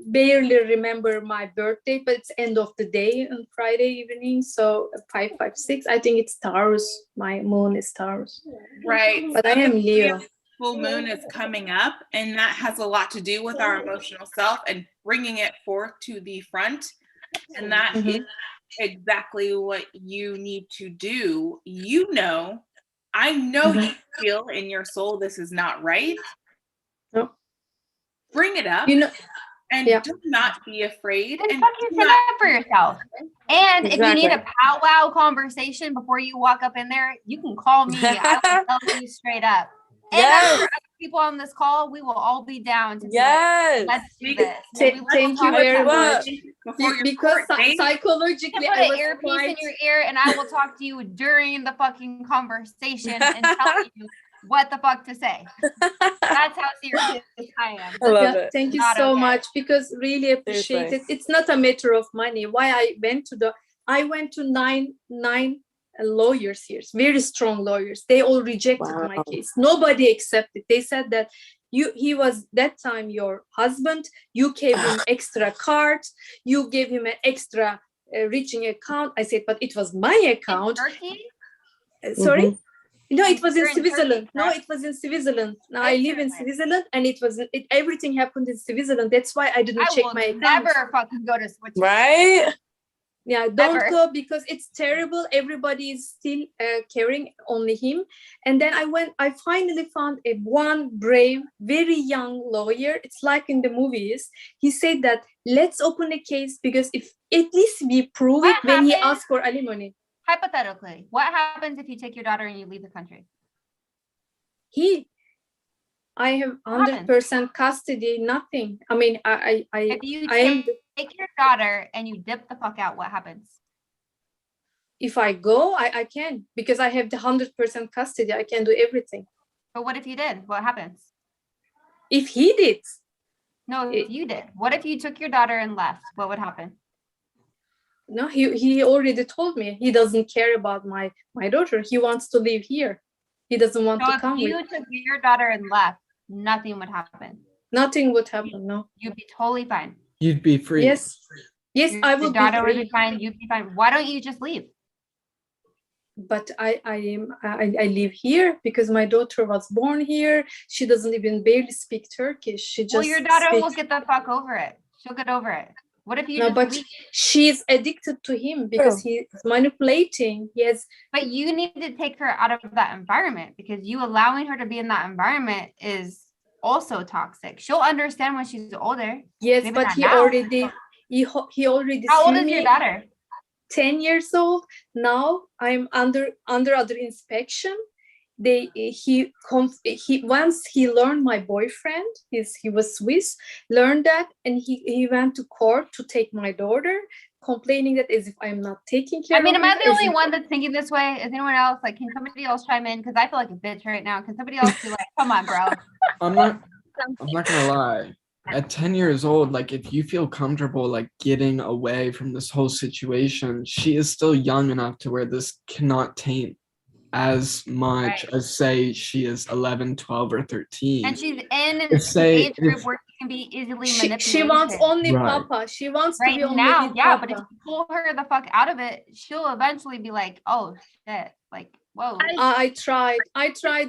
barely remember my birthday, but it's end of the day on Friday evening. So 556, I think it's Taurus. My moon is Taurus. Right. But I am Leo. Full moon is coming up, and that has a lot to do with our emotional self and bringing it forth to the front. And that is exactly what you need to do. I know you feel in your soul this is not right. No. Bring it up. And do not be afraid. And fucking stand up for yourself. And if you need a powwow conversation before you walk up in there, you can call me. I will tell you straight up. And I'm sure other people on this call, we will all be down to let's do this. Thank you very much. Because psychologically, put I an was earpiece in your ear, and I will talk to you during the fucking conversation and tell you what the fuck to say. That's how serious I am. I love it. Thank you so okay. much, because really appreciate it. It's not a matter of money. Why I went to nine lawyers here, very strong lawyers. They all rejected my case. Nobody accepted. They said that he was that time your husband. You gave him extra cards. You gave him an extra reaching account. I said, but it was my account. In Turkey? Sorry. No, it was in You're in Switzerland. Turkey, No, it was in Switzerland. Now I live in Switzerland, and everything happened in Switzerland. That's why I didn't check my account. Never fucking go to Switzerland. Right? Yeah, don't go, because it's terrible. Everybody is still caring only him. And then I finally found one brave, very young lawyer. It's like in the movies. He said that let's open a case, because if at least we prove it when he asked for alimony. Hypothetically, what happens if you take your daughter and you leave the country? I have 100% custody, nothing. I mean, if you take your daughter and you dip the fuck out, what happens? If I go, I can, because I have the 100% custody. I can do everything. But what if you did? What happens? If he did? No, if you did. What if you took your daughter and left? What would happen? No, he already told me he doesn't care about my daughter. He wants to live here. He doesn't want So to if come you with. took your daughter and left, nothing would happen. Nothing would happen. No. You'd be totally fine. You'd be free. Yes. Yes, I Your would be daughter would free. be fine. You'd be fine. Why don't you just leave? But I live here because my daughter was born here. She doesn't even barely speak Turkish. She just Well, your daughter speaks. will get the fuck over it. She'll get over it. What if you No, just but leave? she's addicted to him because he's manipulating. Yes. But you need to take her out of that environment, because you allowing her to be in that environment is also toxic. She'll understand when she's older. Yes, Maybe but not he now. already he already How old sued is your me. daughter? 10 years old. Now I'm under other inspection. He once he learned my boyfriend, he was Swiss, learned that, and he went to court to take my daughter, complaining that as if I'm not taking care I mean, of am I her, the as only if- one that's thinking this way? Is anyone else like, can somebody else chime in? Because I feel like a bitch right now. Can somebody else be like, come on, bro? I'm not gonna lie. At 10 years old, like if you feel comfortable like getting away from this whole situation, she is still young enough to where this cannot taint as much as say she is 11, 12, or 13. And she's in If an say age group if where she can be easily she manipulated. wants only Right. Papa. She wants to Right be only now, with yeah, Papa. but if you pull her the fuck out of it, she'll eventually be like, oh shit, like, whoa. I tried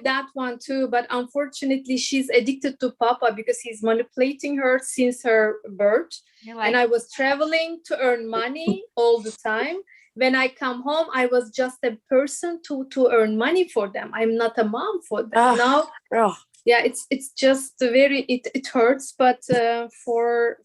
that one too, but unfortunately she's addicted to Papa because he's manipulating her since her birth. You're And like, I was traveling to earn money all the time. When I come home, I was just a person to earn money for them. I'm not a mom for them. Now, yeah, it's just it hurts, but for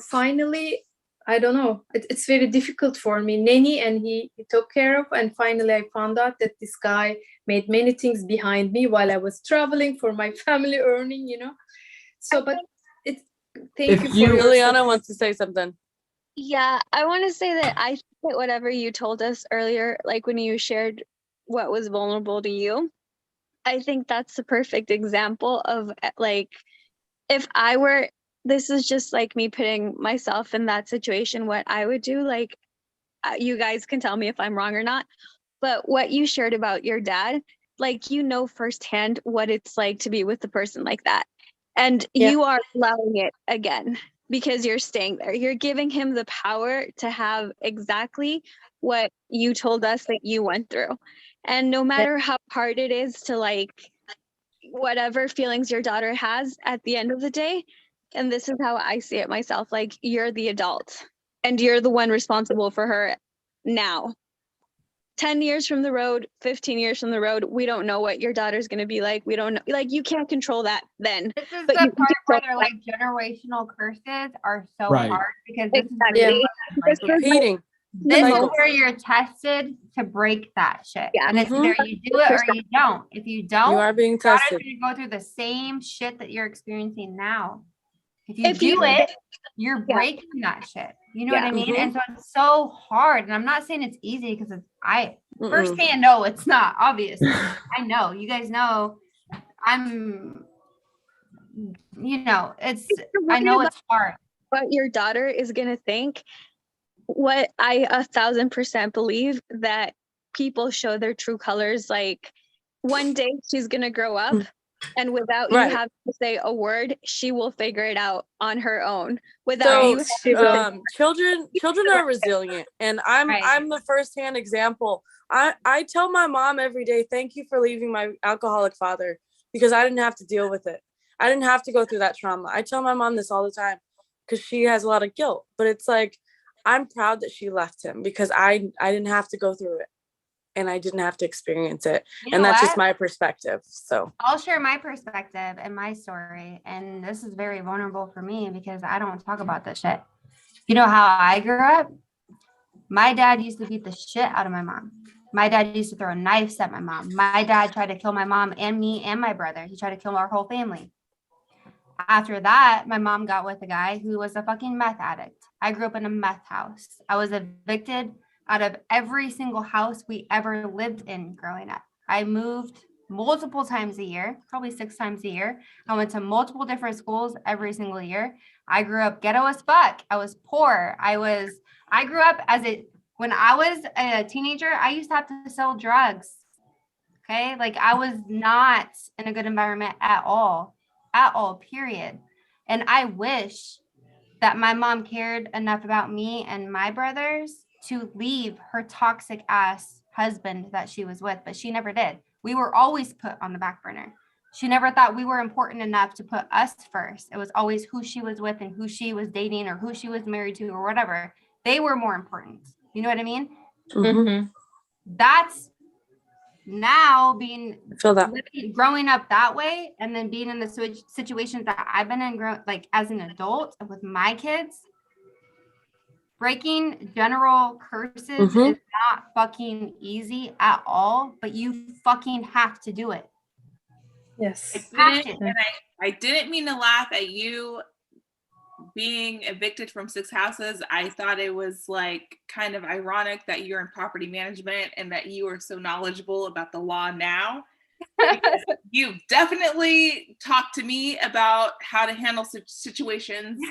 finally, I don't know. It's very difficult for me. Nanny and he took care of, and finally I found out that this guy made many things behind me while I was traveling for my family earning, So, but it's thank you for your Iliana wants to say something. Yeah, I want to say that I think that whatever you told us earlier, like when you shared what was vulnerable to you, I think that's the perfect example of like, if I were, this is just like me putting myself in that situation, what I would do. Like, you guys can tell me if I'm wrong or not, but what you shared about your dad, like, firsthand what it's like to be with a person like that. And you are allowing it again because you're staying there. You're giving him the power to have exactly what you told us that you went through. And no matter how hard it is to like whatever feelings your daughter has at the end of the day, and this is how I see it myself, like you're the adult and you're the one responsible for her now. 10 years from the road, 15 years from the road, we don't know what your daughter's going to be like. We don't know, like, you can't control that then. this is but the you part can where control they're like generational curses are so Right. hard, because Exactly. this is Repeating. this is Cycle. where you're tested to break that shit. Yeah. And it's either you do it or you don't. If you don't, You are being your daughter's tested. gonna go through the same shit that you're experiencing now. If you If do you- it, you're Yeah. breaking that shit. You know what Yeah. I mean? Mhm. And so it's so hard. And I'm not saying it's easy, because I Mm-mm. firsthand know it's not, obviously. I know. You guys know I'm, it's, I know it's hard. What your daughter is going to think, what I 1,000% believe, that people show their true colors. Like, one day she's going to grow up, and without Right. you having to say a word, she will figure it out on her own without you. So children are resilient, and Right. I'm the firsthand example. I tell my mom every day, thank you for leaving my alcoholic father, because I didn't have to deal with it. I didn't have to go through that trauma. I tell my mom this all the time because she has a lot of guilt, but it's like, I'm proud that she left him because I didn't have to go through it, and I didn't have to experience it. You And know that's what? just my perspective. So I'll share my perspective and my story. And this is very vulnerable for me because I don't talk about this shit. You know how I grew up? My dad used to beat the shit out of my mom. My dad used to throw knives at my mom. My dad tried to kill my mom and me and my brother. He tried to kill our whole family. After that, my mom got with a guy who was a fucking meth addict. I grew up in a meth house. I was evicted out of every single house we ever lived in growing up. I moved multiple times a year, probably 6 times a year. I went to multiple different schools every single year. I grew up ghetto as fuck. I was poor. I grew up as When I was a teenager, I used to have to sell drugs. Okay. Like I was not in a good environment at all, period. And I wish that my mom cared enough about me and my brothers to leave her toxic ass husband that she was with, but she never did. We were always put on the back burner. She never thought we were important enough to put us first. It was always who she was with and who she was dating or who she was married to or whatever. They were more important. You know what I mean? Mm-hmm. That's now being feel that. growing up that way and then being in the situations that I've been in like as an adult with my kids. Breaking general curses is not fucking easy at all, but you fucking have to do it. Yes. I didn't mean to laugh at you being evicted from 6 houses. I thought it was like kind of ironic that you're in property management and that you are so knowledgeable about the law now. Because you've definitely talked to me about how to handle situations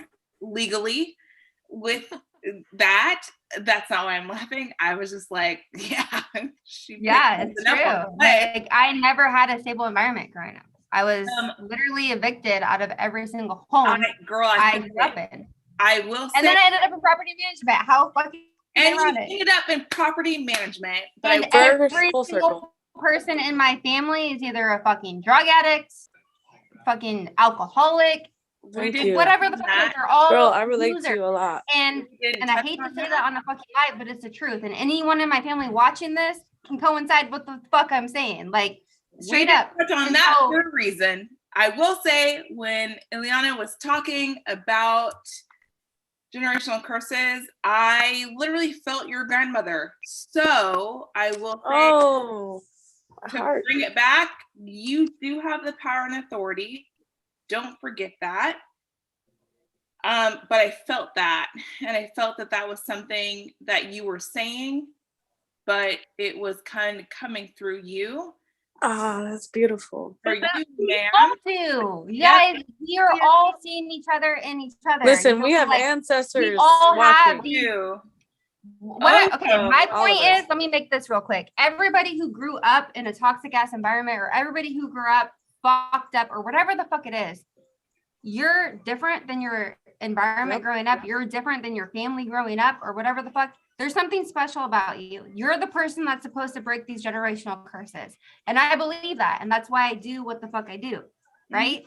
legally with that. That's not why I'm laughing. I was just like, yeah. It's true. Like I never had a stable environment growing up. I was literally evicted out of every single home I grew up in. I will say, and then I ended up in property management. How fucking and you ended up in property management. But and every single person in my family is either a fucking drug addict, fucking alcoholic, whatever the fuck it is. They're all Girl, I relate losers. to you a lot. And I hate to say that on the fucking live, but it's the truth. And anyone in my family watching this can coincide with the fuck I'm saying. Like straight up. Touch on that for a reason. I will say when Iliana was talking about generational curses, I literally felt your grandmother. So I will say, to bring it back, you do have the power and authority. Don't forget that. But I felt that, and I felt that that was something that you were saying, but it was kind of coming through you. Ah, that's beautiful. For you, ma'am. You guys, we are all seeing each other in each other. Listen, we have ancestors. We all have watching. these. My point is, let me make this real quick. Everybody who grew up in a toxic ass environment, or everybody who grew up fucked up, or whatever the fuck it is, you're different than your environment growing up. You're different than your family growing up, or whatever the fuck. There's something special about you. You're the person that's supposed to break these generational curses. And I believe that. And that's why I do what the fuck I do. Right?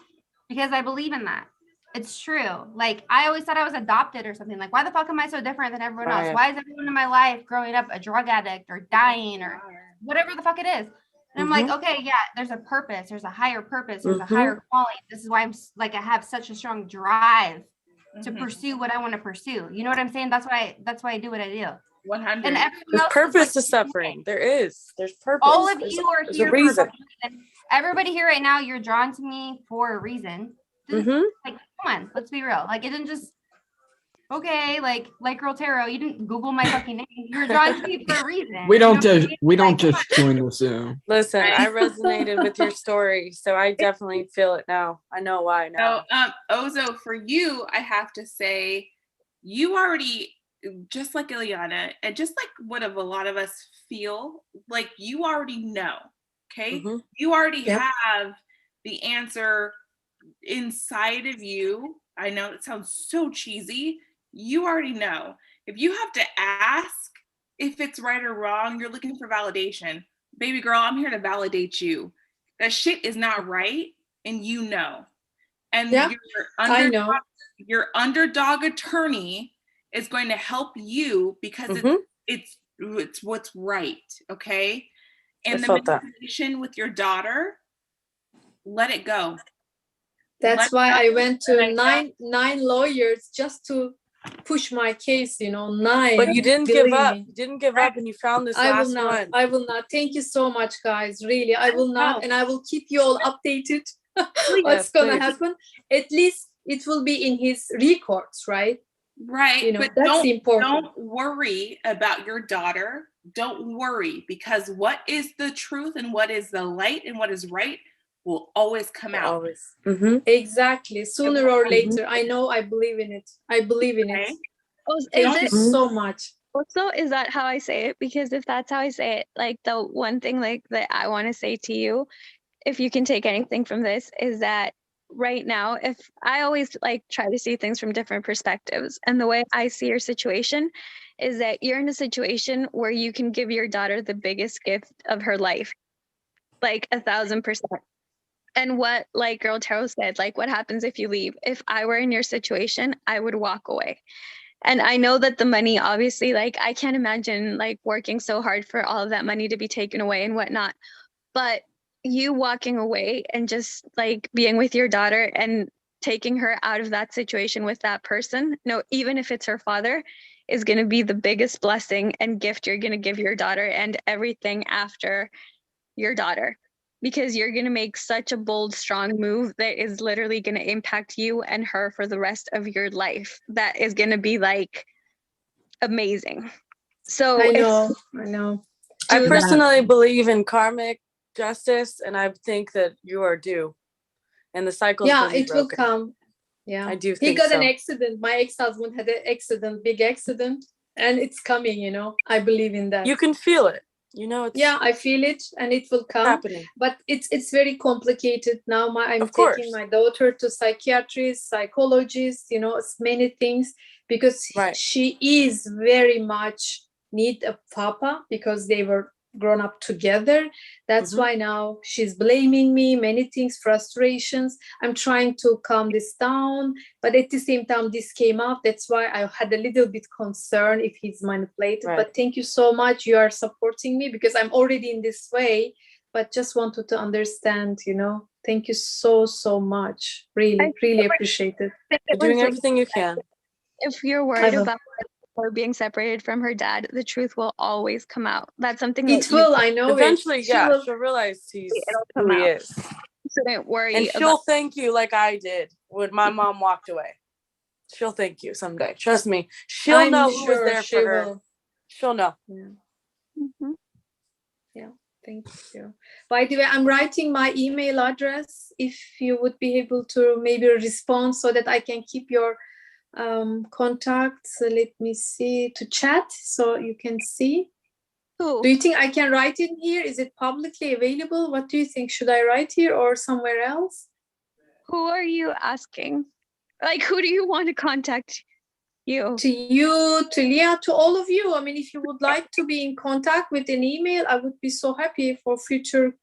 Because I believe in that. It's true. Like, I always thought I was adopted or something. Like, why the fuck am I so different than everyone else? Why is everyone in my life growing up a drug addict or dying or whatever the fuck it is? And I'm like, okay, yeah, there's a purpose. There's a higher purpose. There's a higher calling. This is why I'm like, I have such a strong drive to pursue what I want to pursue. You know what I'm saying? That's why I do what I do. 100. And there's purpose to suffering. There's purpose. All of you are here for a reason. Everybody here right now, you're drawn to me for a reason. Like, come on, let's be real. Like, it didn't just like Girl Tarot, you didn't Google my fucking name. You're drawn to me for a reason. We don't just join the Zoom. Listen, I resonated with your story, so I definitely feel it now. I know why now. So, Ozo, for you, I have to say, you already, just like Iliana, and just like what a lot of us feel, like you already know. Okay, you already have the answer inside of you. I know it sounds so cheesy. You already know. If you have to ask if it's right or wrong, you're looking for validation. Baby girl, I'm here to validate you. That shit is not right, and you know. And your underdog attorney is going to help you because it's what's right. Okay. And the manipulation with your daughter, let it go. That's why I went to nine lawyers just to push my case, 9. But you didn't give up. You didn't give up, and you found this last one. I will not. Thank you so much, guys. Really, I will not, and I will keep you all updated. What's gonna happen? At least it will be in his records, right? Right. But that's important. Don't worry about your daughter. Don't worry, because what is the truth and what is the light and what is right will always come out. Always. Exactly. Sooner or later. I know. I believe in it. I believe in it. Oh, Thank you so much. Also, is that how I say it? Because if that's how I say it, like the one thing like that I want to say to you, if you can take anything from this, is that right now, if I always like try to see things from different perspectives, and the way I see your situation is that you're in a situation where you can give your daughter the biggest gift of her life, like 1,000%. And what like Girl Tarot said, like what happens if you leave? If I were in your situation, I would walk away. And I know that the money, obviously, like I can't imagine like working so hard for all of that money to be taken away and whatnot. But you walking away and just like being with your daughter and taking her out of that situation with that person, no, even if it's her father, is going to be the biggest blessing and gift you're going to give your daughter and everything after your daughter. Because you're going to make such a bold, strong move that is literally going to impact you and her for the rest of your life. That is going to be like amazing. So I know. I Do that. personally believe in karmic justice, and I think that you are due, and the cycle. Yeah, it will come. Yeah, I do he think got so. an accident. My ex-husband had an accident, big accident, and it's coming. I believe in that. You can feel it. It's Yeah, I feel it, and it will come. happening. But it's very complicated now. I'm Of course. taking my daughter to psychiatrists, psychologists, it's many things, because she is very much need a papa, because they were grown up together. That's why now she's blaming me, many things, frustrations. I'm trying to calm this down, but at the same time this came up. That's why I had a little bit concern if he's manipulated. But thank you so much, you are supporting me, because I'm already in this way, but just wanted to understand. Thank you so much, really appreciate it. You're doing everything you can. If you're worried about her being separated from her dad, the truth will always come out. That's something it will. I know. Eventually, she'll realize it'll who come he out. is. So don't worry. And she'll thank you like I did when my mom walked away. She'll thank you someday. Trust me. She'll know who was there for her. Will. She'll know. Yeah. Thank you. By the way, I'm writing my email address. If you would be able to maybe respond so that I can keep your contacts. Let me see, to chat so you can see. Do you think I can write in here? Is it publicly available? What do you think? Should I write here or somewhere else? Who are you asking? Like, who do you want to contact you? To you, to Leah, to all of you. I mean, if you would like to be in contact with an email, I would be so happy for future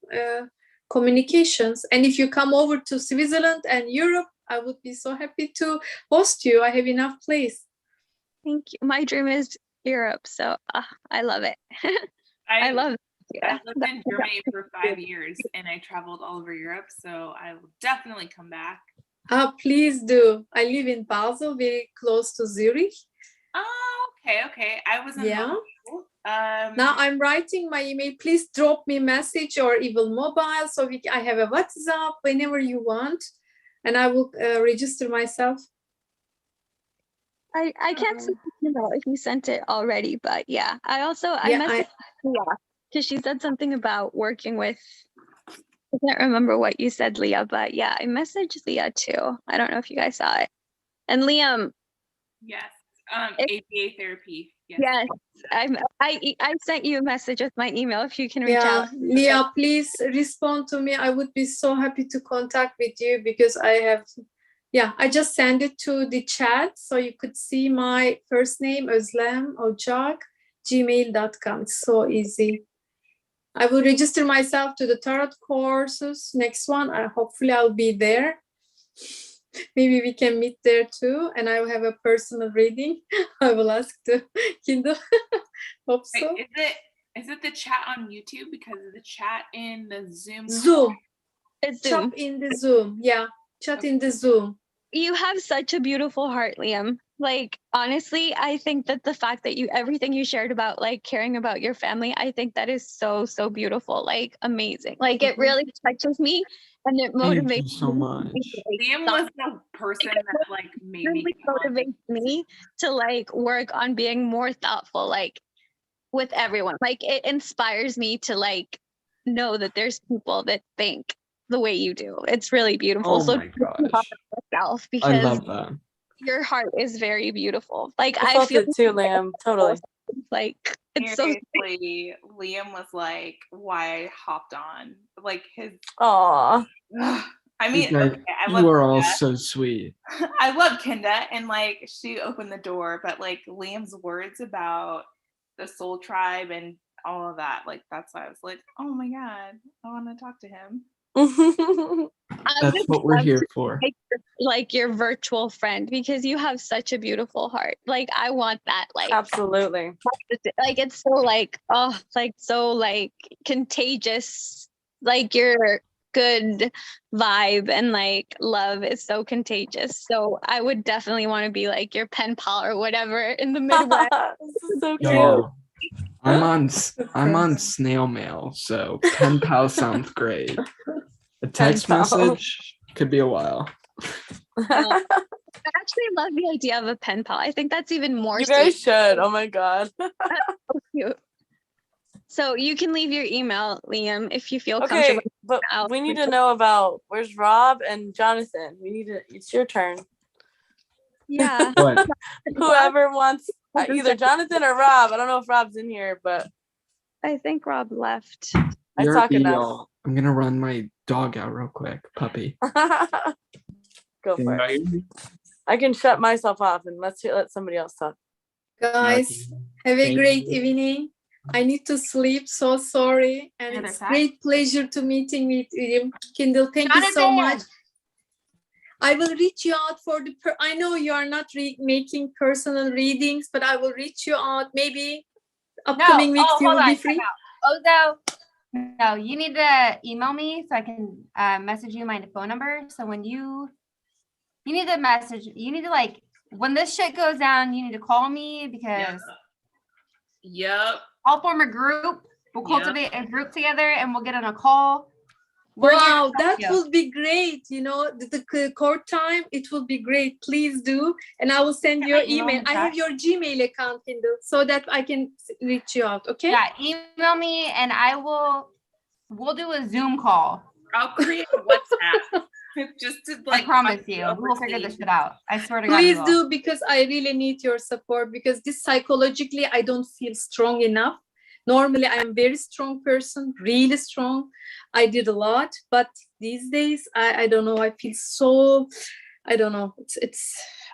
communications. And if you come over to Switzerland and Europe, I would be so happy to host you. I have enough place. Thank you. My dream is Europe, so I love it. I love it. I lived in Germany for 5 years, and I traveled all over Europe, so I will definitely come back. Please do. I live in Basel, very close to Zurich. Oh, okay. I was in Basel. Now I'm writing my email. Please drop me a message or even mobile, so I have a WhatsApp whenever you want, and I will register myself. I can't see if you sent it already, but yeah. I messaged Leah because she said something about working with. I can't remember what you said, Leah, but yeah, I messaged Leah too. I don't know if you guys saw it. And Liam. Yes. ABA therapy. Yes. I sent you a message with my email if you can reach out. Leah, please respond to me. I would be so happy to contact with you, because I just sent it to the chat so you could see my first name, Özlem Ocak, gmail.com. It's so easy. I will register myself to the tarot courses. Next one, hopefully I'll be there. Maybe we can meet there too, and I will have a personal reading. I will ask to Kindle. Hope so. Wait, is it the chat on YouTube? Because the chat in the Zoom. It's Zoom. Chat in the Zoom. Yeah, chat in the Zoom. You have such a beautiful heart, Liam. Like, honestly, I think that the fact that everything you shared about like caring about your family, I think that is so beautiful, like amazing. Like it really touches me and it motivates Thank you so much. Liam was the person that like made me motivates me to like work on being more thoughtful, like with everyone. Like it inspires me to like know that there's people that think the way you do. It's really beautiful. Oh my gosh. Yourself, I because love that. your heart is very beautiful. Like I felt it too, Liam. Totally. Like it's so Seriously, Liam was like why I hopped on. Like his Aw. I You mean, guys, okay, I you love are all Kenda. so sweet. I love Kenda and like she opened the door, but like Liam's words about the soul tribe and all of that, like that's why I was like, oh my god, I want to talk to him. I That's would what we're love here to for. be like your virtual friend because you have such a beautiful heart. Like I want that. Like Absolutely. like it's so like oh like so like contagious. Like your good vibe and like love is so contagious. So I would definitely want to be like your pen pal or whatever in the Midwest. This is so Yo, I'm on snail mail, so pen pal sounds great. A text pal. message could be a while. I actually love the idea of a pen pal. I think that's even more You guys sweet. should. Oh my god. So cute. So you can leave your email, Liam, if you feel Okay, comfortable. but we need to know about where's Rob and Jonathan. We need to. It's your turn. Yeah. What? Whoever wants either Jonathan or Rob. I don't know if Rob's in here, but I think Rob left. I talk enough. Y'all, I'm gonna run my dog out real quick, puppy. Go for it. I can shut myself off and let somebody else talk. Guys, have a great evening. I need to sleep, so sorry. And it's great pleasure to meeting with you. Kindle, thank you so much. I will reach you out for the, I know you are not making personal readings, but I will reach you out maybe upcoming weeks you will be free. Ozo, no, you need to email me so I can message you my phone number. So when you need to message, you need to like, when this shit goes down, you need to call me because I'll form a group. We'll cultivate a group together and we'll get on a call. Wow, that would be great. You know, the court time, it would be great. Please do. And I will send you your email. I have your Gmail account, Kindle, so that I can reach you out. Okay? Yeah, email me and we'll do a Zoom call. I'll create a WhatsApp. Just to like, I promise you, we'll figure this shit out. I swear to God. Please do, because I really need your support, because this psychologically, I don't feel strong enough. Normally, I am a very strong person, really strong. I did a lot, but these days, I don't know. I feel so, I don't know.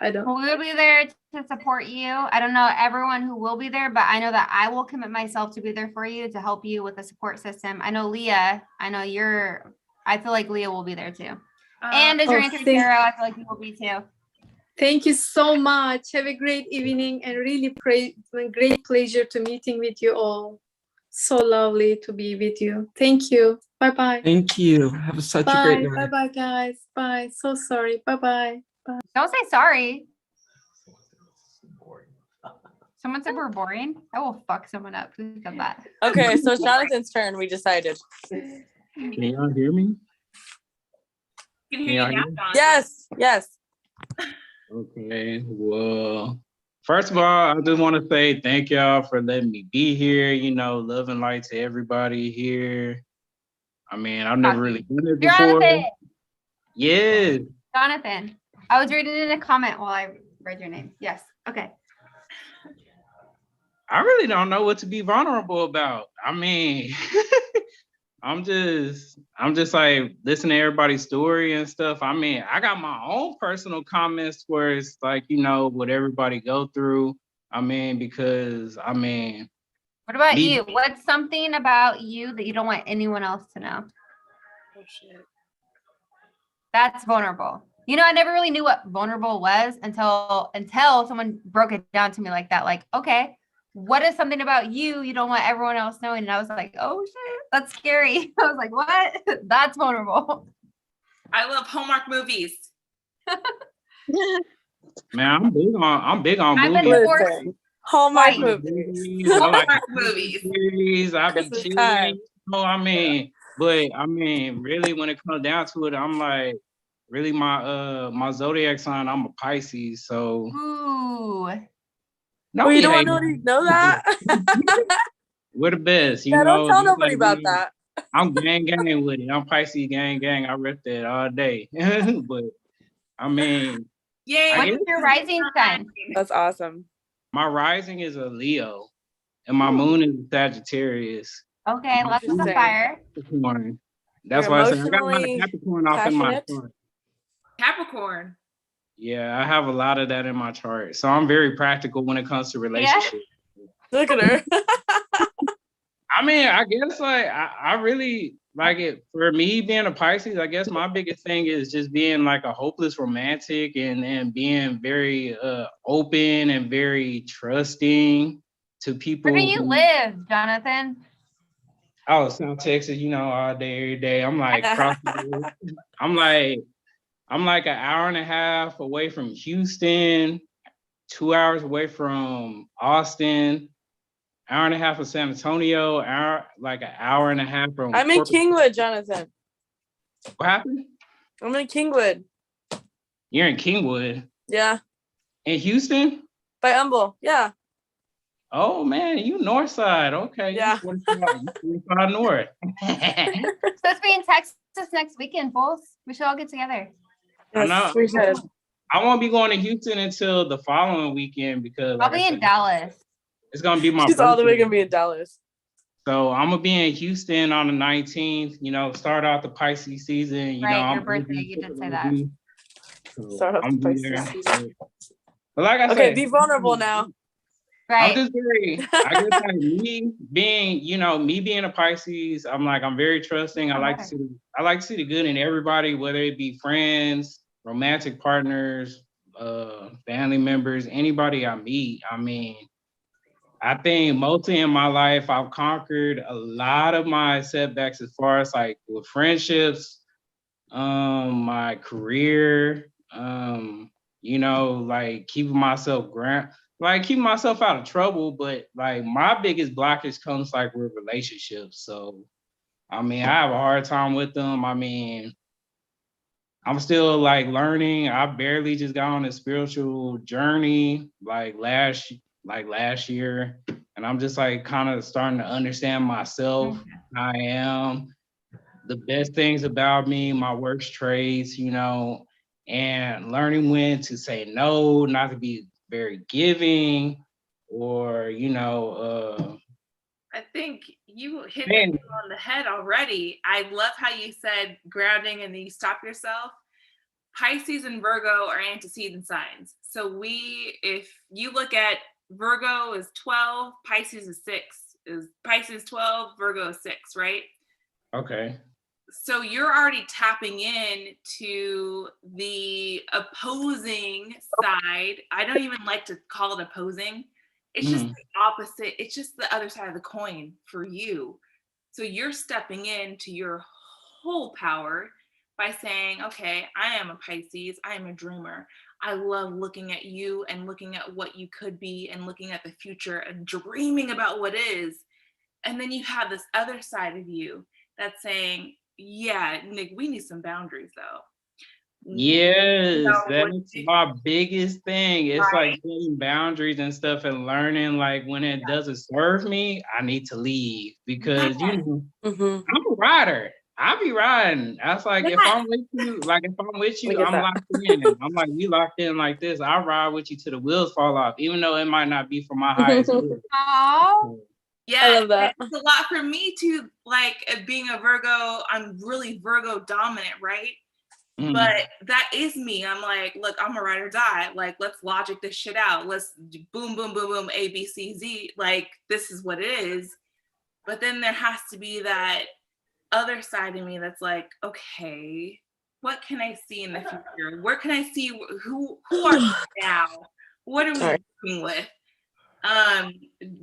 I don't. We'll be there to support you. I don't know everyone who will be there, but I know that I will commit myself to be there for you to help you with the support system. I know Leah, I feel like Leah will be there too. And as your answer, Tara, I feel like you will be too. Thank you so much. Have a great evening and really great pleasure to meeting with you all. So lovely to be with you. Thank you. Bye-bye. Thank you. Have such a great night. Bye-bye, guys. Bye. So sorry. Bye-bye. Bye. Don't say sorry. Someone said we're boring. I will fuck someone up. Who said that? Okay, so it's Jonathan's turn. We decided. Can y'all hear me? Can hear you now, Jonathan. Yes. Okay, well, first of all, I just want to say thank y'all for letting me be here. You know, love and light to everybody here. I mean, I've never really done it before. Jonathan. Yes. Jonathan. I was reading in a comment while I read your name. Yes. Okay. I really don't know what to be vulnerable about. I mean, I'm just like listening to everybody's story and stuff. I mean, I got my own personal comments where it's like, you know, what everybody go through. I mean, because what about you? What's something about you that you don't want anyone else to know? Oh shit. That's vulnerable. You know, I never really knew what vulnerable was until someone broke it down to me like that. Like, okay, what is something about you don't want everyone else knowing? And I was like, oh shit, that's scary. I was like, what? That's vulnerable. I love Hallmark movies. Man, I'm big on I've been movies. forced. Hallmark movies. Hallmark movies. I be chilling. No, I mean, really, when it comes down to it, I'm like, really, my zodiac sign, I'm a Pisces, so. Ooh. No, you don't want nobody to know that? We're the best, you Yeah, know. don't tell nobody about that. I'm gang with it. I'm Pisces gang. I rep that all day. But I mean, yay! What's your rising sign? That's awesome. My rising is a Leo. and my moon is Sagittarius. Okay, My lots of Venus is fire. Capricorn. That's You're why I said I got a lot of emotionally Capricorn off in my passionate. chart. Capricorn. Yeah, I have a lot of that in my chart. So I'm very practical when it comes to relationships. Look at her. I mean, I guess like I really like it for me being a Pisces. I guess my biggest thing is just being like a hopeless romantic and being very open and very trusting to people. Where do you live, Jonathan? Oh, South Texas, you know, all day, every day. I'm like I'm like an hour and a half away from Houston, 2 hours away from Austin, hour and a half of San Antonio, like an hour and a half from I'm in Corpus. Kingwood, Jonathan. What happened? I'm in Kingwood. You're in Kingwood. Yeah. In Houston? By Humble. Yeah. Oh man, you north side. Okay. Yeah. 45 north. Supposed to be in Texas next weekend, fools. We should all get together. I know. Yes, we should. I won't be going to Houston until the following weekend because I'll like be I in said, Dallas. it's gonna be my She's all the way birthday. gonna be in Dallas. So I'm gonna be in Houston on the 19th. You know, start out the Pisces season. You know, Right, your I'm birthday. You did say that. So Start off I'm the be there. Pisces. But like I Okay, said, be vulnerable now. I'm Right. just very, I guess like me being a Pisces, I'm very trusting. I like to see the good in everybody, whether it be friends, romantic partners, family members, anybody I meet. I mean, I think mostly in my life, I've conquered a lot of my setbacks as far as like with friendships, my career, you know, like keeping myself keeping myself out of trouble. But like my biggest blockage comes like with relationships. So I mean, I have a hard time with them. I mean, I'm still like learning. I barely just got on a spiritual journey last year. And I'm just like kind of starting to understand myself, how I am, the best things about me, my worst traits, you know, and learning when to say no, not to be very giving, or, you know, I think you hit Man. the nail on the head already. I love how you said grounding and then you stop yourself. Pisces and Virgo are antecedent signs. So if you look at Virgo is 12, Pisces is 6. Is Pisces 12, Virgo is 6, right? okay. So you're already tapping in to the opposing side. I don't even like to call it opposing. It's just the opposite. It's just the other side of the coin for you. So you're stepping into your whole power by saying, okay, I am a Pisces. I am a dreamer. I love looking at you and looking at what you could be and looking at the future and dreaming about what is. And then you have this other side of you that's saying, yeah, Nick, we need some boundaries though. Yes, what that's my biggest thing. It's Right. like setting boundaries and stuff and learning like when it doesn't serve me, I need to leave because you know I'm a rider. I be riding. That's like if I'm with you, Look at I'm that. locked in. I'm like, we locked in like this. I ride with you till the wheels fall off, even though it might not be for my highest good. Aww. Yeah, I love that. it's a lot for me too. Like being a Virgo, I'm really Virgo dominant, right? Mhm. But that is me. I'm like, look, I'm a ride or die. Like, let's logic this shit out. Let's boom, boom, boom, boom, A, B, C, Z. Like, this is what it is. But then there has to be that other side of me that's like, okay, what can I see in the future? Where can I see who are you now? What are we working with?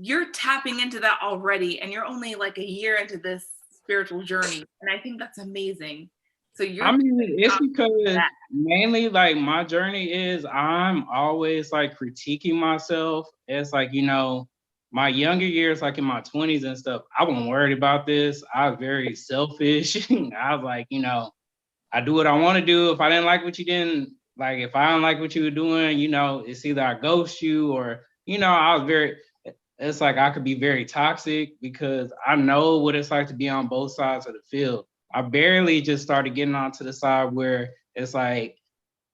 You're tapping into that already, and you're only like a year into this spiritual journey, and I think that's amazing. So you're, I mean, it's because mainly like my journey is I'm always like critiquing myself. It's like, you know, my younger years, like in my 20s and stuff, I wasn't worried about this. I was very selfish. I was like, you know, I do what I want to do. If I didn't like what you didn't like, if I don't like what you were doing, you know, it's either I ghost you or, you know, it's like I could be very toxic because I know what it's like to be on both sides of the field. I barely just started getting onto the side where it's like,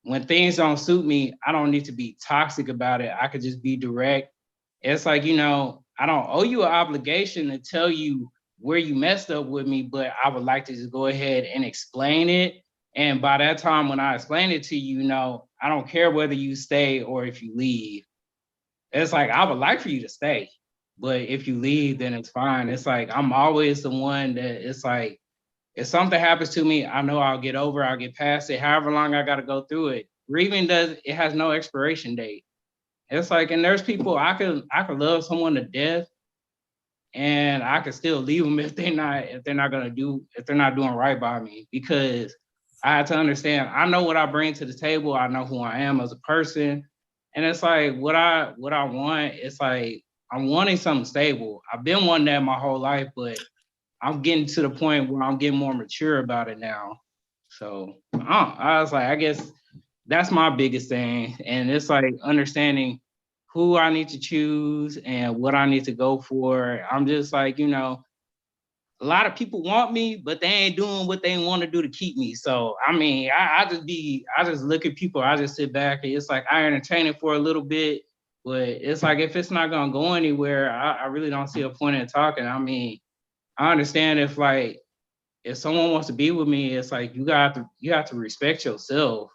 when things don't suit me, I don't need to be toxic about it. I could just be direct. It's like, you know, I don't owe you an obligation to tell you where you messed up with me, but I would like to just go ahead and explain it. And by that time, when I explain it to you, you know, I don't care whether you stay or if you leave. It's like, I would like for you to stay, but if you leave, then it's fine. It's like, I'm always the one that it's like, if something happens to me, I know I'll get over, I'll get past it, however long I got to go through it. Grieving it has no expiration date. It's like, and there's people I could love someone to death, and I could still leave them if they're not doing right by me, because I had to understand, I know what I bring to the table, I know who I am as a person. And it's like what I want, it's like I'm wanting something stable. I've been wanting that my whole life, but I'm getting to the point where I'm getting more mature about it now. So I was like, I guess that's my biggest thing. And it's like understanding who I need to choose and what I need to go for. I'm just like, you know, a lot of people want me, but they ain't doing what they want to do to keep me. So, I mean, I just look at people, I just sit back and it's like, I entertain it for a little bit, but it's like, if it's not going to go anywhere, I really don't see a point in talking. I mean, I understand if someone wants to be with me, it's like, you have to respect yourself,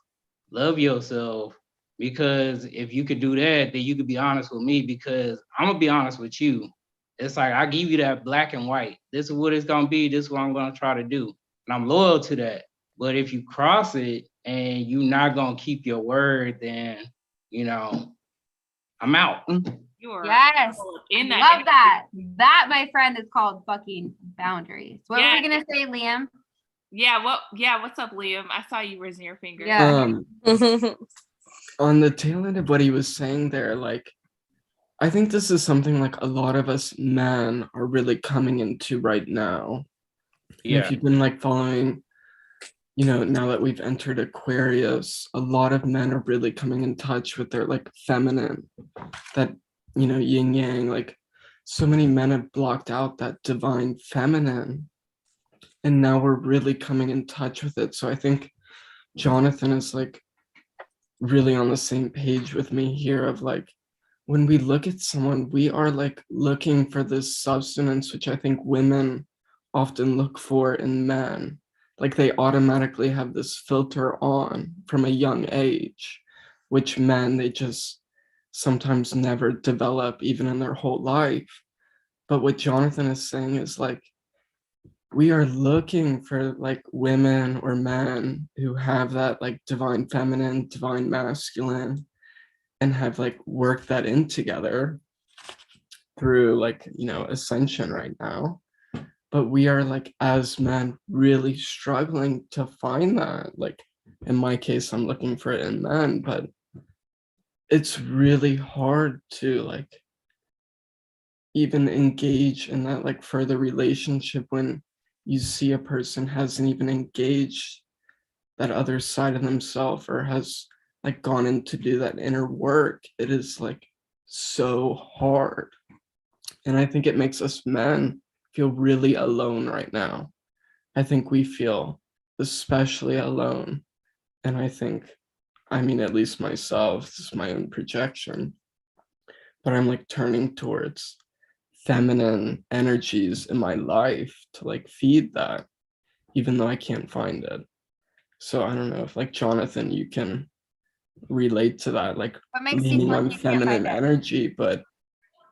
love yourself, because if you could do that, then you could be honest with me, because I'm gonna be honest with you. It's like, I give you that black and white. This is what it's gonna be. This is what I'm gonna try to do. And I'm loyal to that. But if you cross it and you're not gonna keep your word, then, you know, I'm out. You are Yes. in that Love energy. that. That, my friend, is called fucking boundaries. What were Yeah. we gonna say, Liam? Yeah, what's up, Liam? I saw you raising your finger. Yeah. On the tail end of what he was saying there, like, I think this is something like a lot of us men are really coming into right now. And Yeah. if you've been like following, you know, now that we've entered Aquarius, a lot of men are really coming in touch with their like feminine, that, you know, yin yang. Like, so many men have blocked out that divine feminine, and now we're really coming in touch with it. So I think Jonathan is like really on the same page with me here of like, when we look at someone, we are like looking for this substance, which I think women often look for in men. Like, they automatically have this filter on from a young age, which men, they just sometimes never develop even in their whole life. But what Jonathan is saying is like, we are looking for like women or men who have that like divine feminine, divine masculine, and have like worked that in together through like, you know, ascension right now. But we are like, as men, really struggling to find that. Like, in my case, I'm looking for it in men, but it's really hard to like even engage in that like further relationship when you see a person hasn't even engaged that other side of themselves or has like gone in to do that inner work. It is like so hard. And I think it makes us men feel really alone right now. I think we feel especially alone. And I think, I mean, at least myself, this is my own projection, but I'm like turning towards feminine energies in my life to like feed that, even though I can't find it. So I don't know if like Jonathan, you can relate to that, like What makes you leaning feel on like you can't feminine find it? energy, but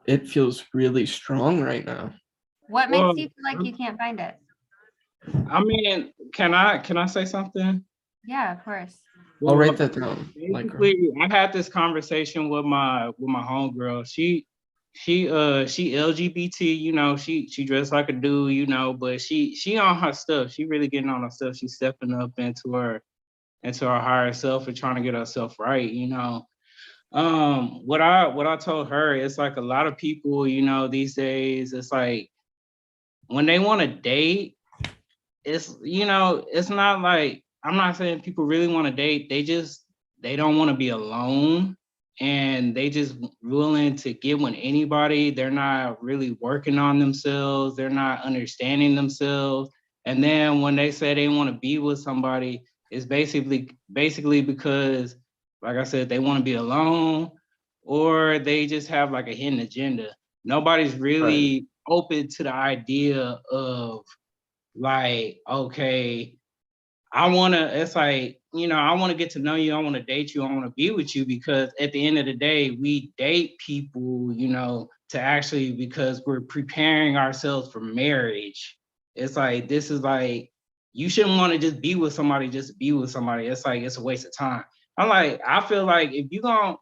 it feels really strong right now. What Well, makes you feel like you can't find it? I mean, can I say something? Yeah, of course. I'll write that down. Basically, I had this conversation with my homegirl. She LGBT, you know, she dressed like a dude, you know, but she on her stuff. She really getting on her stuff. She's stepping up into her higher self and trying to get herself right, you know. What I told her, it's like a lot of people, you know, these days, it's like when they want to date, it's, you know, it's not like, I'm not saying people really want to date. They don't want to be alone, and they just willing to get with anybody. They're not really working on themselves. They're not understanding themselves. And then when they say they want to be with somebody, it's basically because, like I said, they want to be alone, or they just have like a hidden agenda. Nobody's really open to the idea of like, okay, I want to, it's like, you know, I want to get to know you. I want to date you. I want to be with you, because at the end of the day, we date people, you know, to actually, because we're preparing ourselves for marriage. It's like, this is like, you shouldn't want to just be with somebody, just to be with somebody. It's like, it's a waste of time. I feel like if you going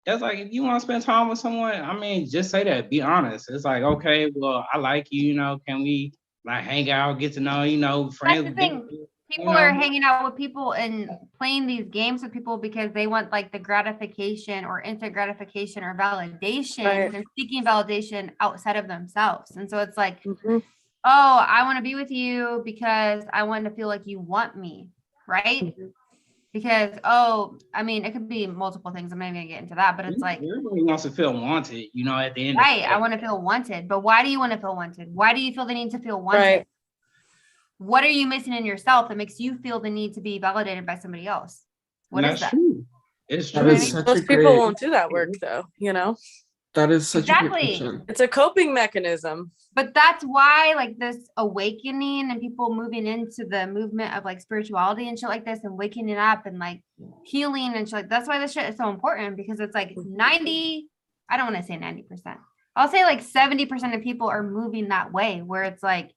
that's like, if you want to spend time with someone, I mean, just say that, be honest. It's like, okay, well, I like you, you know, can we like hang out, get to know, you know, friends. That's the thing. People are hanging out with people and playing these games with people because they want like the gratification or instant gratification or validation. Right. They're seeking validation outside of themselves. And so it's like, Mhm. oh, I want to be with you because I want to feel like you want me, right? Because, oh, I mean, it could be multiple things. I'm not even gonna get into that, but it's like, Everybody wants to feel wanted, you know, at the end of the right, day. I want to feel wanted. But why do you want to feel wanted? Why do you feel the need to feel wanted? Right. What are you missing in yourself that makes you feel the need to be validated by somebody else? What is that? True. It's That true. is such a Most people great. won't do that work though, you know? That is such a Exactly. great question. It's a coping mechanism. But that's why like this awakening and people moving into the movement of like spirituality and shit like this and waking it up and like healing and shit, like that's why this shit is so important, because it's like 90, I don't want to say 90%. I'll say like 70% of people are moving that way, where it's like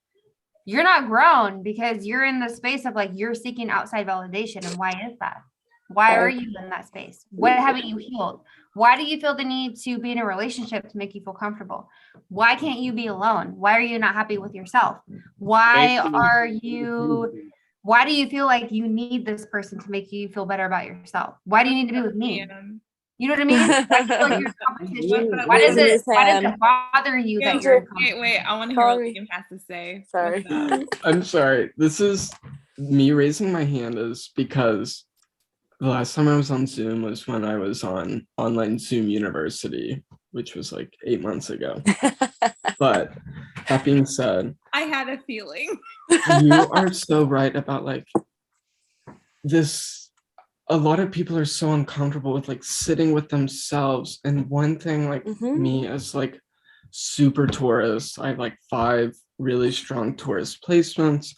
you're not grown because you're in the space of like you're seeking outside validation. And why is that? Why are you in that space? What haven't you healed? Why do you feel the need to be in a relationship to make you feel comfortable? Why can't you be alone? Why are you not happy with yourself? Why do you feel like you need this person to make you feel better about yourself? Why do you need to be with me? You know what I mean? Why do you feel like you're in competition? Why does it bother you that you're in competition? Wait, I want to hear what Liam has to say. Sorry. I'm sorry. This is me raising my hand is because the last time I was on Zoom was when I was on online Zoom University, which was like 8 months ago. But that being said, I had a feeling. you are so right about like this. A lot of people are so uncomfortable with like sitting with themselves. And one thing like me as like super Taurus, I have like 5 really strong Taurus placements.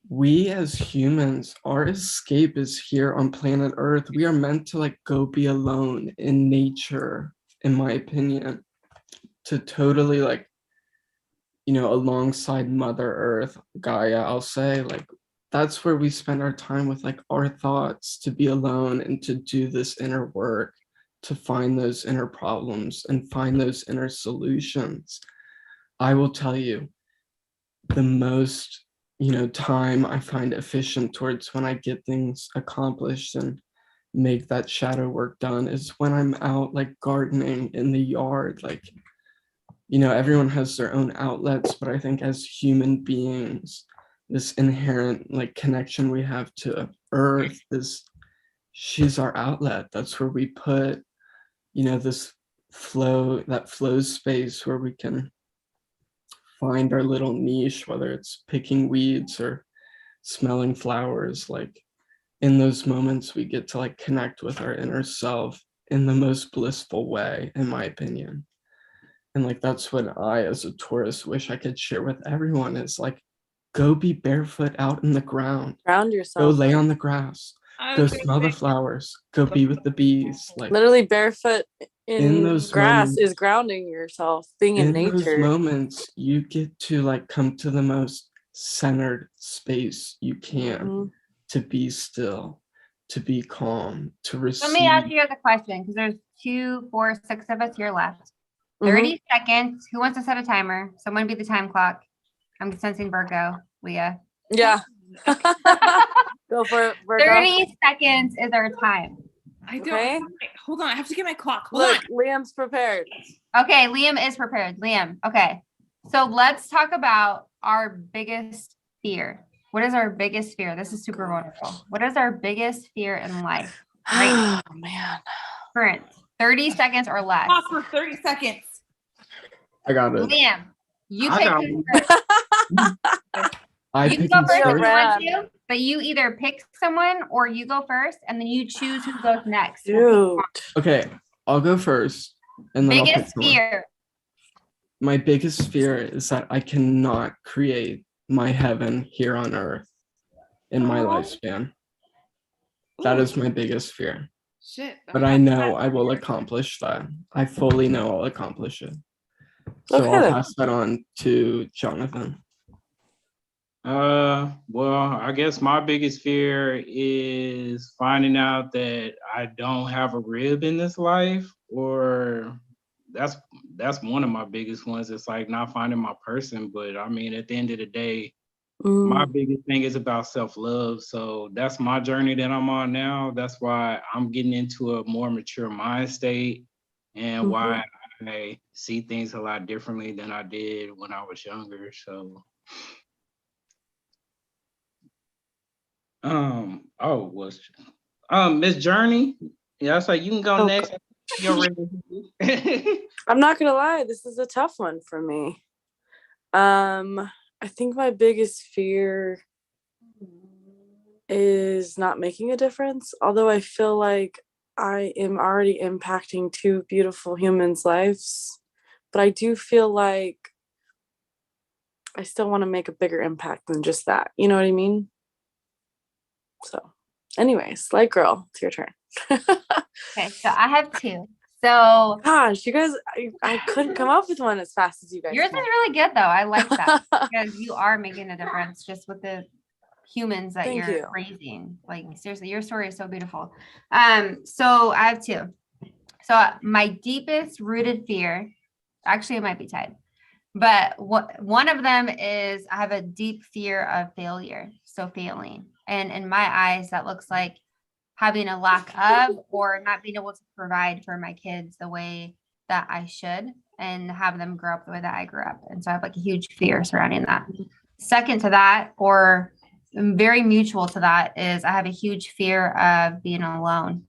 We as humans, our escape is here on planet Earth. We are meant to like go be alone in nature, in my opinion, to totally like, you know, alongside Mother Earth, Gaia, I'll say, like, that's where we spend our time with like our thoughts, to be alone and to do this inner work, to find those inner problems and find those inner solutions. I will tell you, the most, you know, time I find efficient towards when I get things accomplished and make that shadow work done is when I'm out like gardening in the yard. Like, you know, everyone has their own outlets, but I think as human beings, this inherent like connection we have to Earth is, she's our outlet. That's where we put, you know, this flow, that flow space where we can find our little niche, whether it's picking weeds or smelling flowers. Like in those moments, we get to like connect with our inner self in the most blissful way, in my opinion. And like, that's what I, as a Taurus, wish I could share with everyone is like, go be barefoot out in the ground. Ground Go yourself. lay on the grass. Go smell the flowers. Go be with the bees. Like Literally barefoot in those grass moments, is grounding yourself, being in those nature. moments, you get to like come to the most centered space you can, Mhm. to be still, to be calm, to Let me ask receive. you guys a question, because there's 2, 4, 6 of us here left. 30 seconds. Who wants to set a timer? Someone be the time clock. I'm sensing Virgo, Leah. Yeah. Go for it, Virgo. 30 seconds is our time. I don't. Okay. Hold on. I have to get my clock. Hold Look, on. Liam's prepared. Okay, Liam is prepared. Liam, okay. So let's talk about our biggest fear. What is our biggest fear? This is super wonderful. What is our biggest fear in life? Oh, man. Current. 30 seconds or less. Clock for 30 seconds. I got it. Liam, you I pick got who's it. first. I You can pick go who's first if first. you want to, but you either pick someone or you go first and then you choose who goes next. Dude. Okay, I'll go first, and then I'll pick Biggest someone. fear. my biggest fear is that I cannot create my heaven here on earth in my lifespan. That is my biggest fear. Shit. But I know I will accomplish that. I fully know I'll accomplish it. So Okay, I'll then. pass that on to Jonathan. Well, I guess my biggest fear is finding out that I don't have a rib in this life, or that's one of my biggest ones. It's like not finding my person. But I mean, at the end of the day, my biggest thing is about self-love. So that's my journey that I'm on now. That's why I'm getting into a more mature mind state, and why I see things a lot differently than I did when I was younger. So Miss Journey. Yeah, so you can go next. You're ready. I'm not gonna lie, this is a tough one for me. I think my biggest fear is not making a difference, although I feel like I am already impacting two beautiful humans' lives. But I do feel like I still want to make a bigger impact than just that. You know what I mean? So, anyways, Light Girl, it's your turn. Okay, so I have two. So gosh, you guys, I couldn't come up with one as fast as you guys. Yours is really good though. I like that because you are making a difference just with the humans that Thank you're you. raising. Like seriously, your story is so beautiful. So I have two. So my deepest rooted fear, actually it might be tied, but one of them is I have a deep fear of failure. So failing. And in my eyes, that looks like having a lack of or not being able to provide for my kids the way that I should and have them grow up the way that I grew up. And so I have like a huge fear surrounding that. Second to that, or very mutual to that, is I have a huge fear of being alone,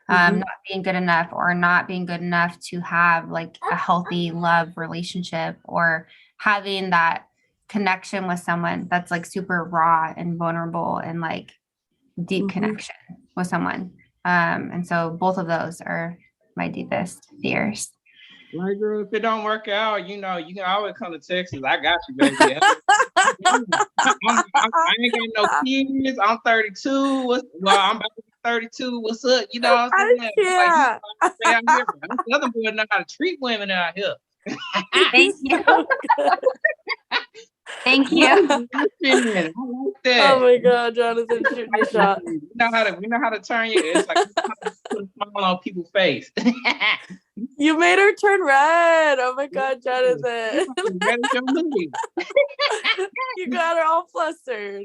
not being good enough or not being good enough to have like a healthy love relationship or having that connection with someone that's like super raw and vulnerable and like deep connection with someone. And so both of those are my deepest fears. Like, girl, if it don't work out, you can always come to Texas. I got you, baby. I ain't got no kids. I'm 32. I'm about to be 32. What's up? You know what I'm saying? Yeah. Like, stay out here. Them other boys know how to treat women out here. Thank you. Thank you. I like that. Oh my God, Jonathan, shoot your shot. We know how to turn you. It's like put a smile on people's face. You made her turn red. Oh my God, Jonathan. You got her all flustered.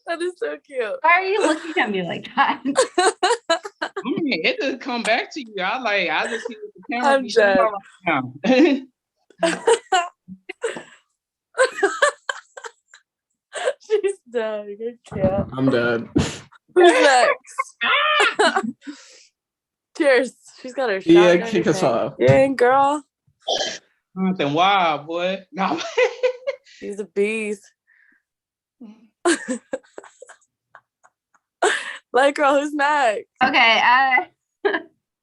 That is so cute. Why are you looking at me like that? I mean, it doesn't come back to you. I just see what the camera I'm be showing dead. right now. She's dying. I can't. I'm dead. Who's next? Cheers. She's got her shot. Yeah, and kick us everything. off. Yeah, girl. Something wild, boy. No. She's a beast. Like, girl, who's next? Okay.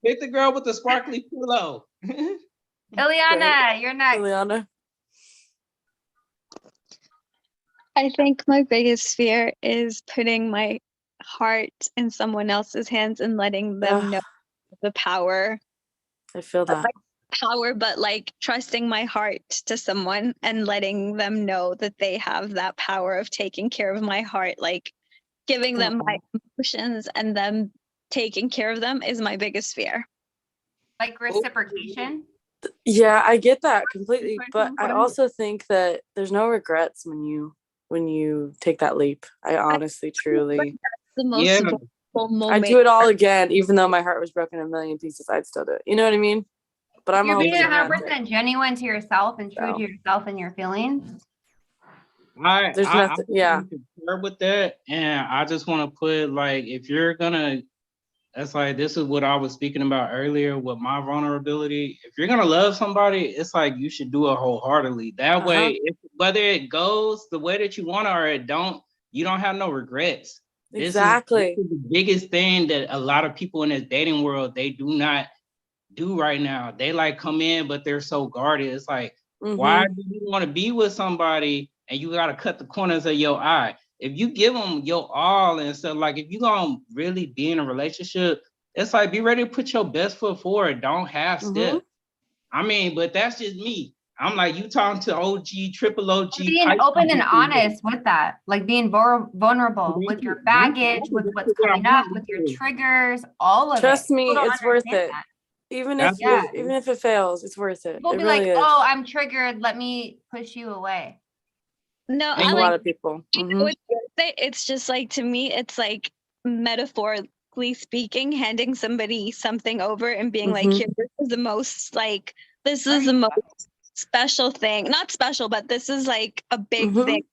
Hit the girl with the sparkly pillow. Iliana, you're next. Iliana. I think my biggest fear is putting my heart in someone else's hands and letting them know the power. I feel that. Power, but like trusting my heart to someone and letting them know that they have that power of taking care of my heart, like giving them my emotions and them taking care of them is my biggest fear. Like reciprocation. Yeah, I get that completely, but I also think that there's no regrets when you take that leap. I honestly, truly, the most vulnerable moment. I'd do it all again, even though my heart was broken in a million pieces. I'd still do it. You know what I mean? But I'm You're being always 100% genuine to yourself and true to yourself and your feelings. There's nothing. Yeah, concur with that, and I just want to put like, if you're gonna, that's like, this is what I was speaking about earlier with my vulnerability. If you're gonna love somebody, it's like you should do it wholeheartedly. That way, whether it goes the way that you want or it don't, you don't have no regrets. Exactly. This is the biggest thing that a lot of people in this dating world, they do not do right now. They like come in, but they're so guarded. It's like, why do you want to be with somebody and you got to cut the corners of your eye? If you give them your all and stuff, like if you gonna really be in a relationship, it's like be ready to put your best foot forward. Don't half step. I mean, but that's just me. I'm like, you talking to OG, triple OG. Being open and honest with that, like being vulnerable with your baggage, with what's coming up, with your triggers, all of it. Trust me, People don't it's worth understand it. that. Even if it fails, it's worth it. People It be really like, is. oh, I'm triggered. Let me push you away. No, A lot of people. It's just like, to me, it's like metaphorically speaking, handing somebody something over and being like, here, this is the most like, this is the most special thing. Not special, but this is like a big thing.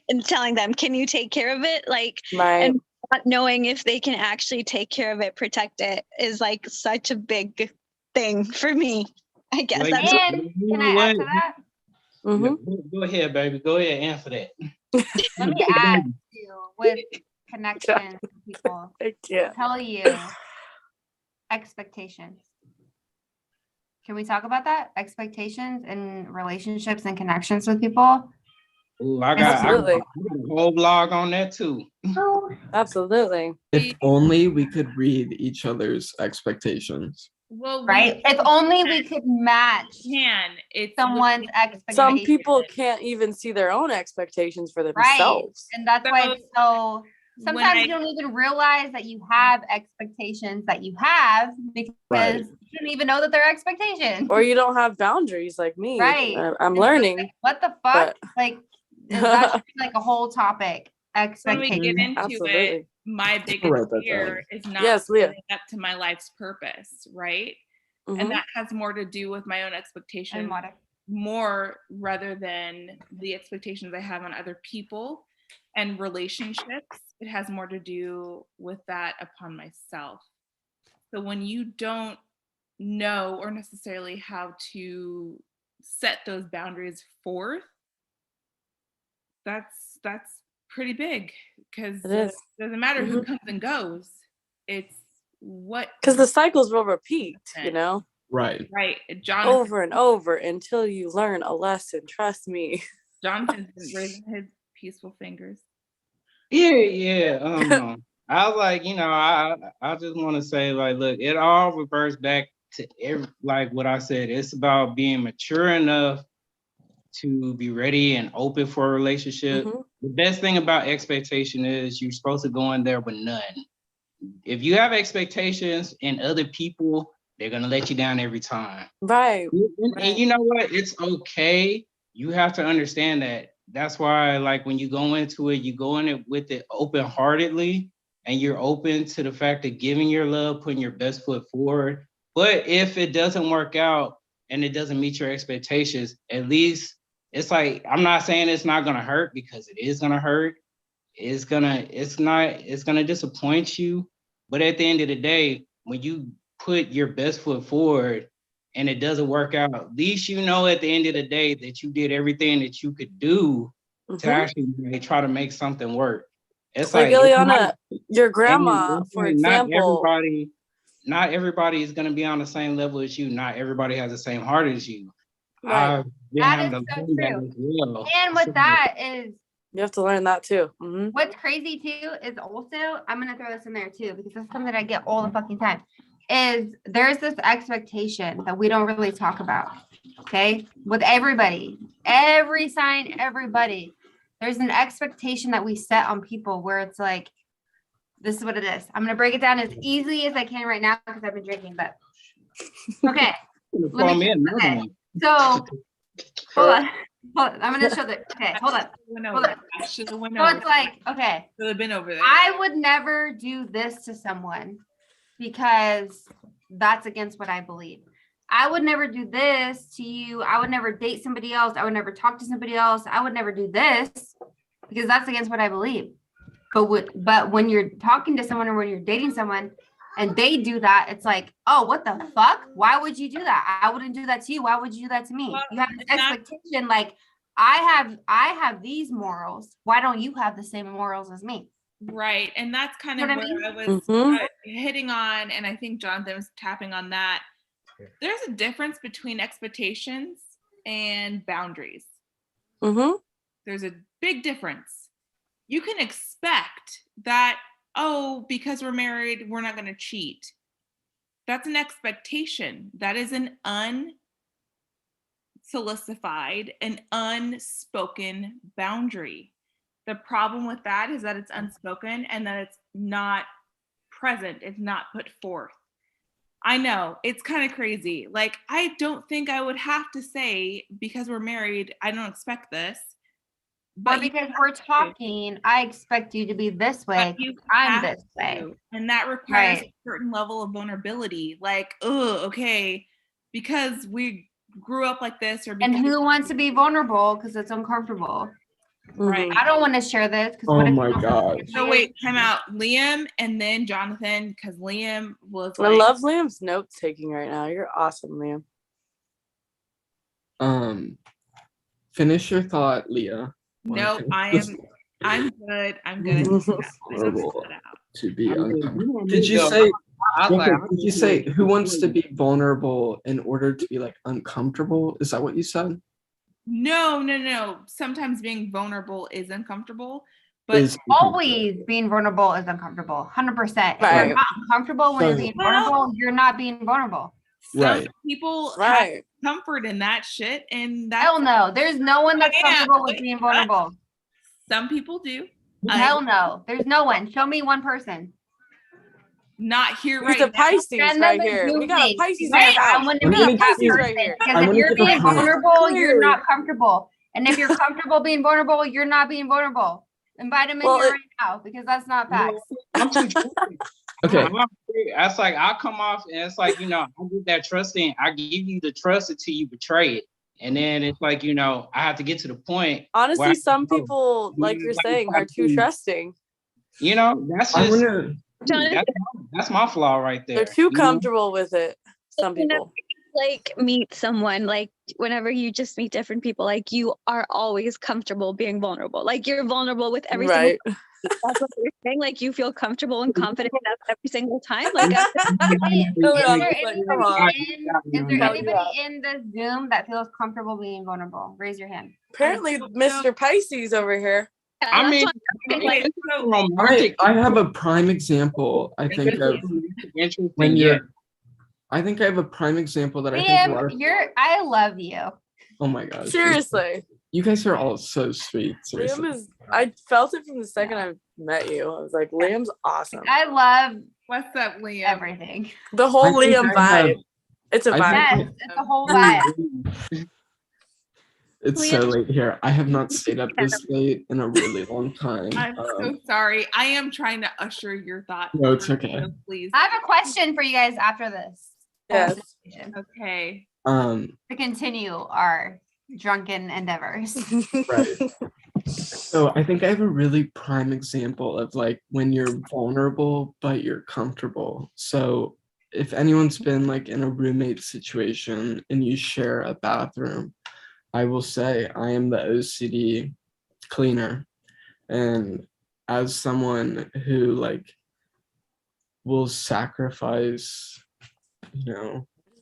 And telling them, can you take care of it? Like, and not knowing if they can actually take care of it, protect it, is like such a big thing for me. I guess Wait, that's And can I add to that? Go ahead, baby. Go ahead, answer that. Let me add to with connection with people. Tell you expectations. Can we talk about that? Expectations and relationships and connections with people. Ooh, I got a whole blog on that too. Absolutely. If only we could read each other's expectations. Well, right? If only we could match it's someone's expectations. Some people can't even see their own expectations for themselves. And that's why it's so sometimes you don't even realize that you have expectations that you have because you didn't even know that they're expectations. Or you don't have boundaries like me. Right. I'm learning. Like, what the fuck? Like that should be like a whole topic. When we get into it, my biggest fear is not living up to my life's purpose, right? And that has more to do with my own expectations, more rather than the expectations I have on other people and relationships. It has more to do with that upon myself. So when you don't know or necessarily how to set those boundaries forth, that's pretty big, because it doesn't matter who comes and goes. It's what, because the cycles will repeat, you know. Right. Jonathan, over and over until you learn a lesson. Trust me. Jonathan's been raising his peaceful fingers. Yeah. I was like, I just want to say, like, look, it all reverts back to like what I said. It's about being mature enough to be ready and open for a relationship. The best thing about expectation is you're supposed to go in there with none. If you have expectations in other people, they're gonna let you down every time. Right. And you know what? It's okay. You have to understand that. That's why, like, when you go into it, you go in it with it open-heartedly, and you're open to the fact of giving your love, putting your best foot forward. But if it doesn't work out and it doesn't meet your expectations, at least it's like, I'm not saying it's not gonna hurt, because it is gonna hurt. It's gonna disappoint you. But at the end of the day, when you put your best foot forward and it doesn't work out, at least you know at the end of the day that you did everything that you could do to actually try to make something work. It's like Iliana, your grandma, for example. Not everybody is gonna be on the same level as you. Not everybody has the same heart as you. That is so true. And with that is, you have to learn that too. What's crazy too is also, I'm gonna throw this in there too, because this is something I get all the fucking time, is there's this expectation that we don't really talk about. Okay, with everybody, every sign, everybody, there's an expectation that we set on people where it's like, this is what it is. I'm gonna break it down as easily as I can right now because I've been drinking, but okay. So hold on. I'm gonna show the. Okay, hold on. So it's like, okay, been over there. I would never do this to someone because that's against what I believe. I would never do this to you. I would never date somebody else. I would never talk to somebody else. I would never do this because that's against what I believe. But when you're talking to someone or when you're dating someone and they do that, it's like, oh, what the fuck? Why would you do that? I wouldn't do that to you. Why would you do that to me? You have this expectation, like, I have these morals. Why don't you have the same morals as me? Right. And that's kind of where I was hitting on, and I think Jonathan was tapping on that. there's a difference between expectations and boundaries. Mm-hmm. There's a big difference. You can expect that, oh, because we're married, we're not going to cheat. That's an expectation. That is an unsolicited and unspoken boundary. The problem with that is that it's unspoken and that it's not present, it's not put forth. I know it's kind of crazy. Like, I don't think I would have to say, because we're married, I don't expect this. But because we're talking, I expect you to be this way. I'm this way. And that requires Right. a certain level of vulnerability. Like, oh, okay, because we grew up like this, or because And who wants to be vulnerable because it's uncomfortable? Right. I don't want to share this because Oh my gosh. So wait, time out. Liam and then Jonathan, because Liam was I like, love Liam's note taking right now. You're awesome, Liam. Finish your thought, Leah. nope, I'm good. I'm good. Vulnerable to be I mean, uncomfortable. you want me Did to you go, say? I was like, Did you say who wants to be vulnerable in order to be like uncomfortable? Is that what you said? No. Sometimes being vulnerable is uncomfortable, but Is always being vulnerable is uncomfortable. 100%. If Right. you're not uncomfortable when you're being Well- vulnerable, you're not being vulnerable. Right. people Right. have comfort in that shit, and that's Hell no. There's no one that's Yeah, comfortable with being vulnerable. some people do. Hell no. There's no one. Show me one person. Not here Who's right a now. Pisces Send right them a here? We Zoom got a link, Pisces in right? the house. I want to I'm be gonna that give you- person. right Because I if wanna you're give a being prompt. vulnerable, you're Clearly. not comfortable. And if you're comfortable being vulnerable, you're not being vulnerable. Invite them in Well, here right now because that's not facts. I'm too trusting. Okay. That's like I'll come off and it's like, I get that trust in. I give you the trust until you betray it. And then it's like, I have to get to the point. where honestly, I some know, people, like you're saying, are too trusting. That's I just wanna. that's my flaw right there. They're too comfortable with it. Some people. Like meet someone, like whenever you just meet different people, like you are always comfortable being vulnerable. Like you're vulnerable with every single Right. person. That's what you're saying. Like you feel comfortable and confident enough every single time. Like Is there Come anybody on. in the Hell Zoom that feels comfortable being vulnerable? Raise your hand. Apparently, Mr. Pisces over here. I mean, Okay, it's so romantic. I have a prime example. I think of Interesting, when yeah. you're. I think I have a prime example that I think a lot of. Liam, I love you. Oh my gosh. Seriously. You guys are all so sweet. Seriously. Liam is, I felt it from the second I met you. I was like, Liam's awesome. I love what's up, Liam? everything. The whole I think Liam I have- vibe. It's a I vibe. Yes, it's a whole vibe. It's so late here. I have not stayed up this late in a really long time. I'm so sorry. I am trying to usher your thought. No, it's through, okay. so please. I have a question for you guys after this. Yes. Okay. Um, To continue our drunken endeavors. right. So I think I have a really prime example of like when you're vulnerable but you're comfortable. So if anyone's been like in a roommate situation and you share a bathroom, I will say I am the OCD cleaner. And as someone who like will sacrifice,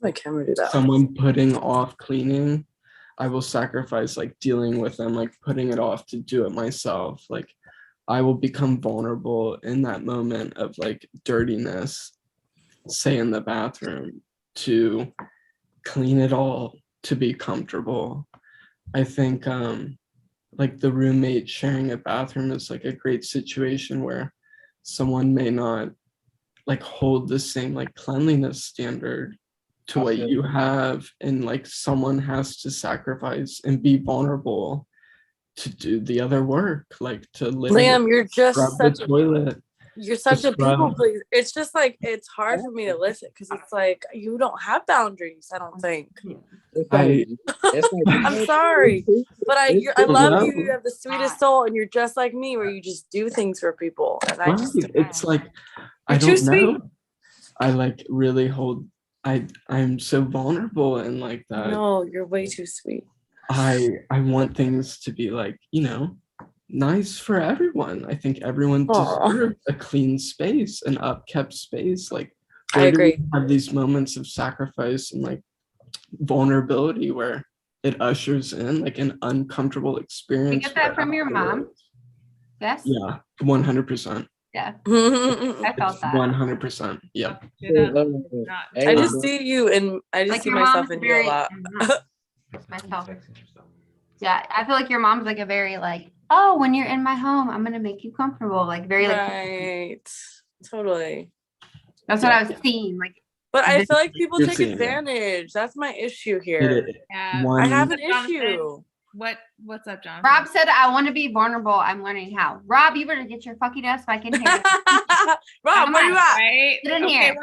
My camera do that. someone putting off cleaning, I will sacrifice like dealing with them, like putting it off to do it myself. Like I will become vulnerable in that moment of like dirtiness, say in the bathroom, to clean it all, to be comfortable. I think like the roommate sharing a bathroom is like a great situation where someone may not like hold the same like cleanliness standard to what you have, and like someone has to sacrifice and be vulnerable to do the other work, like to live Liam, you're just scrub the such a toilet. You're such a scrub. people pleaser. It's just like it's hard for me to listen because it's like you don't have boundaries. I don't think. I'm sorry, but I love you. You have the sweetest soul, and you're just like me, where you just do things for people. And I just It's like I You're too don't sweet. know. I like really hold. I'm so vulnerable and like that. No, you're way too sweet. I want things to be like, nice for everyone. I think everyone Aw. deserves a clean space, an upkept space. Like I Where do we agree. have these moments of sacrifice and like vulnerability where it ushers in like an uncomfortable You experience. get that where from your mom? afterwards- Yes? Yeah, 100%. Yeah. I felt that. 100%. Yep. I just see you and I just Like see your myself mom's in you a very lot. myself. Yeah, I feel like your mom's like a very like, oh, when you're in my home, I'm gonna make you comfortable. Like very like Right. Totally. that's what I was seeing. Like But I feel like people You're take seeing it. advantage. That's my issue It here. is. Yeah. I have an Jonathan, issue. What's up, Jonathan? Rob said, I want to be vulnerable. I'm learning how. Rob, you better get your fucking ass back in here. Rob, where you at? Right? Get in Okay, here.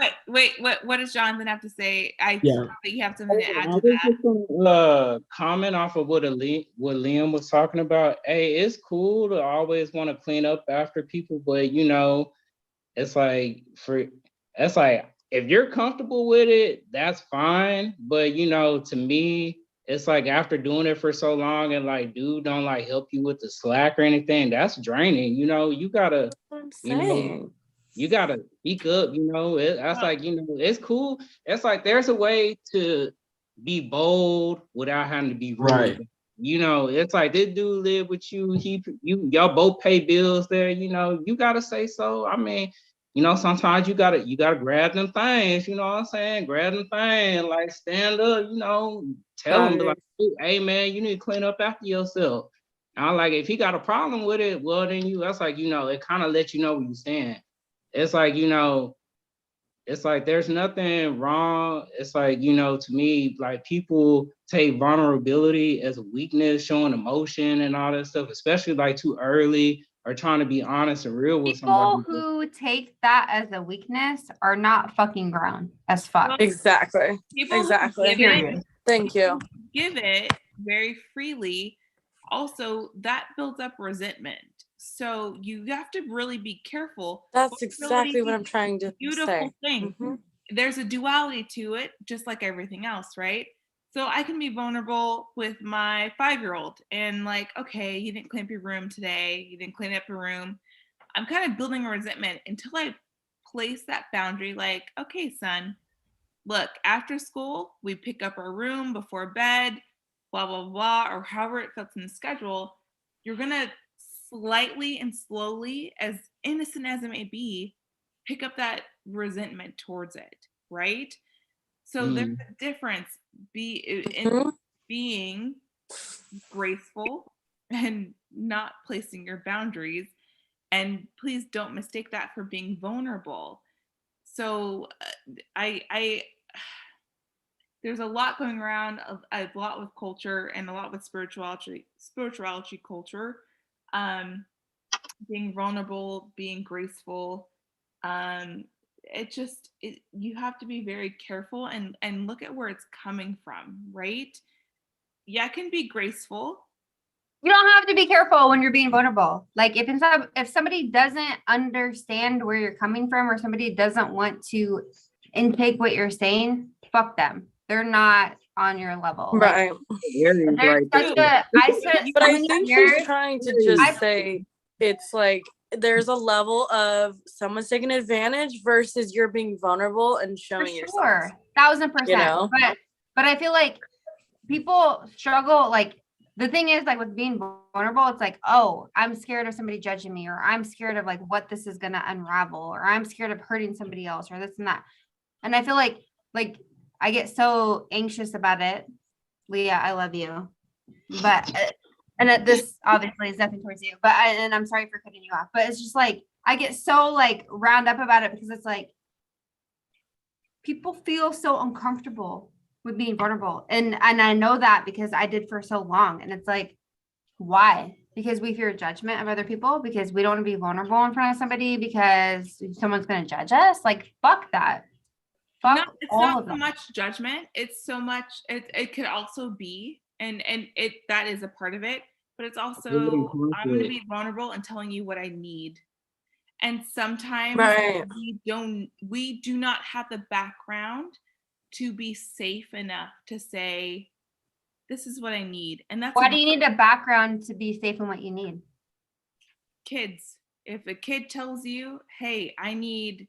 what does Jonathan have to say? I Yeah. thought that you have something to add I to was that. just gonna comment off of what Liam was talking about. Hey, it's cool to always want to clean up after people, but you know, it's like if you're comfortable with it, that's fine. But you know, to me, it's like after doing it for so long and like dude don't like help you with the slack or anything, that's draining. You know, you gotta, you know, you gotta speak up. You know, that's like, you know, it's cool. It's like there's a way to be bold without having to be rude. Right. You know, it's like this dude live with you. Y'all both pay bills there. You know, you gotta say so. I mean, you know, sometimes you gotta grab them things. You know what I'm saying? Grab them things, like stand up. You know, tell him like, hey man, you need to clean up after yourself. And I'm like, if he got a problem with it, well then that's like, you know, it kind of lets you know what you're saying. It's like, you know, it's like there's nothing wrong. It's like, you know, to me, like people take vulnerability as a weakness, showing emotion and all that stuff, especially like too early or trying to be honest and real with somebody. People who take that as a weakness are not fucking grown as fuck. Exactly. People who Exactly. give it- Thank you. give it very freely, also that builds up resentment. So you have to really be careful. That's exactly Vulnerability what I'm trying to beautiful say. thing. Mhm. There's a duality to it, just like everything else, right? So I can be vulnerable with my 5-year-old and like, okay, you didn't clean up your room today. You didn't clean up your room. I'm kind of building a resentment until I place that boundary like, okay, son, look, after school, we pick up our room before bed, blah, blah, blah, or however it fits in the schedule. You're going to slightly and slowly, as innocent as it may be, pick up that resentment towards it, right? So there's a difference in being graceful and not placing your boundaries. And please don't mistake that for being vulnerable. So I there's a lot going around, a lot with culture and a lot with spirituality culture. Being vulnerable, being graceful. You have to be very careful and look at where it's coming from, right? Yeah, it can be graceful. You don't have to be careful when you're being vulnerable. Like if somebody doesn't understand where you're coming from or somebody doesn't want to intake what you're saying, fuck them. They're not on your level. Right. I said, but I think she's trying to just say it's like there's a level of someone's taking advantage versus you're being vulnerable and showing yourself. 1,000%. You know? But I feel like people struggle. Like the thing is, like with being vulnerable, it's like, oh, I'm scared of somebody judging me, or I'm scared of like what this is gonna unravel, or I'm scared of hurting somebody else, or this and that. And I feel like I get so anxious about it. Leah, I love you, but this obviously is nothing towards you, but I'm sorry for cutting you off, but it's just like I get so like round up about it because it's like people feel so uncomfortable with being vulnerable, and I know that because I did for so long, and it's like, why? Because we fear judgment of other people, because we don't want to be vulnerable in front of somebody because someone's going to judge us. Like, fuck that. It's not so much judgment. It's so much. It could also be, and it that is a part of it. But it's also I'm going to be vulnerable and telling you what I need. And sometimes we do not have the background to be safe enough to say, this is what I need. And that's why do you need a background to be safe in what you need? Kids. If a kid tells you, hey, I need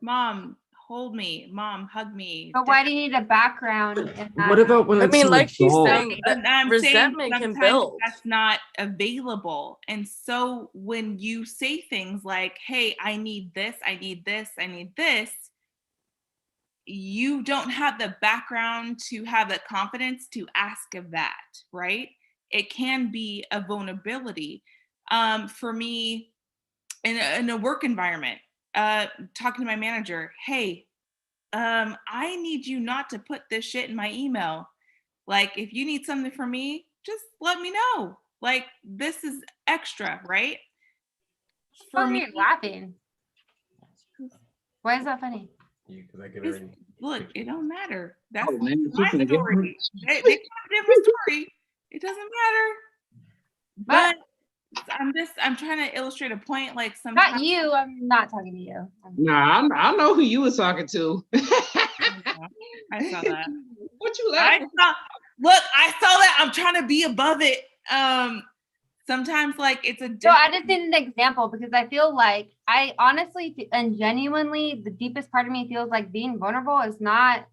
mom, hold me, mom, hug me. But why do you need a background in that? What about when I it's mean, an like she's adult? saying, that And I'm saying resentment can sometimes build. that's not available. And so when you say things like, hey, I need this, I need this, I need this, you don't have the background to have the confidence to ask of that, right? It can be a vulnerability. For me, in a work environment, talking to my manager, hey, I need you not to put this shit in my email. Like, if you need something from me, just let me know. Like, this is extra, right? For me, laughing. Why is that funny? Because I could already. Look, it don't matter. That's Oh, man, my she's gonna get story. They have a different story. It doesn't matter. But I'm trying to illustrate a point. Like, sometimes Not you. I'm not talking to you. Nah, I know who you was talking to. I saw that. What you I laughing? I saw that. I'm trying to be above it. Sometimes like it's a So I just need an example because I feel like I honestly and genuinely, the deepest part of me feels like being vulnerable is not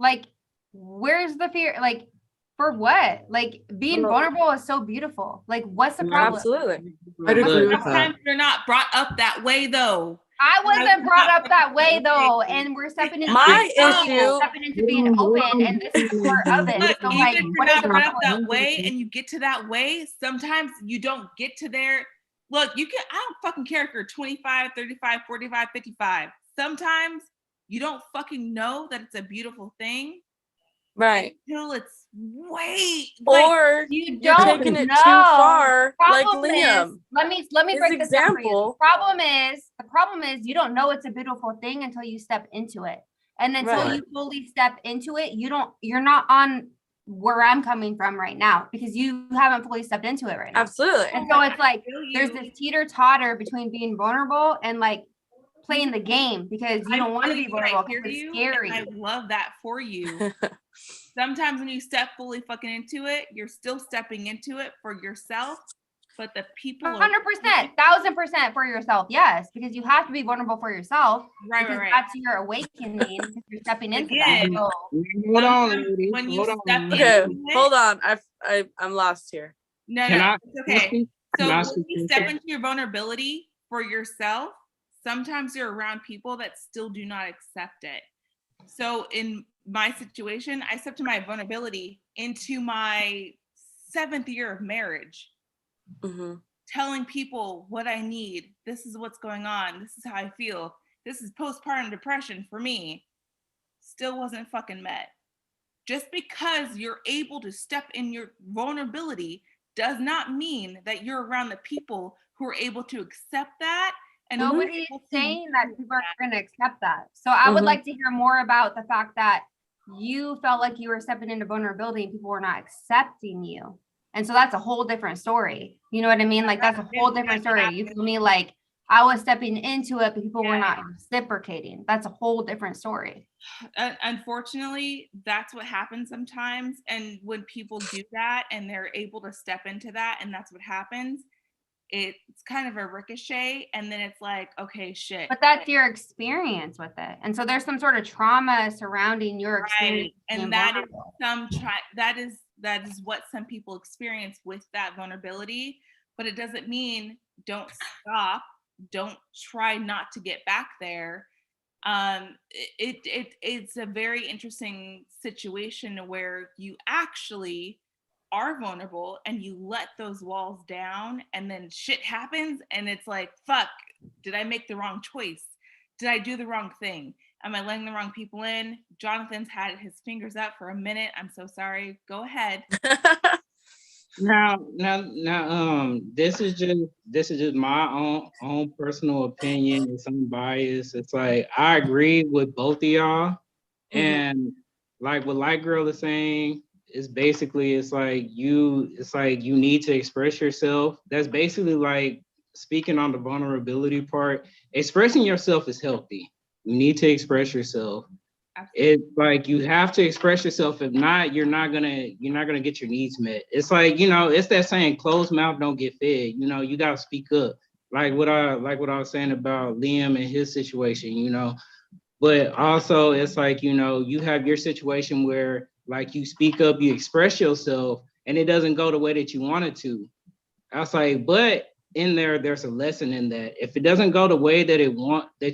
like, where's the fear? Like, for what? Like, being vulnerable is so beautiful. Like, what's the problem? Absolutely. I'd agree with that. Sometimes you're not brought up that way though. I wasn't brought up that way though, and we're stepping into My issue, stepping into being open, and this is part of it. Look, So even like, if you're what is not the brought up problem? that way and you get to that way, sometimes you don't get to there. Look, I don't fucking care if you're 25, 35, 45, 55. Sometimes you don't fucking know that it's a beautiful thing. Right. Until it's way Or you you're don't taking it know. too far, like Problem is, Liam. let me His break this down for you. example. The problem is you don't know it's a beautiful thing until you step into it. And until Right. you fully step into it, you're not on where I'm coming from right now because you haven't fully stepped into it right now. Absolutely. And so it's like there's this teeter-totter between being vulnerable and like playing the game because you don't want to be vulnerable because it's scary. I love that for you. Sometimes when you step fully fucking into it, you're still stepping into it for yourself, but the people 100%, 1000% for yourself. Yes, because you have to be vulnerable for yourself. Right. That's your awakening because you're stepping into Again, that. Hold on, ladies. when you Hold on. step Okay, into it, hold on. I'm lost here. No, Can no, I- it's okay. So can I when speak you to step this? into your vulnerability for yourself, sometimes you're around people that still do not accept it. So in my situation, I stepped into my vulnerability into my 7th year of marriage, telling people what I need. This is what's going on. This is how I feel. This is postpartum depression for me. Still wasn't fucking met. Just because you're able to step in your vulnerability does not mean that you're around the people who are able to accept that. And Nobody is saying that people are going to accept that. So I would like to hear more about the fact that you felt like you were stepping into vulnerability and people were not accepting you. And so that's a whole different story. You know what I mean? Like that's a whole different story. You feel me? Like I was stepping into it, but people were not reciprocating. That's a whole different story. Unfortunately, that's what happens sometimes. And when people do that and they're able to step into that and that's what happens, it's kind of a ricochet. And then it's like, okay, shit. But that's your experience with it. And so there's some sort of trauma surrounding your experience. Right. And that is that is what some people experience with that vulnerability. But it doesn't mean don't stop. Don't try not to get back there. It's a very interesting situation where you actually are vulnerable and you let those walls down and then shit happens and it's like, fuck, did I make the wrong choice? Did I do the wrong thing? Am I letting the wrong people in? Jonathan's had his fingers up for a minute. I'm so sorry. Go ahead. Now, this is just my own personal opinion. It's unbiased. It's like I agree with both of y'all, and like what Light Girl is saying is basically it's like you need to express yourself. That's basically like speaking on the vulnerability part. Expressing yourself is healthy. You need to express yourself. It's like you have to express yourself. If not, you're not gonna get your needs met. It's like, it's that saying, closed mouth don't get fed. You gotta speak up. Like what I was saying about Liam and his situation, But also it's like, you know, you have your situation where like you speak up, you express yourself, and it doesn't go the way that you want it to. I was like, but in there's a lesson in that. If it doesn't go the way that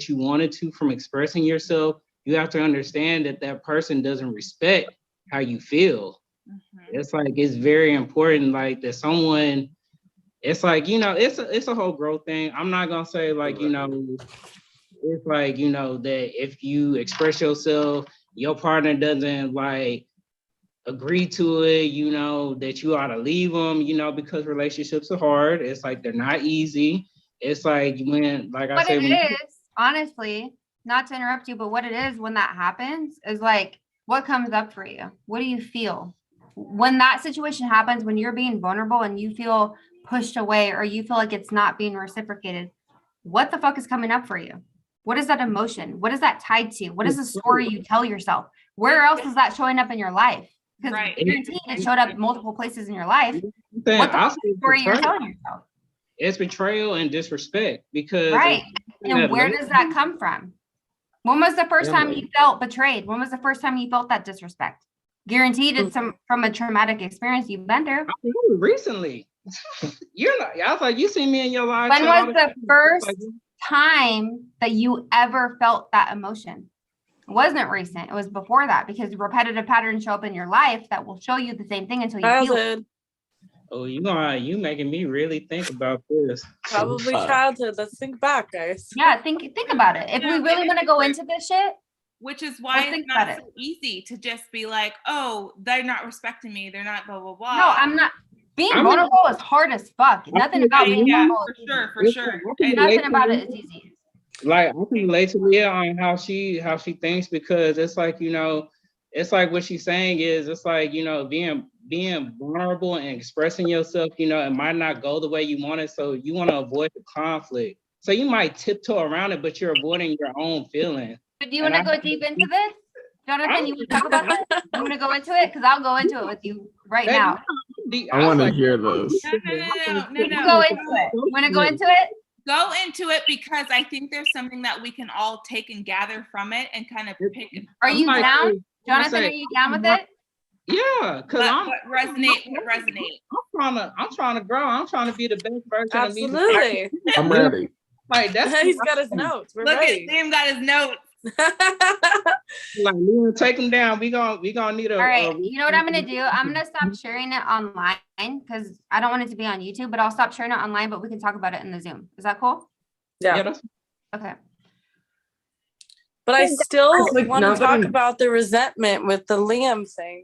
you wanted to from expressing yourself, you have to understand that that person doesn't respect how you feel. It's like, it's very important, like that someone, it's like, you know, it's a whole growth thing. I'm not gonna say like, you know, it's like, you know, that if you express yourself, your partner doesn't like agree to it, you know, that you ought to leave them, you know, because relationships are hard. It's like they're not easy. It's like when, like I What said, it when is, honestly, not to interrupt you, but what it is when that happens is like, what comes up for you? What do you feel? When that situation happens, when you're being vulnerable and you feel pushed away or you feel like it's not being reciprocated, what the fuck is coming up for you? What is that emotion? What is that tied to? What is the story you tell yourself? Where else is that showing up in your life? Because guaranteed it showed up multiple places in your life. What the fuck is the story you're telling yourself? it's betrayal and disrespect, because Right. And where does that come from? When was the first time you felt betrayed? When was the first time you felt that disrespect? Guaranteed it's from a traumatic experience you've been through. Recently. You're not, I was like, you see me in your life. When was the first time that you ever felt that emotion? It wasn't recent. It was before that, because repetitive patterns show up in your life that will show you the same thing until you feel it. Oh, you making me really think about this. Probably childhood. Let's think back, guys. Yeah, think about it. If we really want to go into this shit, which is why it's not so easy to just be like, oh, they're not respecting me, they're not blah blah blah. No, I'm not. Being vulnerable is hard as fuck. Nothing about being vulnerable. For sure. Nothing about it is easy. Like, I can relate to Leah on how she thinks, because it's like, you know, it's like what she's saying is, it's like, you know, being vulnerable and expressing yourself, you know, it might not go the way you want it, so you want to avoid the conflict. So you might tiptoe around it, but you're avoiding your own feelings. But do you want to go deep into this? Jonathan, you want to talk about this? You want to go into it? Because I'll go into it with you right now. I want to hear this. No. Go into it. You want to go into it? Go into it, because I think there's something that we can all take and gather from it and kind of pick. Are you down? Jonathan, are you down with it? Yeah, because what resonate. I'm trying to grow. I'm trying to be the best version of me. Absolutely. I'm ready. Like, that's He's got his notes. We're Look ready. at Sam got his notes. Like, we're gonna take them down. We gonna need a. All right. You know what I'm gonna do? I'm gonna stop sharing it online because I don't want it to be on YouTube, but I'll stop sharing it online. But we can talk about it in the Zoom. Is that cool? Yeah. Okay. But I still like, want now to that talk I'm- about the resentment with the Liam thing.